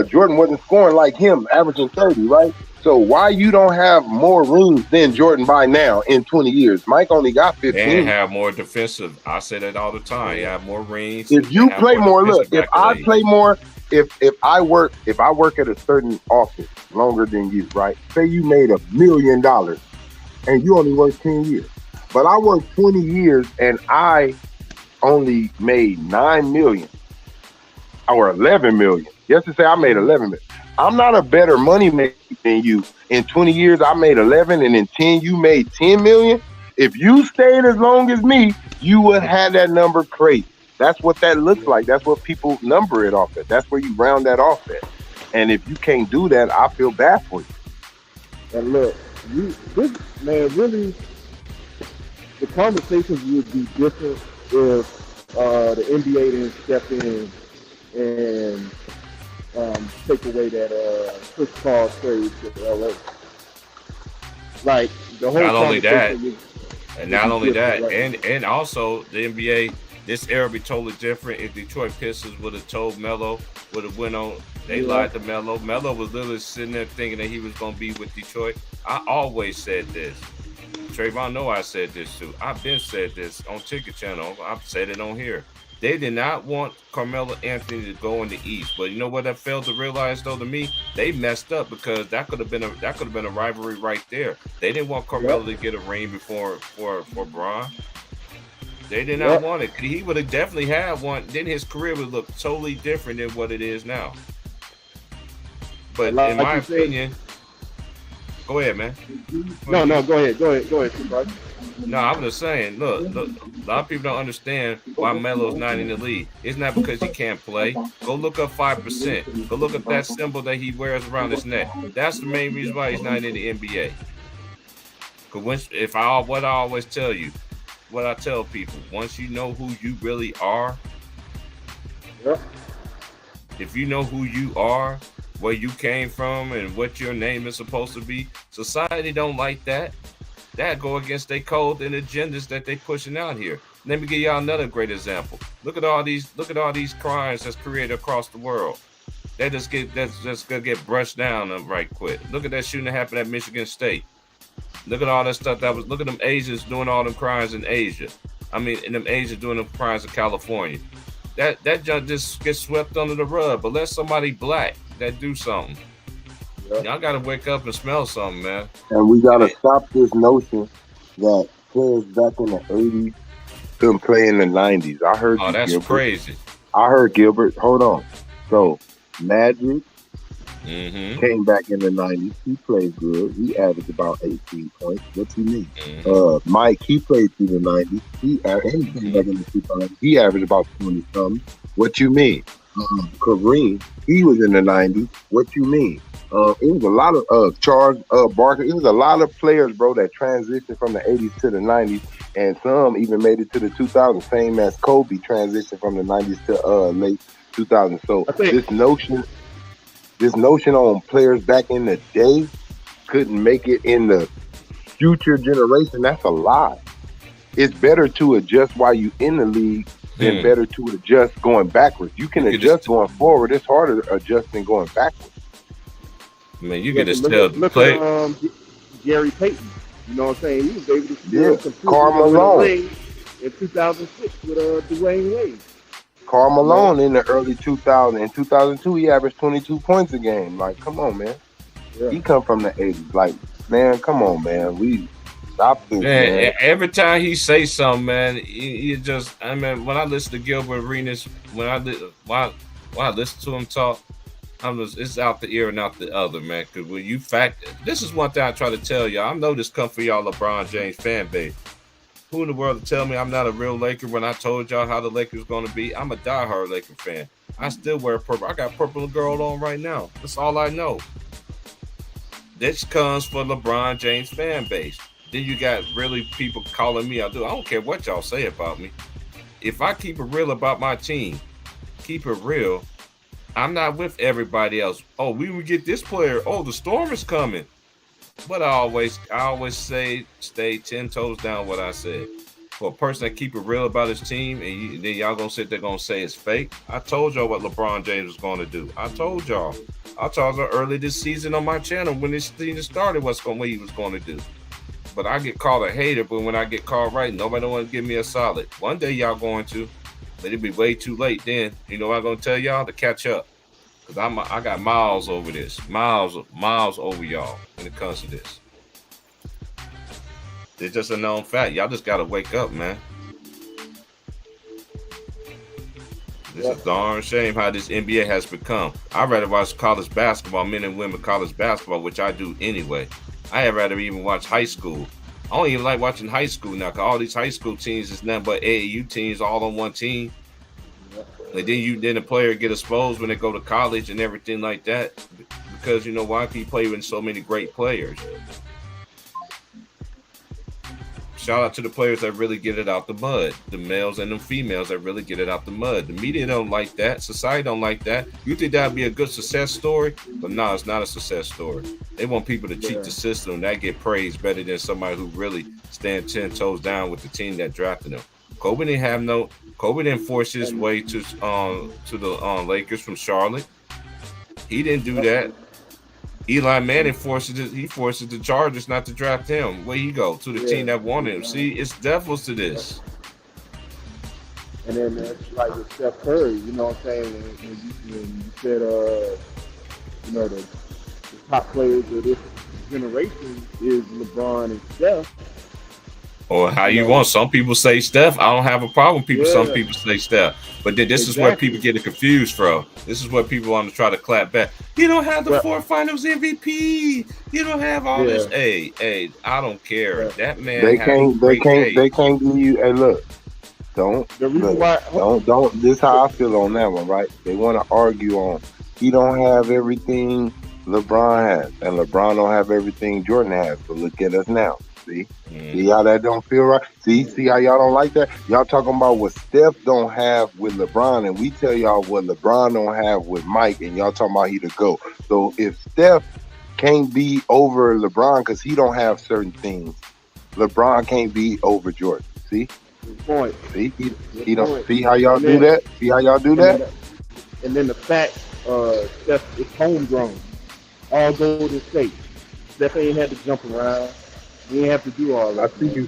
Speaker 8: Jordan wasn't scoring like him, averaging 30, right? So why you don't have more rings than Jordan by now in 20 years? Mike only got 15.
Speaker 1: And have more defensive. I say that all the time. You have more rings.
Speaker 8: If you play more, look, if I play more, if I work at a certain office longer than you, right? Say you made $1 million and you only work 10 years. But I worked 20 years and I only made $9 million or 11 million. Just to say I made 11 million. I'm not a better money maker than you. In 20 years, I made 11, and in 10, you made 10 million. If you stayed as long as me, you would have that number crazy. That's what that looks like. That's what people number it off at. That's where you round that off at. And if you can't do that, I feel bad for you.
Speaker 5: And look, really, the conversations would be different if the NBA didn't step in and take away that Chris Paul trade to LA. Like the whole
Speaker 1: not only that,
Speaker 5: right?
Speaker 1: and also the NBA, this era be totally different. If Detroit Pistons would have told Melo, would have went on, they lied to Melo. Melo was literally sitting there thinking that he was going to be with Detroit. I always said this. Trayvon know I said this too. I've been said this on Ticket Channel. I've said it on here. They did not want Carmelo Anthony to go in the East, but you know what I failed to realize though? To me, they messed up because that could have been a rivalry right there. They didn't want Carmelo to get a ring before for Bron. They did not want it. He would have definitely had one. Then his career would look totally different than what it is now. But in my opinion, go ahead, man.
Speaker 7: No, go ahead. Go ahead.
Speaker 1: No, I'm just saying, look, a lot of people don't understand why Melo's not in the league. It's not because he can't play. Go look up 5%. Go look up that symbol that he wears around his neck. That's the main reason why he's not in the NBA. Because what I always tell you, what I tell people, once you know who you really are, if you know who you are, where you came from, and what your name is supposed to be, society don't like that. That go against their code and agendas that they pushing out here. Let me give y'all another great example. Look at all these crimes that's created across the world. That's just gonna get brushed down right quick. Look at that shooting that happened at Michigan State. Look at all that stuff look at them Asians doing all them crimes in Asia. And them Asians doing them crimes in California. That just gets swept under the rug. But let somebody black that do something. Y'all gotta wake up and smell something, man.
Speaker 8: And we gotta stop this notion that players back in the 80s couldn't play in the 90s. I heard
Speaker 1: that's
Speaker 8: Gilbert.
Speaker 1: Crazy.
Speaker 8: I heard Gilbert. Hold on. So Magic came back in the 90s. He played good. He averaged about 18 points. What you mean? Mike, he played through the 90s. He came back in the 2000s. He averaged about 20 something. What you mean? Kareem, he was in the 90s. What you mean? It was a lot of Charles Barkley. It was a lot of players, bro, that transitioned from the 80s to the 90s, and some even made it to the 2000s, same as Kobe transitioned from the 90s to late 2000s. So this notion on players back in the day couldn't make it in the future generation, that's a lie. It's better to adjust while you in the league than better to adjust going backwards. You can adjust going forward. It's harder to adjust than going backwards.
Speaker 1: Man, you can just tell the play.
Speaker 7: Gary Payton, you know what I'm saying? He was able to still compete
Speaker 8: Karl Malone
Speaker 7: in 2006 with Dwayne Wade.
Speaker 8: Karl Malone in the early 2000s. In 2002, he averaged 22 points a game. Like, come on, man. He come from the 80s. Like, man, come on, man. We stop this, man.
Speaker 1: Every time he say something, man, he just. When I listen to Gilbert Arenas, when I listen to him talk, it's out the ear and out the other, man. Because when you this is one thing I try to tell y'all. I know this come for y'all LeBron James fan base. Who in the world to tell me I'm not a real Laker when I told y'all how the Lakers going to be? I'm a diehard Laker fan. I still wear purple. I got purple and gold on right now. That's all I know. This comes for LeBron James fan base. Then you got really people calling me out. I don't care what y'all say about me. If I keep it real about my team, keep it real, I'm not with everybody else. Oh, we would get this player. Oh, the storm is coming. But I always say, stay 10 toes down what I said. For a person that keep it real about his team, and then y'all gonna sit there gonna say it's fake. I told y'all what LeBron James was gonna do. I told y'all early this season on my channel when this season started what he was gonna do. But I get called a hater, but when I get called right, nobody want to give me a solid. One day y'all going to, but it'll be way too late then. You know what I'm gonna tell y'all? To catch up. Because I got miles over this. Miles over y'all when it comes to this. It's just a known fact. Y'all just gotta wake up, man. This is a darn shame how this NBA has become. I'd rather watch college basketball, men and women college basketball, which I do anyway. I'd rather even watch high school. I don't even like watching high school now, because all these high school teams is nothing but AAU teams all on one team. And then the player get exposed when they go to college and everything like that, because you know why? He play with so many great players. Shout out to the players that really get it out the mud, the males and the females that really get it out the mud. The media don't like that. Society don't like that. You think that'd be a good success story? But no, it's not a success story. They want people to cheat the system. That get praised better than somebody who really stand 10 toes down with the team that drafted them. Kobe didn't force his way to the Lakers from Charlotte. He didn't do that. Eli Manning forces the Chargers not to draft him. Where he go? To the team that wanted him. See, it's devils to this.
Speaker 7: And then it's like with Steph Curry, you know what I'm saying? When you said, you know, the top players of this generation is LeBron and Steph.
Speaker 1: Or how you want. Some people say Steph. I don't have a problem with some people say Steph. But then this is where people get it confused from. This is where people want to try to clap back. You don't have the 4 finals MVP. You don't have all this. Hey, I don't care. That man
Speaker 4: they can't give you. Hey, look. Don't. This is how I feel on that one, right? They want to argue on he don't have everything LeBron has, and LeBron don't have everything Jordan has. But look at us now. See how that don't feel right? See how y'all don't like that? Y'all talking about what Steph don't have with LeBron, and we tell y'all what LeBron don't have with Mike, and y'all talking about he the GOAT. So if Steph can't be over LeBron because he don't have certain things, LeBron can't be over Jordan. See?
Speaker 7: Good point.
Speaker 4: See? He don't see how y'all do that? See how y'all do that?
Speaker 7: And then the fact Steph is homegrown. All Golden State. Steph ain't had to jump around. He didn't have to do all that.
Speaker 4: I see you,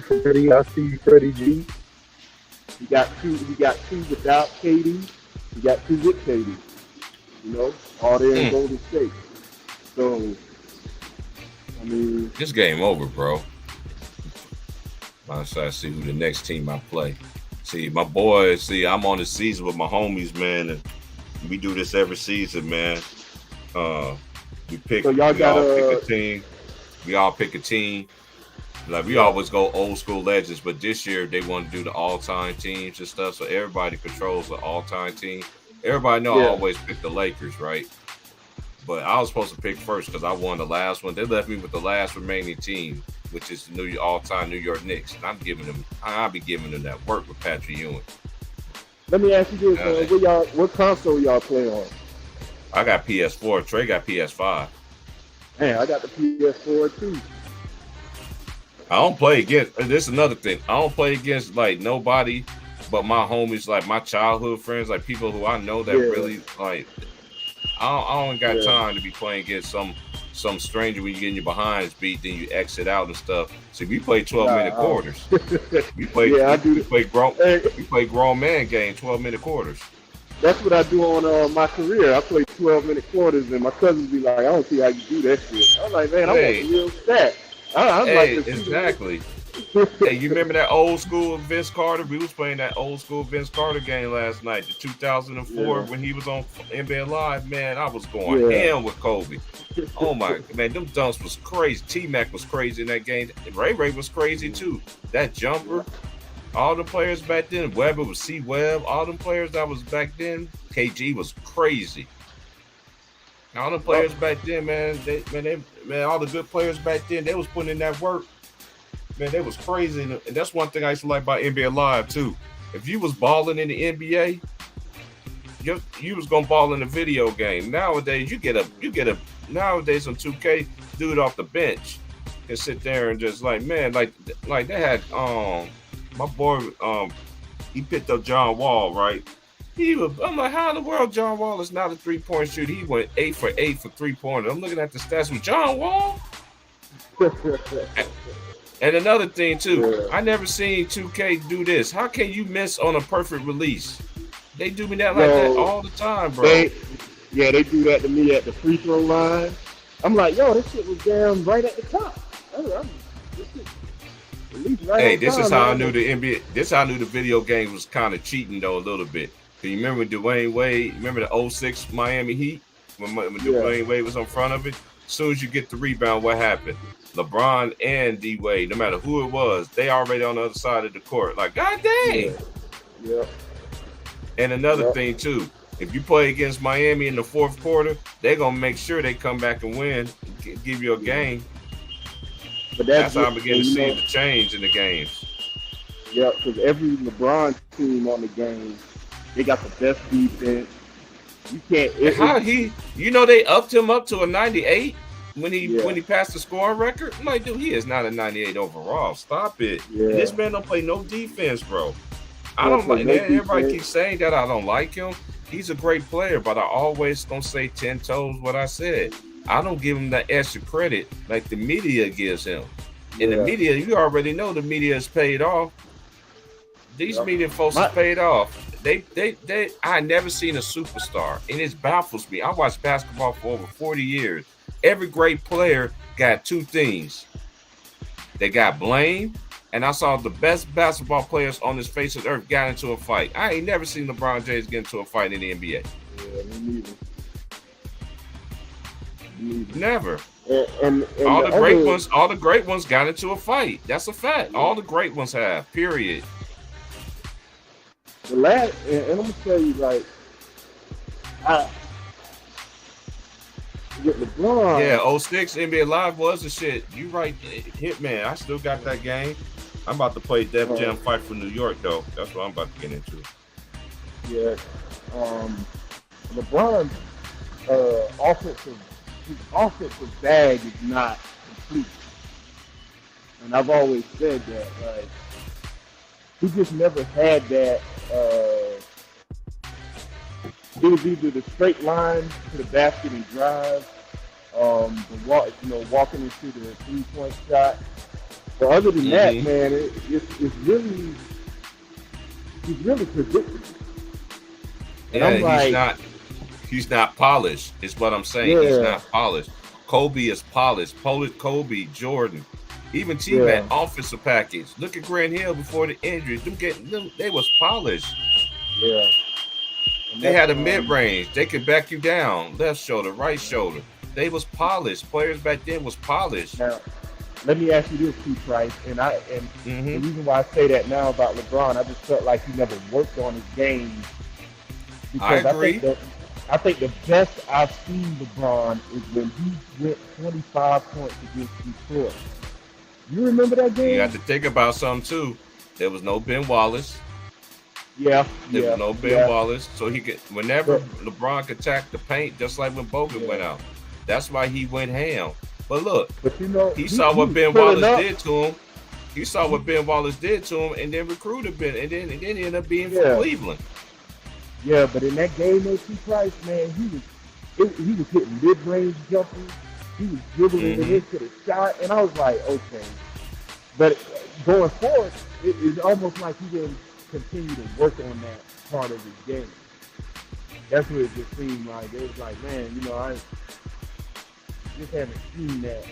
Speaker 4: Freddie G.
Speaker 7: He got two without KD. He got 2 with KD. You know, all there in Golden State. So, I mean,
Speaker 1: this game over, bro. I'm trying to see who the next team I play. See, my boys. See, I'm on the season with my homies, man, and we do this every season, man. We pick. So y'all pick a team. We all pick a team. Like we always go old school legends, but this year they want to do the all-time teams and stuff. So everybody controls the all-time team. Everybody know I always pick the Lakers, right? But I was supposed to pick first because I won the last one. They left me with the last remaining team, which is the all-time New York Knicks, and I'll be giving them that work with Patrick Ewing.
Speaker 7: Let me ask you this: what console y'all play on?
Speaker 1: I got PS4. Trey got PS5.
Speaker 7: Man, I got the PS4 too.
Speaker 1: I don't play against. This is another thing. I don't play against like nobody, but my homies, like my childhood friends, like people who I know that really like. I don't got time to be playing against some stranger when you get in your behinds beat, then you exit out and stuff. See, we play 12-minute quarters. We play grown man game 12-minute quarters.
Speaker 7: That's what I do on my career. I play 12-minute quarters, and my cousins be like, "I don't see how you do that shit." I'm like, "Man, I want a real stat."
Speaker 1: Exactly. Hey, you remember that old school Vince Carter? We was playing that old school Vince Carter game last night, the 2004 when he was on NBA Live. Man, I was going ham with Kobe. Oh my man, them dunks was crazy. T-Mac was crazy in that game. Ray was crazy too. That jumper. All the players back then, Webber was C. Webb. All them players that was back then, KG was crazy. All the players back then, man, all the good players back then, they was putting in that work. Man, they was crazy, and that's one thing I used to like about NBA Live too. If you was balling in the NBA, you was gonna ball in the video game. Nowadays, you get a nowadays on 2K, dude off the bench can sit there and just like they had my boy he picked up John Wall, right? I'm like, how in the world John Wall is not a 3-point shooter? He went 8 for 8 for 3-pointers. I'm looking at the stats with John Wall. And another thing too, I never seen 2K do this. How can you miss on a perfect release? They do me that like that all the time, bro.
Speaker 7: They do that to me at the free throw line. I'm like, yo, this shit was down right at the top.
Speaker 1: This is how I knew the NBA. This is how I knew the video game was kind of cheating though a little bit. Cause you remember Dwayne Wade? Remember the 06 Miami Heat when Dwayne Wade was on front of it? As soon as you get the rebound, what happened? LeBron and D Wade, no matter who it was, they already on the other side of the court. Like, god dang.
Speaker 7: Yeah.
Speaker 1: And another thing too, if you play against Miami in the fourth quarter, they're gonna make sure they come back and win, give you a game. But that's how I begin to see the change in the games.
Speaker 7: Yeah, because every LeBron team on the game, they got the best defense. You can't.
Speaker 1: They upped him up to a 98 when he passed the scoring record. I'm like, dude, he is not a 98 overall. Stop it. Yeah. This man don't play no defense, bro. I don't like that. Everybody keeps saying that I don't like him. He's a great player, but I always gonna say 10 toes what I said. I don't give him that extra credit like the media gives him. In the media, you already know the media is paid off. These media folks are paid off. I never seen a superstar, and it baffles me. I watched basketball for over 40 years. Every great player got two things. They got blame, and I saw the best basketball players on this face of the earth got into a fight. I ain't never seen LeBron James get into a fight in the NBA.
Speaker 5: Yeah, me neither.
Speaker 1: Never.
Speaker 5: And
Speaker 1: all the great ones got into a fight. That's a fact. Yeah. All the great ones have. Period.
Speaker 5: The last, and I'm gonna tell you, like, with LeBron.
Speaker 1: Yeah, 06 NBA Live was the shit. You right, Hitman. I still got that game. I'm about to play Def Jam Fight for New York though. That's what I'm about to get into.
Speaker 5: Yeah, LeBron's offensive bag is not complete, and I've always said that. Like, he just never had that. It was either the straight line to the basket and drive, walking into the 3-point shot. But other than that, man, it's really, he's really predictable. And
Speaker 1: yeah,
Speaker 5: I'm like,
Speaker 1: he's not polished. Is what I'm saying. Yeah. He's not polished. Kobe is polished. Kobe, Jordan. Even T-Mac, offensive package. Look at Grant Hill before the injury. They was polished.
Speaker 5: Yeah.
Speaker 1: They had a mid-range. They could back you down. Left shoulder, right shoulder. They was polished. Players back then was polished.
Speaker 5: Now, let me ask you this, T. Price. And the reason why I say that now about LeBron, I just felt like he never worked on his game.
Speaker 1: I agree.
Speaker 5: I think the best I've seen LeBron is when he went 25 points against Detroit. You remember that game?
Speaker 1: You have to think about something too. There was no Ben Wallace.
Speaker 5: Yeah.
Speaker 1: There was no Ben Wallace. So he could, whenever LeBron could attack the paint, just like when Bogut went out. That's why he went ham. But look, he saw what Ben Wallace did to him. He saw what Ben Wallace did to him, and then recruited Ben, and then he ended up being from Cleveland.
Speaker 5: Yeah, but in that game, T. Price, man, he was hitting mid-range jumpers. He was dribbling it into the shot, and I was like, okay. But going forward, it's almost like he didn't continue to work on that part of his game. That's what it just seemed like. It was like, man, I just haven't seen that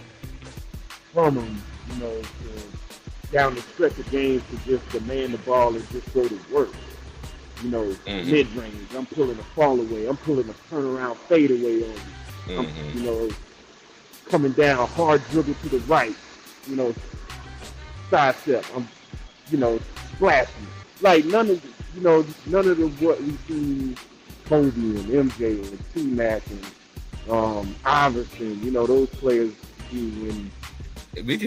Speaker 5: from him, down the stretch of games to just demand the ball and just go to work. Mid-range. I'm pulling a fall away. I'm pulling a turnaround fade away on you. Coming down, hard dribble to the right, side step. I'm, splashing. Like none of what we've seen Kobe and MJ and T-Mac and Iverson, those players do.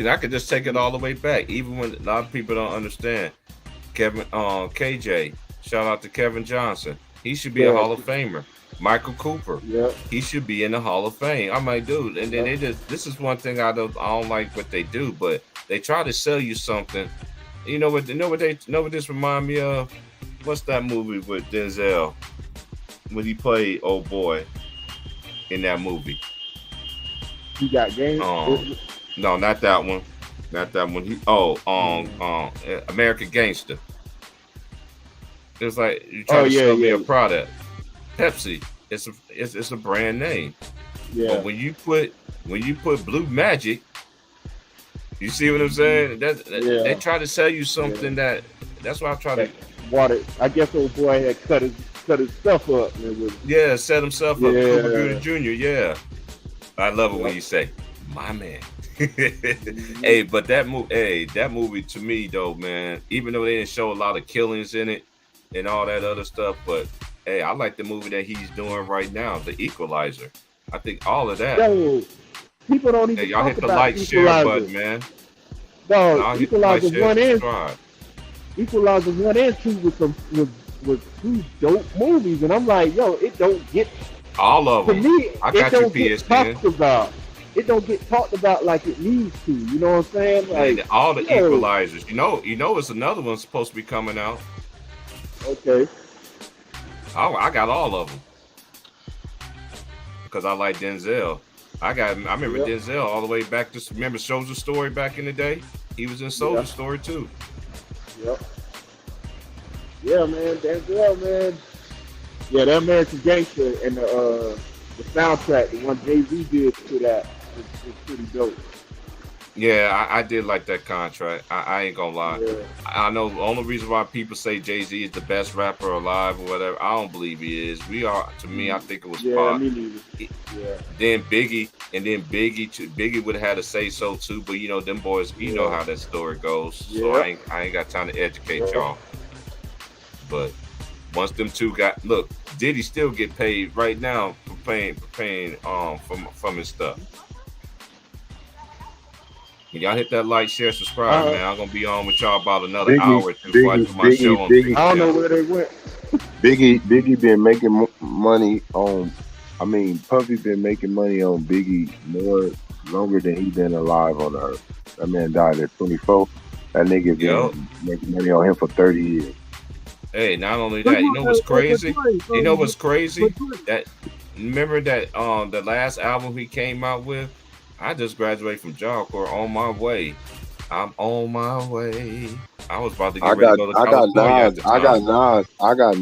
Speaker 1: I could just take it all the way back, even when a lot of people don't understand. KJ, shout out to Kevin Johnson. He should be a Hall of Famer. Michael Cooper, he should be in the Hall of Fame. I'm like, dude, and then this is one thing I don't like what they do, but they try to sell you something. You know what this remind me of? What's that movie with Denzel when he played old boy in that movie?
Speaker 5: He got game.
Speaker 1: No, not that one. Not that one. American Gangster. It's like you try to sell me a product. Pepsi, it's a brand name.
Speaker 5: Yeah.
Speaker 1: But when you put Blue Magic, you see what I'm saying? They try to sell you something that's why I try to
Speaker 5: water. I guess old boy had cut his stuff up.
Speaker 1: Set himself up. Cuba Gooding Jr. Yeah. I love it when you say, my man. Hey, but that movie to me though, man, even though they didn't show a lot of killings in it and all that other stuff, but hey, I like the movie that he's doing right now, The Equalizer. I think all of that.
Speaker 5: Yo, people don't even
Speaker 1: y'all
Speaker 5: talk
Speaker 1: hit the
Speaker 5: about
Speaker 1: like, share button, man.
Speaker 5: No, Equalizer 1 and Equalizer 1 and 2 with two dope movies, and I'm like, yo, it don't get
Speaker 1: all of them.
Speaker 5: To me,
Speaker 1: I got
Speaker 5: it don't get talked about. It don't get talked about like it needs to. You know what I'm saying? Like
Speaker 1: man, all the Equalizers. You know, it's another one supposed to be coming out.
Speaker 5: Okay.
Speaker 1: I got all of them because I like Denzel. I remember Denzel all the way back to remember Soldier Story back in the day. He was in Soldier Story too.
Speaker 7: Yep. Yeah, man, Denzel, man. Yeah, that man's a gangster, and the soundtrack, the one Jay-Z did to that, is pretty dope.
Speaker 1: Yeah, I did like that contract. I ain't gonna lie.
Speaker 7: Yeah.
Speaker 1: I know the only reason why people say Jay-Z is the best rapper alive or whatever. I don't believe he is. To me, I think it was Pac.
Speaker 7: Me neither. Yeah.
Speaker 1: Then Biggie, and then Biggie too. Biggie would have had to say so too, but you know them boys, you know how that story goes.
Speaker 7: Yeah.
Speaker 1: So I ain't got time to educate y'all. But once them two look, Diddy still get paid right now for paying from his stuff. Y'all hit that like, share, subscribe, man. I'm gonna be on with y'all about another hour or two before I do my show.
Speaker 7: I don't know where they went.
Speaker 8: Biggie been making money on. I mean, Puffy been making money on Biggie longer than he been alive on earth. That man died at 24. That nigga been making money on him for 30 years.
Speaker 1: Hey, not only that, you know what's crazy? You know what's crazy? That remember that the last album he came out with. I just graduated from Job Corps. On my way. I'm on my way. I was about to get ready to go to California.
Speaker 8: I got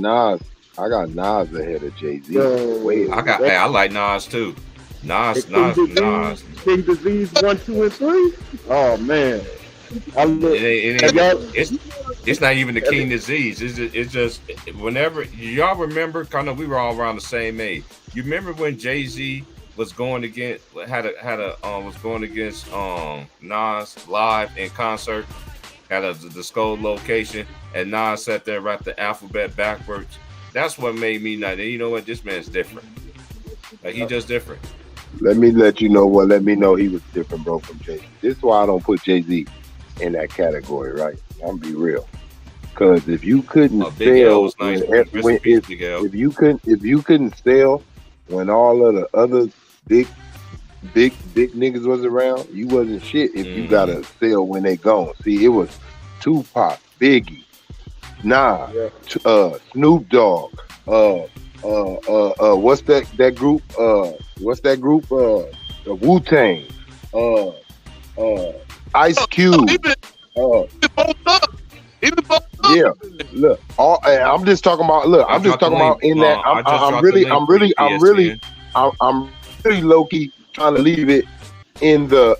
Speaker 8: Nas ahead of Jay-Z.
Speaker 1: I like Nas too. Nas.
Speaker 7: King Disease 1, 2, and 3. Oh man.
Speaker 1: It's not even the King Disease. It's just whenever y'all remember, kind of we were all around the same age. You remember when Jay-Z was going against Nas live in concert at the Skull location, and Nas sat there right the alphabet backwards. That's what made me not. You know what? This man's different. Like he just different.
Speaker 8: Let me let you know what. Let me know he was different, bro, from Jay-Z. This is why I don't put Jay-Z in that category, right? I'm gonna be real. Because if you couldn't sell, if you couldn't sell when all of the other big niggas was around, you wasn't shit if you gotta sell when they gone. See, it was Tupac, Biggie, Nas, Snoop Dogg, what's that group? The Wu-Tang, Ice Cube. Yeah, look. I'm just talking about. Look, I'm just talking about in that. I'm really low key trying to leave it in the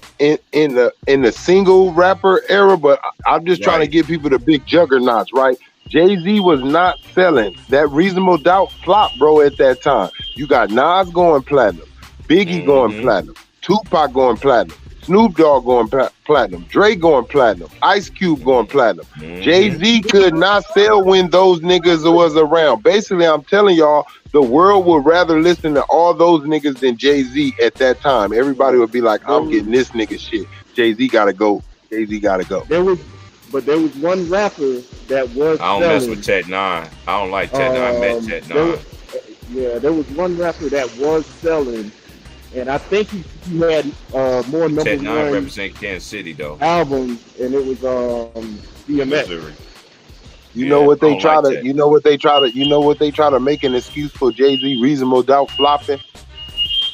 Speaker 8: single rapper era, but I'm just trying to give people the big juggernauts, right? Jay-Z was not selling. That Reasonable Doubt flop, bro, at that time. You got Nas going platinum, Biggie going platinum, Tupac going platinum, Snoop Dogg going platinum, Dre going platinum, Ice Cube going platinum. Jay-Z could not sell when those niggas was around. Basically, I'm telling y'all, the world would rather listen to all those niggas than Jay-Z at that time. Everybody would be like, I'm getting this nigga shit. Jay-Z gotta go. Jay-Z gotta go.
Speaker 7: There was one rapper that was
Speaker 1: I don't mess with Tech Nine. I don't like Tech Nine. I met Tech Nine.
Speaker 7: There was one rapper that was selling, and I think he had more number
Speaker 1: Tech Nine
Speaker 7: one
Speaker 1: represent Kansas City though.
Speaker 7: albums, and it was DMX.
Speaker 1: Missouri.
Speaker 8: You know what they try to make an excuse for Jay-Z Reasonable Doubt flopping?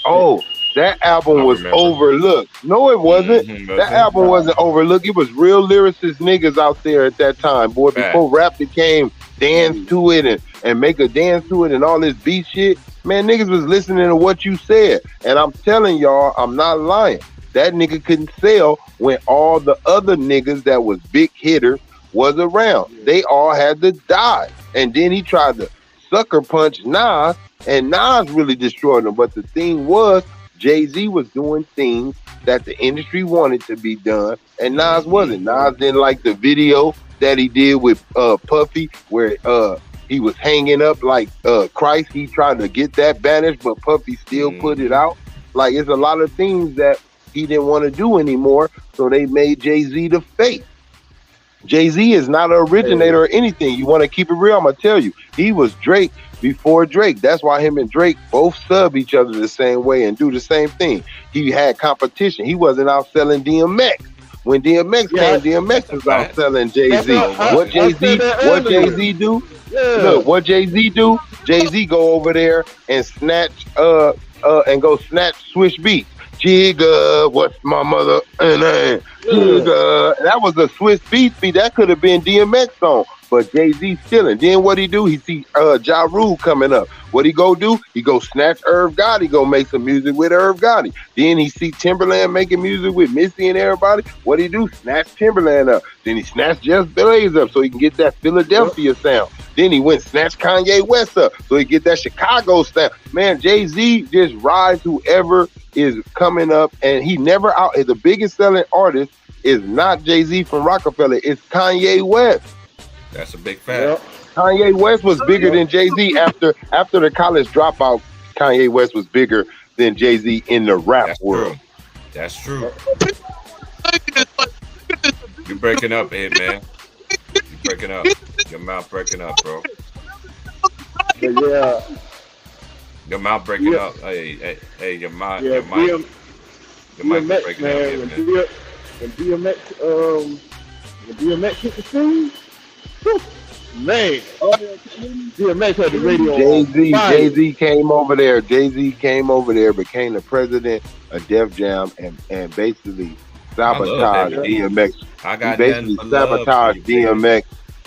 Speaker 8: Oh, that album was overlooked. No, it wasn't. That album wasn't overlooked. It was real lyricist niggas out there at that time, boy. Before rap became dance to it and make a dance to it and all this beat shit, man, niggas was listening to what you said. And I'm telling y'all, I'm not lying. That nigga couldn't sell when all the other niggas that was big hitters was around. They all had to die. And then he tried to sucker punch Nas, and Nas really destroyed him. But the thing was, Jay-Z was doing things that the industry wanted to be done, and Nas wasn't. Nas didn't like the video that he did with Puffy, where he was hanging up like Christ. He tried to get that banished, but Puffy still put it out. Like, it's a lot of things that he didn't want to do anymore, so they made Jay-Z the face. Jay-Z is not an originator or anything. You want to keep it real, I'm going to tell you. He was Drake before Drake. That's why him and Drake both sub each other the same way and do the same thing. He had competition. He wasn't out selling DMX. When DMX came, DMX was out selling Jay-Z. What Jay-Z do? Look, what Jay-Z do? Jay-Z go over there and snatch Swish Beats. Jigga, what's my mother? Jigga. That was a Swiss Beats beat. That could have been DMX song. But Jay-Z stealing. Then what he do? He see Ja Rule coming up. What he go do? He go snatch Irv Gotti, go make some music with Irv Gotti. Then he see Timberland making music with Missy and everybody. What he do? Snatch Timberland up. Then he snatched Just Blaze up so he can get that Philadelphia sound. Then he went snatch Kanye West up so he get that Chicago sound. Man, Jay-Z just rides whoever is coming up, and he never out. The biggest selling artist is not Jay-Z from Rockefeller. It's Kanye West.
Speaker 1: That's a big fact.
Speaker 8: Yep. Kanye West was bigger than Jay-Z after the college dropout. Kanye West was bigger than Jay-Z in the rap world.
Speaker 1: True. That's true. You're breaking up, Ed, man. You're breaking up. Your mouth breaking up, bro.
Speaker 5: Yeah.
Speaker 1: Your mouth breaking up. Hey, your mic. Your mic is breaking up, man.
Speaker 5: When DMX hit the scene, man, DMX had the radio.
Speaker 8: Jay-Z came over there. Jay-Z came over there, became the president of Def Jam, and basically sabotaged DMX. He basically sabotaged DMX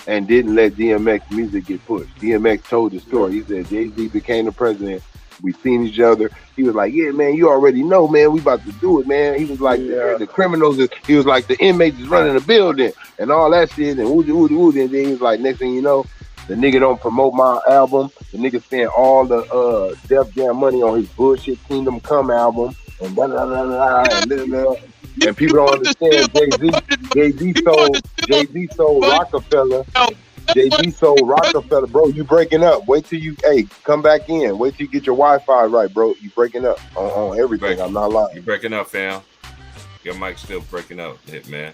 Speaker 8: and didn't let DMX music get pushed. DMX told the story. He said Jay-Z became the president. We seen each other. He was like, yeah, man, you already know, man, we about to do it, man. He was like, the criminals, he was like, the inmates is running the building and all that shit and woody. And then he was like, next thing you know, the nigga don't promote my album. The nigga spent all the Def Jam money on his bullshit Kingdom Come album and blah, blah, blah, blah, and people don't understand Jay-Z sold Rockefeller. Jay-Z sold Rockefeller, bro. You breaking up? Wait till you, come back in. Wait till you get your Wi-Fi right, bro. You breaking up on everything. I'm not lying.
Speaker 1: You breaking up, fam. Your mic's still breaking up, man.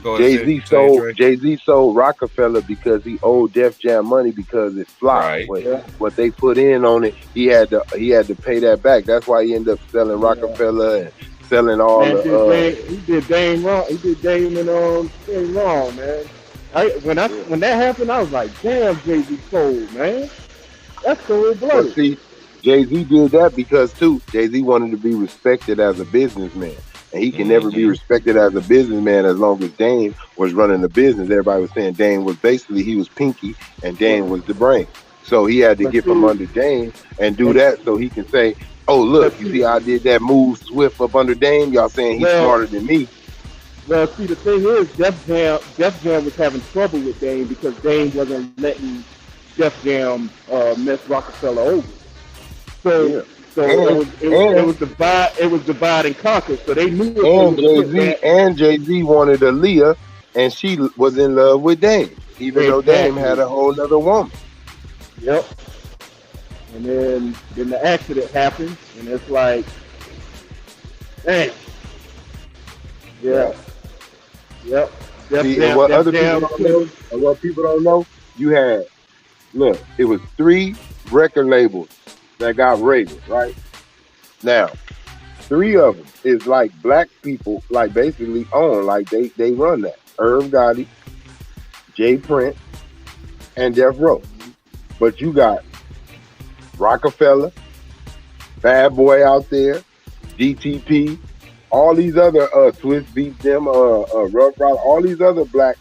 Speaker 8: Jay-Z sold Rockefeller because he owed Def Jam money because it flopped. Right. What they put in on it, he had to pay that back. That's why he ended up selling Rockefeller and selling all
Speaker 5: he did Dame wrong. He did Dame and thing wrong, man. When that happened, I was like, damn, Jay-Z sold, man. That's so bloody.
Speaker 8: See, Jay-Z did that because, too, Jay-Z wanted to be respected as a businessman. And he can never be respected as a businessman as long as Dame was running the business. Everybody was saying Dame was basically, he was Pinky and Dame was the brain. So he had to get from under Dame and do that so he can say, oh, look, you see I did that move swift up under Dame? Y'all saying he's smarter than me.
Speaker 5: Well, see, the thing is, Def Jam was having trouble with Dame because Dame wasn't letting Def Jam mess Rockefeller over. So it was divide and conquer. So they knew.
Speaker 8: And Jay-Z wanted Aaliyah, and she was in love with Dame, even though Dame had a whole other woman.
Speaker 5: Yep. And then the accident happened, and it's like, dang. Yeah. Yep.
Speaker 8: What people don't know, it was 3 record labels that got raided, right? Now, 3 of them is like black people, like basically own, like they run that. Irv Gotti, Jay Prince, and Death Row. But you got Rockefeller, Bad Boy out there, DTP, all these other Swiss Beats, them, Rough Rider, all these other black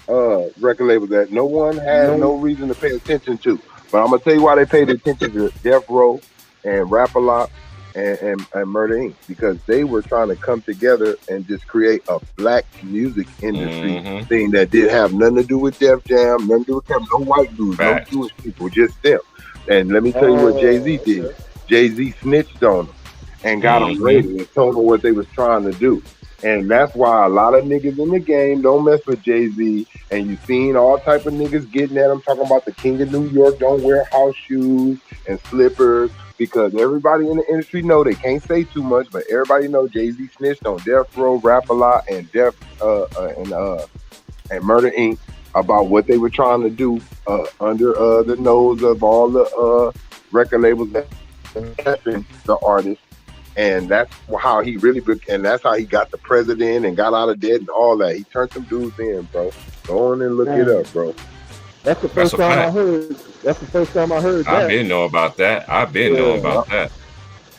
Speaker 8: record labels that no one has no reason to pay attention to. But I'm gonna tell you why they paid attention to Death Row and Rap-A-Lot and Murder Inc. because they were trying to come together and just create a black music industry thing that did have nothing to do with Def Jam, nothing to do with them, no white dudes, no Jewish people, just them. And let me tell you what Jay-Z did. Jay-Z snitched on them and got them rated and told them what they was trying to do. And that's why a lot of niggas in the game don't mess with Jay-Z. And you seen all type of niggas getting at him, talking about the king of New York don't wear house shoes and slippers, because everybody in the industry know they can't say too much, but everybody know Jay-Z snitched on Death Row, Rap-A-Lot, and and Murder Inc. about what they were trying to do under the nose of all the record labels that the artists. And that's how he really, and that's how he got the president and got out of debt and all that. He turned some dudes in, bro. Go on and look it up, bro.
Speaker 5: That's the first time I heard. That's the first time I heard that.
Speaker 1: I been know about that.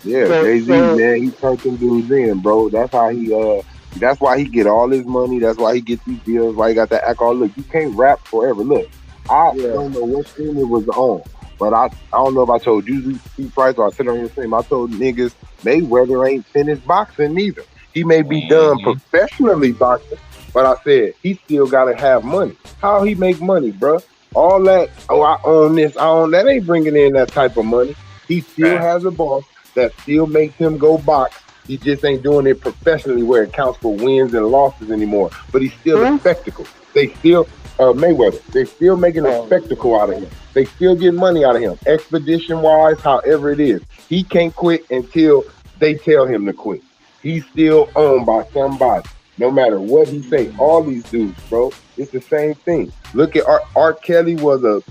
Speaker 4: Yeah, Jay-Z, man, he turned them dudes in, bro. That's how he that's why he get all his money. That's why he get these deals. Why he got that alcohol. Look, you can't rap forever. Look, I don't know what stream it was on, but I don't know if I told you Steve Price or I said on your stream. I told niggas Mayweather ain't finished boxing neither. He may be done professionally boxing, but I said he still gotta have money. How he make money, bro? All that, I own this, I own that ain't bringing in that type of money. He still has a boss that still makes him go box. He just ain't doing it professionally where it counts for wins and losses anymore. But he's still a spectacle. They still, Mayweather, they still making a spectacle out of him. They still get money out of him. Expedition-wise, however it is. He can't quit until they tell him to quit. He's still owned by somebody. No matter what he say, all these dudes, bro, it's the same thing. Look at R. Kelly was a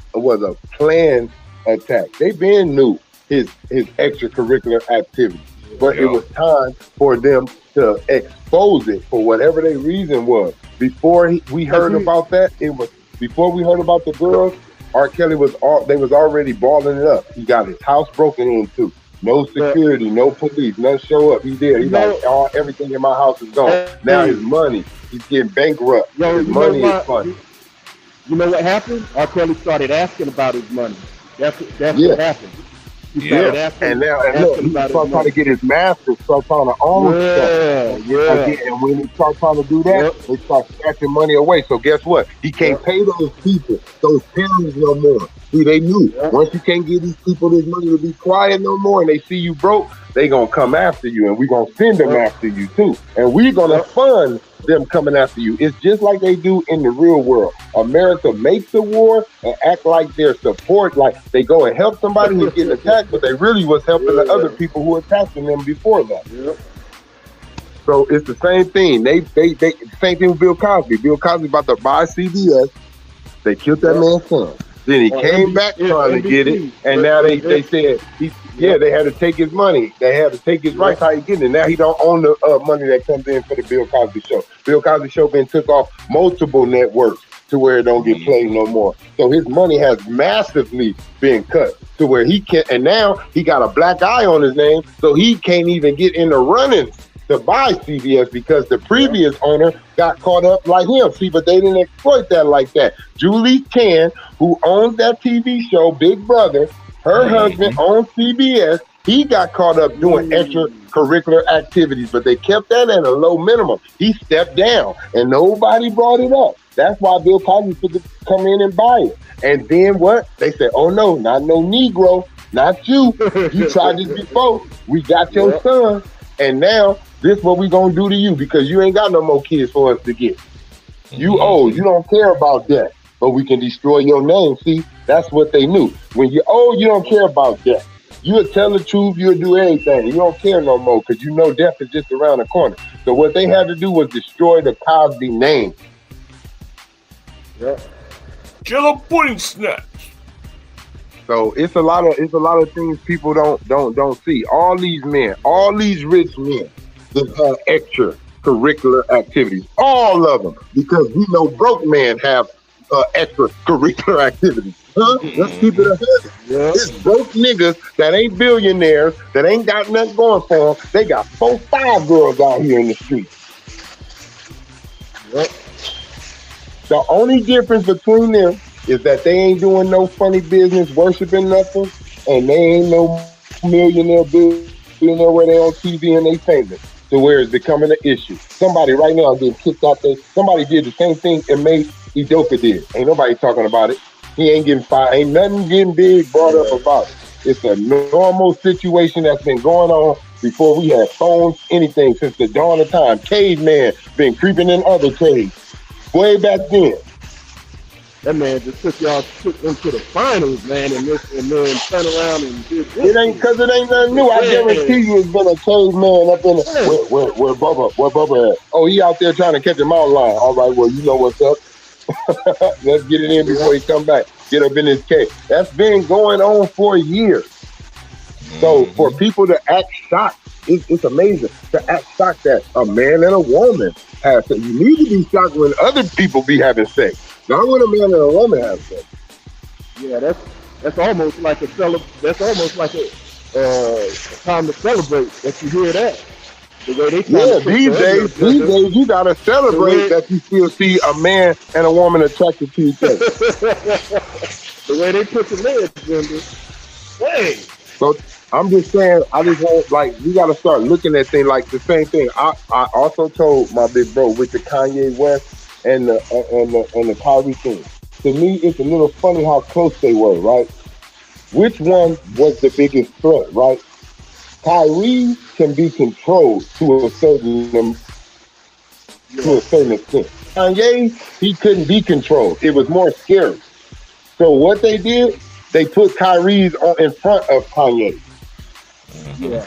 Speaker 4: planned attack. They been knew his extracurricular activity, but it was time for them to expose it for whatever their reason was. Before we heard about that, before we heard about the girls, R. Kelly was already balling it up. He got his house broken into. No security, no police, none show up. He's there. He's like, everything in my house is gone. Now his money, he's getting bankrupt. His money is funny.
Speaker 7: You know what happened? R. Kelly started asking about his money. That's what happened.
Speaker 4: And look, he started trying to get his masters, start trying to own stuff. Again, and when he start trying to do that, they start snatching money away. So guess what? He can't pay those people, those parents no more. See, they knew once you can't give these people this money to be quiet no more, and they see you broke, they gonna come after you, and we gonna send them after you too, and we gonna fund them coming after you. It's just like they do in the real world. America makes a war and act like they're support, like they go and help somebody who's getting attacked, but they really was helping the other people who were attacking them before that. So it's the same thing. They same thing with Bill Cosby. Bill Cosby about to buy CBS. They killed that man's son. Then he came back trying to get it, and now they said they had to take his money. They had to take his rights. How he getting it? Now he don't own the money that comes in for the Bill Cosby Show. Bill Cosby Show been took off multiple networks to where it don't get played no more. So his money has massively been cut to where he can't. And now he got a black eye on his name, so he can't even get in the running to buy CBS because the previous owner got caught up like him. See, but they didn't exploit that like that. Julie Chen, who owns that TV show, Big Brother, her husband owns CBS. He got caught up doing extracurricular activities, but they kept that at a low minimum. He stepped down, and nobody brought it up. That's why Bill Cosby could come in and buy it. And then what? They said, oh, no, not no Negro, not you. You tried this before. We got your son, and now this is what we gonna do to you because you ain't got no more kids for us to get. You old, you don't care about that, but we can destroy your name. See, that's what they knew. When you're old, you don't care about that. You'll tell the truth, you'll do anything. You don't care no more because you know death is just around the corner. So what they had to do was destroy the Cosby name.
Speaker 1: Killer pudding snatch.
Speaker 4: So it's a lot of things people don't see. All these men, all these rich men, that have extracurricular activities, all of them, because we know broke men have extracurricular activities. Let's keep it ahead. It's broke niggas that ain't billionaires, that ain't got nothing going for them. They got 4-5 girls out here in the streets. The only difference between them is that they ain't doing no funny business, worshiping nothing, and they ain't no millionaire, billionaire where they on TV and they famous. To where it's becoming an issue. Somebody right now getting kicked out there. Somebody did the same thing and made Udoka did. Ain't nobody talking about it. He ain't getting fired. Ain't nothing getting big brought up about it. It's a normal situation that's been going on before we had phones, anything since the dawn of time. Caveman been creeping in other caves. Way back then.
Speaker 7: That man just took them to the finals, man, and then turn around and did this.
Speaker 4: It ain't because it ain't nothing new. I guarantee you it's been a caveman up in the where Bubba at? Oh, he out there trying to catch a mountain lion. All right, well, you know what's up. Let's get it in before he come back. Get up in his cave. That's been going on for years. So for people to act shocked, it's amazing to act shocked that a man and a woman have sex. You need to be shocked when other people be having sex. Not when a man and a woman have sex.
Speaker 7: Yeah, that's almost like a time to celebrate that you hear that. The way they
Speaker 4: these days you gotta celebrate that you still see a man and a woman attracted to each other.
Speaker 7: The way they put the legs in this. Hey.
Speaker 4: So I'm just saying, I just want, like, you gotta start looking at things like the same thing. I also told my big bro with the Kanye West and the Kyrie thing. To me, it's a little funny how close they were, right? Which one was the biggest threat, right? Kyrie can be controlled to a certain extent. Kanye, he couldn't be controlled. It was more scary. So what they did, they put Kyrie's in front of Kanye.
Speaker 6: Yeah.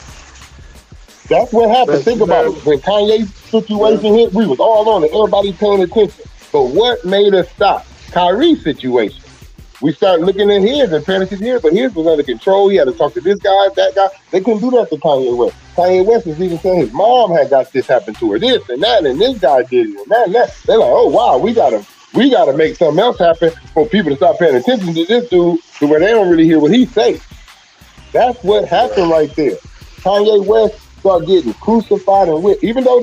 Speaker 4: That's what happened. Think about it. When Kanye's situation hit, we was all on it. Everybody paying attention. But what made us stop? Kyrie's situation. We started looking at his and paying attention to his, but his was under control. He had to talk to this guy, that guy. They couldn't do that to Kanye West. Kanye West was even saying his mom had got this happen to her, this and that, and this guy did it, and that and that. They're like, oh wow, we gotta make something else happen for people to stop paying attention to this dude to where they don't really hear what he say. That's what happened right there. Kanye West started getting crucified and whipped. Even though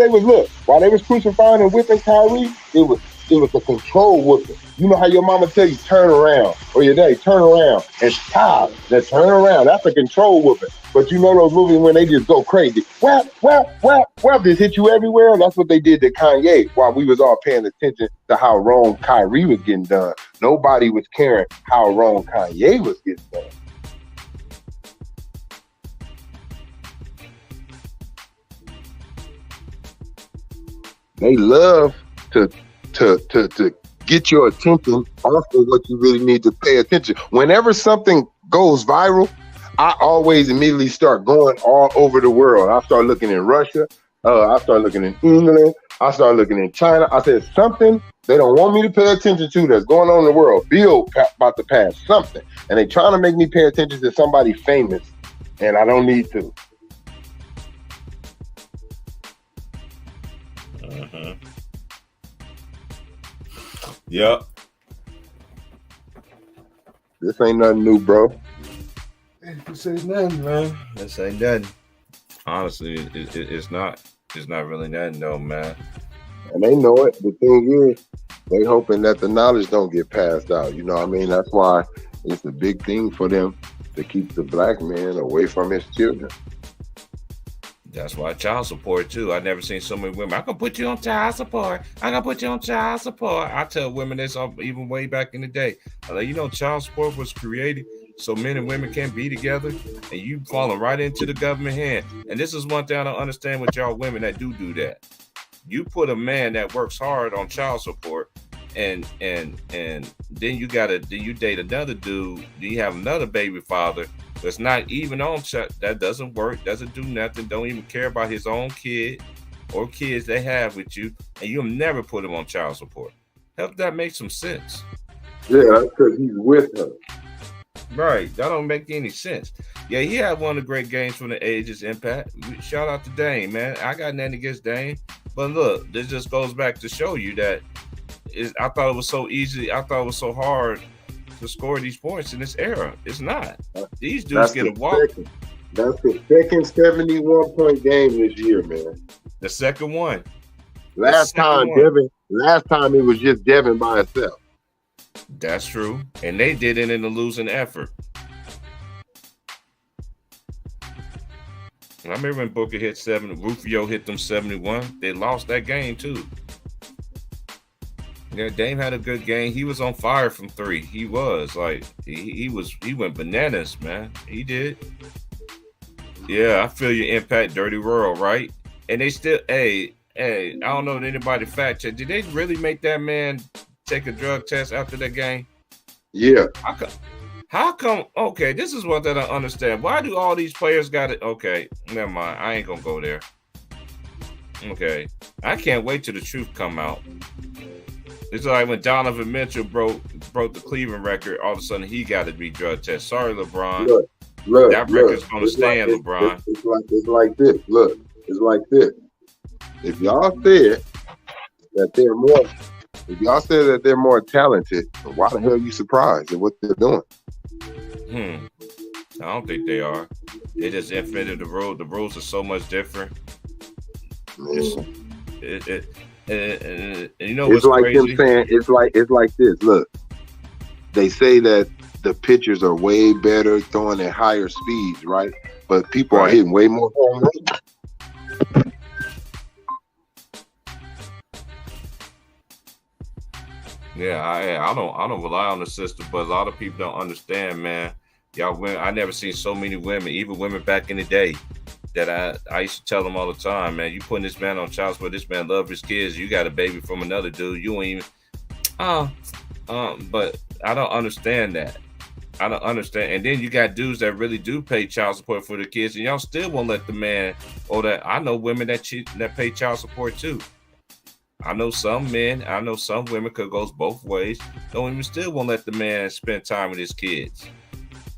Speaker 4: while they was crucifying and whipping Kyrie, it was a control whipping. You know how your mama tell you turn around, or your daddy turn around, and stop. That turn around, that's a control whipping. But you know those movies when they just go crazy, whap, whap, whap, whap, just hit you everywhere. That's what they did to Kanye while we was all paying attention to how wrong Kyrie was getting done. Nobody was caring how wrong Kanye was getting done. They love to get your attention off of what you really need to pay attention. Whenever something goes viral, I always immediately start going all over the world. I start looking in Russia. I start looking in England. I start looking in China. I said something they don't want me to pay attention to that's going on in the world. Bill about to pass something. And they trying to make me pay attention to somebody famous, and I don't need to.
Speaker 1: Yep.
Speaker 4: This ain't nothing new, bro.
Speaker 1: This ain't nothing, man. This ain't nothing. Honestly, it's not. It's not really nothing, though, man.
Speaker 4: And they know it. The thing is, they hoping that the knowledge don't get passed out. You know what I mean? That's why it's a big thing for them to keep the black man away from his children.
Speaker 1: That's why child support too. I've never seen so many women. I can put you on child support. I can put you on child support. I tell women this even way back in the day. I like, child support was created so men and women can be together, and you falling right into the government hand. And this is one thing I don't understand with y'all women that do that. You put a man that works hard on child support, and then you date another dude. Then you have another baby father. That's not even on that doesn't work, doesn't do nothing, don't even care about his own kid or kids they have with you, and you'll never put him on child support. Help that make some sense.
Speaker 4: Yeah, because he's with her.
Speaker 1: Right, that don't make any sense. Yeah, he had one of the great games from the Ages Impact. Shout out to Dame, man. I got nothing against Dame, but look, this just goes back to show you that I thought it was so easy. I thought it was so hard to score these points in this era. It's not. These dudes get a walk.
Speaker 4: That's the second 71-point game this year, man.
Speaker 1: The second one.
Speaker 4: Last time it was just Devin by itself.
Speaker 1: That's true. And they did it in a losing effort. I remember when Booker hit 7, Rufio hit them 71. They lost that game too. Yeah, Dame had a good game. He was on fire from 3. He was like he went bananas, man. He did. Yeah, I feel your impact, Dirty World, right? And they still, hey, I don't know if anybody fact check. Did they really make that man take a drug test after that game?
Speaker 4: Yeah.
Speaker 1: How come? Okay, this is what I don't understand. Why do all these players got it? Okay, never mind. I ain't gonna go there. Okay, I can't wait till the truth come out. It's like when Donovan Mitchell broke the Cleveland record. All of a sudden, he got to be drug tested. Sorry, LeBron.
Speaker 4: Look,
Speaker 1: that record's going to stand, LeBron.
Speaker 4: It's like this. Look, it's like this. If y'all said that they're more talented, why the hell are you surprised at what they're doing?
Speaker 1: I don't think they are. They just invented the rule. The rules are so much different. And you know what's
Speaker 8: it's like
Speaker 1: crazy?
Speaker 8: them saying it's like this. Look, they say that the pitchers are way better throwing at higher speeds, right? But people are hitting way more home runs.
Speaker 1: Yeah, I don't rely on the system, but a lot of people don't understand, man. Y'all women, I never seen so many women, even women back in the day, that I used to tell them all the time, man, you putting this man on child support, this man love his kids, you got a baby from another dude, you ain't even but I don't understand that. I don't understand. And then you got dudes that really do pay child support for the kids, and y'all still won't let the man or that. I know women that pay child support too. I know some men, I know some women, because it goes both ways. Don't even still won't let the man spend time with his kids,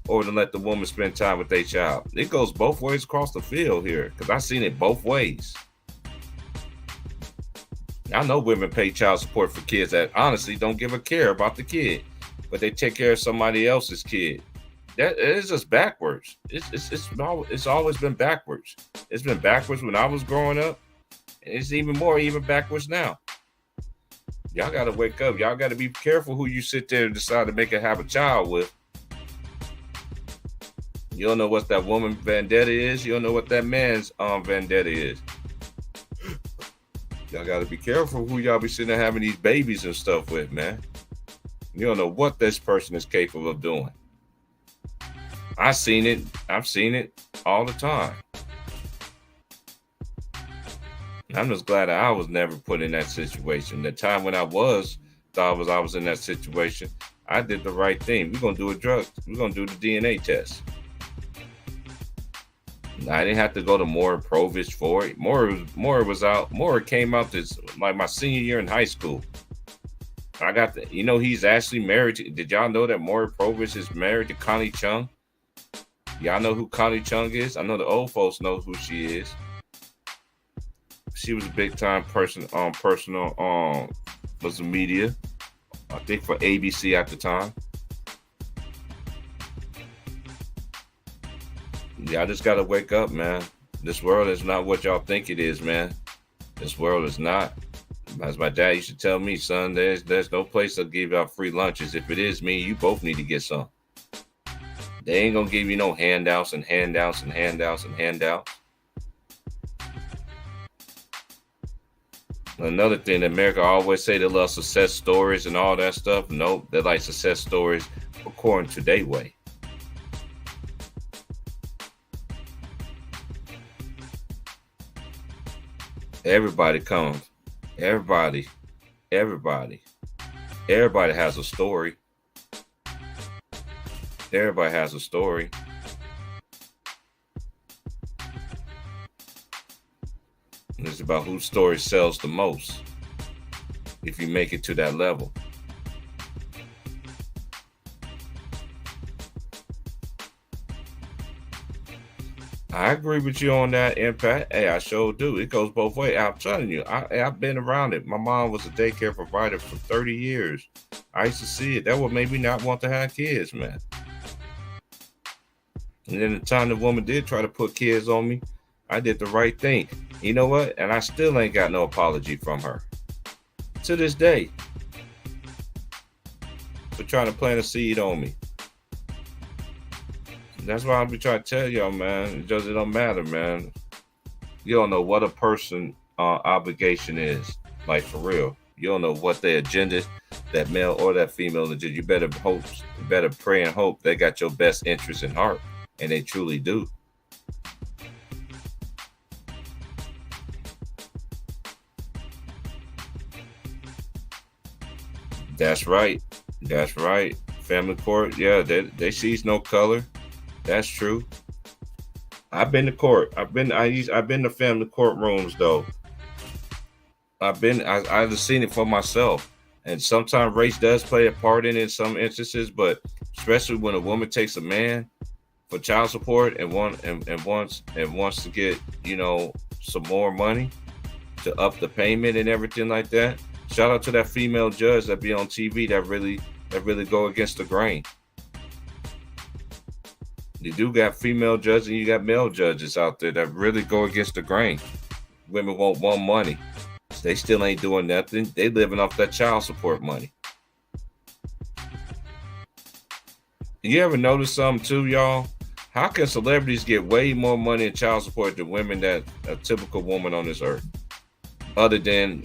Speaker 1: or to let the woman spend time with their child. It goes both ways across the field here, because I've seen it both ways. I know women pay child support for kids that honestly don't give a care about the kid, but they take care of somebody else's kid. That is just backwards. It's always been backwards. It's been backwards when I was growing up. And it's even backwards now. Y'all got to wake up. Y'all got to be careful who you sit there and decide to make it have a child with. You don't know what that woman vendetta is. You don't know what that man's vendetta is. Y'all got to be careful who y'all be sitting there having these babies and stuff with, man. You don't know what this person is capable of doing. I've seen it all the time. I'm just glad that I was never put in that situation. The time when I was in that situation, I did the right thing. We're gonna do a drug. We're gonna do the DNA test. I didn't have to go to Moore Provich for it. Moore came out this like my senior year in high school. I got he's actually married to, did y'all know that Moore Provich is married to Connie Chung? Y'all know who Connie Chung is? I know the old folks know who she is. She was a big time person was the media, I think for ABC at the time. Y'all just gotta wake up, man. This world is not what y'all think it is, man. This world is not. As my dad used to tell me, son, there's no place to give out free lunches. If it is me, you both need to get some. They ain't gonna give you no handouts and handouts and handouts and handouts. Another thing, America always say they love success stories and all that stuff. Nope, they like success stories according to their way. Everybody comes. Everybody has a story. Everybody has a story. It's about whose story sells the most if you make it to that level. I agree with you on that, Impact. Hey, I sure do. It goes both ways. I'm telling you, I've been around it. My mom was a daycare provider for 30 years. I used to see it. That would make me not want to have kids, man. And then the time the woman did try to put kids on me, I did the right thing. You know what? And I still ain't got no apology from her to this day for trying to plant a seed on me. That's why I'll be trying to tell y'all, man. It don't matter, man. You don't know what a person obligation is, like for real. You don't know what their agenda, that male or that female agenda. You better pray and hope they got your best interest in heart, and they truly do. That's right. Family court, yeah, they sees no color. That's true. I've been to court. I've been to family courtrooms though. I've seen it for myself. And sometimes race does play a part in it in some instances, but especially when a woman takes a man for child support and wants to get, some more money to up the payment and everything like that. Shout out to that female judge that be on TV that really go against the grain. You do got female judges and you got male judges out there that really go against the grain. Women want money. They still ain't doing nothing. They living off that child support money. You ever notice something too, y'all? How can celebrities get way more money in child support than women that a typical woman on this earth? Other than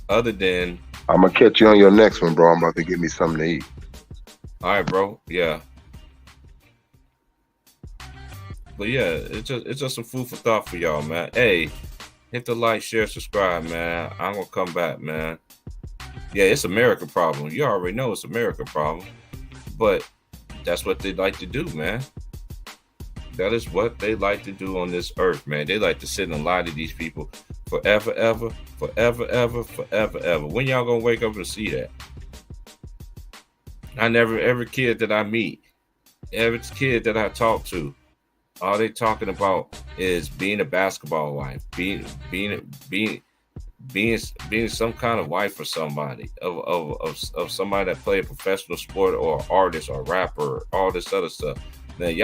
Speaker 8: I'm gonna catch you on your next one, bro. I'm about to give me something to eat.
Speaker 1: All right, bro. Yeah. But yeah, it's just some food for thought for y'all, man. Hey, hit the like, share, subscribe, man. I'm gonna come back, man. Yeah, it's America problem. You already know it's America problem. But that's what they like to do, man. That is what they like to do on this earth, man. They like to sit and lie to these people forever, ever, forever, ever, forever, ever. When y'all gonna wake up and see that? Every kid that I meet, every kid that I talk to, all they talking about is being a basketball wife, being some kind of wife for somebody, of somebody that play a professional sport or artist or rapper, all this other stuff. Man,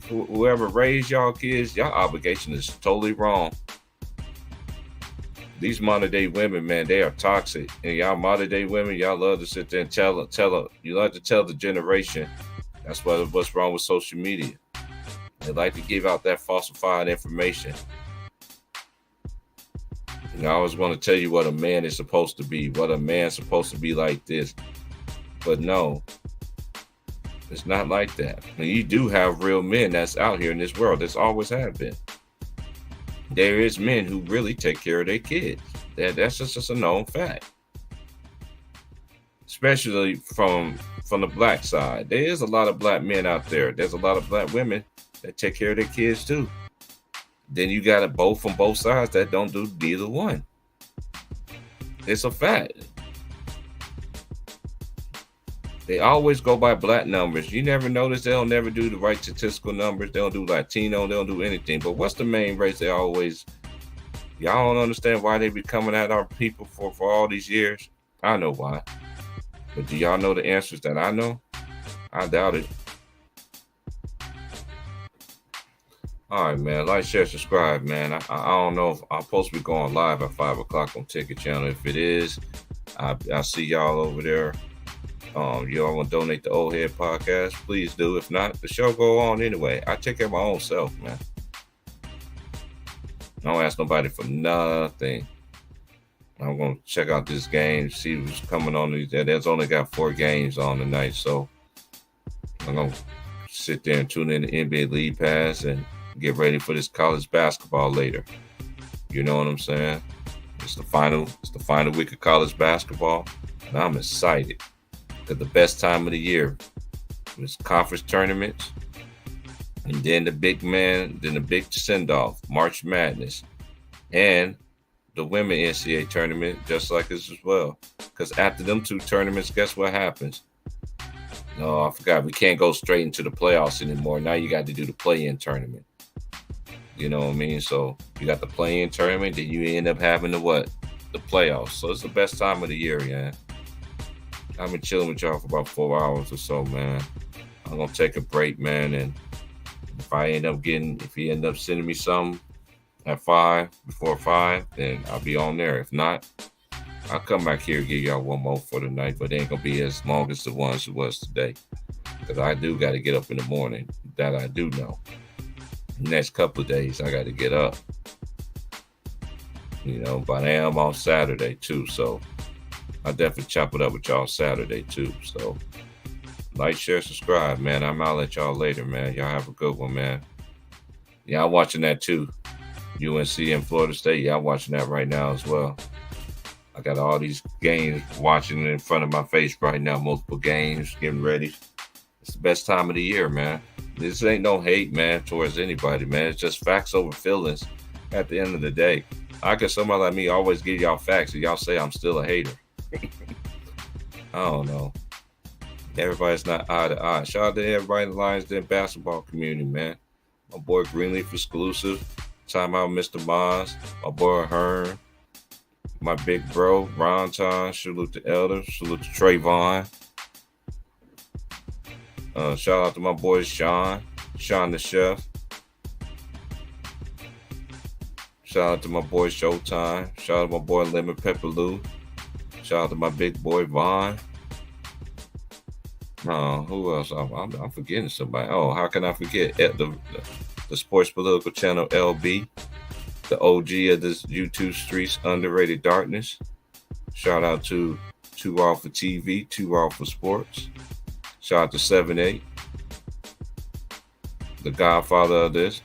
Speaker 1: whoever raised y'all kids, y'all obligation is totally wrong. These modern day women, man, they are toxic. And y'all modern day women, y'all love to sit there and you like to tell the generation. That's what's wrong with social media. They like to give out that falsified information. I always want to tell you what a man is supposed to be, what a man's supposed to be like this. But no, it's not like that. And you do have real men that's out here in this world. That's always have been. There is men who really take care of their kids. That's just a known fact. Especially from the black side. There is a lot of black men out there. There's a lot of black women that take care of their kids too. Then you got it both from both sides that don't do neither one. It's a fact. They always go by black numbers. You never notice they'll never do the right statistical numbers. They don't do Latino. They don't do anything. But what's the main race they always... Y'all don't understand why they be coming at our people for all these years? I know why. But do y'all know the answers that I know? I doubt it. All right, man. Like, share, subscribe, man. I don't know if I'm supposed to be going live at 5 o'clock on Ticket Channel. If it is, I'll see y'all over there. Y'all want to donate the Old Head Podcast? Please do. If not, the show go on anyway. I take care of my own self, man. I don't ask nobody for nothing. I'm going to check out this game, see what's coming on. There's only got 4 games on tonight, so I'm going to sit there and tune in the NBA League Pass and get ready for this college basketball later. You know what I'm saying? It's the final week of college basketball, and I'm excited because the best time of the year is conference tournaments, and then the big send-off, March Madness, and the women NCAA tournament, just like this as well. Because after them 2 tournaments, guess what happens? No, I forgot. We can't go straight into the playoffs anymore. Now you got to do the play-in tournament. You know what I mean? So you got the play-in tournament, then you end up having the playoffs. So it's the best time of the year, man. I've been chilling with y'all for about 4 hours or so, man. I'm gonna take a break, man, and if you end up sending me something at 5, before 5, then I'll be on there. If not, I'll come back here and give y'all one more for the night, but it ain't gonna be as long as the ones it was today. Because I do got to get up in the morning. That I do know. The next couple of days, I got to get up. But I am on Saturday too, so I'll definitely chop it up with y'all Saturday too. So like, share, subscribe, man. I'll let y'all later, man. Y'all have a good one, man. Yeah, I'm watching that too. UNC and Florida State. Yeah, I'm watching that right now as well. I got all these games watching in front of my face right now, multiple games, getting ready. It's the best time of the year, man. This ain't no hate, man, towards anybody, man. It's just facts over feelings at the end of the day. How can somebody like me always give y'all facts and y'all say I'm still a hater? I don't know. Everybody's not eye to eye. Shout out to everybody in the Lions Den basketball community, man. My boy Greenleaf exclusive. Time out, Mr. Maz. My boy Hearn. My big bro, Ron Ton. Salute to Elder. Salute to Trayvon. Shout out to my boy Sean the chef. Shout out to my boy Showtime. Shout out to my boy Lemon Pepper Lou. Shout out to my big boy Vaughn. Who else? I'm forgetting somebody. Oh, how can I forget? The Sports Political Channel LB, the OG of this YouTube Streets Underrated Darkness. Shout out to 2 Alpha TV, 2 Alpha Sports. Shout out to 7-8, the godfather of this.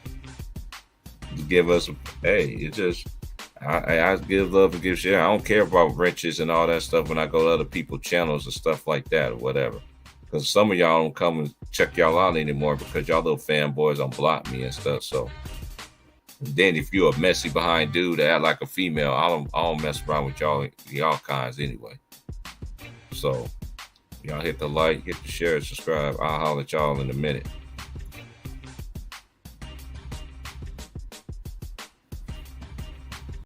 Speaker 1: To give us, I give love and give share. I don't care about wrenches and all that stuff when I go to other people's channels and stuff like that or whatever. Because some of y'all don't come and check y'all out anymore because y'all little fanboys don't block me and stuff. So then if you're a messy behind dude that act like a female, I don't mess around with y'all kinds anyway. So y'all hit the like, hit the share, subscribe. I'll holler at y'all in a minute.